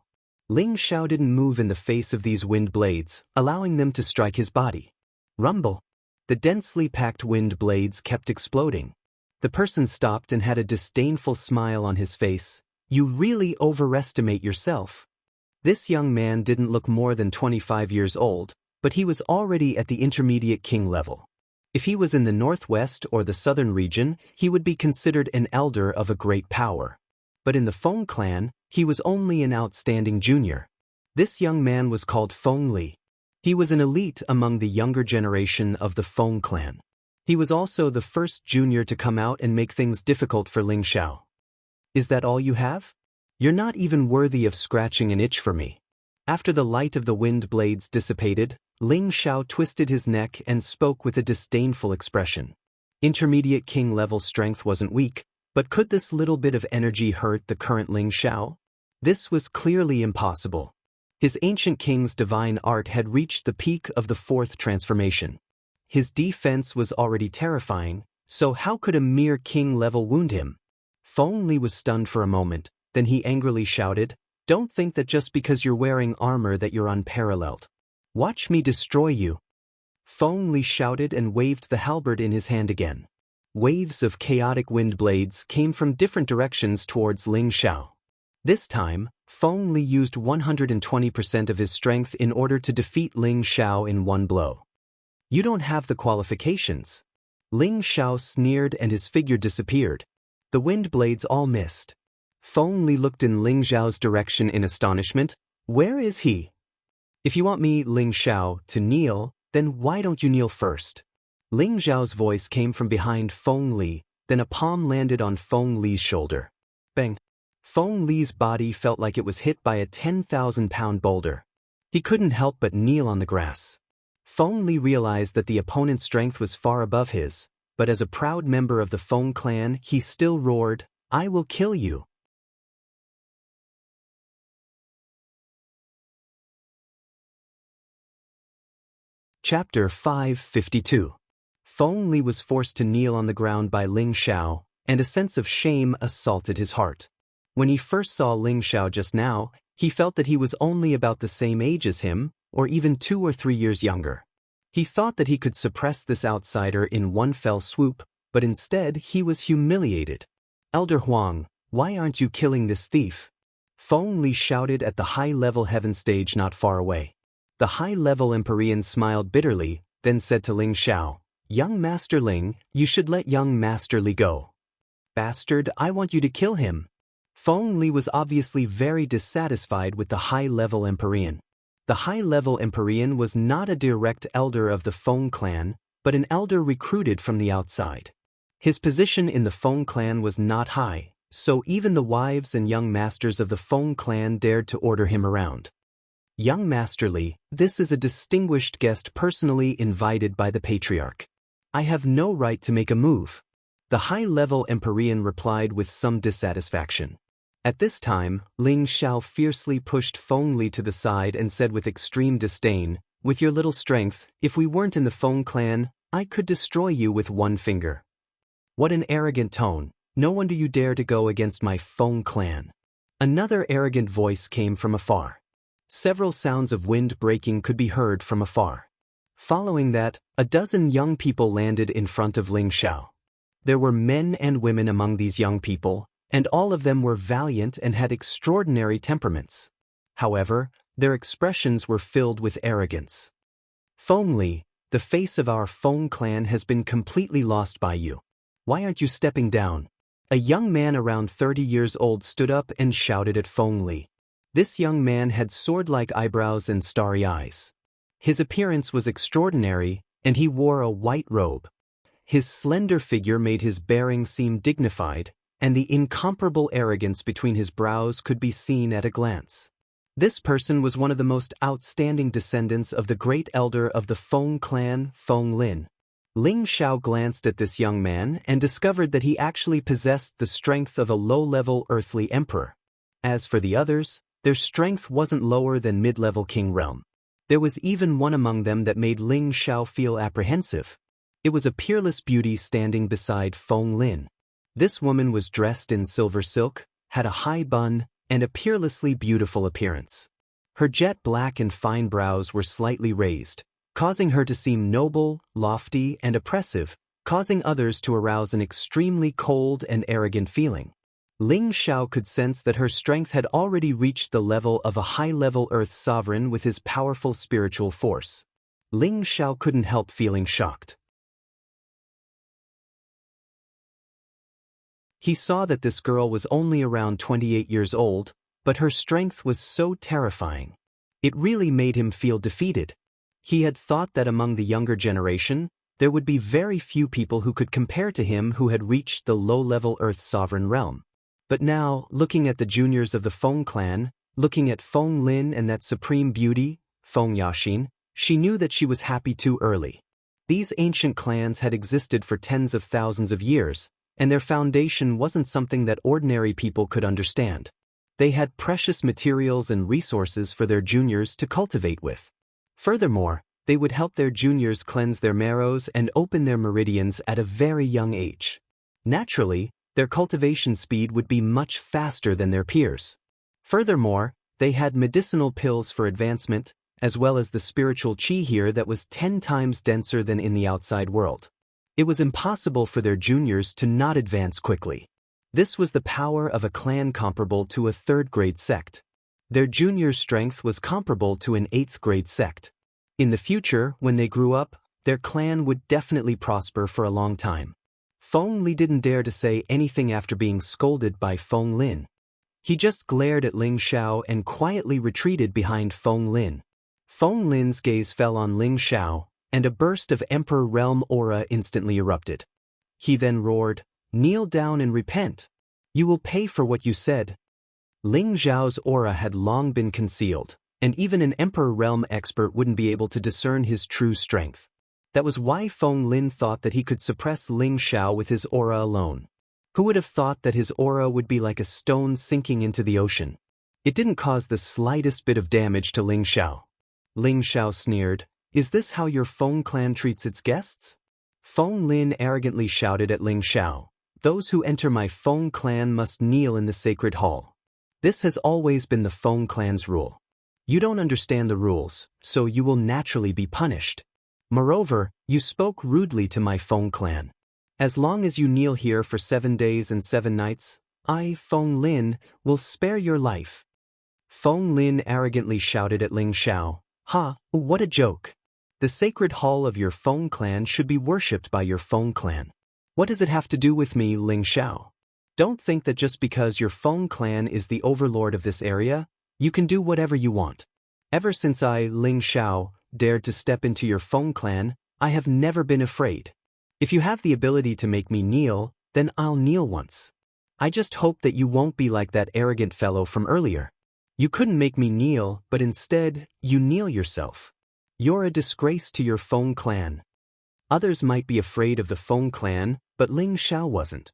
Ling Xiao didn't move in the face of these wind blades, allowing them to strike his body. Rumble. The densely packed wind blades kept exploding. The person stopped and had a disdainful smile on his face. "You really overestimate yourself." This young man didn't look more than 25 years old, but he was already at the intermediate king level. If he was in the northwest or the southern region, he would be considered an elder of a great power. But in the Feng clan, he was only an outstanding junior. This young man was called Feng Li. He was an elite among the younger generation of the Feng clan. He was also the first junior to come out and make things difficult for Ling Xiao. "Is that all you have? You're not even worthy of scratching an itch for me." After the light of the wind blades dissipated, Ling Xiao twisted his neck and spoke with a disdainful expression. Intermediate king level strength wasn't weak, but could this little bit of energy hurt the current Ling Xiao? This was clearly impossible. His ancient king's divine art had reached the peak of the 4th transformation. His defense was already terrifying, so how could a mere king level wound him? Feng Li was stunned for a moment, then he angrily shouted, "Don't think that just because you're wearing armor that you're unparalleled. Watch me destroy you." Feng Li shouted and waved the halberd in his hand again. Waves of chaotic wind blades came from different directions towards Ling Xiao. This time, Feng Li used 120% of his strength in order to defeat Ling Xiao in one blow. You don't have the qualifications. Ling Xiao sneered and his figure disappeared. The wind blades all missed. Feng Li looked in Ling Xiao's direction in astonishment. Where is he? If you want me, Ling Xiao, to kneel, then why don't you kneel first? Ling Xiao's voice came from behind Feng Li, then a palm landed on Feng Li's shoulder. Bang! Feng Li's body felt like it was hit by a 10,000-pound boulder. He couldn't help but kneel on the grass. Feng Li realized that the opponent's strength was far above his, but as a proud member of the Feng clan, he still roared, "I will kill you." Chapter 552. Feng Li was forced to kneel on the ground by Ling Xiao, and a sense of shame assaulted his heart. When he first saw Ling Xiao just now, he felt that he was only about the same age as him, or even 2 or 3 years younger. He thought that he could suppress this outsider in one fell swoop, but instead he was humiliated. "Elder Huang, why aren't you killing this thief?" Feng Li shouted at the high-level heaven stage not far away. The high-level Empyrean smiled bitterly, then said to Ling Xiao, "Young Master Ling, you should let young Master Li go." "Bastard, I want you to kill him." Feng Li was obviously very dissatisfied with the high-level Empyrean. The high-level Empyrean was not a direct elder of the Feng clan, but an elder recruited from the outside. His position in the Feng clan was not high, so even the wives and young masters of the Feng clan dared to order him around. "Young Master Li, this is a distinguished guest personally invited by the Patriarch. I have no right to make a move." The high-level Empyrean replied with some dissatisfaction. At this time, Ling Xiao fiercely pushed Feng Li to the side and said with extreme disdain, "With your little strength, if we weren't in the Feng clan, I could destroy you with one finger." "What an arrogant tone. No wonder you dare to go against my Feng clan." Another arrogant voice came from afar. Several sounds of wind breaking could be heard from afar. Following that, a dozen young people landed in front of Ling Xiao. There were men and women among these young people, and all of them were valiant and had extraordinary temperaments. However, their expressions were filled with arrogance. "Feng Li, the face of our Feng clan has been completely lost by you. Why aren't you stepping down?" A young man around 30 years old stood up and shouted at Feng Li. This young man had sword-like eyebrows and starry eyes. His appearance was extraordinary, and he wore a white robe. His slender figure made his bearing seem dignified, and the incomparable arrogance between his brows could be seen at a glance. This person was one of the most outstanding descendants of the great elder of the Feng clan, Feng Lin. Ling Xiao glanced at this young man and discovered that he actually possessed the strength of a low-level earthly emperor. As for the others, their strength wasn't lower than mid-level king realm. There was even one among them that made Ling Xiao feel apprehensive. It was a peerless beauty standing beside Feng Lin. This woman was dressed in silver silk, had a high bun, and a peerlessly beautiful appearance. Her jet black and fine brows were slightly raised, causing her to seem noble, lofty, and oppressive, causing others to arouse an extremely cold and arrogant feeling. Ling Xiao could sense that her strength had already reached the level of a high-level Earth sovereign with his powerful spiritual force. Ling Xiao couldn't help feeling shocked. He saw that this girl was only around 28 years old, but her strength was so terrifying. It really made him feel defeated. He had thought that among the younger generation, there would be very few people who could compare to him who had reached the low-level Earth sovereign realm. But now, looking at the juniors of the Feng clan, looking at Feng Lin and that supreme beauty, Feng Yaxin, she knew that she was happy too early. These ancient clans had existed for tens of thousands of years, and their foundation wasn't something that ordinary people could understand. They had precious materials and resources for their juniors to cultivate with. Furthermore, they would help their juniors cleanse their marrows and open their meridians at a very young age. Naturally, their cultivation speed would be much faster than their peers. Furthermore, they had medicinal pills for advancement, as well as the spiritual qi here that was 10 times denser than in the outside world. It was impossible for their juniors to not advance quickly. This was the power of a clan comparable to a third-grade sect. Their junior strength was comparable to an 8th-grade sect. In the future, when they grew up, their clan would definitely prosper for a long time. Feng Li didn't dare to say anything after being scolded by Feng Lin. He just glared at Ling Xiao and quietly retreated behind Feng Lin. Feng Lin's gaze fell on Ling Xiao, and a burst of Emperor Realm aura instantly erupted. He then roared, "Kneel down and repent. You will pay for what you said." Ling Xiao's aura had long been concealed, and even an Emperor Realm expert wouldn't be able to discern his true strength. That was why Feng Lin thought that he could suppress Ling Xiao with his aura alone. Who would have thought that his aura would be like a stone sinking into the ocean? It didn't cause the slightest bit of damage to Ling Xiao. Ling Xiao sneered, "Is this how your Feng clan treats its guests?" Feng Lin arrogantly shouted at Ling Xiao, "Those who enter my Feng clan must kneel in the sacred hall. This has always been the Feng clan's rule. You don't understand the rules, so you will naturally be punished. Moreover, you spoke rudely to my Feng clan. As long as you kneel here for 7 days and 7 nights, I, Feng Lin, will spare your life." Feng Lin arrogantly shouted at Ling Xiao, "Ha, what a joke. The sacred hall of your Feng clan should be worshipped by your Feng clan. What does it have to do with me, Ling Xiao? Don't think that just because your Feng clan is the overlord of this area, you can do whatever you want. Ever since I, Ling Xiao, dared to step into your Feng clan, I have never been afraid. If you have the ability to make me kneel, then I'll kneel once. I just hope that you won't be like that arrogant fellow from earlier. You couldn't make me kneel, but instead, you kneel yourself. You're a disgrace to your Feng clan." Others might be afraid of the Feng clan, but Ling Xiao wasn't.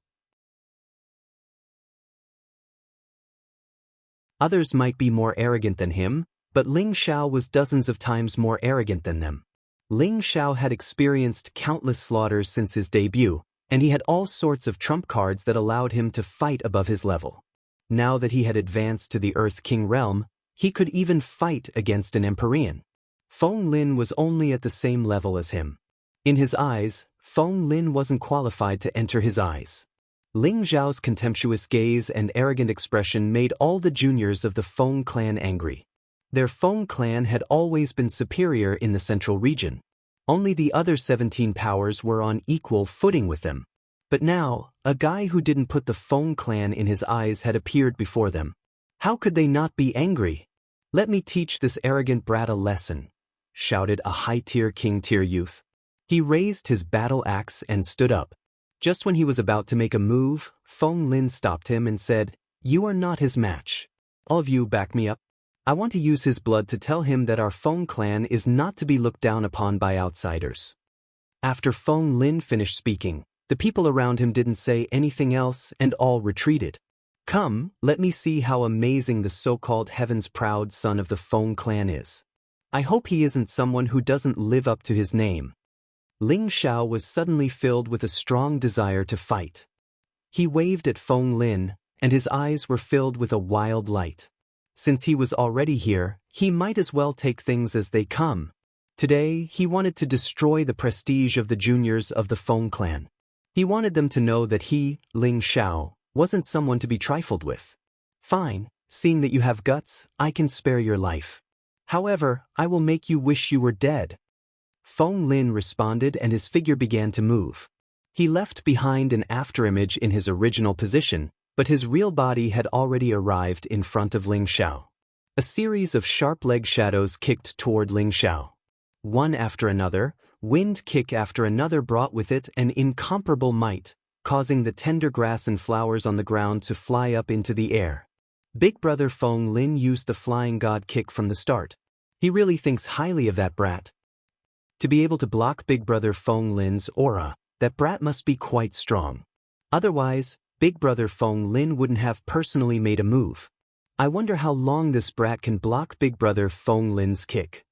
Others might be more arrogant than him, but Ling Xiao was dozens of times more arrogant than them. Ling Xiao had experienced countless slaughters since his debut, and he had all sorts of trump cards that allowed him to fight above his level. Now that he had advanced to the Earth King realm, he could even fight against an Empyrean. Feng Lin was only at the same level as him. In his eyes, Feng Lin wasn't qualified to enter his eyes. Ling Xiao's contemptuous gaze and arrogant expression made all the juniors of the Feng clan angry. Their Feng clan had always been superior in the central region. Only the other 17 powers were on equal footing with them. But now, a guy who didn't put the Feng clan in his eyes had appeared before them. How could they not be angry? "Let me teach this arrogant brat a lesson," shouted a high-tier king-tier youth. He raised his battle axe and stood up. Just when he was about to make a move, Feng Lin stopped him and said, "You are not his match. All of you back me up. I want to use his blood to tell him that our Feng clan is not to be looked down upon by outsiders." After Feng Lin finished speaking, the people around him didn't say anything else and all retreated. "Come, let me see how amazing the so-called heaven's proud son of the Feng clan is. I hope he isn't someone who doesn't live up to his name." Ling Xiao was suddenly filled with a strong desire to fight. He waved at Feng Lin, and his eyes were filled with a wild light. Since he was already here, he might as well take things as they come. Today, he wanted to destroy the prestige of the juniors of the Feng clan. He wanted them to know that he, Ling Xiao, wasn't someone to be trifled with. "Fine, seeing that you have guts, I can spare your life. However, I will make you wish you were dead." Feng Lin responded and his figure began to move. He left behind an afterimage in his original position, but his real body had already arrived in front of Ling Xiao. A series of sharp leg shadows kicked toward Ling Xiao. One after another, wind kick after another brought with it an incomparable might, causing the tender grass and flowers on the ground to fly up into the air. Big brother Feng Lin used the flying god kick from the start. He really thinks highly of that brat. To be able to block Big Brother Feng Lin's aura, that brat must be quite strong. Otherwise, Big Brother Feng Lin wouldn't have personally made a move. I wonder how long this brat can block Big Brother Feng Lin's kick.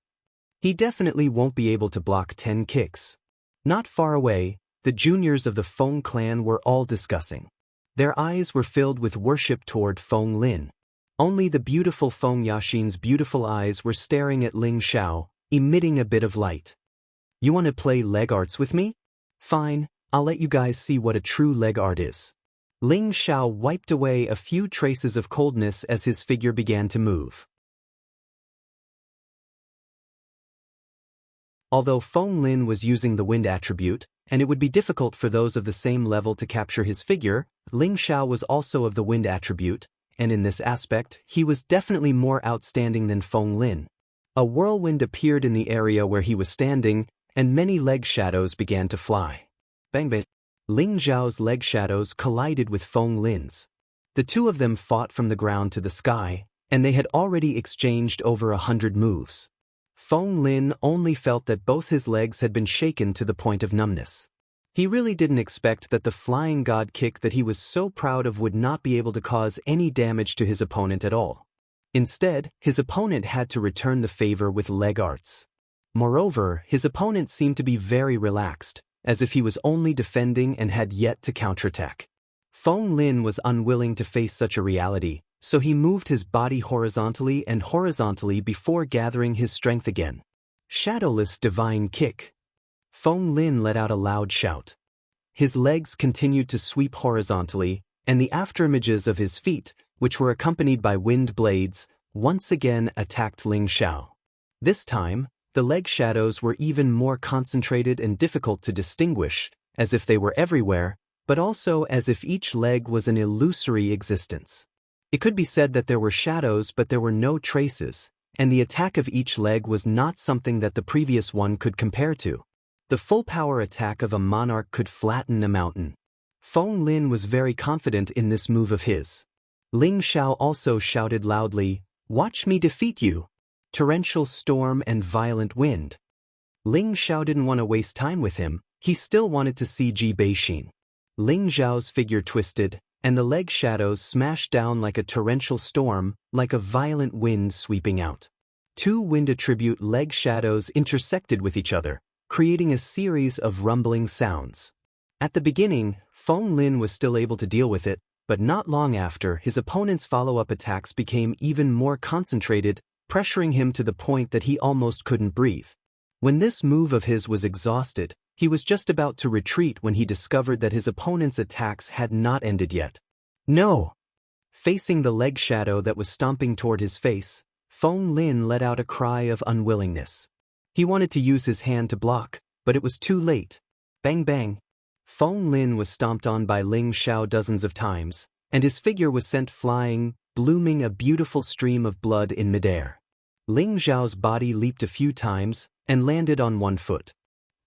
He definitely won't be able to block 10 kicks. Not far away, the juniors of the Feng clan were all discussing. Their eyes were filled with worship toward Feng Lin. Only the beautiful Feng Yaxin's beautiful eyes were staring at Ling Xiao, emitting a bit of light. "You want to play leg arts with me? Fine, I'll let you guys see what a true leg art is. Ling Xiao wiped away a few traces of coldness as his figure began to move. Although Feng Lin was using the wind attribute, and it would be difficult for those of the same level to capture his figure, Ling Xiao was also of the wind attribute, and in this aspect, he was definitely more outstanding than Feng Lin. A whirlwind appeared in the area where he was standing, and many leg shadows began to fly. Bang bang. Ling Xiao's leg shadows collided with Feng Lin's. The two of them fought from the ground to the sky, and they had already exchanged over 100 moves. Feng Lin only felt that both his legs had been shaken to the point of numbness. He really didn't expect that the flying god kick that he was so proud of would not be able to cause any damage to his opponent at all. Instead, his opponent had to return the favor with leg arts. Moreover, his opponent seemed to be very relaxed, as if he was only defending and had yet to counterattack. Feng Lin was unwilling to face such a reality, so he moved his body horizontally and horizontally before gathering his strength again. Shadowless divine kick. Feng Lin let out a loud shout. His legs continued to sweep horizontally, and the afterimages of his feet, which were accompanied by wind blades, once again attacked Ling Xiao. This time, the leg shadows were even more concentrated and difficult to distinguish, as if they were everywhere, but also as if each leg was an illusory existence. It could be said that there were shadows but there were no traces, and the attack of each leg was not something that the previous one could compare to. The full power attack of a monarch could flatten a mountain. Feng Lin was very confident in this move of his. Ling Xiao also shouted loudly, "Watch me defeat you!" Torrential storm and violent wind. Ling Xiao didn't want to waste time with him, he still wanted to see Ji Beixin. Ling Xiao's figure twisted, and the leg shadows smashed down like a torrential storm, like a violent wind sweeping out. Two wind attribute leg shadows intersected with each other, creating a series of rumbling sounds. At the beginning, Feng Lin was still able to deal with it, but not long after, his opponent's follow-up attacks became even more concentrated, pressuring him to the point that he almost couldn't breathe. When this move of his was exhausted, he was just about to retreat when he discovered that his opponent's attacks had not ended yet. No! Facing the leg shadow that was stomping toward his face, Feng Lin let out a cry of unwillingness. He wanted to use his hand to block, but it was too late. Bang bang! Feng Lin was stomped on by Ling Xiao dozens of times, and his figure was sent flying, blooming a beautiful stream of blood in midair. Ling Xiao's body leaped a few times and landed on one foot.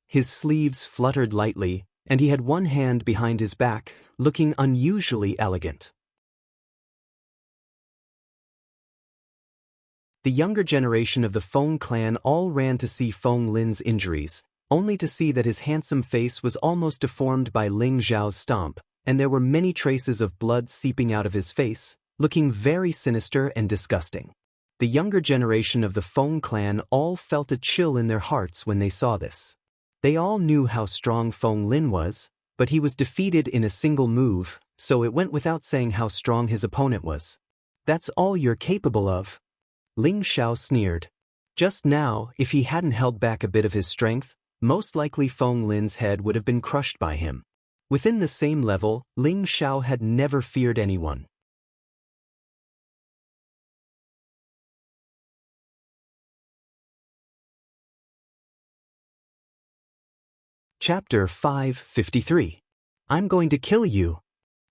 His sleeves fluttered lightly, and he had one hand behind his back, looking unusually elegant. The younger generation of the Feng clan all ran to see Feng Lin's injuries, only to see that his handsome face was almost deformed by Ling Xiao's stomp, and there were many traces of blood seeping out of his face, looking very sinister and disgusting. The younger generation of the Feng clan all felt a chill in their hearts when they saw this. They all knew how strong Feng Lin was, but he was defeated in a single move, so it went without saying how strong his opponent was. "That's all you're capable of?" Ling Xiao sneered. Just now, if he hadn't held back a bit of his strength, most likely Feng Lin's head would have been crushed by him. Within the same level, Ling Xiao had never feared anyone. Chapter 553. I'm going to kill you.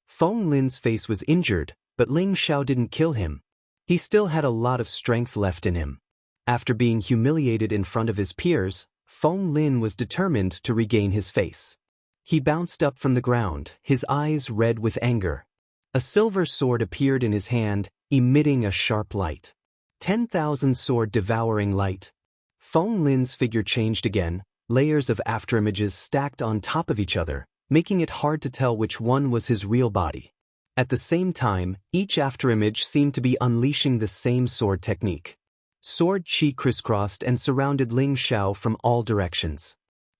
Feng Lin's face was injured, but Ling Xiao didn't kill him. He still had a lot of strength left in him. After being humiliated in front of his peers, Feng Lin was determined to regain his face. He bounced up from the ground, his eyes red with anger. A silver sword appeared in his hand, emitting a sharp light. 10,000 sword devouring light. Feng Lin's figure changed again, layers of afterimages stacked on top of each other, making it hard to tell which one was his real body. At the same time, each afterimage seemed to be unleashing the same sword technique. Sword chi crisscrossed and surrounded Ling Xiao from all directions.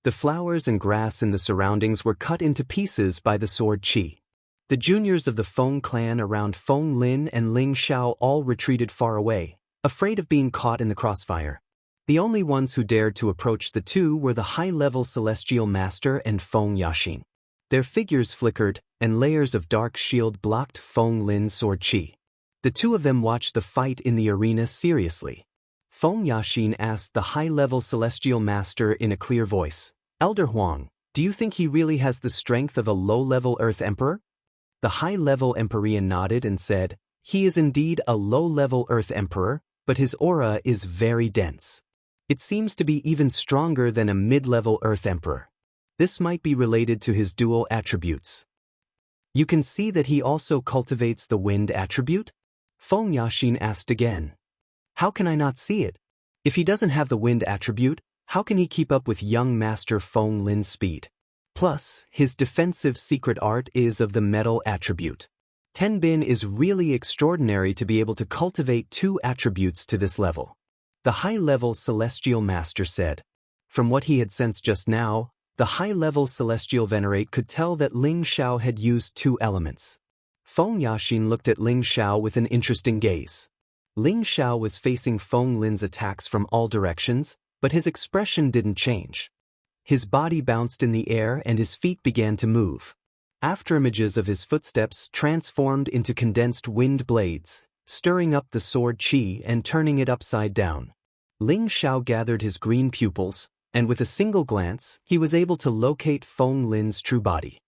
The flowers and grass in the surroundings were cut into pieces by the sword chi. The juniors of the Feng clan around Feng Lin and Ling Xiao all retreated far away, afraid of being caught in the crossfire. The only ones who dared to approach the two were the high-level Celestial Master and Feng Yaxin. Their figures flickered, and layers of dark shield blocked Feng Lin's sword chi. The two of them watched the fight in the arena seriously. Feng Yaxin asked the high-level celestial master in a clear voice, "Elder Huang, do you think he really has the strength of a low-level Earth Emperor?" The high-level Empyrean nodded and said, "He is indeed a low-level Earth Emperor, but his aura is very dense. It seems to be even stronger than a mid-level Earth Emperor. This might be related to his dual attributes." "You can see that he also cultivates the wind attribute?" Feng Yaxin asked again. "How can I not see it? If he doesn't have the wind attribute, how can he keep up with young Master Feng Lin's speed? Plus, his defensive secret art is of the metal attribute. Tenbin is really extraordinary to be able to cultivate two attributes to this level," the high-level celestial master said. From what he had sensed just now, the high-level celestial venerate could tell that Ling Xiao had used two elements. Feng Yaxin looked at Ling Xiao with an interesting gaze. Ling Xiao was facing Feng Lin's attacks from all directions, but his expression didn't change. His body bounced in the air and his feet began to move. Afterimages of his footsteps transformed into condensed wind blades, stirring up the sword chi and turning it upside down. Ling Xiao gathered his green pupils, and with a single glance, he was able to locate Feng Lin's true body.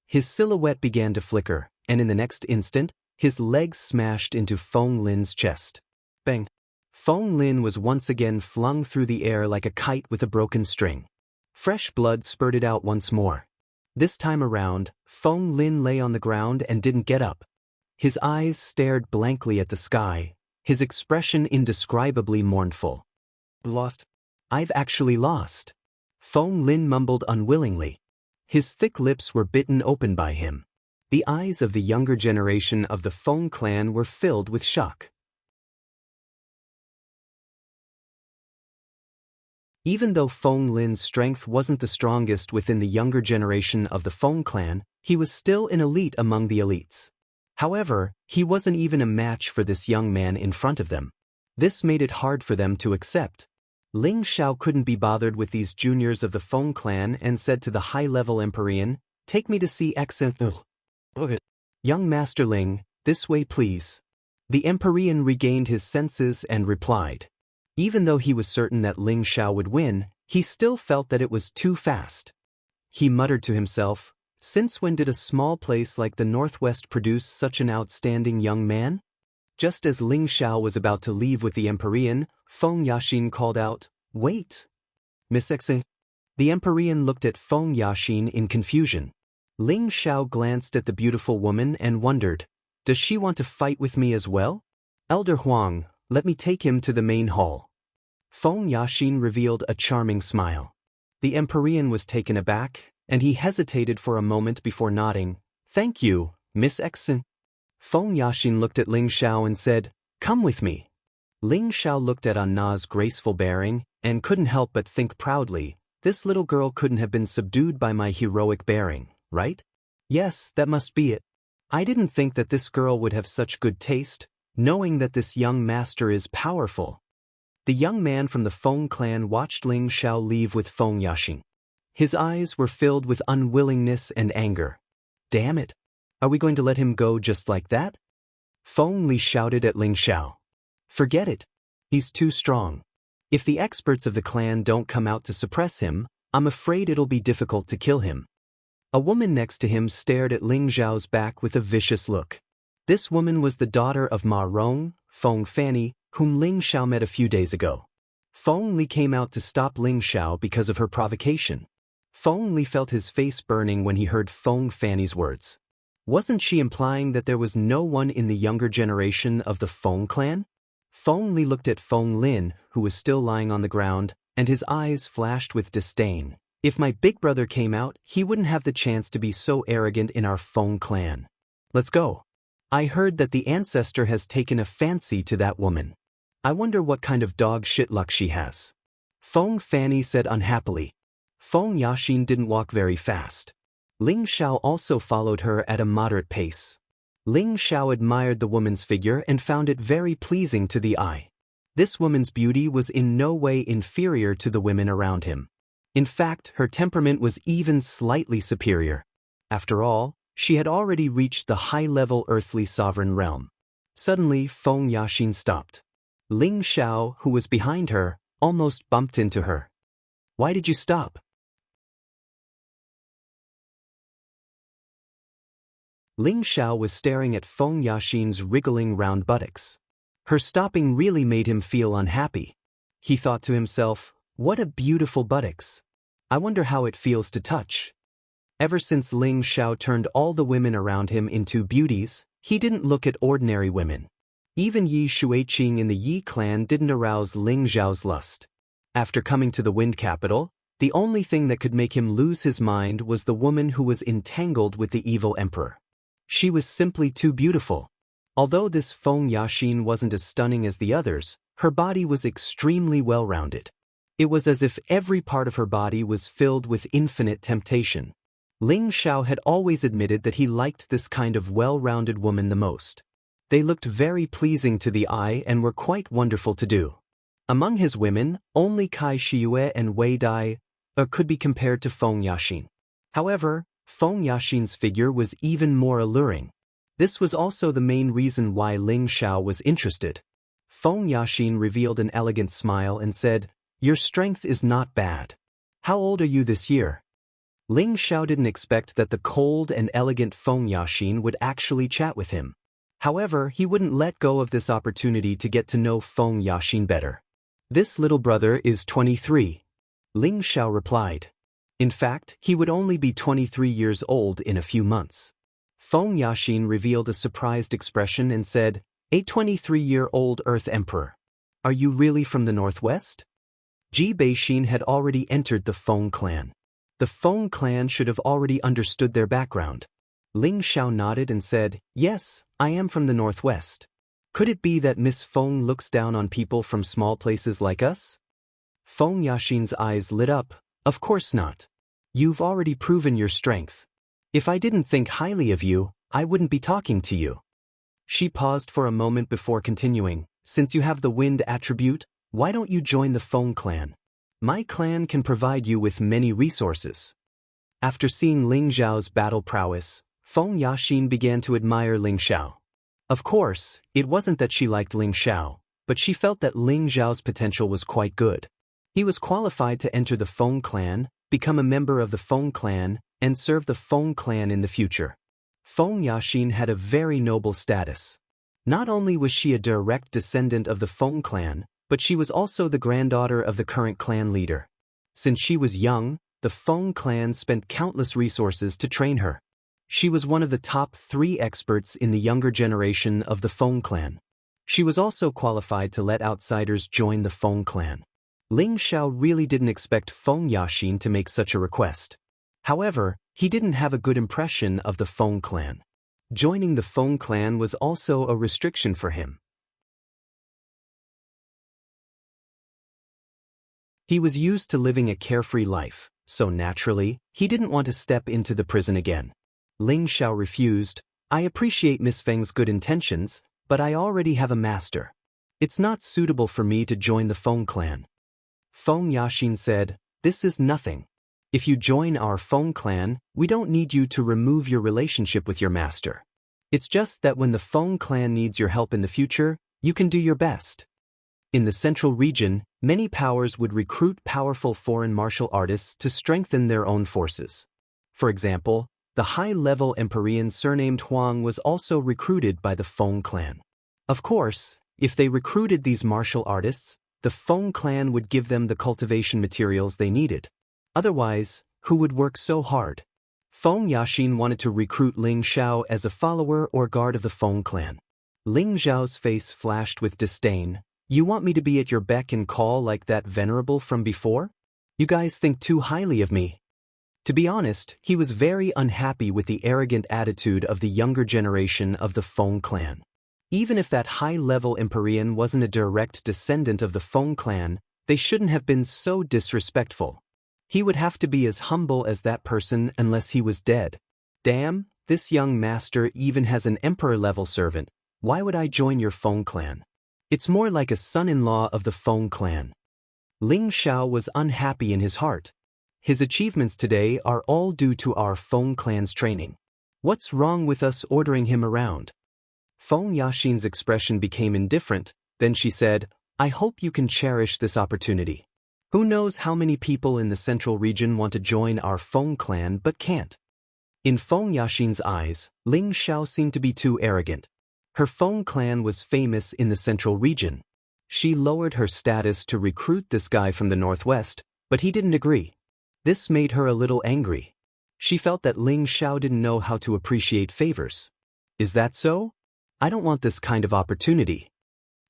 His silhouette began to flicker, and in the next instant, his legs smashed into Feng Lin's chest. Bang! Feng Lin was once again flung through the air like a kite with a broken string. Fresh blood spurted out once more. This time around, Feng Lin lay on the ground and didn't get up. His eyes stared blankly at the sky, his expression indescribably mournful. "Lost? I've actually lost," Feng Lin mumbled unwillingly. His thick lips were bitten open by him. The eyes of the younger generation of the Feng clan were filled with shock. Even though Feng Lin's strength wasn't the strongest within the younger generation of the Feng clan, he was still an elite among the elites. However, he wasn't even a match for this young man in front of them. This made it hard for them to accept. Ling Xiao couldn't be bothered with these juniors of the Feng clan and said to the high-level Empyrean, "Take me to see Okay. Young Master Ling, this way please." The Empyrean regained his senses and replied. Even though he was certain that Ling Xiao would win, he still felt that it was too fast. He muttered to himself, "Since when did a small place like the Northwest produce such an outstanding young man?" Just as Ling Xiao was about to leave with the Empyrean, Feng Yaxin called out, "Wait! Miss Xe." The Empyrean looked at Feng Yaxin in confusion. Ling Xiao glanced at the beautiful woman and wondered, "Does she want to fight with me as well? Elder Huang, let me take him to the main hall." Feng Yaxin revealed a charming smile. The Empyrean was taken aback, and he hesitated for a moment before nodding. "Thank you, Miss Xe." Feng Yaxin looked at Ling Xiao and said, "Come with me." Ling Xiao looked at Anna's graceful bearing, and couldn't help but think proudly, "This little girl couldn't have been subdued by my heroic bearing, right? Yes, that must be it. I didn't think that this girl would have such good taste, knowing that this young master is powerful." The young man from the Feng clan watched Ling Xiao leave with Feng Yaxin. His eyes were filled with unwillingness and anger. "Damn it! Are we going to let him go just like that?" Feng Li shouted at Ling Xiao. "Forget it. He's too strong. If the experts of the clan don't come out to suppress him, I'm afraid it'll be difficult to kill him." A woman next to him stared at Ling Xiao's back with a vicious look. This woman was the daughter of Ma Rong, Feng Fanny, whom Ling Xiao met a few days ago. Feng Li came out to stop Ling Xiao because of her provocation. Feng Li felt his face burning when he heard Feng Fanny's words. Wasn't she implying that there was no one in the younger generation of the Feng clan? Feng Li looked at Feng Lin, who was still lying on the ground, and his eyes flashed with disdain. "If my big brother came out, he wouldn't have the chance to be so arrogant in our Feng clan. Let's go. I heard that the ancestor has taken a fancy to that woman. I wonder what kind of dog shit luck she has." Feng Fanny said unhappily. Feng Yaxin didn't walk very fast. Ling Xiao also followed her at a moderate pace. Ling Xiao admired the woman's figure and found it very pleasing to the eye. This woman's beauty was in no way inferior to the women around him. In fact, her temperament was even slightly superior. After all, she had already reached the high-level earthly sovereign realm. Suddenly, Feng Yaxin stopped. Ling Xiao, who was behind her, almost bumped into her. "Why did you stop?" Ling Xiao was staring at Feng Yaxin's wriggling round buttocks. Her stopping really made him feel unhappy. He thought to himself, "What a beautiful buttocks. I wonder how it feels to touch." Ever since Ling Xiao turned all the women around him into beauties, he didn't look at ordinary women. Even Yi Shuiqing in the Yi clan didn't arouse Ling Xiao's lust. After coming to the Wind Capital, the only thing that could make him lose his mind was the woman who was entangled with the evil emperor. She was simply too beautiful. Although this Feng Yaxin wasn't as stunning as the others, her body was extremely well-rounded. It was as if every part of her body was filled with infinite temptation. Ling Xiao had always admitted that he liked this kind of well-rounded woman the most. They looked very pleasing to the eye and were quite wonderful to do. Among his women, only Kai Shiyue and Wei Dai could be compared to Feng Yaxin. However, Feng Yaxin's figure was even more alluring. This was also the main reason why Ling Xiao was interested. Feng Yaxin revealed an elegant smile and said, "Your strength is not bad. How old are you this year?" Ling Xiao didn't expect that the cold and elegant Feng Yaxin would actually chat with him. However, he wouldn't let go of this opportunity to get to know Feng Yaxin better. "This little brother is 23. Ling Xiao replied. In fact, he would only be 23 years old in a few months. Feng Yaxin revealed a surprised expression and said, "A 23-year-old Earth Emperor. Are you really from the Northwest?" Ji Beixin had already entered the Feng clan. The Feng clan should have already understood their background. Ling Xiao nodded and said, "Yes, I am from the Northwest. Could it be that Miss Feng looks down on people from small places like us?" Feng Yaxin's eyes lit up. "Of course not. You've already proven your strength. If I didn't think highly of you, I wouldn't be talking to you." She paused for a moment before continuing, "Since you have the wind attribute, why don't you join the Feng clan? My clan can provide you with many resources." After seeing Ling Xiao's battle prowess, Feng Yaxin began to admire Ling Xiao. Of course, it wasn't that she liked Ling Xiao, but she felt that Ling Xiao's potential was quite good. He was qualified to enter the Feng clan, become a member of the Feng clan, and serve the Feng clan in the future. Feng Yaxin had a very noble status. Not only was she a direct descendant of the Feng clan, but she was also the granddaughter of the current clan leader. Since she was young, the Feng clan spent countless resources to train her. She was one of the top 3 experts in the younger generation of the Feng clan. She was also qualified to let outsiders join the Feng clan. Ling Xiao really didn't expect Feng Yaxin to make such a request. However, he didn't have a good impression of the Feng clan. Joining the Feng clan was also a restriction for him. He was used to living a carefree life, so naturally, he didn't want to step into the prison again. Ling Xiao refused. "I appreciate Miss Feng's good intentions, but I already have a master. It's not suitable for me to join the Feng clan." Feng Yaxin said, "This is nothing. If you join our Feng clan, we don't need you to remove your relationship with your master. It's just that when the Feng clan needs your help in the future, you can do your best." In the central region, many powers would recruit powerful foreign martial artists to strengthen their own forces. For example, the high-level Empyrean surnamed Huang was also recruited by the Feng clan. Of course, if they recruited these martial artists, the Feng clan would give them the cultivation materials they needed. Otherwise, who would work so hard? Feng Yaxin wanted to recruit Ling Xiao as a follower or guard of the Feng clan. Ling Xiao's face flashed with disdain. "You want me to be at your beck and call like that venerable from before? You guys think too highly of me." To be honest, he was very unhappy with the arrogant attitude of the younger generation of the Feng clan. Even if that high-level Empyrean wasn't a direct descendant of the Feng clan, they shouldn't have been so disrespectful. He would have to be as humble as that person unless he was dead. Damn, this young master even has an emperor-level servant. Why would I join your Feng clan? It's more like a son-in-law of the Feng clan. Ling Xiao was unhappy in his heart. His achievements today are all due to our Feng clan's training. What's wrong with us ordering him around? Feng Yaxin's expression became indifferent, then she said, I hope you can cherish this opportunity. Who knows how many people in the central region want to join our Feng clan but can't? In Feng Yaxin's eyes, Ling Xiao seemed to be too arrogant. Her Feng clan was famous in the central region. She lowered her status to recruit this guy from the northwest, but he didn't agree. This made her a little angry. She felt that Ling Xiao didn't know how to appreciate favors. Is that so? I don't want this kind of opportunity.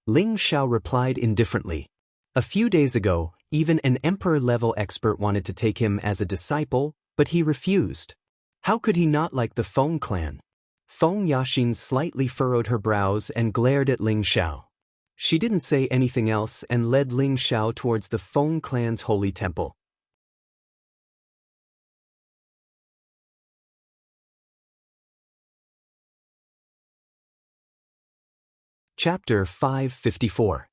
Ling Xiao replied indifferently. A few days ago, even an emperor-level expert wanted to take him as a disciple, but he refused. How could he not like the Feng clan? Feng Yaxin slightly furrowed her brows and glared at Ling Xiao. She didn't say anything else and led Ling Xiao towards the Feng clan's holy temple. Chapter 554.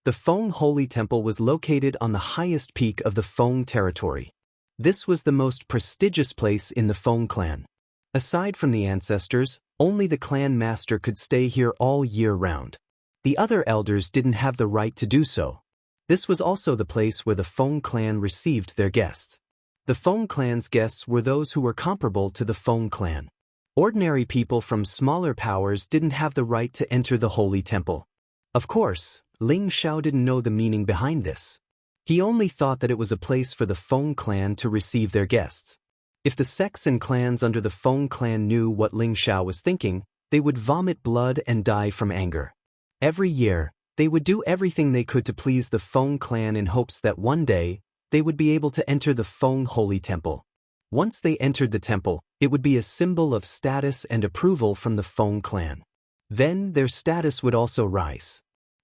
The Feng Holy Temple was located on the highest peak of the Feng territory. This was the most prestigious place in the Feng clan. Aside from the ancestors, only the clan master could stay here all year round. The other elders didn't have the right to do so. This was also the place where the Feng clan received their guests. The Feng clan's guests were those who were comparable to the Feng clan. Ordinary people from smaller powers didn't have the right to enter the holy temple. Of course, Ling Xiao didn't know the meaning behind this. He only thought that it was a place for the Feng clan to receive their guests. If the sects and clans under the Feng clan knew what Ling Xiao was thinking, they would vomit blood and die from anger. Every year, they would do everything they could to please the Feng clan in hopes that one day, they would be able to enter the Feng Holy Temple. Once they entered the temple, it would be a symbol of status and approval from the Feng clan. Then their status would also rise.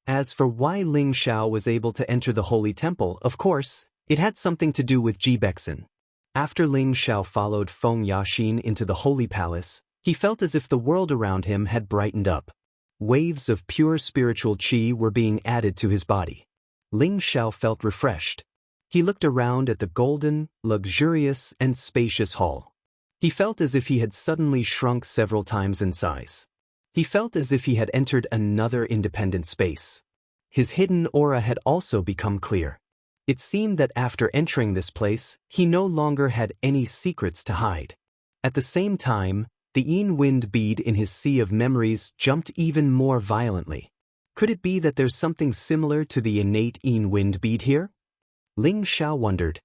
As for why Ling Xiao was able to enter the Holy Temple, of course, it had something to do with Jibexin. After Ling Xiao followed Feng Yaxin into the Holy Palace, he felt as if the world around him had brightened up. Waves of pure spiritual qi were being added to his body. Ling Xiao felt refreshed. He looked around at the golden, luxurious, and spacious hall. He felt as if he had suddenly shrunk several times in size. He felt as if he had entered another independent space. His hidden aura had also become clear. It seemed that after entering this place, he no longer had any secrets to hide. At the same time, the Yin wind bead in his sea of memories jumped even more violently. Could it be that there's something similar to the innate Yin wind bead here? Ling Xiao wondered.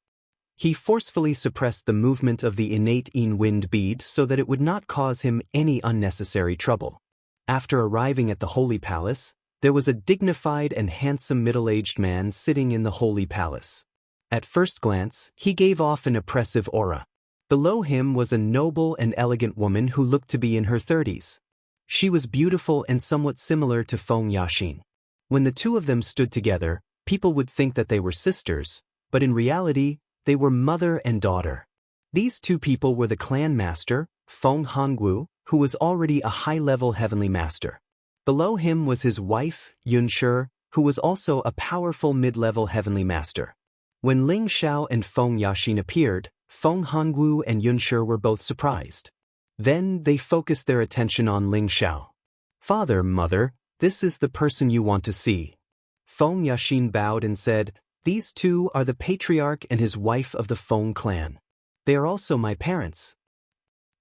He forcefully suppressed the movement of the innate Yin wind bead so that it would not cause him any unnecessary trouble. After arriving at the Holy Palace, there was a dignified and handsome middle-aged man sitting in the Holy Palace. At first glance, he gave off an oppressive aura. Below him was a noble and elegant woman who looked to be in her 30s. She was beautiful and somewhat similar to Feng Yaxin. When the two of them stood together, people would think that they were sisters, but in reality, they were mother and daughter. These two people were the clan master, Feng Hongwu, who was already a high-level heavenly master. Below him was his wife, Yunshi, who was also a powerful mid-level heavenly master. When Ling Xiao and Feng Yaxin appeared, Feng Hongwu and Yunshi were both surprised. Then they focused their attention on Ling Xiao. "Father, mother, this is the person you want to see." Feng Yaxin bowed and said, "These two are the patriarch and his wife of the Feng clan. They are also my parents."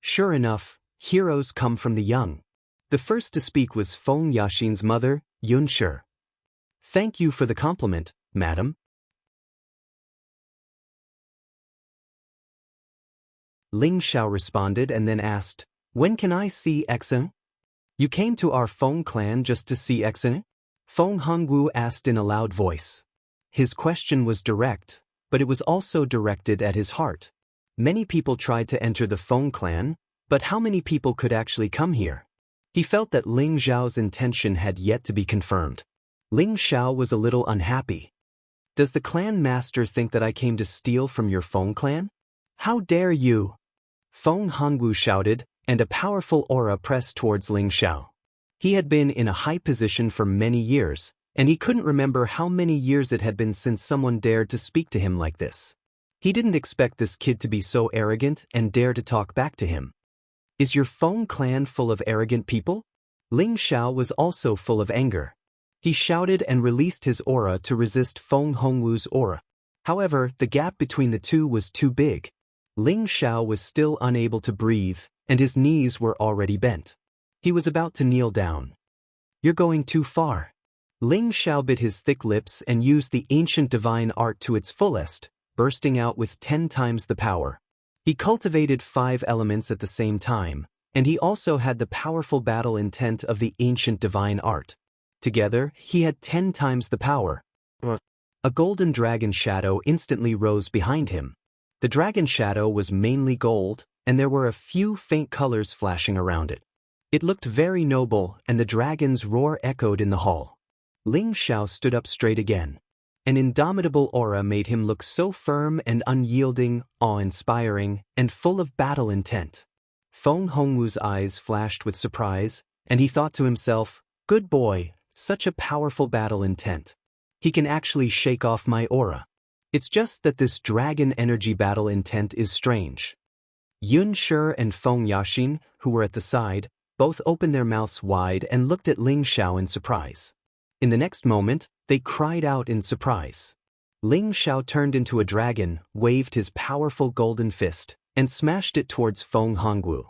Sure enough, heroes come from the young. The first to speak was Feng Yaxin's mother, Yunshi. "Thank you for the compliment, madam." Ling Xiao responded and then asked, "When can I see Exen?" "You came to our Feng clan just to see Exen?" Feng Hongwu asked in a loud voice. His question was direct, but it was also directed at his heart. Many people tried to enter the Feng clan, but how many people could actually come here? He felt that Ling Xiao's intention had yet to be confirmed. Ling Xiao was a little unhappy. "Does the clan master think that I came to steal from your Feng clan? How dare you?" Feng Hongwu shouted, and a powerful aura pressed towards Ling Xiao. He had been in a high position for many years, and he couldn't remember how many years it had been since someone dared to speak to him like this. He didn't expect this kid to be so arrogant and dare to talk back to him. Is your Feng clan full of arrogant people? Ling Xiao was also full of anger. He shouted and released his aura to resist Feng Hongwu's aura. However, the gap between the two was too big. Ling Xiao was still unable to breathe, and his knees were already bent. He was about to kneel down. You're going too far. Ling Xiao bit his thick lips and used the ancient divine art to its fullest, bursting out with 10 times the power. He cultivated 5 elements at the same time, and he also had the powerful battle intent of the ancient divine art. Together, he had 10 times the power. A golden dragon shadow instantly rose behind him. The dragon shadow was mainly gold, and there were a few faint colors flashing around it. It looked very noble, and the dragon's roar echoed in the hall. Ling Xiao stood up straight again. An indomitable aura made him look so firm and unyielding, awe-inspiring, and full of battle intent. Feng Hongwu's eyes flashed with surprise, and he thought to himself, good boy, such a powerful battle intent. He can actually shake off my aura. It's just that this dragon energy battle intent is strange. Yun Shi and Feng Yaxin, who were at the side, both opened their mouths wide and looked at Ling Xiao in surprise. In the next moment, they cried out in surprise. Ling Xiao turned into a dragon, waved his powerful golden fist, and smashed it towards Feng Hongwu.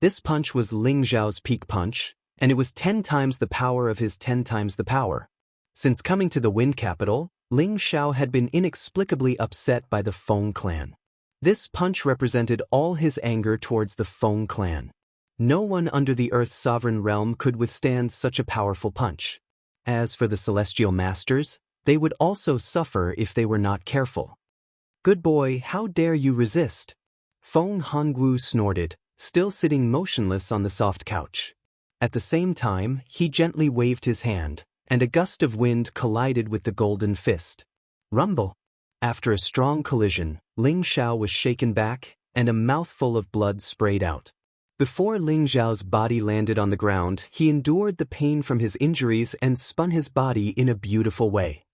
This punch was Ling Xiao's peak punch, and it was 10 times the power of his 10 times the power. Since coming to the Wind Capital, Ling Xiao had been inexplicably upset by the Feng clan. This punch represented all his anger towards the Feng clan. No one under the Earth's sovereign realm could withstand such a powerful punch. As for the Celestial Masters, they would also suffer if they were not careful. Good boy, how dare you resist? Feng Hongwu snorted, still sitting motionless on the soft couch. At the same time, he gently waved his hand, and a gust of wind collided with the golden fist. Rumble! After a strong collision, Ling Xiao was shaken back, and a mouthful of blood sprayed out. Before Ling Xiao's body landed on the ground, he endured the pain from his injuries and spun his body in a beautiful way.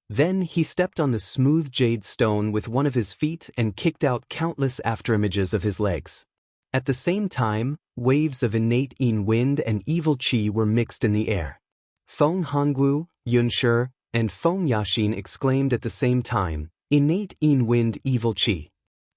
Then he stepped on the smooth jade stone with one of his feet and kicked out countless afterimages of his legs. At the same time, waves of innate yin wind and evil qi were mixed in the air. Feng Hongwu, Yun Shi, and Feng Yaxin exclaimed at the same time, innate yin wind evil qi.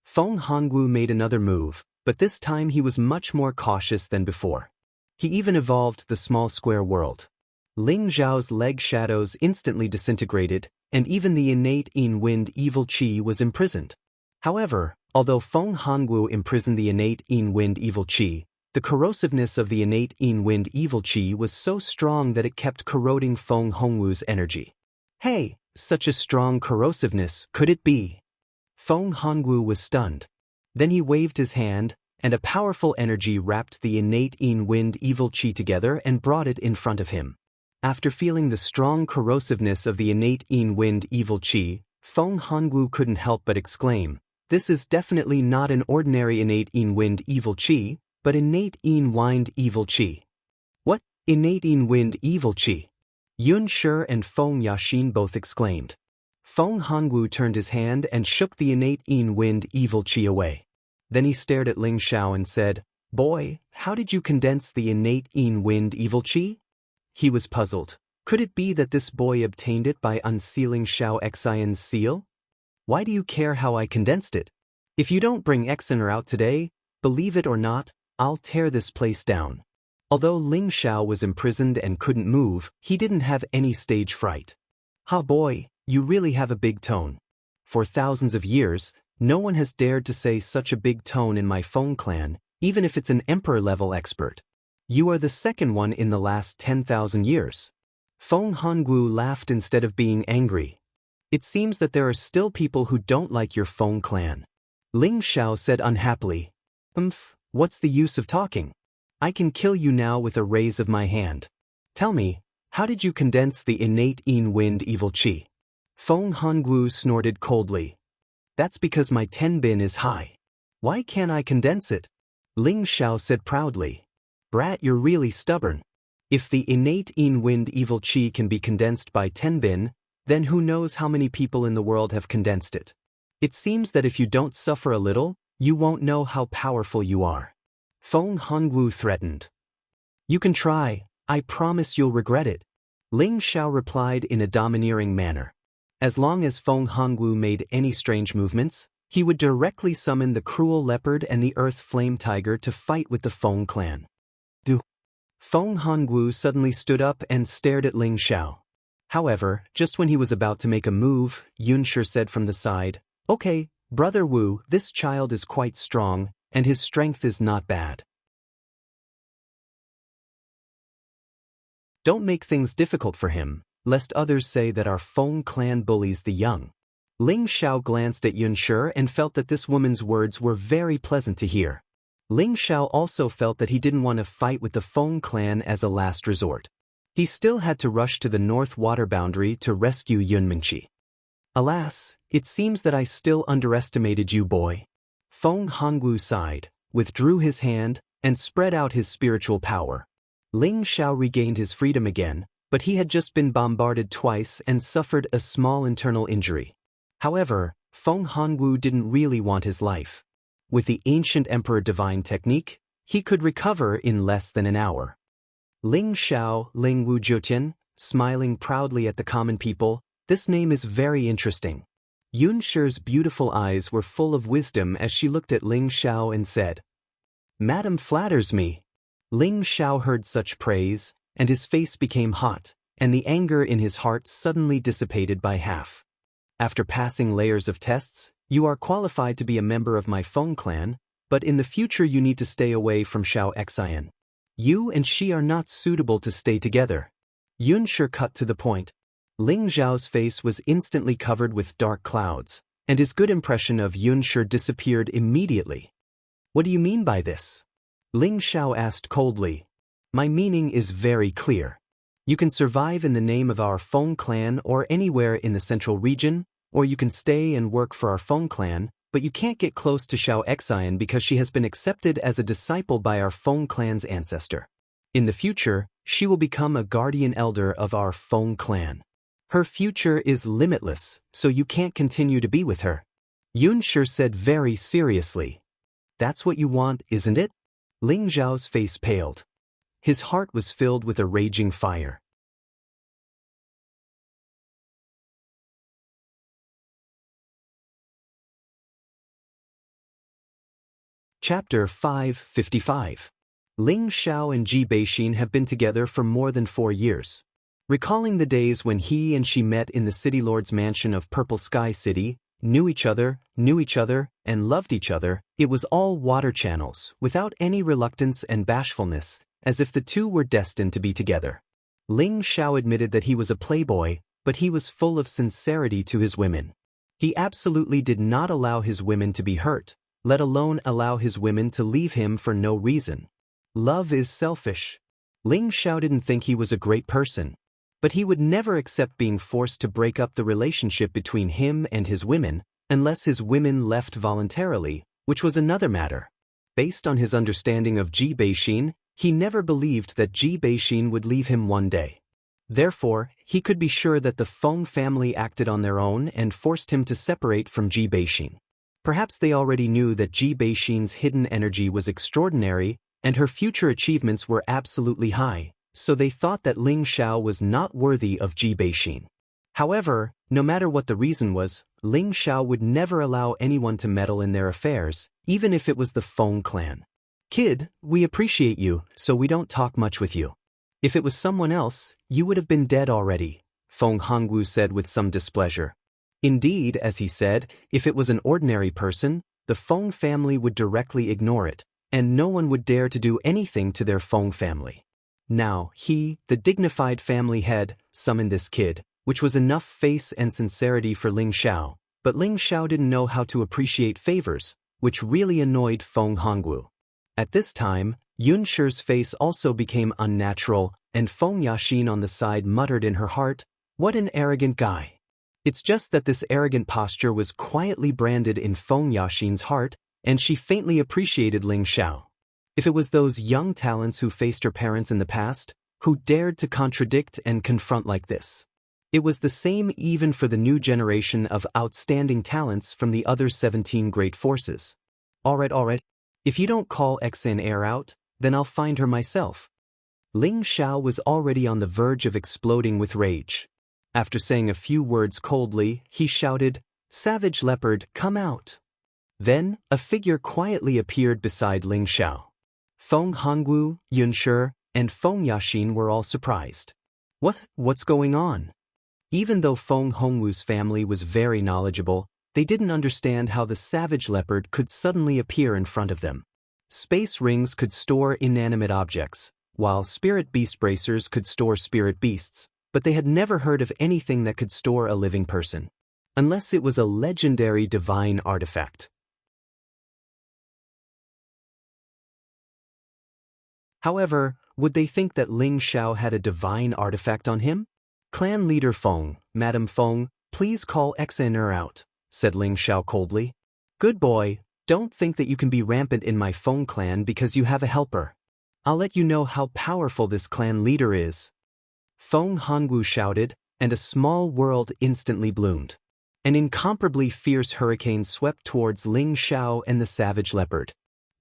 Feng Hongwu made another move, but this time he was much more cautious than before. He even evolved the small square world. Ling Xiao's leg shadows instantly disintegrated, and even the innate yin wind evil qi was imprisoned. However, although Feng Hongwu imprisoned the innate yin wind evil qi, the corrosiveness of the innate yin wind evil qi was so strong that it kept corroding Feng Hongwu's energy. Hey, such a strong corrosiveness, could it be? Feng Hongwu was stunned. Then he waved his hand, and a powerful energy wrapped the innate yin wind evil qi together and brought it in front of him. After feeling the strong corrosiveness of the innate yin wind evil qi, Feng Hongwu couldn't help but exclaim, this is definitely not an ordinary innate yin wind evil qi, but innate yin wind evil qi. What? Innate yin wind evil qi? Yun Shi and Feng Yaxin both exclaimed. Feng Hongwu turned his hand and shook the innate yin wind evil qi away. Then he stared at Ling Xiao and said, boy, how did you condense the innate yin wind evil qi? He was puzzled. Could it be that this boy obtained it by unsealing Xiao Xian's seal? Why do you care how I condensed it? If you don't bring Xiner out today, believe it or not, I'll tear this place down. Although Ling Xiao was imprisoned and couldn't move, he didn't have any stage fright. Ha boy, you really have a big tone. For thousands of years, no one has dared to say such a big tone in my Feng clan, even if it's an emperor-level expert. You are the second one in the last 10,000 years. Feng Hongwu laughed instead of being angry. It seems that there are still people who don't like your Feng clan. Ling Xiao said unhappily. What's the use of talking? I can kill you now with a raise of my hand. Tell me, how did you condense the innate yin wind evil qi? Feng Hongwu snorted coldly. That's because my tenbin is high. Why can't I condense it? Ling Xiao said proudly. Brat, you're really stubborn. If the innate yin wind evil qi can be condensed by tenbin, then who knows how many people in the world have condensed it. It seems that if you don't suffer a little, you won't know how powerful you are. Feng Hongwu threatened. You can try, I promise you'll regret it. Ling Xiao replied in a domineering manner. As long as Feng Hongwu made any strange movements, he would directly summon the cruel leopard and the earth flame tiger to fight with the Feng clan. Feng Hongwu suddenly stood up and stared at Ling Xiao. However, just when he was about to make a move, Yunshi said from the side, Okay, Brother Wu, this child is quite strong, and his strength is not bad. Don't make things difficult for him, lest others say that our Feng clan bullies the young. Ling Xiao glanced at Yunshi and felt that this woman's words were very pleasant to hear. Ling Xiao also felt that he didn't want to fight with the Feng clan as a last resort. He still had to rush to the north water boundary to rescue Yun Mingqi. Alas, it seems that I still underestimated you, boy. Feng Hongwu sighed, withdrew his hand, and spread out his spiritual power. Ling Xiao regained his freedom again, but he had just been bombarded twice and suffered a small internal injury. However, Feng Hongwu didn't really want his life. With the ancient Emperor Divine technique, he could recover in less than an hour. Ling Xiao, Ling Wu Jiutian, smiling proudly at the common people, this name is very interesting. Yunshi's beautiful eyes were full of wisdom as she looked at Ling Xiao and said, Madam flatters me. Ling Xiao heard such praise, and his face became hot, and the anger in his heart suddenly dissipated by half. After passing layers of tests, you are qualified to be a member of my Feng clan, but in the future you need to stay away from Xiao Xian. You and she are not suitable to stay together. Yunshi cut to the point. Ling Xiao's face was instantly covered with dark clouds, and his good impression of Yunshi disappeared immediately. What do you mean by this? Ling Xiao asked coldly. My meaning is very clear. You can survive in the name of our Feng clan or anywhere in the central region, or you can stay and work for our Feng clan, but you can't get close to Xiao Xian because she has been accepted as a disciple by our Feng clan's ancestor. In the future, she will become a guardian elder of our Feng clan. Her future is limitless, so you can't continue to be with her. Yunshi said very seriously. That's what you want, isn't it? Ling Xiao's face paled. His heart was filled with a raging fire. Chapter 555. Ling Xiao and Ji Beixin have been together for more than 4 years. Recalling the days when he and she met in the city lord's mansion of Purple Sky City, knew each other, and loved each other, it was all water channels, without any reluctance and bashfulness, as if the two were destined to be together. Ling Xiao admitted that he was a playboy, but he was full of sincerity to his women. He absolutely did not allow his women to be hurt, let alone allow his women to leave him for no reason. Love is selfish. Ling Xiao didn't think he was a great person, but he would never accept being forced to break up the relationship between him and his women, unless his women left voluntarily, which was another matter. Based on his understanding of Ji Beixin, he never believed that Ji Beixin would leave him one day. Therefore, he could be sure that the Feng family acted on their own and forced him to separate from Ji Beixin. Perhaps they already knew that Ji Beixin's hidden energy was extraordinary, and her future achievements were absolutely high, so they thought that Ling Xiao was not worthy of Ji Beixin. However, no matter what the reason was, Ling Xiao would never allow anyone to meddle in their affairs, even if it was the Feng clan. Kid, we appreciate you, so we don't talk much with you. If it was someone else, you would have been dead already, Feng Hongwu said with some displeasure. Indeed, as he said, if it was an ordinary person, the Feng family would directly ignore it, and no one would dare to do anything to their Feng family. Now, he, the dignified family head, summoned this kid, which was enough face and sincerity for Ling Xiao, but Ling Xiao didn't know how to appreciate favors, which really annoyed Feng Hongwu. At this time, Yunshi's face also became unnatural, and Feng Yaxin on the side muttered in her heart, "What an arrogant guy." It's just that this arrogant posture was quietly branded in Feng Yaxin's heart, and she faintly appreciated Ling Xiao. If it was those young talents who faced her parents in the past, who dared to contradict and confront like this. It was the same even for the new generation of outstanding talents from the other 17 great forces. Alright. If you don't call Xan Air out, then I'll find her myself. Ling Xiao was already on the verge of exploding with rage. After saying a few words coldly, he shouted, "Savage leopard, come out!" Then, a figure quietly appeared beside Ling Xiao. Feng Hongwu, Yun Shi, and Feng Yaxin were all surprised. What's going on? Even though Feng Hongwu's family was very knowledgeable, they didn't understand how the savage leopard could suddenly appear in front of them. Space rings could store inanimate objects, while spirit beast bracers could store spirit beasts, but they had never heard of anything that could store a living person. Unless it was a legendary divine artifact. However, would they think that Ling Xiao had a divine artifact on him? Clan leader Feng, Madam Feng, please call Xaner out, said Ling Xiao coldly. Good boy, don't think that you can be rampant in my Feng clan because you have a helper. I'll let you know how powerful this clan leader is. Feng Hongwu shouted, and a small world instantly bloomed. An incomparably fierce hurricane swept towards Ling Xiao and the savage leopard.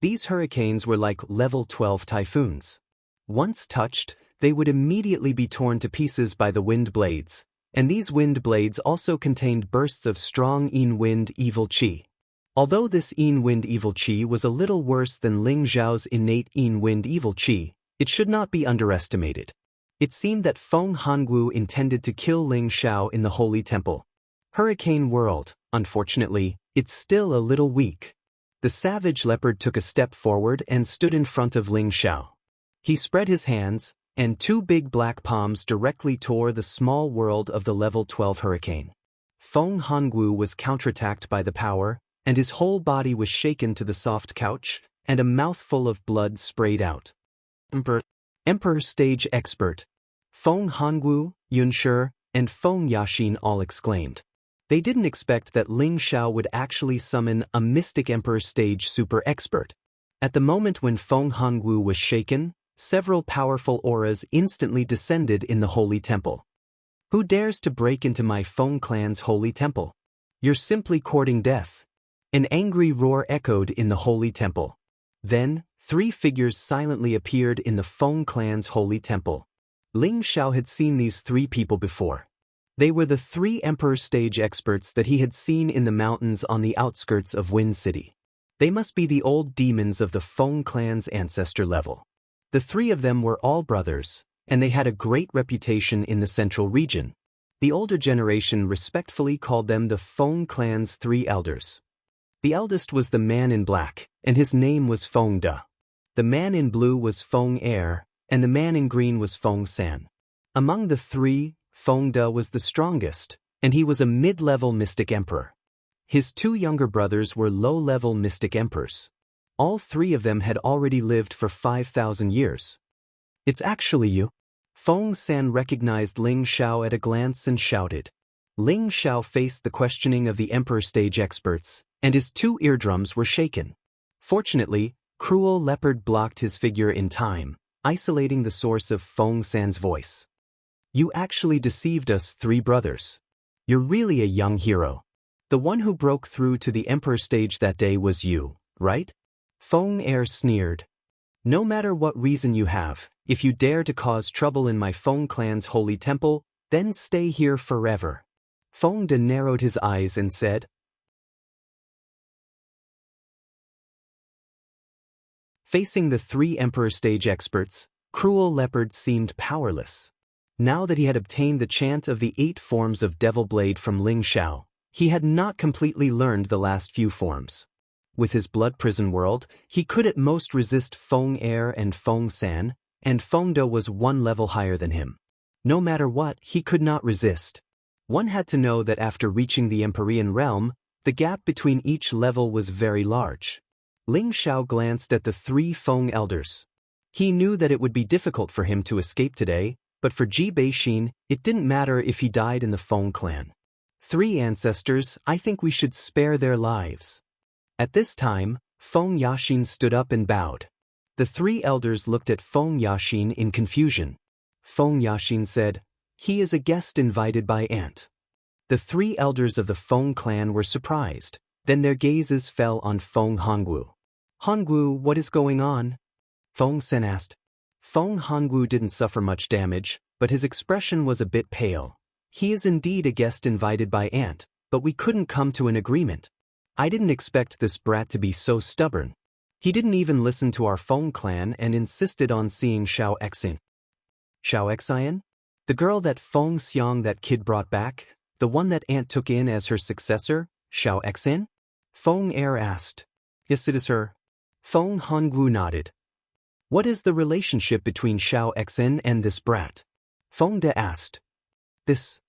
These hurricanes were like level 12 typhoons. Once touched, they would immediately be torn to pieces by the wind blades, and these wind blades also contained bursts of strong Yin Wind Evil Qi. Although this Yin Wind Evil Qi was a little worse than Ling Xiao's innate Yin Wind Evil Qi, it should not be underestimated. It seemed that Feng Hongwu intended to kill Ling Xiao in the Holy Temple. Hurricane World, unfortunately, it's still a little weak. The savage leopard took a step forward and stood in front of Ling Xiao. He spread his hands, and two big black palms directly tore the small world of the level 12 hurricane. Feng Hongwu was counterattacked by the power, and his whole body was shaken to the soft couch, and a mouthful of blood sprayed out. Emperor Stage Expert. Feng Hongwu, Yun Shi, and Feng Yaxin all exclaimed. They didn't expect that Ling Xiao would actually summon a Mystic Emperor Stage Super Expert. At the moment when Feng Hongwu was shaken, several powerful auras instantly descended in the Holy Temple. Who dares to break into my Feng clan's Holy Temple? You're simply courting death. An angry roar echoed in the Holy Temple. Then, three figures silently appeared in the Feng clan's Holy Temple. Ling Xiao had seen these three people before. They were the three Emperor Stage Experts that he had seen in the mountains on the outskirts of Wind City. They must be the old demons of the Feng clan's ancestor level. The three of them were all brothers, and they had a great reputation in the central region. The older generation respectfully called them the Feng clan's three elders. The eldest was the man in black, and his name was Feng De. The man in blue was Feng Air, and the man in green was Feng San. Among the three, Feng De was the strongest, and he was a mid-level mystic emperor. His two younger brothers were low-level mystic emperors. All three of them had already lived for 5,000 years. It's actually you. Feng San recognized Ling Xiao at a glance and shouted. Ling Xiao faced the questioning of the Emperor Stage Experts, and his two eardrums were shaken. Fortunately, Cruel Leopard blocked his figure in time, isolating the source of Feng San's voice. You actually deceived us three brothers. You're really a young hero. The one who broke through to the Emperor Stage that day was you, right? Feng Air sneered. No matter what reason you have, if you dare to cause trouble in my Feng clan's holy temple, then stay here forever. Feng De narrowed his eyes and said. Facing the three Emperor Stage Experts, Cruel Leopard seemed powerless. Now that he had obtained the chant of the 8 forms of Devil Blade from Ling Xiao, he had not completely learned the last few forms. With his blood prison world, he could at most resist Feng Air and Feng San, and Feng De was one level higher than him. No matter what, he could not resist. One had to know that after reaching the Empyrean realm, the gap between each level was very large. Ling Xiao glanced at the 3 Feng elders. He knew that it would be difficult for him to escape today, but for Ji Beixin, it didn't matter if he died in the Feng clan. 3 ancestors, I think we should spare their lives. At this time, Feng Yaxin stood up and bowed. The 3 elders looked at Feng Yaxin in confusion. Feng Yaxin said, He is a guest invited by Ant. The three elders of the Feng clan were surprised. Then their gazes fell on Feng Hongwu. Hongwu, what is going on? Feng Sen asked. Feng Hongwu didn't suffer much damage, but his expression was a bit pale. He is indeed a guest invited by Ant, but we couldn't come to an agreement. I didn't expect this brat to be so stubborn. He didn't even listen to our Feng clan and insisted on seeing Xiao Exin. Xiao Exin? The girl that Feng Xiang that kid brought back? The one that Ant took in as her successor? Xiao Exin? Feng Er asked. Yes, it is her. Feng Hongwu nodded. What is the relationship between Xiao Exin and this brat? Feng De asked. This.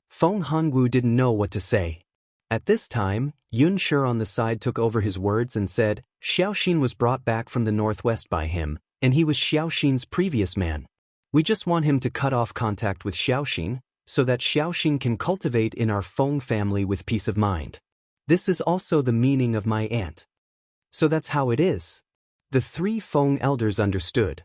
Feng Hongwu didn't know what to say. At this time, Yun Shi on the side took over his words and said, Xiaoxin was brought back from the northwest by him, and he was Xiaoxin's previous man. We just want him to cut off contact with Xiaoxin, so that Xiaoxin can cultivate in our Feng family with peace of mind. This is also the meaning of my aunt. So that's how it is. The three Feng elders understood.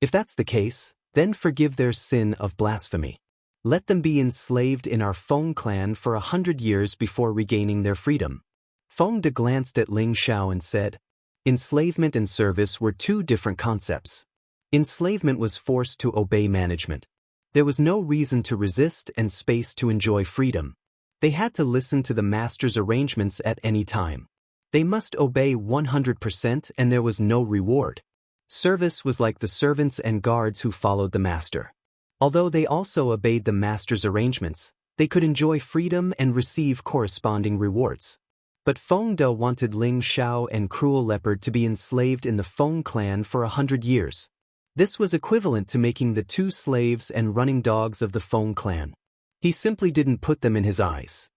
If that's the case, then forgive their sin of blasphemy. Let them be enslaved in our Feng clan for 100 years before regaining their freedom. Feng De glanced at Ling Xiao and said, enslavement and service were two different concepts. Enslavement was forced to obey management. There was no reason to resist and space to enjoy freedom. They had to listen to the master's arrangements at any time. They must obey 100% and there was no reward. Service was like the servants and guards who followed the master. Although they also obeyed the master's arrangements, they could enjoy freedom and receive corresponding rewards. But Feng De wanted Ling Xiao and Cruel Leopard to be enslaved in the Feng clan for 100 years. This was equivalent to making the two slaves and running dogs of the Feng clan. He simply didn't put them in his eyes.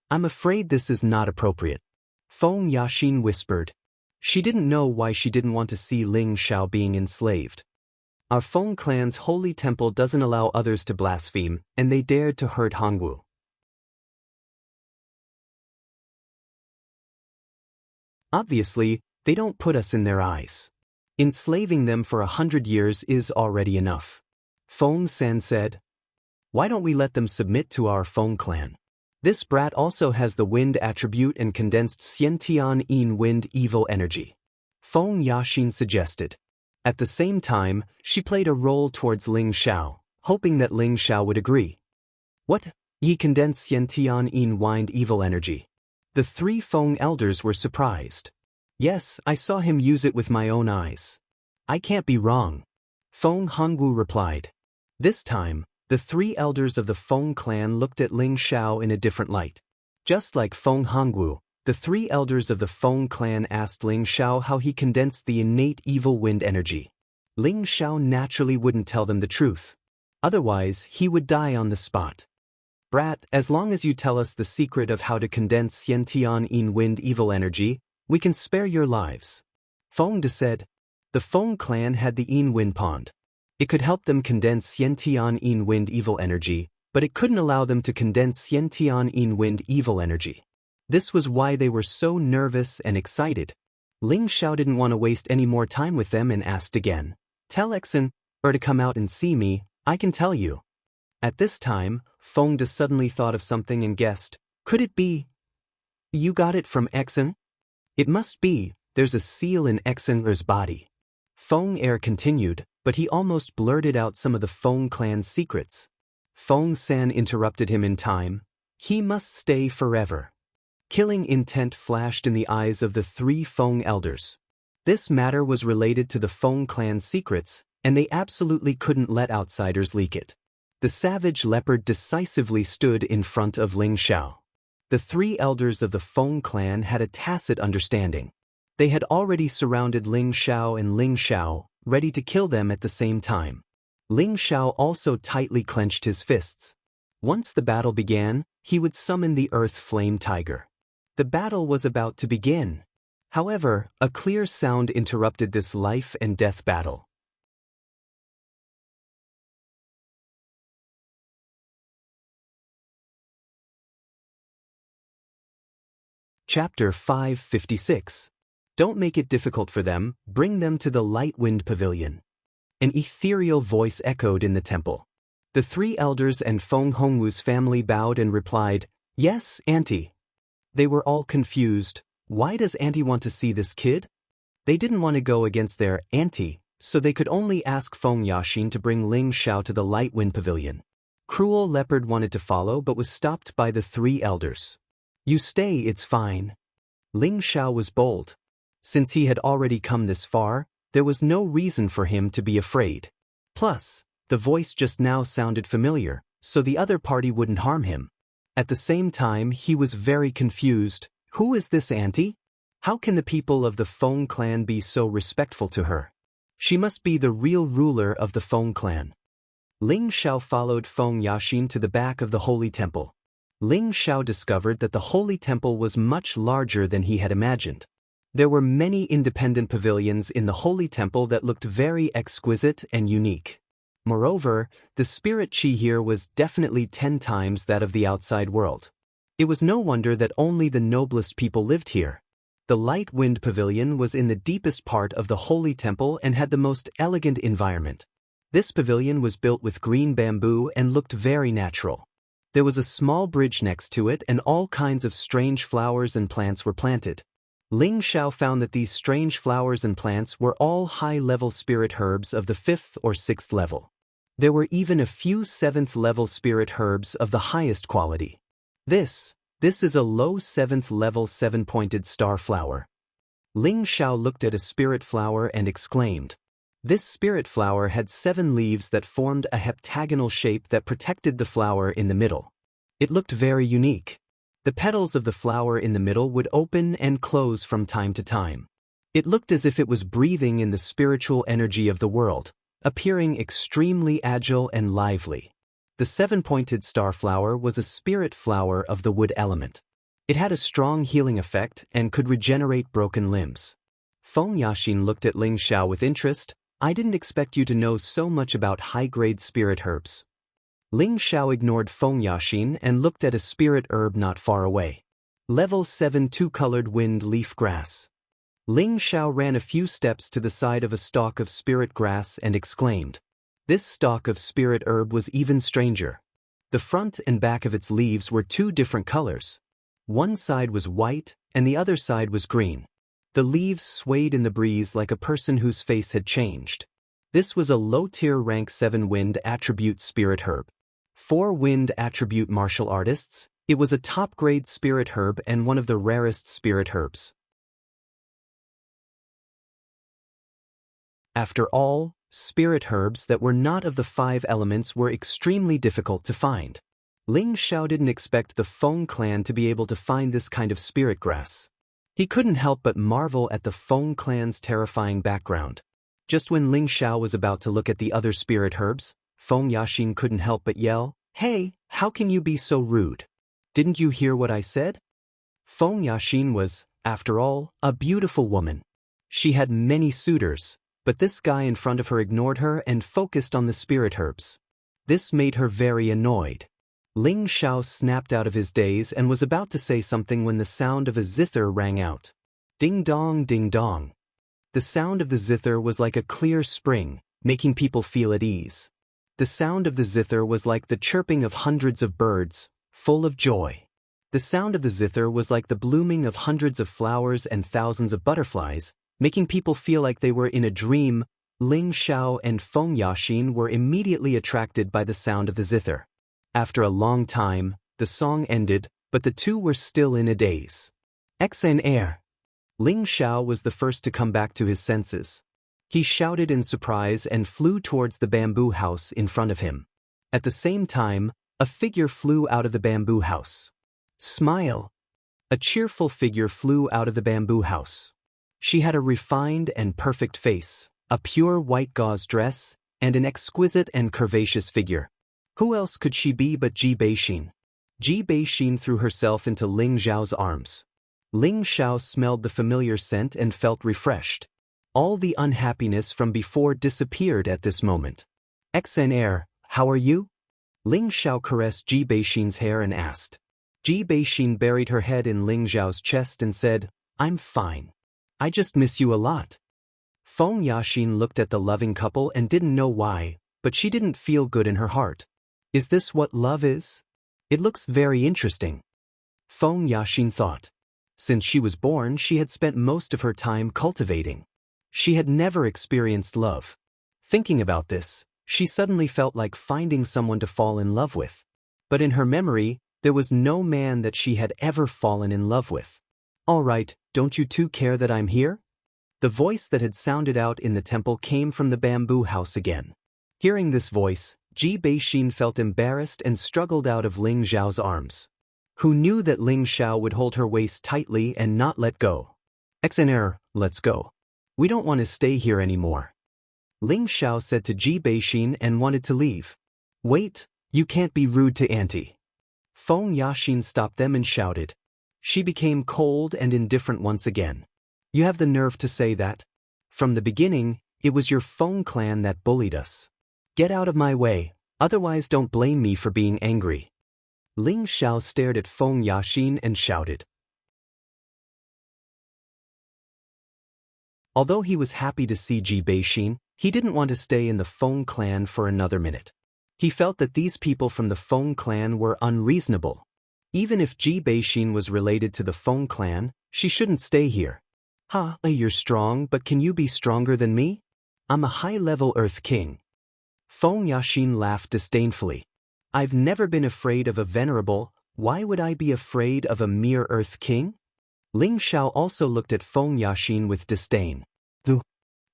I'm afraid this is not appropriate. Feng Yaxin whispered. She didn't know why she didn't want to see Ling Xiao being enslaved. Our Feng clan's holy temple doesn't allow others to blaspheme, and they dared to hurt Hongwu. Obviously, they don't put us in their eyes. Enslaving them for 100 years is already enough. Feng San said. Why don't we let them submit to our Feng clan? This brat also has the wind attribute and condensed Xiantian Yin wind evil energy. Feng Yaxin suggested. At the same time, she played a role towards Ling Xiao, hoping that Ling Xiao would agree. What? Ye condense Xiantian Yin wind evil energy. The three Feng elders were surprised. Yes, I saw him use it with my own eyes. I can't be wrong. Feng Hongwu replied. This time, the three elders of the Feng clan looked at Ling Xiao in a different light. Just like Feng Hongwu, the three elders of the Feng clan asked Ling Xiao how he condensed the innate evil wind energy. Ling Xiao naturally wouldn't tell them the truth. Otherwise, he would die on the spot. Brat, as long as you tell us the secret of how to condense Xiantian Yin wind evil energy, we can spare your lives. Feng De said. The Feng clan had the Yin wind pond. It could help them condense Xiantian Yin wind evil energy, but it couldn't allow them to condense Xiantian Yin wind evil energy. This was why they were so nervous and excited. Ling Xiao didn't want to waste any more time with them and asked again. Tell Exin, or to come out and see me, I can tell you. At this time, Feng De suddenly thought of something and guessed, could it be? You got it from Exin? It must be, there's a seal in Exin's body. Feng Er continued, but he almost blurted out some of the Feng clan's secrets. Feng San interrupted him in time. He must stay forever. Killing intent flashed in the eyes of the three Feng elders. This matter was related to the Feng clan's secrets, and they absolutely couldn't let outsiders leak it. The savage leopard decisively stood in front of Ling Xiao. The three elders of the Feng clan had a tacit understanding. They had already surrounded Ling Xiao and Ling Xiao, ready to kill them at the same time. Ling Xiao also tightly clenched his fists. Once the battle began, he would summon the Earth Flame Tiger. The battle was about to begin. However, a clear sound interrupted this life and death battle. Chapter 556. Don't make it difficult for them, bring them to the Light Wind Pavilion. An ethereal voice echoed in the temple. The three elders and Feng Hongwu's family bowed and replied, "Yes, Auntie." They were all confused. Why does Auntie want to see this kid? They didn't want to go against their auntie, so they could only ask Feng Yaxin to bring Ling Xiao to the Light Wind Pavilion. Cruel Leopard wanted to follow but was stopped by the three elders. "You stay, it's fine." Ling Xiao was bold. Since he had already come this far, there was no reason for him to be afraid. Plus, the voice just now sounded familiar, so the other party wouldn't harm him. At the same time, he was very confused. Who is this auntie? How can the people of the Feng clan be so respectful to her? She must be the real ruler of the Feng clan. Ling Xiao followed Feng Yaxin to the back of the holy temple. Ling Xiao discovered that the holy temple was much larger than he had imagined. There were many independent pavilions in the holy temple that looked very exquisite and unique. Moreover, the spirit qi here was definitely 10 times that of the outside world. It was no wonder that only the noblest people lived here. The Light Wind Pavilion was in the deepest part of the holy temple and had the most elegant environment. This pavilion was built with green bamboo and looked very natural. There was a small bridge next to it and all kinds of strange flowers and plants were planted. Ling Xiao found that these strange flowers and plants were all high-level spirit herbs of the 5th or 6th level. There were even a few 7th-level spirit herbs of the highest quality. This is a low 7th level 7-pointed star flower. Ling Xiao looked at a spirit flower and exclaimed. This spirit flower had 7 leaves that formed a heptagonal shape that protected the flower in the middle. It looked very unique. The petals of the flower in the middle would open and close from time to time. It looked as if it was breathing in the spiritual energy of the world, appearing extremely agile and lively. The 7-pointed star flower was a spirit flower of the wood element. It had a strong healing effect and could regenerate broken limbs. Feng Yaxin looked at Ling Xiao with interest. "I didn't expect you to know so much about high-grade spirit herbs." Ling Xiao ignored Feng Yaxin and looked at a spirit herb not far away. Level 7 2-colored wind leaf grass. Ling Xiao ran a few steps to the side of a stalk of spirit grass and exclaimed. This stalk of spirit herb was even stranger. The front and back of its leaves were 2 different colors. One side was white and the other side was green. The leaves swayed in the breeze like a person whose face had changed. This was a low-tier rank 7 wind attribute spirit herb. 4 wind attribute martial artists, it was a top-grade spirit herb and one of the rarest spirit herbs. After all, spirit herbs that were not of the 5 elements were extremely difficult to find. Ling Xiao didn't expect the Feng clan to be able to find this kind of spirit grass. He couldn't help but marvel at the Feng clan's terrifying background. Just when Ling Xiao was about to look at the other spirit herbs, Feng Yaxin couldn't help but yell, "Hey, how can you be so rude? Didn't you hear what I said?" Feng Yaxin was, after all, a beautiful woman. She had many suitors, but this guy in front of her ignored her and focused on the spirit herbs. This made her very annoyed. Ling Xiao snapped out of his daze and was about to say something when the sound of a zither rang out. Ding dong, ding dong. The sound of the zither was like a clear spring, making people feel at ease. The sound of the zither was like the chirping of hundreds of birds, full of joy. The sound of the zither was like the blooming of hundreds of flowers and thousands of butterflies, making people feel like they were in a dream. Ling Xiao and Feng Yaxin were immediately attracted by the sound of the zither. After a long time, the song ended, but the two were still in a daze. Exen. Ling Xiao was the first to come back to his senses. He shouted in surprise and flew towards the bamboo house in front of him. At the same time, a figure flew out of the bamboo house. Smile. A cheerful figure flew out of the bamboo house. She had a refined and perfect face, a pure white gauze dress, and an exquisite and curvaceous figure. Who else could she be but Ji Beixin? Ji Beixin threw herself into Ling Xiao's arms. Ling Xiao smelled the familiar scent and felt refreshed. All the unhappiness from before disappeared at this moment. Xn, how are you? Ling Xiao caressed Ji Beixin's hair and asked. Ji Beixin buried her head in Ling Xiao's chest and said, I'm fine. I just miss you a lot. Feng Yaxin looked at the loving couple and didn't know why, but she didn't feel good in her heart. Is this what love is? It looks very interesting. Feng Yaxin thought. Since she was born, she had spent most of her time cultivating. She had never experienced love. Thinking about this, she suddenly felt like finding someone to fall in love with. But in her memory, there was no man that she had ever fallen in love with. All right, don't you two care that I'm here? The voice that had sounded out in the temple came from the bamboo house again. Hearing this voice, Ji Beixin felt embarrassed and struggled out of Ling Xiao's arms. Who knew that Ling Xiao would hold her waist tightly and not let go? XNR, let's go. We don't want to stay here anymore. Ling Xiao said to Ji Beixin and wanted to leave. Wait, you can't be rude to Auntie. Feng Yaxin stopped them and shouted. She became cold and indifferent once again. You have the nerve to say that? From the beginning, it was your Feng clan that bullied us. Get out of my way, otherwise don't blame me for being angry. Ling Xiao stared at Feng Yaxin and shouted. Although he was happy to see Ji Beixin, he didn't want to stay in the Feng clan for another minute. He felt that these people from the Feng clan were unreasonable. Even if Ji Beixin was related to the Feng clan, she shouldn't stay here. You're strong, but can you be stronger than me? I'm a high-level Earth King. Feng Yaxin laughed disdainfully. I've never been afraid of a venerable, why would I be afraid of a mere Earth King? Ling Xiao also looked at Feng Yaxin with disdain.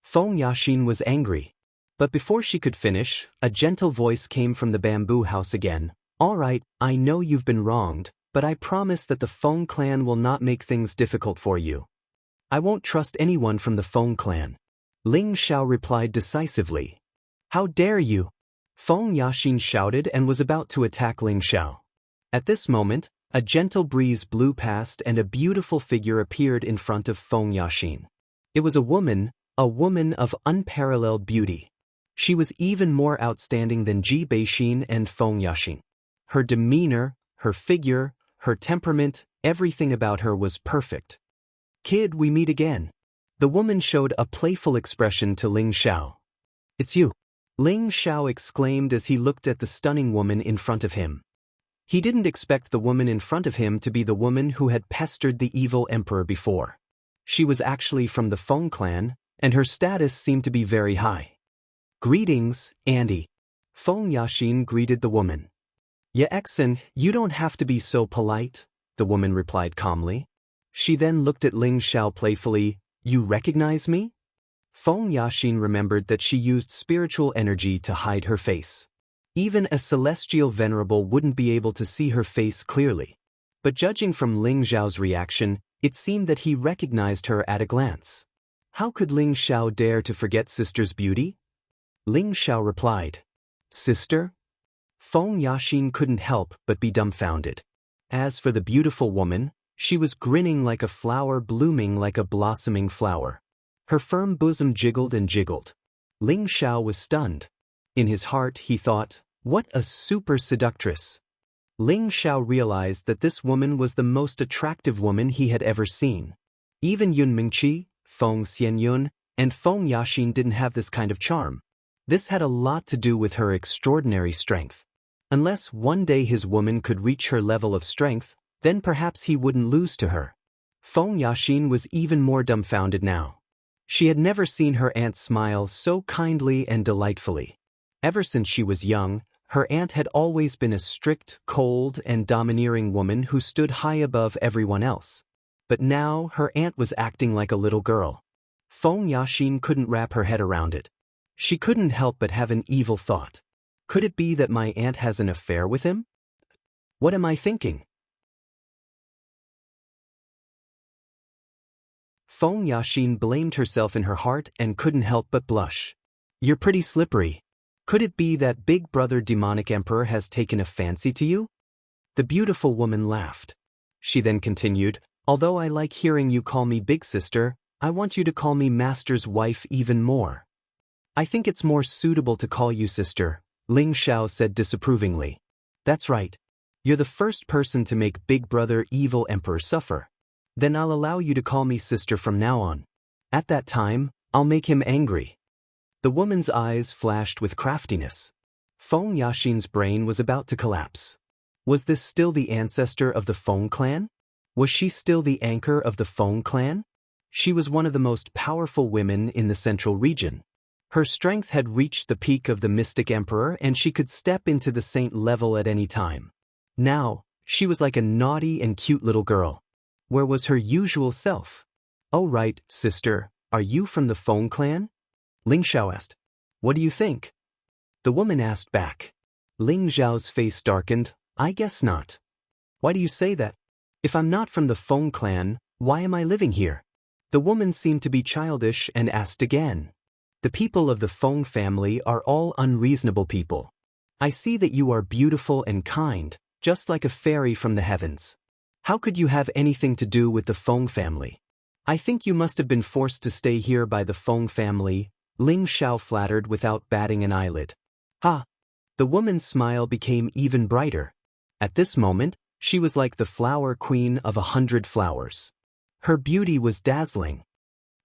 Feng Yaxin was angry. But before she could finish, a gentle voice came from the bamboo house again. All right, I know you've been wronged, but I promise that the Feng clan will not make things difficult for you. I won't trust anyone from the Feng clan. Ling Xiao replied decisively. How dare you? Feng Yaxin shouted and was about to attack Ling Xiao. At this moment, a gentle breeze blew past and a beautiful figure appeared in front of Feng Yaxin. It was a woman of unparalleled beauty. She was even more outstanding than Ji Beixin and Feng Yaxin. Her demeanor, her figure, her temperament, everything about her was perfect. Kid, we meet again. The woman showed a playful expression to Ling Xiao. It's you. Ling Xiao exclaimed as he looked at the stunning woman in front of him. He didn't expect the woman in front of him to be the woman who had pestered the evil emperor before. She was actually from the Feng clan, and her status seemed to be very high. Greetings, Auntie. Feng Yaxin greeted the woman. Exen, you don't have to be so polite, the woman replied calmly. She then looked at Ling Xiao playfully. You recognize me? Feng Yaxin remembered that she used spiritual energy to hide her face. Even a celestial venerable wouldn't be able to see her face clearly. But judging from Ling Xiao's reaction, it seemed that he recognized her at a glance. How could Ling Xiao dare to forget sister's beauty? Ling Xiao replied. Sister? Feng Yaxin couldn't help but be dumbfounded. As for the beautiful woman, she was grinning like a flower blooming like a blossoming flower. Her firm bosom jiggled and jiggled. Ling Xiao was stunned. In his heart he thought, what a super seductress. Ling Xiao realized that this woman was the most attractive woman he had ever seen. Even Yun Mingqi, Feng Xianyun, and Feng Yaxin didn't have this kind of charm. This had a lot to do with her extraordinary strength. Unless one day his woman could reach her level of strength, then perhaps he wouldn't lose to her. Feng Yaxin was even more dumbfounded now. She had never seen her aunt smile so kindly and delightfully. Ever since she was young, her aunt had always been a strict, cold, and domineering woman who stood high above everyone else. But now her aunt was acting like a little girl. Feng Yaxin couldn't wrap her head around it. She couldn't help but have an evil thought. Could it be that my aunt has an affair with him? What am I thinking? Feng Yaxin blamed herself in her heart and couldn't help but blush. You're pretty slippery. Could it be that Big Brother Demonic Emperor has taken a fancy to you? The beautiful woman laughed. She then continued, although I like hearing you call me Big Sister, I want you to call me Master's wife even more. I think it's more suitable to call you sister, Ling Xiao said disapprovingly. That's right. You're the first person to make Big Brother Evil Emperor suffer. Then I'll allow you to call me sister from now on. At that time, I'll make him angry. The woman's eyes flashed with craftiness. Feng Yaxin's brain was about to collapse. Was this still the ancestor of the Feng clan? Was she still the anchor of the Feng clan? She was one of the most powerful women in the central region. Her strength had reached the peak of the mystic emperor, and she could step into the saint level at any time. Now, she was like a naughty and cute little girl. Where was her usual self? "Oh right, sister, are you from the Feng clan?" Ling Xiao asked. "What do you think?" The woman asked back. Ling Xiao's face darkened. "I guess not." "Why do you say that? If I'm not from the Feng clan, why am I living here?" The woman seemed to be childish and asked again. "The people of the Feng family are all unreasonable people. I see that you are beautiful and kind, just like a fairy from the heavens. How could you have anything to do with the Feng family? I think you must have been forced to stay here by the Feng family," Ling Xiao flattered without batting an eyelid. "Ha!" The woman's smile became even brighter. At this moment, she was like the flower queen of 100 flowers. Her beauty was dazzling.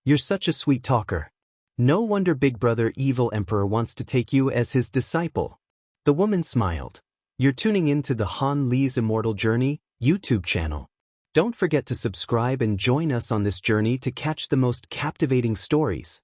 "You're such a sweet talker. No wonder Big Brother Evil Emperor wants to take you as his disciple." The woman smiled. "You're tuning in to the Han Li's Immortal Journey YouTube channel. Don't forget to subscribe and join us on this journey to catch the most captivating stories.